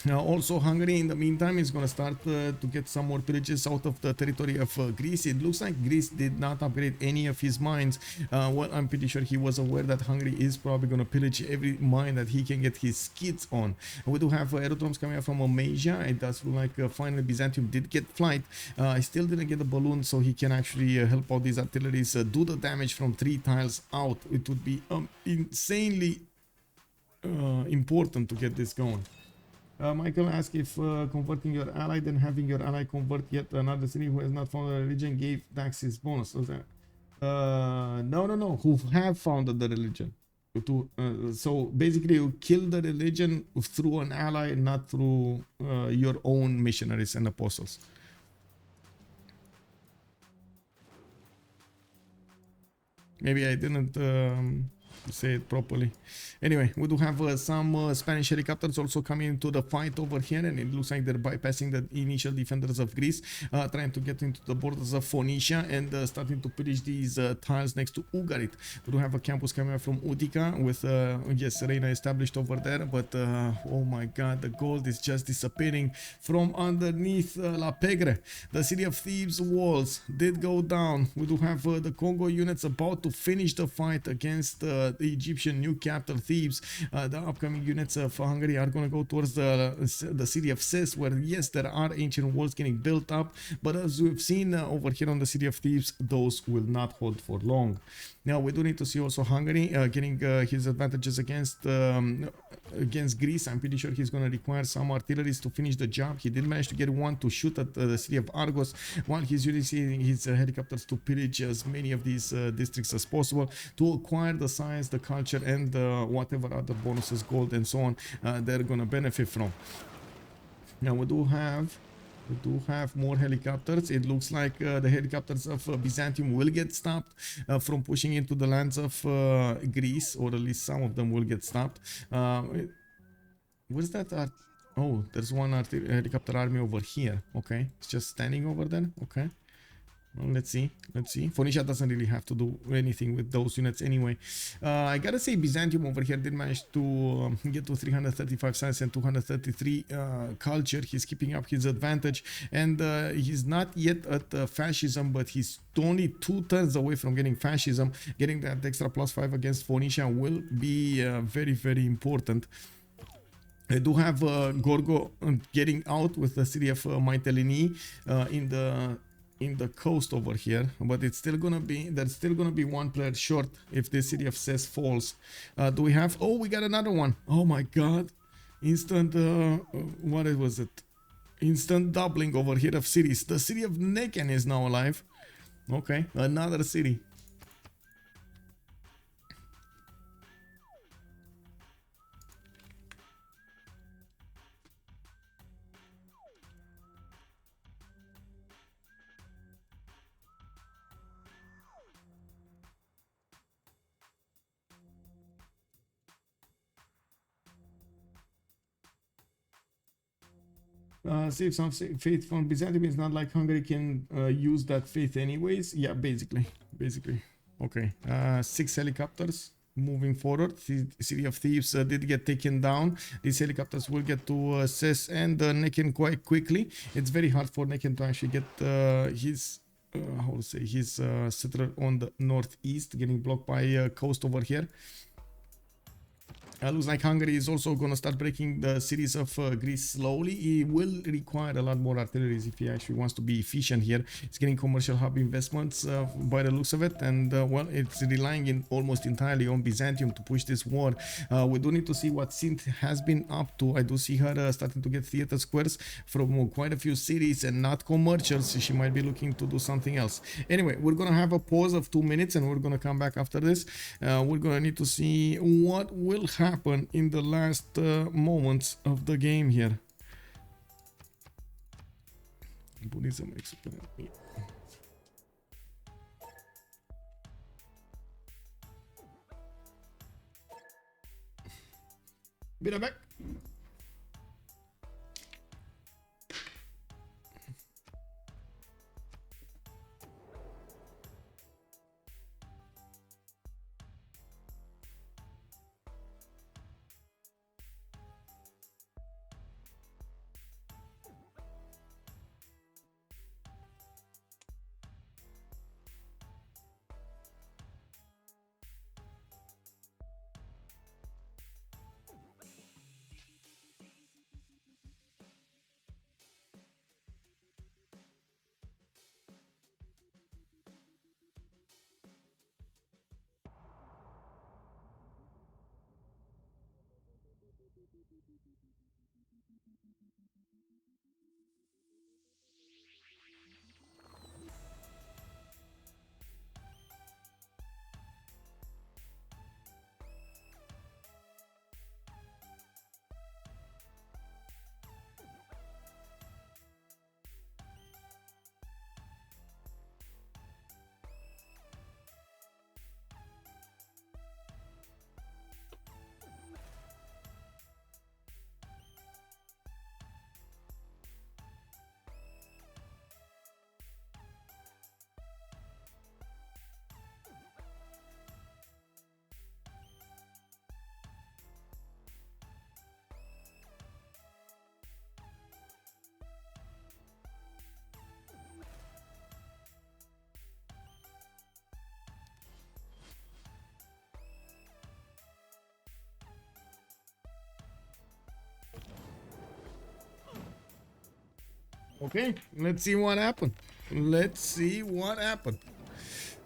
Also, Hungary in the meantime is going to start to get some more pillages out of the territory of Greece. It looks like Greece did not upgrade any of his mines. Well, I'm pretty sure he was aware that Hungary is probably going to pillage every mine that he can get his skids on. We do have aerodromes coming up from Amasia. It does look like finally Byzantium did get flight. I still didn't get a balloon, so he can actually help out these artilleries do the damage from 3 tiles out. It would be insanely important to get this going. Michael asked if converting your ally, then having your ally convert yet another city who has not found a religion gave taxes bonus. No. Who have founded the religion. So basically, you kill the religion through an ally, not through your own missionaries and apostles. Maybe I didn't say it properly. Anyway, we do have some Spanish helicopters also coming into the fight over here, and it looks like they're bypassing the initial defenders of Greece, trying to get into the borders of Phoenicia and starting to pillage these tiles next to Ugarit. We do have a campus coming up from Utica with yes, Reina established over there, but oh my god, the gold is just disappearing from underneath La Pegre. The city of Thebes walls did go down. We do have the Congo units about to finish the fight against the Egyptian new capital Thebes. The upcoming units of Hungary are going to go towards the city of Ses, where yes, there are ancient walls getting built up, but as we've seen over here on the city of Thebes, those will not hold for long. Now we do need to see also Hungary getting his advantages against Greece. I'm pretty sure he's going to require some artilleries to finish the job. He did manage to get one to shoot at the city of Argos, while he's using his helicopters to pillage as many of these districts as possible to acquire the science, the culture, and whatever other bonuses, gold and so on, they're going to benefit from. Now we do have more helicopters. It looks like the helicopters of Byzantium will get stopped from pushing into the lands of Greece, or at least some of them will get stopped. Where's that? Oh, there's one helicopter army over here. Okay, it's just standing over there. Okay. Well, let's see. Phoenicia doesn't really have to do anything with those units anyway. I gotta say Byzantium over here did manage to get to 335 science and 233 culture. He's keeping up his advantage, and he's not yet at fascism, but he's only 2 turns away from getting fascism. Getting that extra +5 against Phoenicia will be very, very important. I do have Gorgo getting out with the city of Mytilene in the coast over here, but there's still gonna be 1 player short if the city of Ses falls. Do we have? Oh, we got another one. Oh my god, instant what was it? Instant doubling over here of cities. The city of Neken is now alive. Okay, another city. Save some faith from Byzantium. It's not like Hungary can use that faith anyways. Yeah, basically. Okay, 6 helicopters moving forward. The city of thieves did get taken down. These helicopters will get to Ses and Neken quite quickly. It's very hard for Neken to actually get his how to say, his settler on the northeast, getting blocked by coast over here. Looks like Hungary is also going to start breaking the cities of Greece slowly. It will require a lot more artillery if he actually wants to be efficient here. It's getting commercial hub investments by the looks of it, and well, it's relying almost entirely on Byzantium to push this war. We do need to see what Sint has been up to. I do see her starting to get theater squares from quite a few cities and not commercials. She might be looking to do something else. Anyway, we're going to have a pause of 2 minutes and we're going to come back after this. We're going to need to see what will happen in the last moments of the game here. Buddhism experiment. Be right back. Okay, let's see what happened.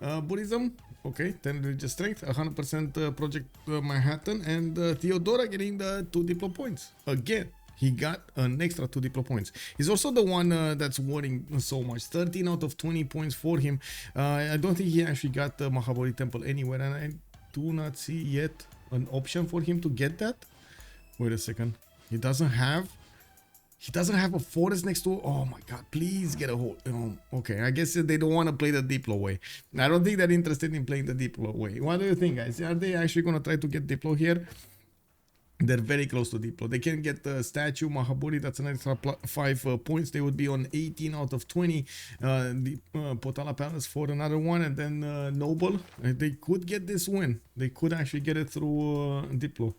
Buddhism, okay, 10 religious strength, 100% Project Manhattan, and Theodora getting the 2 Diplo points. Again, he got an extra 2 Diplo points. He's also the one that's worrying so much. 13 out of 20 points for him. I don't think he actually got the Mahabodhi Temple anywhere, and I do not see yet an option for him to get that. Wait a second. He doesn't have a forest next to. Oh my god, please get a hold. Okay, I guess they don't want to play the Diplo way. I don't think they're interested in playing the Diplo way. What do you think, guys? Are they actually going to try to get Diplo here? They're very close to Diplo. They can get the statue Mahabodhi. That's an extra 5 points. They would be on 18 out of 20. The Potala Palace for another one, and then Noble. They could get this win. They could actually get it through Diplo.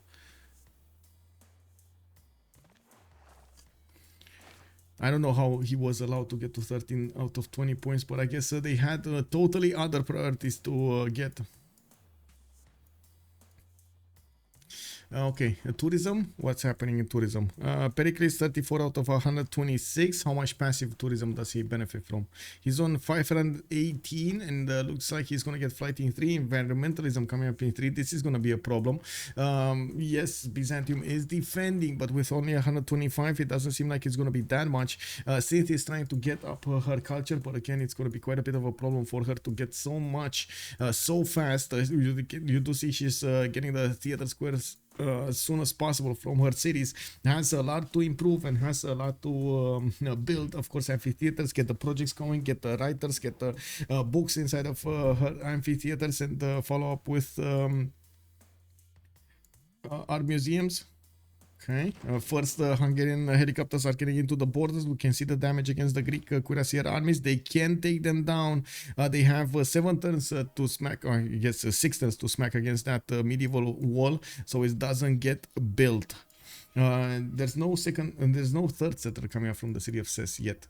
I don't know how he was allowed to get to 13 out of 20 points, but I guess they had totally other priorities to get. Okay, tourism. What's happening in tourism? Pericles 34 out of 126. How much passive tourism does he benefit from? He's on 518 and looks like he's gonna get flight in 3. Environmentalism coming up in 3. This is gonna be a problem. Yes, Byzantium is defending, but with only 125, it doesn't seem like it's gonna be that much. Sith is trying to get up her culture, but again, it's gonna be quite a bit of a problem for her to get so much so fast. You do see she's getting the theater squares as soon as possible from her cities. Has a lot to improve and has a lot to build. Of course, amphitheaters, get the projects going, get the writers, get the books inside of her amphitheaters, and follow up with art museums. Okay, first Hungarian helicopters are getting into the borders. We can see the damage against the Greek cuirassier armies. They can take them down. They have 7 turns to smack, or I guess 6 turns to smack against that medieval wall, so it doesn't get built. There's no third settler coming up from the city of Ces yet.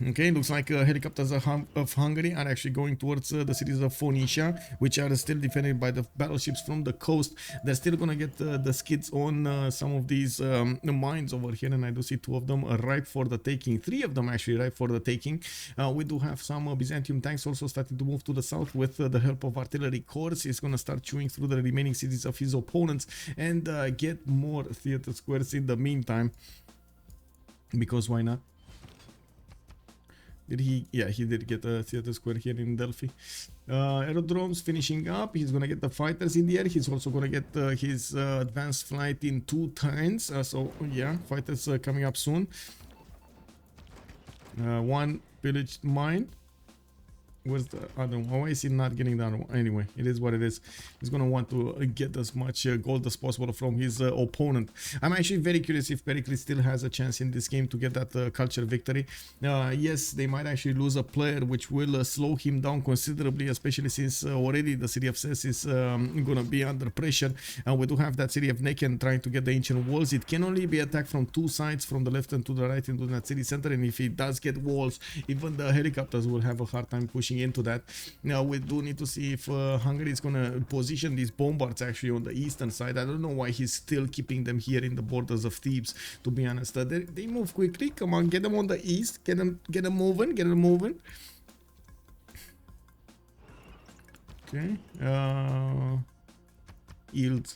Okay, looks like helicopters of Hungary are actually going towards the cities of Phoenicia, which are still defended by the battleships from the coast. They're still gonna get the skids on some of these mines over here, and I do see 2 of them ripe for the taking. 3 of them actually ripe for the taking. We do have some Byzantium tanks also starting to move to the south with the help of artillery corps. He's gonna start chewing through the remaining cities of his opponents and get more theater squares in the meantime, because why not? Did he? Yeah, he did get a theater square here in Delphi. Aerodromes finishing up. He's gonna get the fighters in the air. He's also gonna get his advanced flight in 2 turns. So yeah, fighters coming up soon. 1 pillaged mine. Where's the other one? Why is he not getting that one? Anyway, it is what it is. He's gonna want to get as much gold as possible from his opponent. I'm actually very curious if Pericles still has a chance in this game to get that culture victory. Yes, they might actually lose a player, which will slow him down considerably, especially since already the city of Ces is gonna be under pressure. We do have that city of Neken trying to get the ancient walls. It can only be attacked from 2 sides, from the left and to the right into that city center, and if it does get walls, even the helicopters will have a hard time pushing into that. Now we do need to see if Hungary is gonna position these bombards actually on the eastern side. I don't know why he's still keeping them here in the borders of Thebes, to be honest. They move quickly. Come on, get them on the east, get them moving. Okay, yield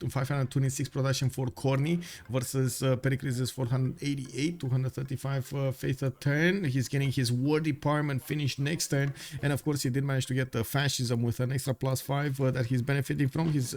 526 production for Corny versus Pericles' 488, 235 faith a turn. He's getting his war department finished next turn, and of course he did manage to get the fascism with an extra +5 that he's benefiting from. His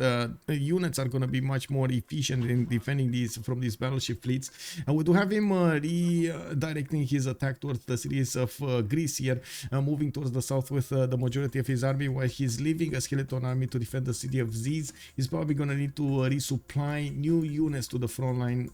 units are going to be much more efficient in defending these from these battleship fleets. We do have him redirecting his attack towards the cities of Greece here, moving towards the south with the majority of his army, while he's leaving a skeleton army to defend the city of Ziz. He's probably going to need to resupply new units to the front line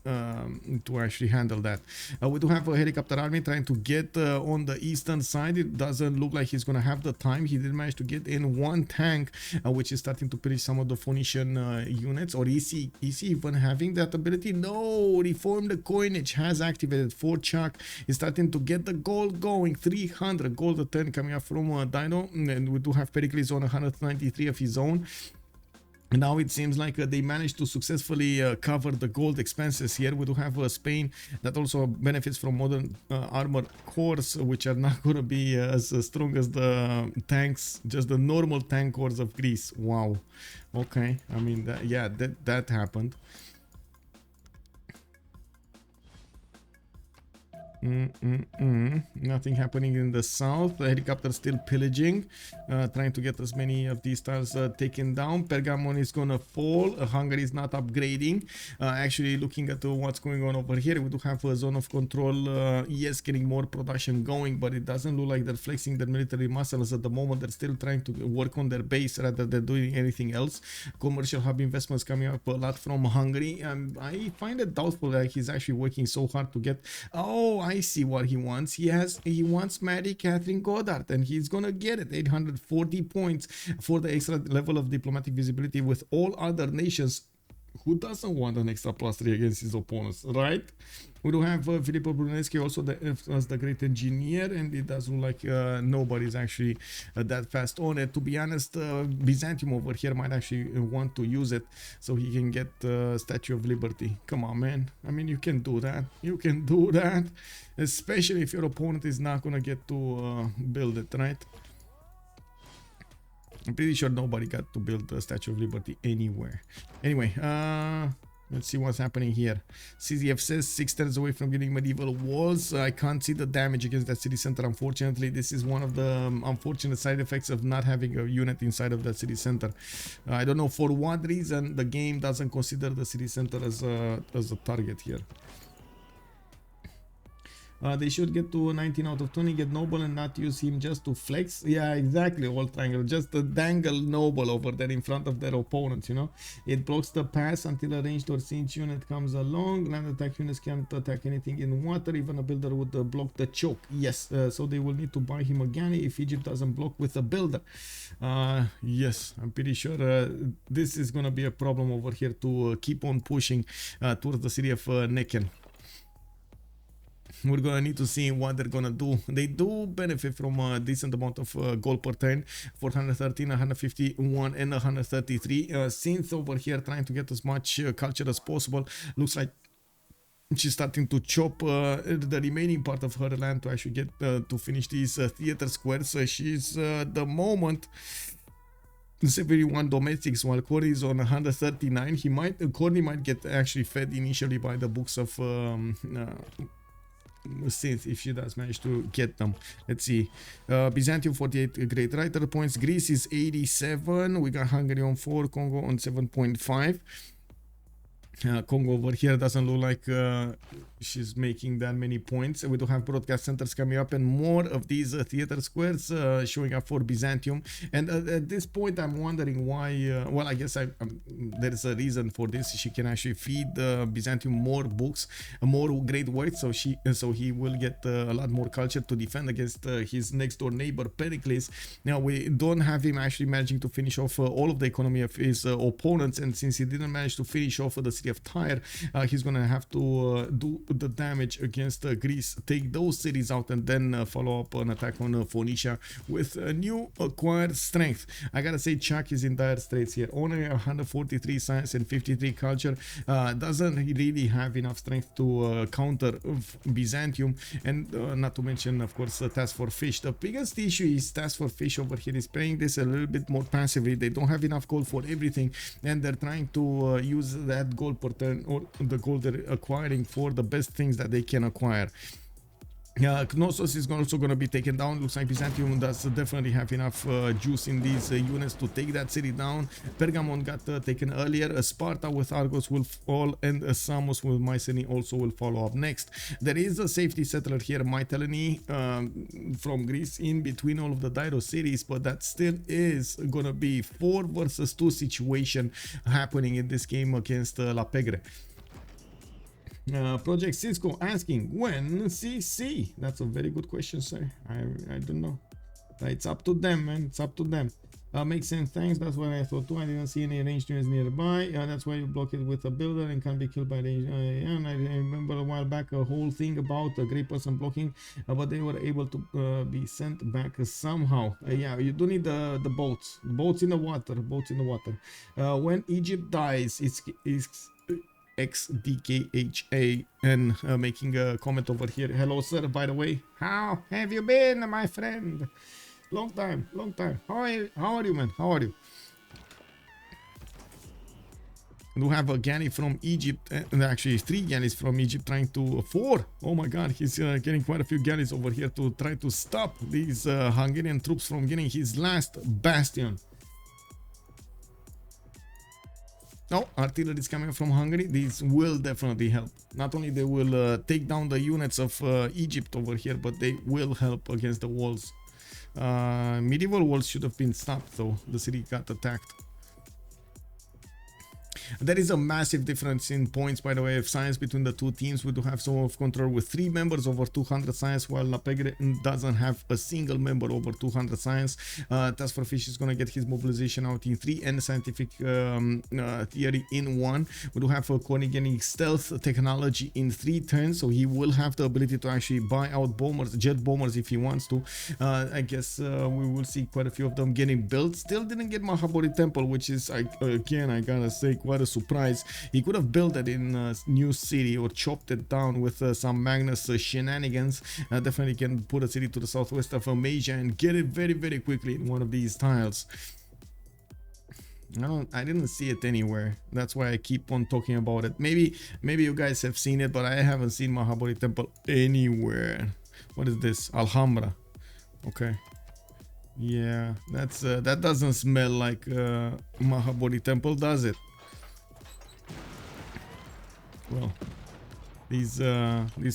to actually handle that. We do have a helicopter army trying to get on the eastern side. It doesn't look like he's going to have the time. He did manage to get in 1 tank, which is starting to pillage some of the Phoenician units. Or is he even having that ability? No, reform the coinage has activated. For Chuck is starting to get the gold going. 300 gold a turn coming up from Dino, and we do have Pericles on 193 of his own. Now it seems like they managed to successfully cover the gold expenses here. We do have Spain that also benefits from modern armor cores, which are not going to be as strong as the tanks, just the normal tank cores of Greece. Wow. Okay, I mean, that happened. Nothing happening in the south. The helicopter still pillaging, trying to get as many of these stars taken down. Pergamon is gonna fall. Hungary is not upgrading. Actually, looking at what's going on over here, we do have a zone of control. Yes, getting more production going, but it doesn't look like they're flexing their military muscles at the moment. They're still trying to work on their base rather than doing anything else. Commercial hub investments coming up a lot from Hungary. I find it doubtful that he's actually working so hard to get. Oh, I see what he wants. He wants Mary Catherine Goddard, and he's gonna get it. 840 points for the extra level of diplomatic visibility with all other nations who doesn't want an extra +3 against his opponents, right? We do have Filippo Brunelleschi also as the great engineer, and it does look like nobody's actually that fast on it. To be honest, Byzantium over here might actually want to use it so he can get Statue of Liberty. Come on, man. I mean, you can do that. You can do that. Especially if your opponent is not gonna get to build it, right? I'm pretty sure nobody got to build the Statue of Liberty anywhere. Anyway, let's see what's happening here. CZF says 6 turns away from getting medieval walls. I can't see the damage against that city center, unfortunately. This is one of the unfortunate side effects of not having a unit inside of that city center. I don't know for what reason the game doesn't consider the city center as a target here. They should get to 19 out of 20, get Noble and not use him just to flex. Yeah, exactly, Old Triangle. Just dangle Noble over there in front of their opponents, you know. It blocks the pass until a ranged or siege unit comes along. Land attack units can't attack anything in water. Even a builder would block the choke. Yes, so they will need to buy him again if Egypt doesn't block with a builder. Yes, I'm pretty sure this is going to be a problem over here to keep on pushing towards the city of Necken. We're gonna need to see what they're gonna do. They do benefit from a decent amount of gold per turn, 413, 151, and 133. Since over here trying to get as much culture as possible, looks like she's starting to chop the remaining part of her land to actually get to finish these theater squares. She's the moment 71 domestics, while Corey is on 139. Corey might get actually fed initially by the books of since if she does manage to get them. Let's see. Byzantium 48 great writer points. Greece is 87. We got Hungary on 4. Congo on 7.5. Congo over here doesn't look like she's making that many points. We do have broadcast centers coming up and more of these theater squares showing up for Byzantium. And at this point I'm wondering why, well, I guess there is a reason for this. She can actually feed Byzantium more books, more great works, so he will get a lot more culture to defend against his next door neighbor Pericles. Now we don't have him actually managing to finish off all of the economy of his opponents, and since he didn't manage to finish off the city of Tyre, he's gonna have to do the damage against Greece, take those cities out, and then follow up an attack on Phoenicia with a new acquired strength. I gotta say, Chuck is in dire straits here. Only 143 science and 53 culture, doesn't really have enough strength to counter Byzantium, and not to mention, of course, Task for Fish. The biggest issue is Task for Fish over here is playing this a little bit more passively. They don't have enough gold for everything, and they're trying to use that gold per turn, or the gold they're acquiring, for the best things that they can acquire. Knossos is also going to be taken down. Looks like Byzantium does definitely have enough juice in these units to take that city down. Pergamon got taken earlier. Sparta with Argos will fall, and Samos with Mycenae also will follow up next. There is a safety settler here, Mytelene, from Greece, in between all of the Dairo cities, but that still is going to be 4 versus 2 situation happening in this game against La Pegre. Project Cisco asking, when CC? That's a very good question, sir. I don't know. It's up to them, man. It's up to them. Makes sense, thanks. That's what I thought too. I didn't see any ranged units nearby. That's why you block it with a builder and can't be killed by range. And I remember a while back a whole thing about a great person blocking, but they were able to be sent back somehow. Yeah, you do need the boats. Boats in the water. Boats in the water. When Egypt dies, it's XDKHAN making a comment over here. Hello, sir, by the way. How have you been, my friend? Long time, long time. How are you, man? How are you? We have a galley from Egypt, and actually 3 galleys from Egypt trying to 4. Oh my god, he's getting quite a few galleys over here to try to stop these Hungarian troops from getting his last bastion. Oh, artillery is coming from Hungary. These will definitely help. Not only they will take down the units of Egypt over here, but they will help against the walls. Medieval walls should have been stopped, though. The city got attacked. There is a massive difference in points, by the way, of science between the two teams. We do have some of control with 3 members over 200 science, while Pegre doesn't have a single member over 200 science. Task for Fish is going to get his mobilization out in 3 and scientific theory in 1. We do have Connie getting stealth technology in 3 turns, so he will have the ability to actually buy out bombers, jet bombers, if he wants to. I guess we will see quite a few of them getting built. Still didn't get Mahabodhi Temple, which is, again, I gotta say, quite a surprise. He could have built it in New City or chopped it down with some Magnus shenanigans. Definitely can put a city to the southwest of Amasia and get it very, very quickly in one of these tiles. I didn't see it anywhere. That's why I keep on talking about it. Maybe you guys have seen it, but I haven't seen Mahabodhi Temple anywhere. What is this? Alhambra. Okay. Yeah, that doesn't smell like Mahabodhi Temple, does it? Well, these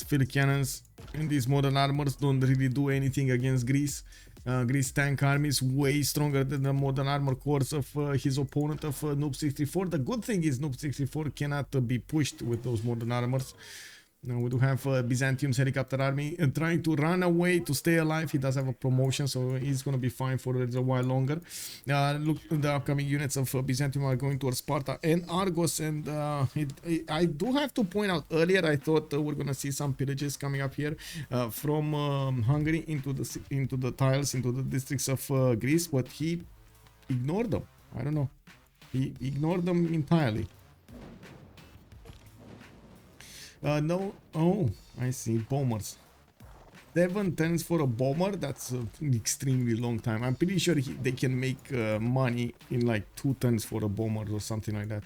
field cannons and these modern armors don't really do anything against Greece. Greece tank army is way stronger than the modern armor cores of his opponent of Noob 64. The good thing is Noob 64 cannot be pushed with those modern armors. Now we do have Byzantium's helicopter army trying to run away to stay alive. He does have a promotion, so he's going to be fine for a while longer. Look, the upcoming units of Byzantium are going towards Sparta and Argos, and I do have to point out, earlier I thought we're going to see some pillages coming up here from Hungary into the tiles, into the districts of Greece, but he ignored them. I don't know. He ignored them entirely. No. Oh, I see. Bombers. 7 turns for a bomber. That's an extremely long time. I'm pretty sure they can make money in like 2 turns for a bomber or something like that.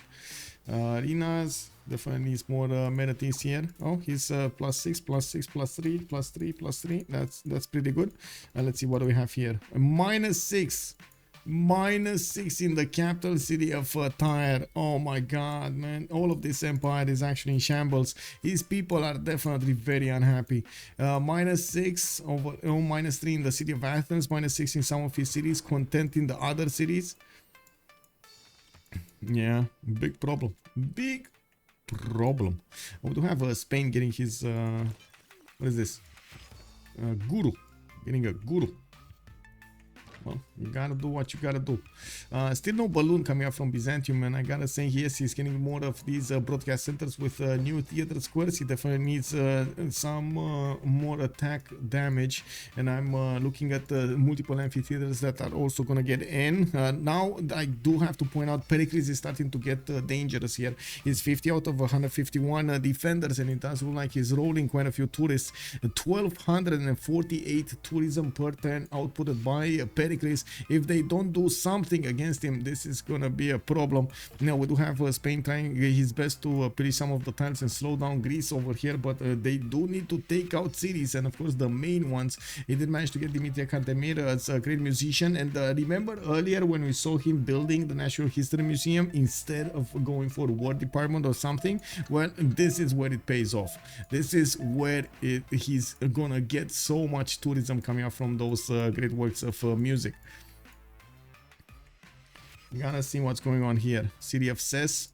Arenas definitely needs more meta things here. Oh, he's +6, +6, +3, +3, +3. That's pretty good. Let's see what do we have here. -6. -6 in the capital city of Tyre. Oh my god, man. All of this empire is actually in shambles. These people are definitely very unhappy. -6 over, oh, -3 in the city of Athens, -6 in some of his cities, content in the other cities. Yeah, big problem. Big problem. We do have Spain getting his what is this? Guru. Getting a guru. Well, you gotta do what you gotta do. Still no balloon coming up from Byzantium, and I gotta say, yes, he's getting more of these broadcast centers with new theater squares. He definitely needs some more attack damage, and I'm looking at multiple amphitheaters that are also gonna get in. Now, I do have to point out, Pericles is starting to get dangerous here. He's 50 out of 151 defenders, and it does look like he's rolling quite a few tourists. 1,248 tourism per turn outputted by Pericles. If they don't do something against him, this is gonna be a problem. Now we do have Spain trying his best to pillage some of the tiles and slow down Greece over here, but they do need to take out cities, and of course the main ones. He did manage to get Dimitri Cantemir as a great musician, and remember earlier when we saw him building the Natural History Museum instead of going for War Department or something? Well, this is where it pays off. This is where he's gonna get so much tourism coming up from those great works of music. You gotta see what's going on here. City of Ses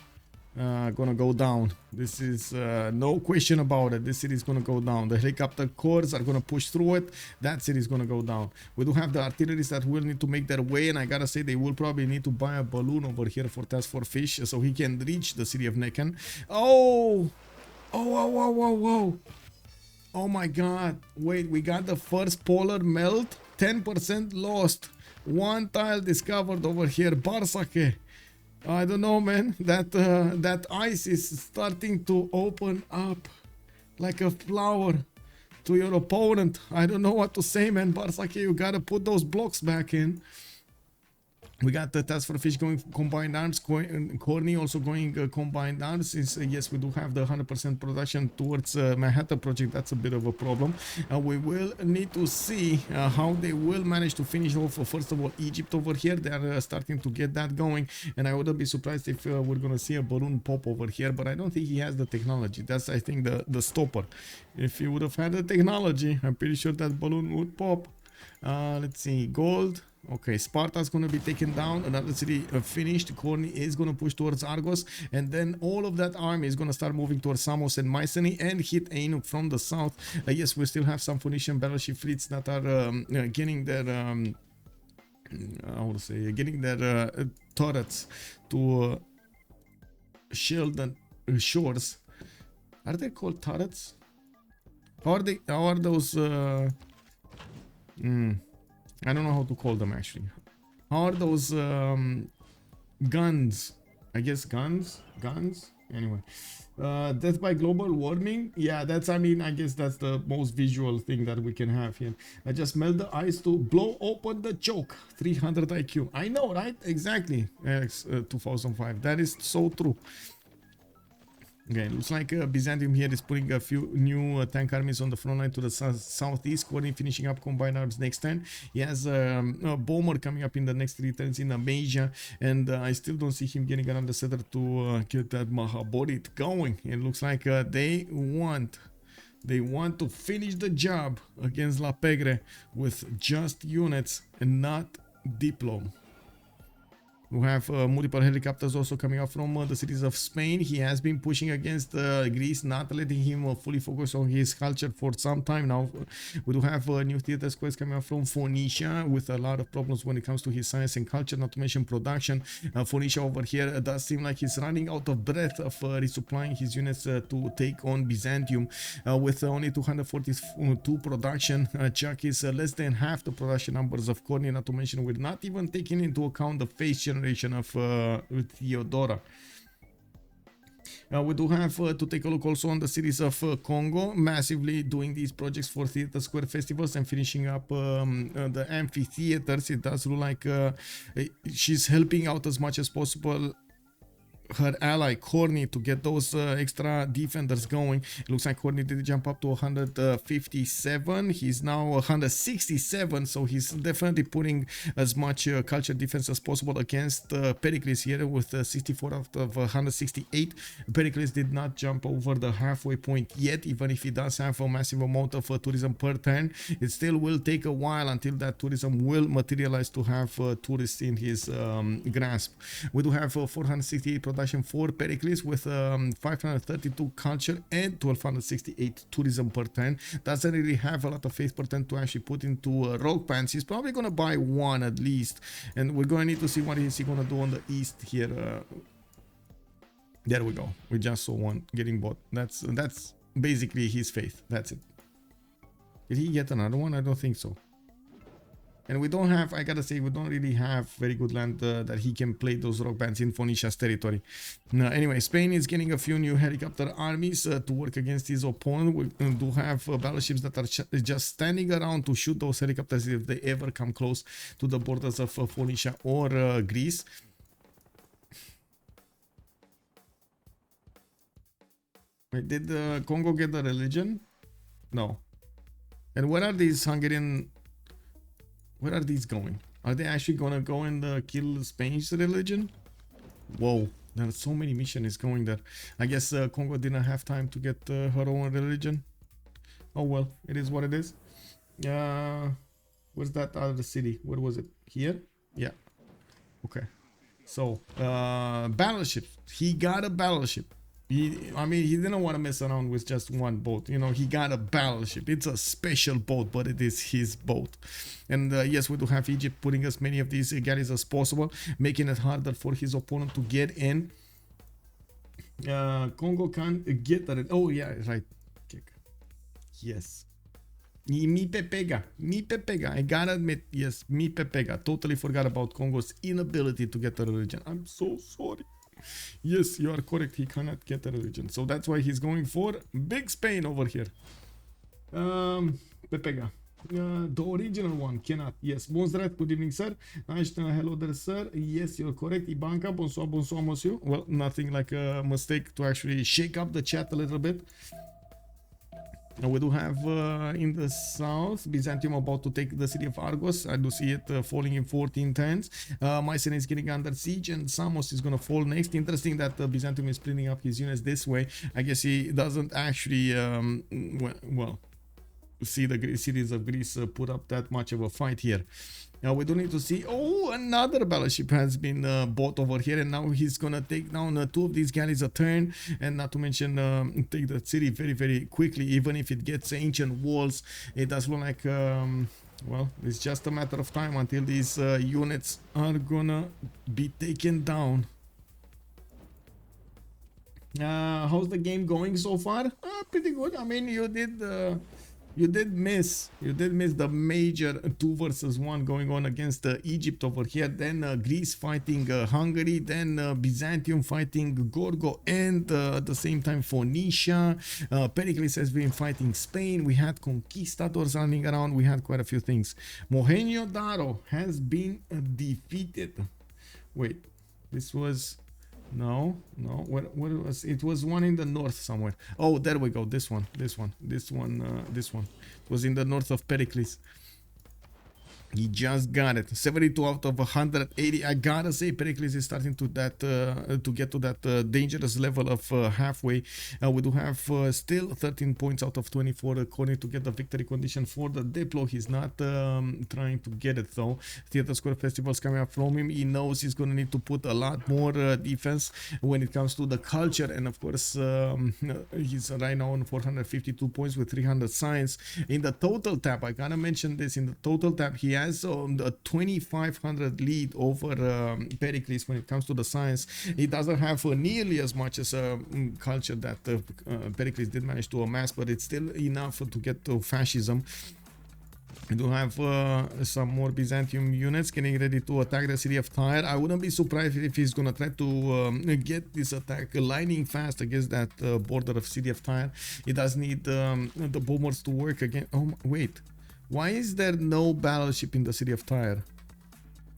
gonna go down. This is no question about it. This city is gonna go down. The helicopter corps are gonna push through it. That city is gonna go down. We do have the artilleries that will need to make their way, and I gotta say they will probably need to buy a balloon over here for Task for Fish so he can reach the city of Necken. Oh! Oh! Oh my god. Wait, we got the first polar melt. 10% lost. 1 tile discovered over here. Barsake. I don't know, man. That ice is starting to open up like a flower to your opponent. I don't know what to say, man. Barsake, you gotta put those blocks back in. We got the Task for Fish going combined arms, Corny also going combined arms. Yes, we do have the 100% production towards Manhattan project. That's a bit of a problem. We will need to see how they will manage to finish off, first of all, Egypt over here. They are starting to get that going, and I wouldn't be surprised if we're going to see a balloon pop over here, but I don't think he has the technology. That's, I think, the stopper. If he would have had the technology, I'm pretty sure that balloon would pop. Let's see, gold. Okay, Sparta's going to be taken down. Another city finished. Corny is going to push towards Argos. And then all of that army is going to start moving towards Samos and Mycenae and hit Ainuk from the south. Yes, we still have some Phoenician battleship fleets that are getting their... how to say, getting their turrets to shield the shores. Are they called turrets? How are those? I don't know how to call them actually. How are those guns? I guess guns. Anyway, death by global warming. Yeah, that's. I mean, I guess that's the most visual thing that we can have here. I just melt the ice to blow open the choke. 300 IQ. I know, right? Exactly. 2005. That is so true. Okay, looks like Byzantium here is putting a few new tank armies on the front line to the southeast. Corny finishing up combined arms next turn. He has a bomber coming up in the next 3 turns in Amasia, and I still don't see him getting another setter to get that Mahaborit going. It looks like they want to finish the job against La Pegre with just units and not Diplom. We have multiple helicopters also coming up from the cities of Spain. He has been pushing against Greece, not letting him fully focus on his culture for some time now. We do have new theater squares coming up from Phoenicia with a lot of problems when it comes to his science and culture, not to mention production. Phoenicia over here does seem like he's running out of breath of resupplying his units to take on Byzantium with only 242 production. Chuck is less than half the production numbers of Corny, not to mention we're not even taking into account the phase generation of Theodora. We do have to take a look also on the cities of Congo, massively doing these projects for theater square festivals and finishing up the amphitheaters. It does look like she's helping out as much as possible her ally Corny to get those extra defenders going. It looks like Corny did jump up to 157. He's now 167, so he's definitely putting as much culture defense as possible against Pericles here with 64 out of 168. Pericles did not jump over the halfway point yet, even if he does have a massive amount of tourism per turn. It still will take a while until that tourism will materialize to have tourists in his grasp. We do have 468 production for Pericles with 532 culture and 1268 tourism per turn. Doesn't really have a lot of faith per turn to actually put into rogue pants. He's probably gonna buy one at least, and we're gonna need to see what is he gonna do on the east here. There we go. We just saw one getting bought. That's basically his faith. That's it. Did he get another one? I don't think so. And we don't have, I gotta say, we don't really have very good land that he can play those rock bands in Phoenicia's territory. Anyway, Spain is getting a few new helicopter armies to work against his opponent. We do have battleships that are just standing around to shoot those helicopters if they ever come close to the borders of Phoenicia or Greece. Wait, did Congo get the religion? No. And where are these Hungarian... Where are these going? Are they actually gonna go and kill Spain's religion? Whoa, there are so many missions going there. I guess Congo didn't have time to get her own religion. Oh well, it is what it is. Where's that other city? Where was it? Here? Yeah. Okay. So, battleships. He got a battleship. I mean, he didn't want to mess around with just one boat. You know, he got a battleship. It's a special boat, but it is his boat. And yes, we do have Egypt putting as many of these galleys as possible, making it harder for his opponent to get in. Congo can get that. Oh, yeah, right. Yes. Mi pepega. I gotta admit, yes, mi pepega. Totally forgot about Congo's inability to get the religion. I'm so sorry. Yes, you are correct. He cannot get a religion. So that's why he's going for Big Spain over here. Pepega. The original one cannot. Yes. Bonzrat, good evening, sir. Hello there, sir. Yes, you're correct. Ibanka, bonsoir, monsieur. Well, nothing like a mistake to actually shake up the chat a little bit. Now we do have in the south Byzantium about to take the city of Argos. I do see it falling in 14 turns. Mycenae is getting under siege and Samos is going to fall next. Interesting that Byzantium is splitting up his units this way. I guess he doesn't actually well, see the cities of Greece put up that much of a fight here. Now we do need to see. Oh, another battleship has been bought over here, and now he's gonna take down 2 of these galleys a turn, and not to mention take the city very, very quickly. Even if it gets ancient walls, it does look like well, it's just a matter of time until these units are gonna be taken down. How's the game going so far? Pretty good. I mean, you did miss the major 2 versus 1 going on against Egypt over here, then Greece fighting Hungary, then Byzantium fighting Gorgo, and at the same time Phoenicia. Pericles has been fighting Spain. We had conquistadors running around. We had quite a few things. Mohenjo-Daro has been defeated. Wait, this was... No, what was it? Was one in the north somewhere. Oh, there we go. This one. It was in the north of Pericles. He just got it. 72 out of 180. I gotta say, Pericles is starting to get to that dangerous level of halfway. We do have still 13 points out of 24 according to get the victory condition for the Diplo. He's not trying to get it though. Theater Square Festival's coming up from him. He knows he's gonna need to put a lot more defense when it comes to the culture, and of course he's right now on 452 points with 300 signs. In the total tab, I gotta mention this, in the total tab he has a 2500 lead over Pericles when it comes to the science. He doesn't have nearly as much as culture that Pericles did manage to amass, but it's still enough to get to fascism. We do have some more Byzantium units getting ready to attack the city of Tyre. I wouldn't be surprised if he's gonna try to get this attack lightning fast against that border of city of Tyre. He does need the bombers to work again. Oh wait, why is there no battleship in the city of Tyre?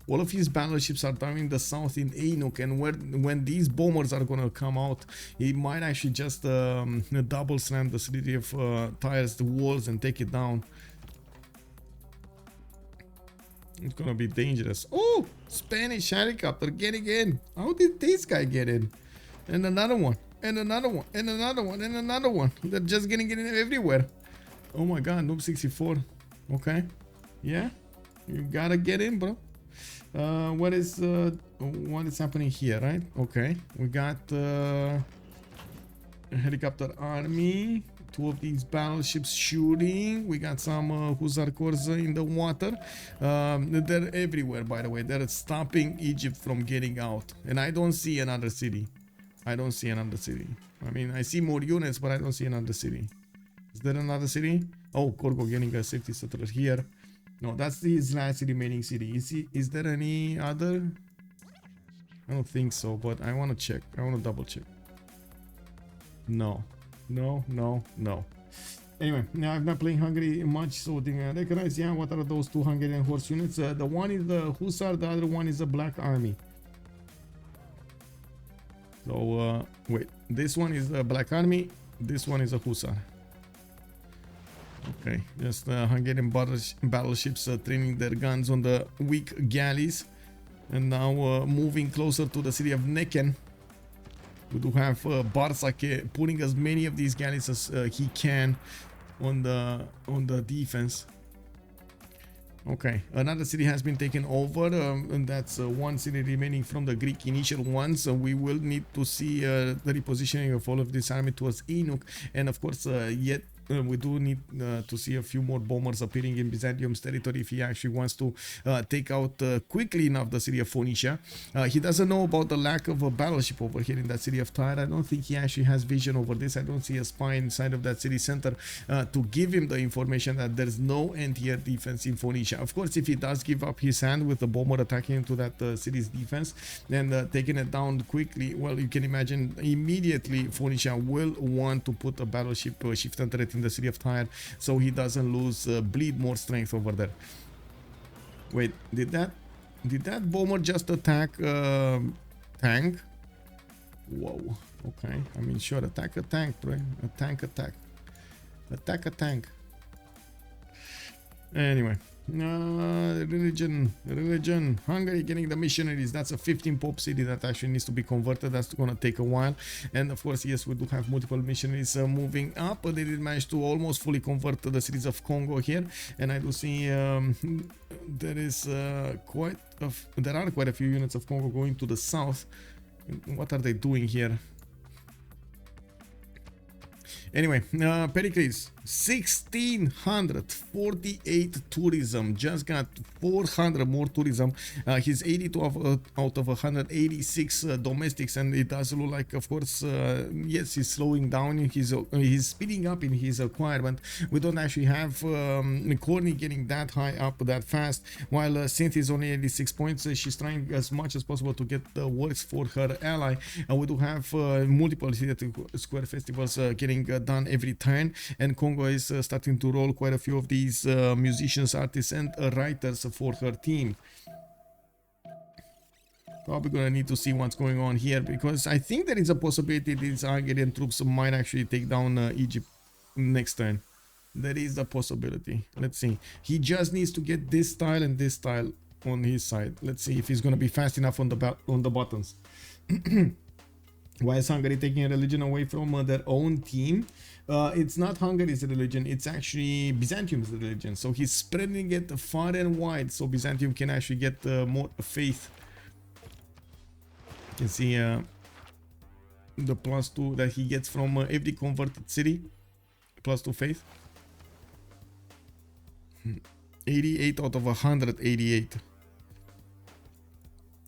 All of his battleships are down in the south in Ainuk, and when these bombers are gonna come out, he might actually just double slam the city of Tyre's walls and take it down. It's gonna be dangerous. Oh, Spanish helicopter getting in. How did this guy get in? And another one, and another one, and another one, and another one. They're just getting in everywhere. Oh my god, Noob 64. Okay, yeah, you gotta get in, bro. What is happening here, right? Okay, we got a helicopter army, 2 of these battleships shooting. We got some Hussar Corps in the water. They're everywhere, by the way. They're stopping Egypt from getting out, and I don't see another city. I mean, I see more units, but I don't see another city. Is there another city? Oh, Gorgo getting a safety settler here. No, that's his last remaining city. Is there any other? I don't think so, but I want to check. I want to double check. No. Anyway, now I'm not playing Hungary much, so didn't recognize. Yeah, what are those 2 Hungarian horse units? The one is the Hussar, the other one is the Black Army. So, wait, this one is the Black Army, this one is a Hussar. Okay, just Hungarian battleships training their guns on the weak galleys, and now moving closer to the city of Neken. We do have Barsake putting as many of these galleys as he can on the defense. Okay, another city has been taken over, and that's one city remaining from the Greek initial one. So we will need to see the repositioning of all of this army towards Ainuk, and of course yet we do need to see a few more bombers appearing in Byzantium's territory if he actually wants to take out quickly enough the city of Phoenicia. He doesn't know about the lack of a battleship over here in that city of Tyre. I don't think he actually has vision over this. I don't see a spy inside of that city center to give him the information that there's no anti-air defense in Phoenicia. Of course, if he does give up his hand with the bomber attacking into that city's defense and taking it down quickly, well, you can imagine immediately Phoenicia will want to put a battleship shift and turret in the city of Tyre, so he doesn't lose bleed more strength over there. Wait, did that bomber just attack tank? Whoa. Okay, I mean, sure, attack a tank, right? Attack a tank. Anyway, Religion. Hungary getting the missionaries. That's a 15 pop city that actually needs to be converted. That's gonna take a while. And of course, yes, we do have multiple missionaries moving up. They did manage to almost fully convert the cities of Congo here. And I do see there are quite a few units of Congo going to the south. What are they doing here? Anyway, Pericles, 1648 tourism, just got 400 more tourism. He's 82 out of 186 domestics, and it does look like, of course, yes, he's slowing down. He's speeding up in his acquirement. We don't actually have Corny getting that high up that fast, while Synth is only 86 points. She's trying as much as possible to get the works for her ally. We do have multiple Theatre Square festivals getting done every turn, and Congo is starting to roll quite a few of these musicians, artists, and writers for her team. Probably gonna need to see what's going on here, because I think there is a possibility these Hungarian troops might actually take down Egypt next turn. There is a possibility. Let's see. He just needs to get this style and this style on his side. Let's see if he's gonna be fast enough on the buttons. Why is Hungary taking a religion away from their own team? It's not Hungary's religion, it's actually Byzantium's religion. So he's spreading it far and wide so Byzantium can actually get more faith. You can see the +2 that he gets from every converted city. +2 faith. 88 out of 188.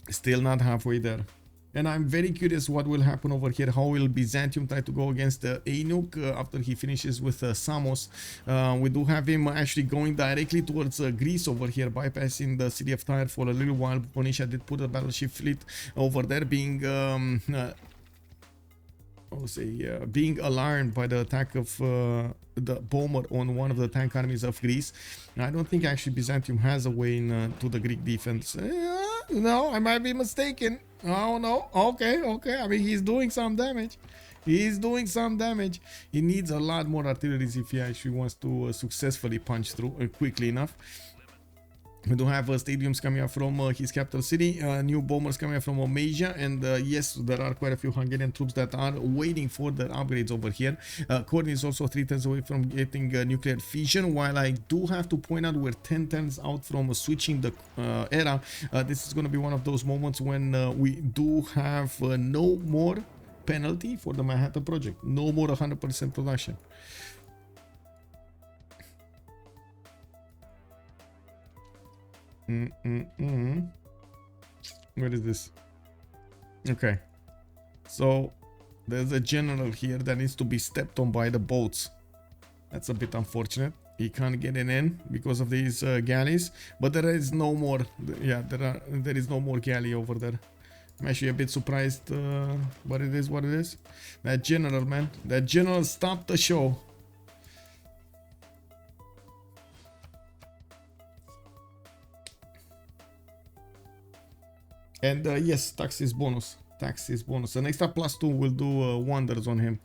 Still not halfway there. And I'm very curious what will happen over here. How will Byzantium try to go against Ainuk after he finishes with Samos? We do have him actually going directly towards Greece over here, bypassing the city of Tyre for a little while. Ponisha did put a battleship fleet over there, being being alarmed by the attack of the bomber on one of the tank armies of Greece. I don't think actually Byzantium has a way in to the Greek defense. No, I might be mistaken. Oh no, okay. I mean, he's doing some damage. He needs a lot more artillery if he actually wants to successfully punch through quickly enough. We do have stadiums coming up from his capital city, new bombers coming up from Omasia, and yes, there are quite a few Hungarian troops that are waiting for their upgrades over here. Corny is also 3 turns away from getting nuclear fission, while I do have to point out we're 10 turns out from switching the era. This is going to be one of those moments when we do have no more penalty for the Manhattan project, no more 100% production. Where is this? Okay, so there's a general here that needs to be stepped on by the boats. That's a bit unfortunate. He can't get in because of these galleys, but there is no more. Yeah, there is no more galley over there. I'm actually a bit surprised, but it is what it is. That general, man, that general stopped the show. And yes, tax is bonus. An extra +2 will do wonders on him.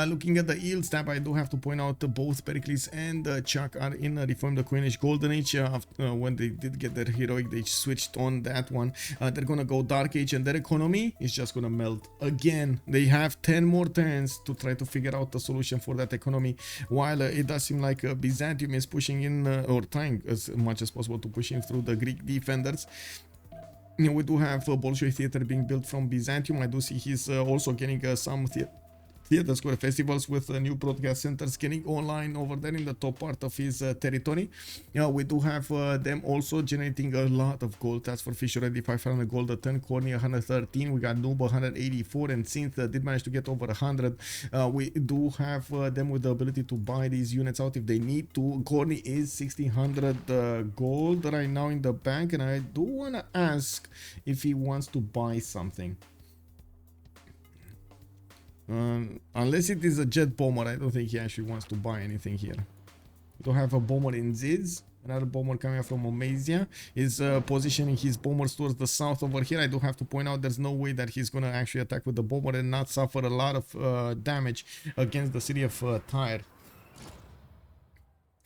Looking at the yields tab, I do have to point out both Pericles and Chuck are in Reform the Coinage Golden Age. When they did get their heroic, they switched on that one. They're gonna go Dark Age, and their economy is just gonna melt again. They have 10 more turns to try to figure out the solution for that economy, while it does seem like Byzantium is pushing in or trying as much as possible to push in through the Greek defenders. We do have Bolshoi Theater being built from Byzantium. I do see he's also getting some Theatre Square festivals with new broadcast centers getting online over there in the top part of his territory. We do have them also generating a lot of gold. That's for Fish already 500 gold a ton, Corny 113, we got Noob 184, and Synth did manage to get over 100. We do have them with the ability to buy these units out if they need to. Corny is 1600 gold right now in the bank, and I do want to ask if he wants to buy something. Unless it is a jet bomber, I don't think he actually wants to buy anything here. We don't have a bomber in Ziz. Another bomber coming from Omasia is positioning his bombers towards the south over here. I do have to point out there's no way that he's going to actually attack with the bomber and not suffer a lot of damage against the city of Tyre.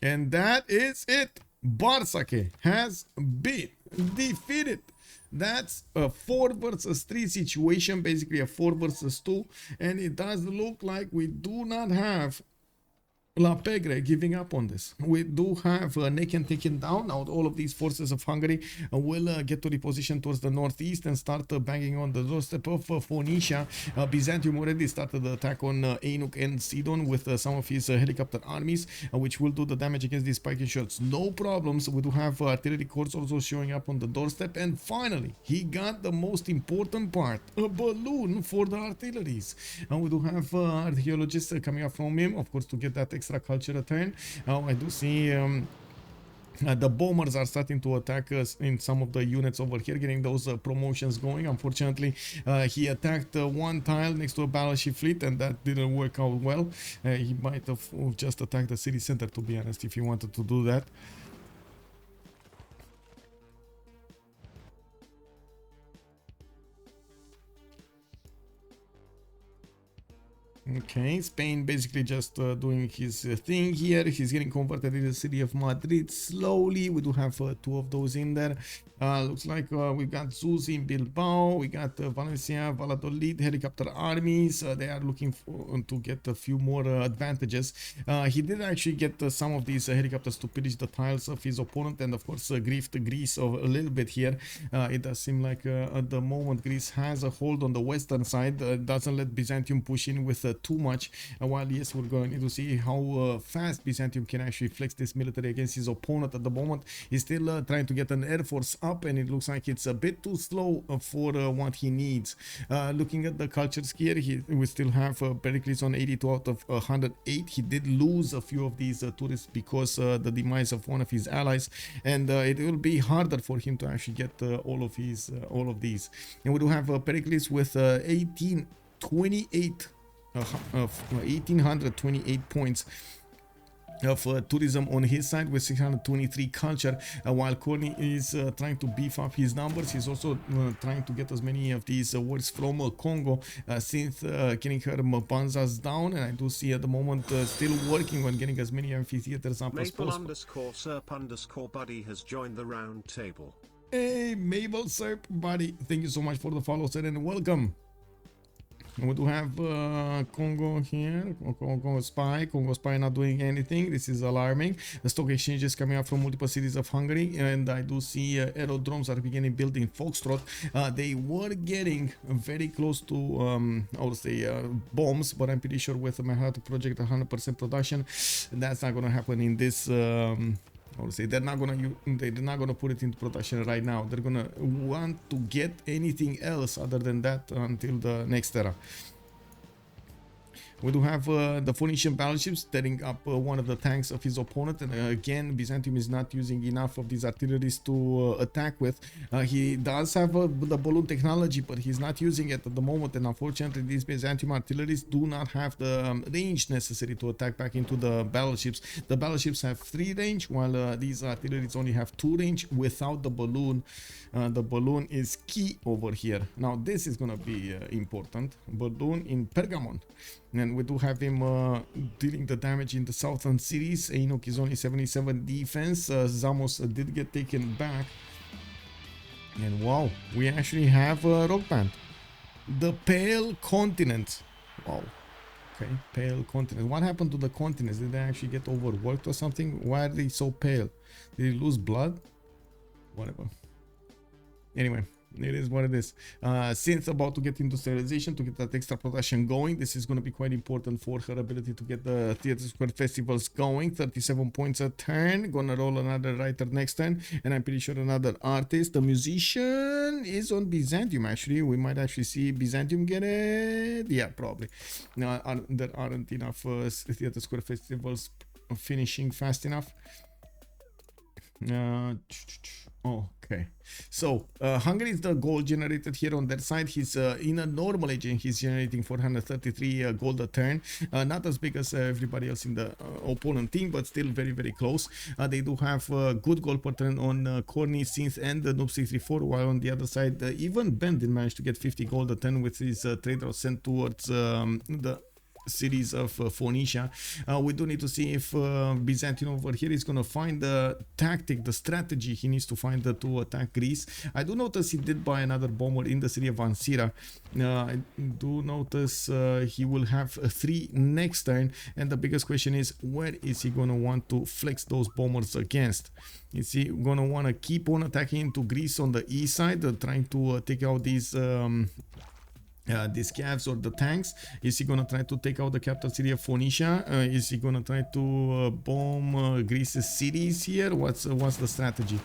And that is it. Barsache has been defeated. That's a 4 versus 3 situation, basically a 4 versus 2. And it does look like we do not have La Pegre giving up on this. We do have Necken taken down. Now all of these forces of Hungary will get to reposition towards the northeast and start banging on the doorstep of Phoenicia. Byzantium already started the attack on Ainuk and Sidon with some of his helicopter armies, which will do the damage against these spiking shots. No problems. We do have artillery corps also showing up on the doorstep. And finally, he got the most important part, a balloon for the artilleries. And we do have archaeologists coming up from him, of course, to get that extra culture return. I do see the bombers are starting to attack us in some of the units over here, getting those promotions going. Unfortunately, he attacked one tile next to a battleship fleet, and that didn't work out well. He might have just attacked the city center, to be honest, if he wanted to do that. Okay, Spain basically just doing his thing here. He's getting converted in the city of Madrid slowly. We do have 2 of those in there. Looks like we got Zeus in Bilbao. We got Valencia, Valladolid helicopter armies. They are looking to get a few more advantages. He did actually get some of these helicopters to pillage the tiles of his opponent, and of course griefed Greece a little bit here. It does seem like at the moment Greece has a hold on the western side. Doesn't let Byzantium push in with too much. While yes, we're going to see how fast Byzantium can actually flex this military against his opponent. At the moment, he's still trying to get an air force up, and it looks like it's a bit too slow for what he needs. Looking at the cultures here, we still have Pericles on 82 out of 108. He did lose a few of these tourists because the demise of one of his allies, and it will be harder for him to actually get all of these. And we do have Pericles with 1828 points of tourism on his side, with 623 culture, while Corny is trying to beef up his numbers. He's also trying to get as many of these works from Congo, since getting her Mabanzas down, and I do see at the moment still working on getting as many amphitheaters up as possible. Maple_Serp_Buddy has joined the round table. Hey, Mabel Serp Buddy, thank you so much for the follow, sir, and welcome. And we do have Congo here, Congo Spy not doing anything. This is alarming. The stock exchanges coming up from multiple cities of Hungary, and I do see aerodromes are beginning building Foxtrot. They were getting very close to, I would say, bombs, but I'm pretty sure with the Manhattan project 100% production, that's not going to happen in this. I would say they're not gonna put it into production right now. They're gonna want to get anything else other than that until the next era. We do have the Phoenician battleships setting up one of the tanks of his opponent, and again Byzantium is not using enough of these artilleries to attack with. He does have the balloon technology, but he's not using it at the moment, and unfortunately these Byzantium artilleries do not have the range necessary to attack back into the battleships. The battleships have 3 range, while these artilleries only have 2 range without the balloon. The balloon is key over here. Now this is gonna be important. Balloon in Pergamon. And we do have him dealing the damage in the southern cities. Ainuk is only 77 defense. Zamos did get taken back. And wow, we actually have a rock band. The Pale Continent. Wow. Okay, Pale Continent. What happened to the continents? Did they actually get overworked or something? Why are they so pale? Did they lose blood? Whatever. Anyway, it is what it is. Since about to get industrialization, to get that extra production going, this is going to be quite important for her ability to get the Theatre Square festivals going. 37 points a turn. Gonna roll another writer next turn, and I'm pretty sure another artist. The musician is on Byzantium, actually. We might actually see Byzantium get it. Yeah, probably. No, there aren't enough Theatre Square festivals finishing fast enough. Okay, so Hungary is the gold generated here on their side. He's in a normal age and he's generating 433 gold a turn. Not as big as everybody else in the opponent team, but still very, very close. They do have good gold per turn on Corny, Synth, and Noob 634, while on the other side, even Ben did manage to get 50 gold a turn with his trade route sent towards the cities of Phoenicia. We do need to see if Byzantium over here is going to find the tactic, the strategy he needs to find to attack Greece. I do notice he did buy another bomber in the city of Ancira. I do notice he will have 3 next turn, and the biggest question is, where is he going to want to flex those bombers against? Is he going to want to keep on attacking into Greece on the east side, trying to take out these scavs or the tanks? Is he gonna try to take out the capital city of Phoenicia? Is he gonna try to bomb Greece's cities here? What's the strategy?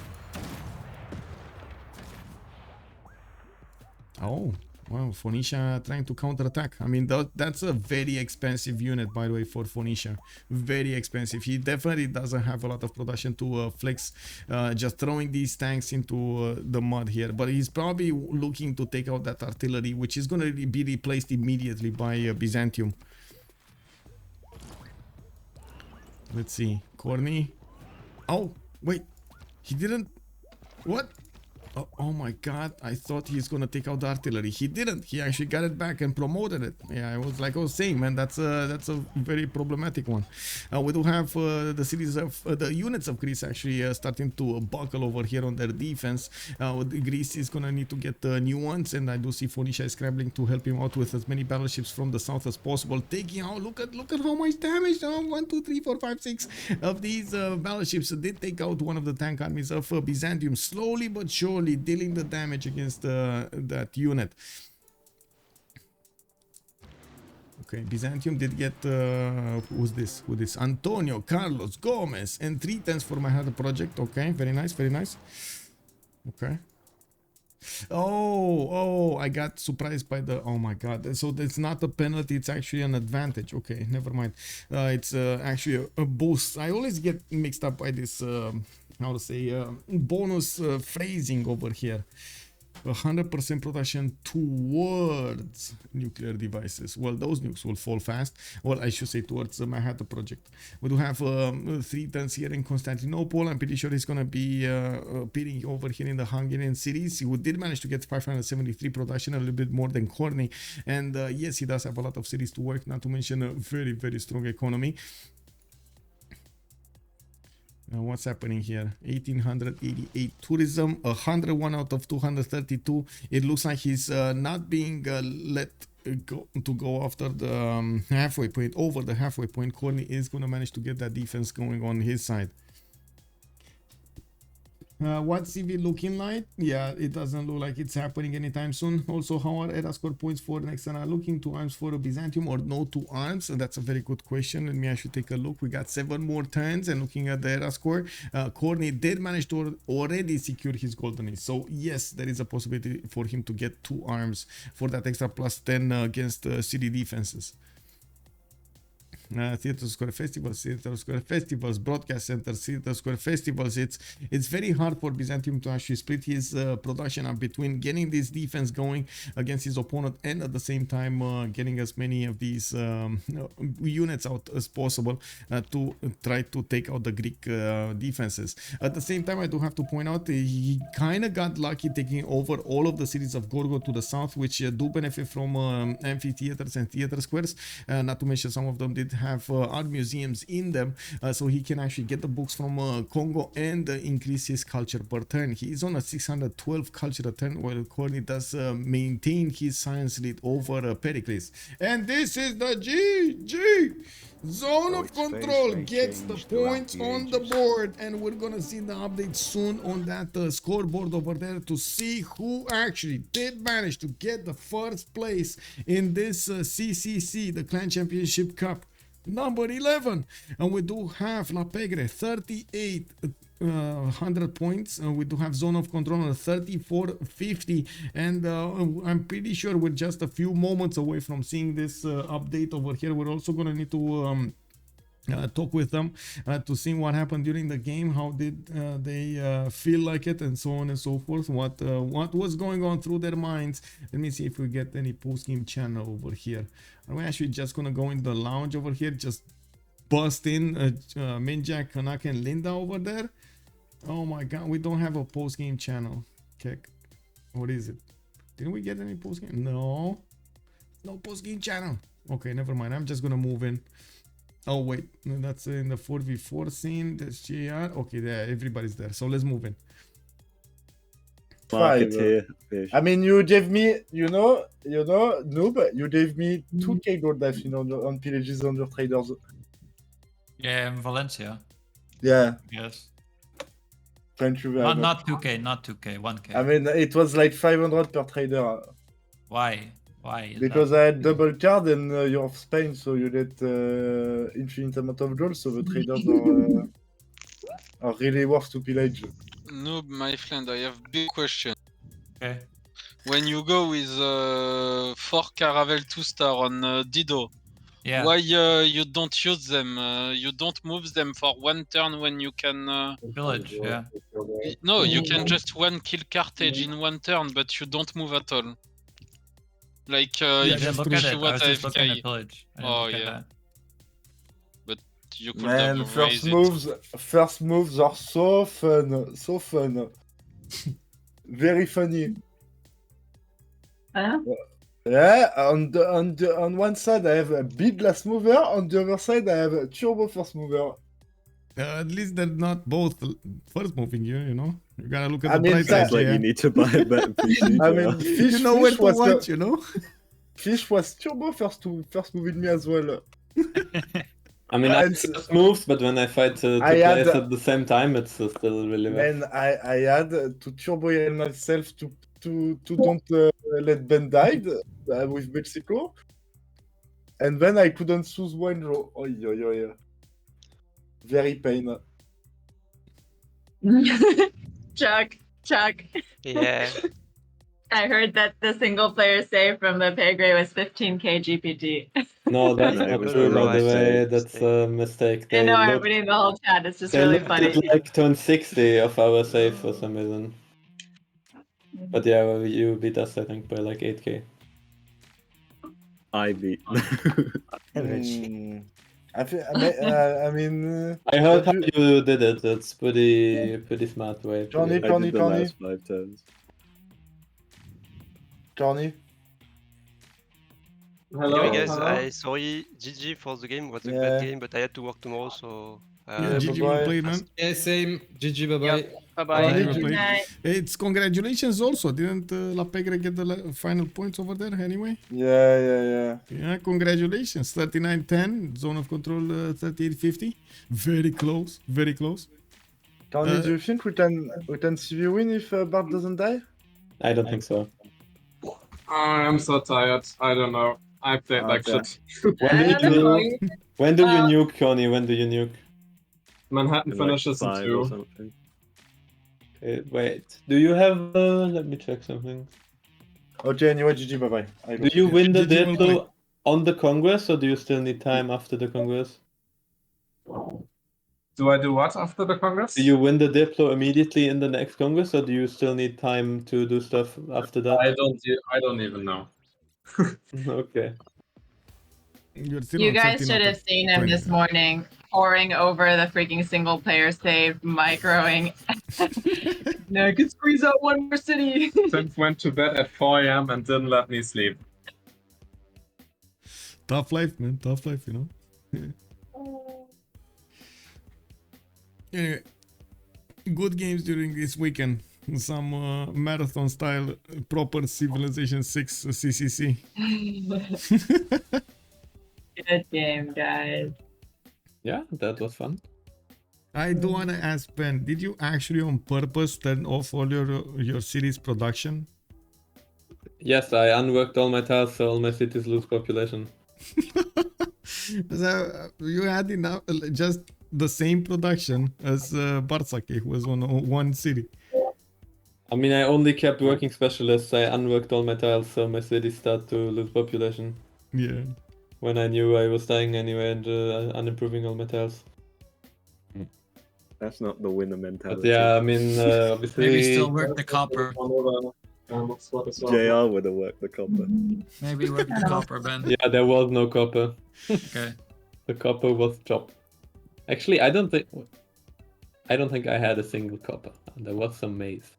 Oh, well, Phoenicia trying to counterattack. I mean, that's a very expensive unit, by the way, for Phoenicia. Very expensive. He definitely doesn't have a lot of production to flex just throwing these tanks into the mud here. But he's probably looking to take out that artillery, which is going to be replaced immediately by Byzantium. Let's see. Corny. Oh, wait. He didn't... What? Oh my god, I thought he's gonna take out the artillery. He didn't. He actually got it back and promoted it. Yeah, it was like I was saying, man, that's a very problematic one. We do have the cities of the units of Greece actually starting to buckle over here on their defense. Greece is gonna need to get new ones, and I do see Phoenicia is scrambling to help him out with as many battleships from the south as possible, taking out. Look at how much damage. 1, 2, 3, 4, 5, 6 of these battleships did take out one of the tank armies of Byzantium, slowly but surely dealing the damage against that unit. Okay, Byzantium did get who's this? Who this? Antonio, Carlos, Gomez, and 3 10s for my other project. Okay, very nice, very nice. Okay. Oh, I got surprised by the... Oh my god. So it's not a penalty, it's actually an advantage. Okay, never mind. It's actually a boost. I always get mixed up by this, how to say, bonus phrasing over here. 100% protection towards nuclear devices. Well, those nukes will fall fast. Well, I should say towards the Manhattan project. We do have 3 tons here in Constantinople. I'm pretty sure he's going to be appearing over here in the Hungarian cities. He did manage to get 573 production, a little bit more than Corny. And yes, he does have a lot of cities to work, not to mention a very, very strong economy. What's happening here? 1888 tourism, 101 out of 232. It looks like he's not being let go after the halfway point, over the halfway point. Corny is going to manage to get that defense going on his side. What's CV looking like? Yeah, it doesn't look like it's happening anytime soon. Also, how are era score points for next turn? Are looking 2 arms for Byzantium or no 2 arms? And that's a very good question. Let me actually take a look. We got 7 more turns, and looking at the era score, Corny did manage to already secure his golden age. So yes, there is a possibility for him to get 2 arms for that extra plus 10 against city defenses. Theater Square Festivals, Broadcast Centers, Theater Square Festivals. It's very hard for Byzantium to actually split his production up between getting this defense going against his opponent and at the same time getting as many of these units out as possible to try to take out the Greek defenses. At the same time, I do have to point out he kind of got lucky taking over all of the cities of Gorgo to the south, which do benefit from amphitheaters and theater squares, not to mention some of them did have art museums in them, so he can actually get the books from Congo and increase his culture per turn. He is on a 612 culture a turn, while Corny does maintain his science lead over Pericles. And this is the GG! Zone of Control gets the points on the board, and we're gonna see the update soon on that scoreboard over there to see who actually did manage to get the first place in this CCC, the Clan Championship Cup. Number 11, and we do have La Pegre 38 100 points. We do have Zone of Control on 3450, and I'm pretty sure we're just a few moments away from seeing this update over here. We're also gonna need to talk with them to see what happened during the game, how did they feel like it, and so on and so forth, what was going on through their minds. Let me see if we get any post-game channel over here. Are we actually just gonna go in the lounge over here, just bust in Minjak, Kanaka, and Linda over there? Oh my god, we don't have a post-game channel. Okay, what is it? Didn't we get any post-game? No post-game channel. Okay, never mind. I'm just gonna move in. Oh wait, no, that's in the 4v4 scene. There's GR. Okay, there, everybody's there. So let's move in. Marketeer. I mean, you gave me, noob, you gave me 2k gold, I think, on pillages on your traders. Yeah, in Valencia. Yeah, Yes. thank you very much. Not 2k, not 2k, 1k. I mean, it was like 500 per trader. Why? Why? is Because that? I had double card and you're of Spain, so you get infinite amount of gold, so the traders are really worth to pillage. Noob, my friend, I have big question. Okay. When you go with 4 Caravelle 2-star on Dido, Yeah. why you don't use them? You don't move them for 1 turn when you can... Village, yeah. No, you can just 1 kill Carthage in 1 turn, but you don't move at all. Like, I if didn't you look at push it. I was just looking at AFK, village. I didn't Oh, look at yeah. that. you could Man, have first raised it. moves are so fun, so fun. Very funny. Yeah, on one side I have a big last mover, on the other side I have a turbo first mover. At least they're not both first moving you know? You gotta look at I the mean, bright that- side, Sounds like yeah. you need to buy a better PC. I JR. mean, Fish, You know where Fish to was watch, you know? Fish was turbo first moving me as well. I mean, Yeah, I it's- just moves, but when I fight two I had- players at the same time, it's still really bad. Man, I had to turbo heal myself to don't let Ben die with Mexico. And then I couldn't choose one row. Oy, oy, oy. Very pain. Chuck. Yeah. I heard that the single player save from the Pegre was 15k GPT. No, that's No, it not was true, the by the right way. mistake. That's a mistake. I They know, I'm looked, reading the whole chat. It's just they really looked funny. at like turn 60 of our save for some reason. But yeah, well, you beat us, I think, by like 8k. I beat. I mean, I heard how but you did it. That's pretty smart way. to Johnny, do it. I did the Tony. last 5 turns. Johnny. Anyway, guys, I sorry, GG for the game. It was a Yeah. bad game, but I had to work tomorrow, so. Yeah, GG, bye-bye. well played, man. Yeah, same. GG, bye-bye. Bye-bye. Well played. Night. It's congratulations also. Didn't La Pegre get the final points over there anyway? Yeah. Yeah, congratulations. 39-10, zone of control 38-50. Very close, very close. Tony, do you think we can see you win if Bart doesn't die? I don't think so. I'm so tired. I don't know. I played like Okay. shit. When do you nuke, Connie? When do you nuke? Manhattan In like finishes in 5 or 2. something. Okay, wait. Do you have? Let me check something. Okay, anyway, GG, bye-bye. Do you win the GG, well Diplo on the Congress, or do you still need time after the Congress? Do I do what after the Congress? Do you win the Diplo immediately in the next Congress, or do you still need time to do stuff after that? I don't even know. Okay. You're still You on guys 13 should have seen him 20. this morning, pouring over the freaking single player save, microing. No, I could squeeze out one more city. Tim went to bed at 4 a.m. and didn't let me sleep. Tough life, man. Tough life, you know. Anyway, good games during this weekend. Some marathon style proper Civilization 6 CCC. Good game, guys. Yeah, that was fun. I do want to ask Ben, did you actually on purpose turn off all your city's production? Yes, I unworked all my tiles, so all my cities lose population. So, you had enough, just the same production as Barsaki, who was on one city. I mean, I only kept working specialists. I unworked all my tiles, so my cities start to lose population. Yeah. When I knew I was dying anyway and unimproving all my tiles. That's not the winner mentality. But yeah, I mean, obviously. Maybe still work the copper. JR would have worked the copper. Maybe work the copper, Ben. Yeah, there was no copper. Okay. The copper was chopped. Actually, I don't think I had a single copper. There was some maize.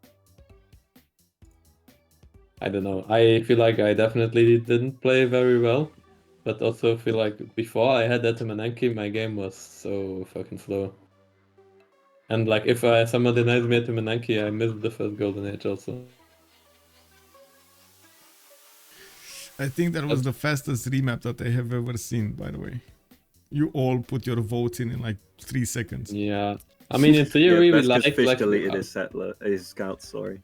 I don't know. I feel like I definitely didn't play very well. but also feel like before I had Etamanenki, my game was so fucking slow. And like if someone denies me Etamanenki, I missed the first Golden Age also. I think that was the fastest remap that I have ever seen, by the way. You all put your votes in like 3 seconds. Yeah. I mean, in theory, we liked Fish like deleted his settler, his scout. Sorry.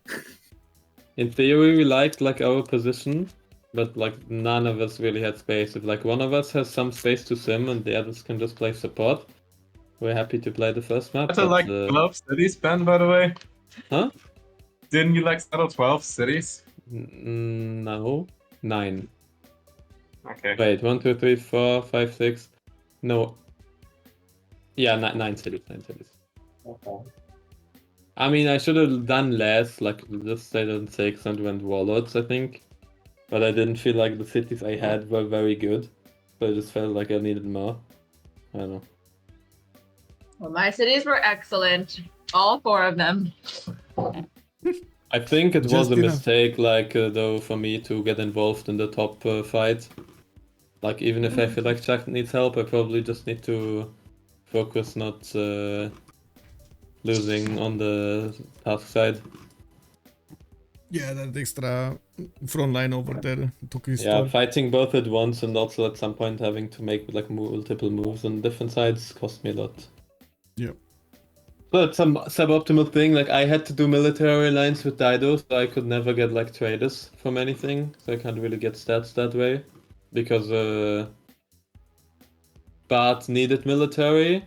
in theory, we liked like our position, but like none of us really had space. If like one of us has some space to sim and the others can just play support, we're happy to play the first map. That's like 12 cities, Ben, by the way. Huh? Didn't you like settle 12 cities? No, 9. Okay. Wait, 1, 2, 3, 4, 5, 6. No. Yeah, 9 cities. 9 cities. Okay. I mean, I should have done less, like just stayed on 6 and went warlords, I think. But I didn't feel like the cities I had were very good. So I just felt like I needed more. I don't know. Well, my cities were excellent. All 4 of them. I think it was Just a enough. mistake, like, though, for me to get involved in the top fight. Like, even if I feel like Jack needs help, I probably just need to focus, not losing on the task side. Yeah, that extra front line over there took his Yeah, toll. fighting both at once and also at some point having to make like multiple moves on different sides cost me a lot. Yeah. So it's some suboptimal thing. Like I had to do military alliance with Dido, so I could never get like traders from anything. So I can't really get stats that way because Bart needed military.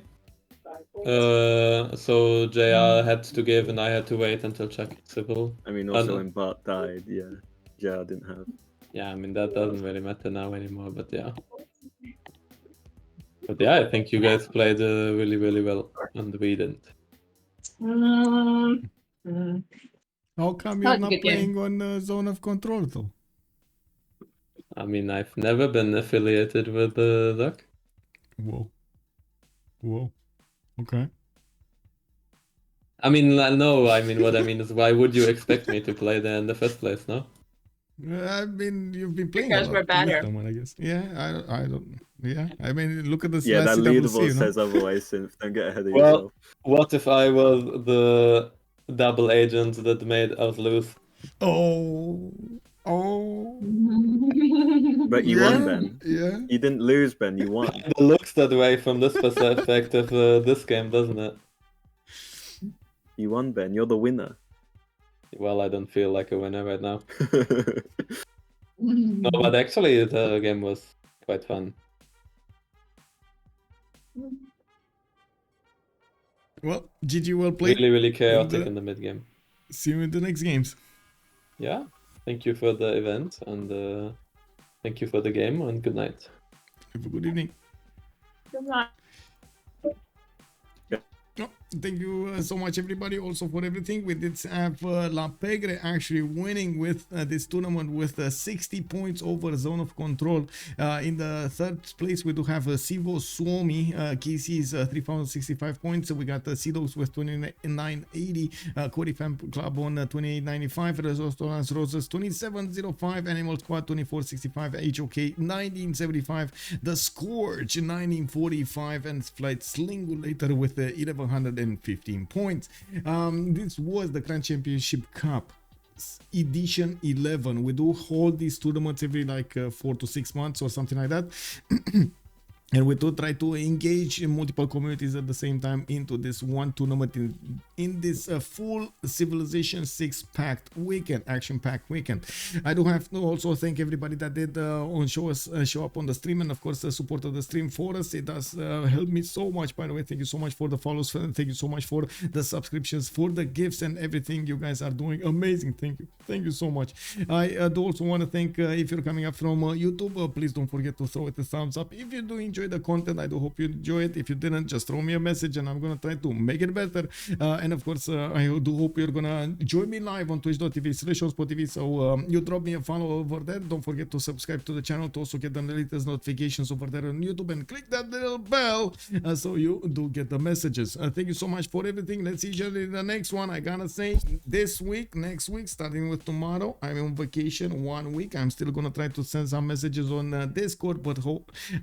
So JR had to give, and I had to wait until Chuck civil. I mean, also when Bart died, yeah, JR didn't have. Yeah, I mean that doesn't really matter now anymore, but yeah. But yeah, I think you guys played really, really well, and we didn't. How come That you're was a not good game. playing on Zone of Control though? I mean, I've never been affiliated with ZoC. Whoa. Whoa. Okay. I mean, no, I mean, what I mean is, why would you expect me to play there in the first place, no? I mean, you've been playing Because a we're lot better. with someone, I guess. Yeah, I don't. Yeah, I mean, look at this Yeah, last that CWC, leaderboard no? says otherwise, Synth. Don't get ahead of Well, yourself. what if I was the double agent that made us lose? Oh. But you yeah, won, Ben. Yeah. You didn't lose, Ben. You won. It looks that way from this perspective, this game, doesn't it? You won, Ben. You're the winner. Well, I don't feel like a winner right now. No, but actually, the game was quite fun. Well, GG, well played. Really, really chaotic And, in the mid game. See you in the next games. Yeah, thank you for the event, and thank you for the game, and good night. Have a good evening. Good night. Oh, thank you so much, everybody, also for everything. We did have La Pegre actually winning with this tournament with 60 points over Zone of Control. In the third place, we do have Civo Suomi. KC is 3,065 points. So we got Sidos with 2980, Cody Fan Club on 2895, Resistance Roses 2705, Animal Squad 2465, HOK 1975, The Scourge 1945, and Flight Slingulator with 1115 points. This was the Grand Championship Cup edition 11. We do hold these tournaments every like 4 to 6 months or something like that. And we do try to engage in multiple communities at the same time into this one tournament in this full Civilization 6 packed weekend, action-packed weekend. I do have to also thank everybody that did show up on the stream, and of course supported the stream for us. It does help me so much, by the way. Thank you so much for the follows, thank you so much for the subscriptions, for the gifts and everything. You guys are doing amazing. Thank you so much. I do also want to thank if you're coming up from YouTube, please don't forget to throw it a thumbs up if you do enjoy enjoyed the content. I do hope you enjoy it. If you didn't, just throw me a message and I'm gonna try to make it better. And of course, I do hope you're gonna join me live on twitch.tv/OnSpotTV. So you drop me a follow over there. Don't forget to subscribe to the channel to also get the latest notifications over there on YouTube, and click that little bell so you do get the messages. Thank you so much for everything. Let's see each other in the next one. I gotta say, this week, next week, starting with tomorrow, I'm on vacation 1 week. I'm still gonna try to send some messages on Discord, but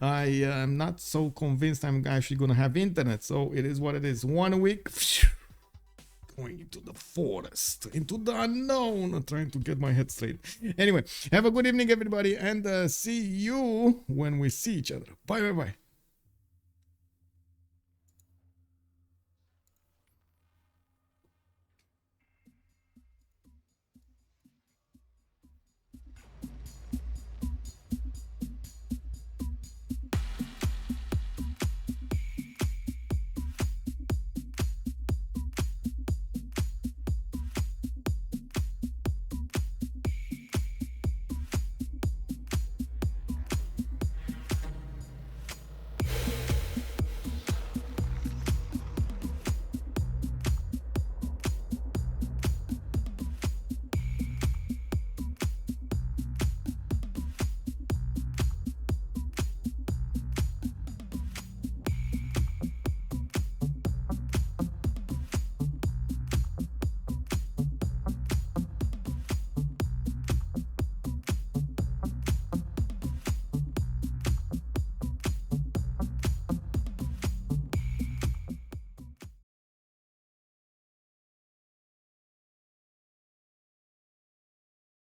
I am not so convinced I'm actually gonna have internet. So it is what it is. 1 week. Going into the forest, into the unknown, trying to get my head straight. Anyway, have a good evening, everybody, and see you when we see each other. Bye, bye, bye.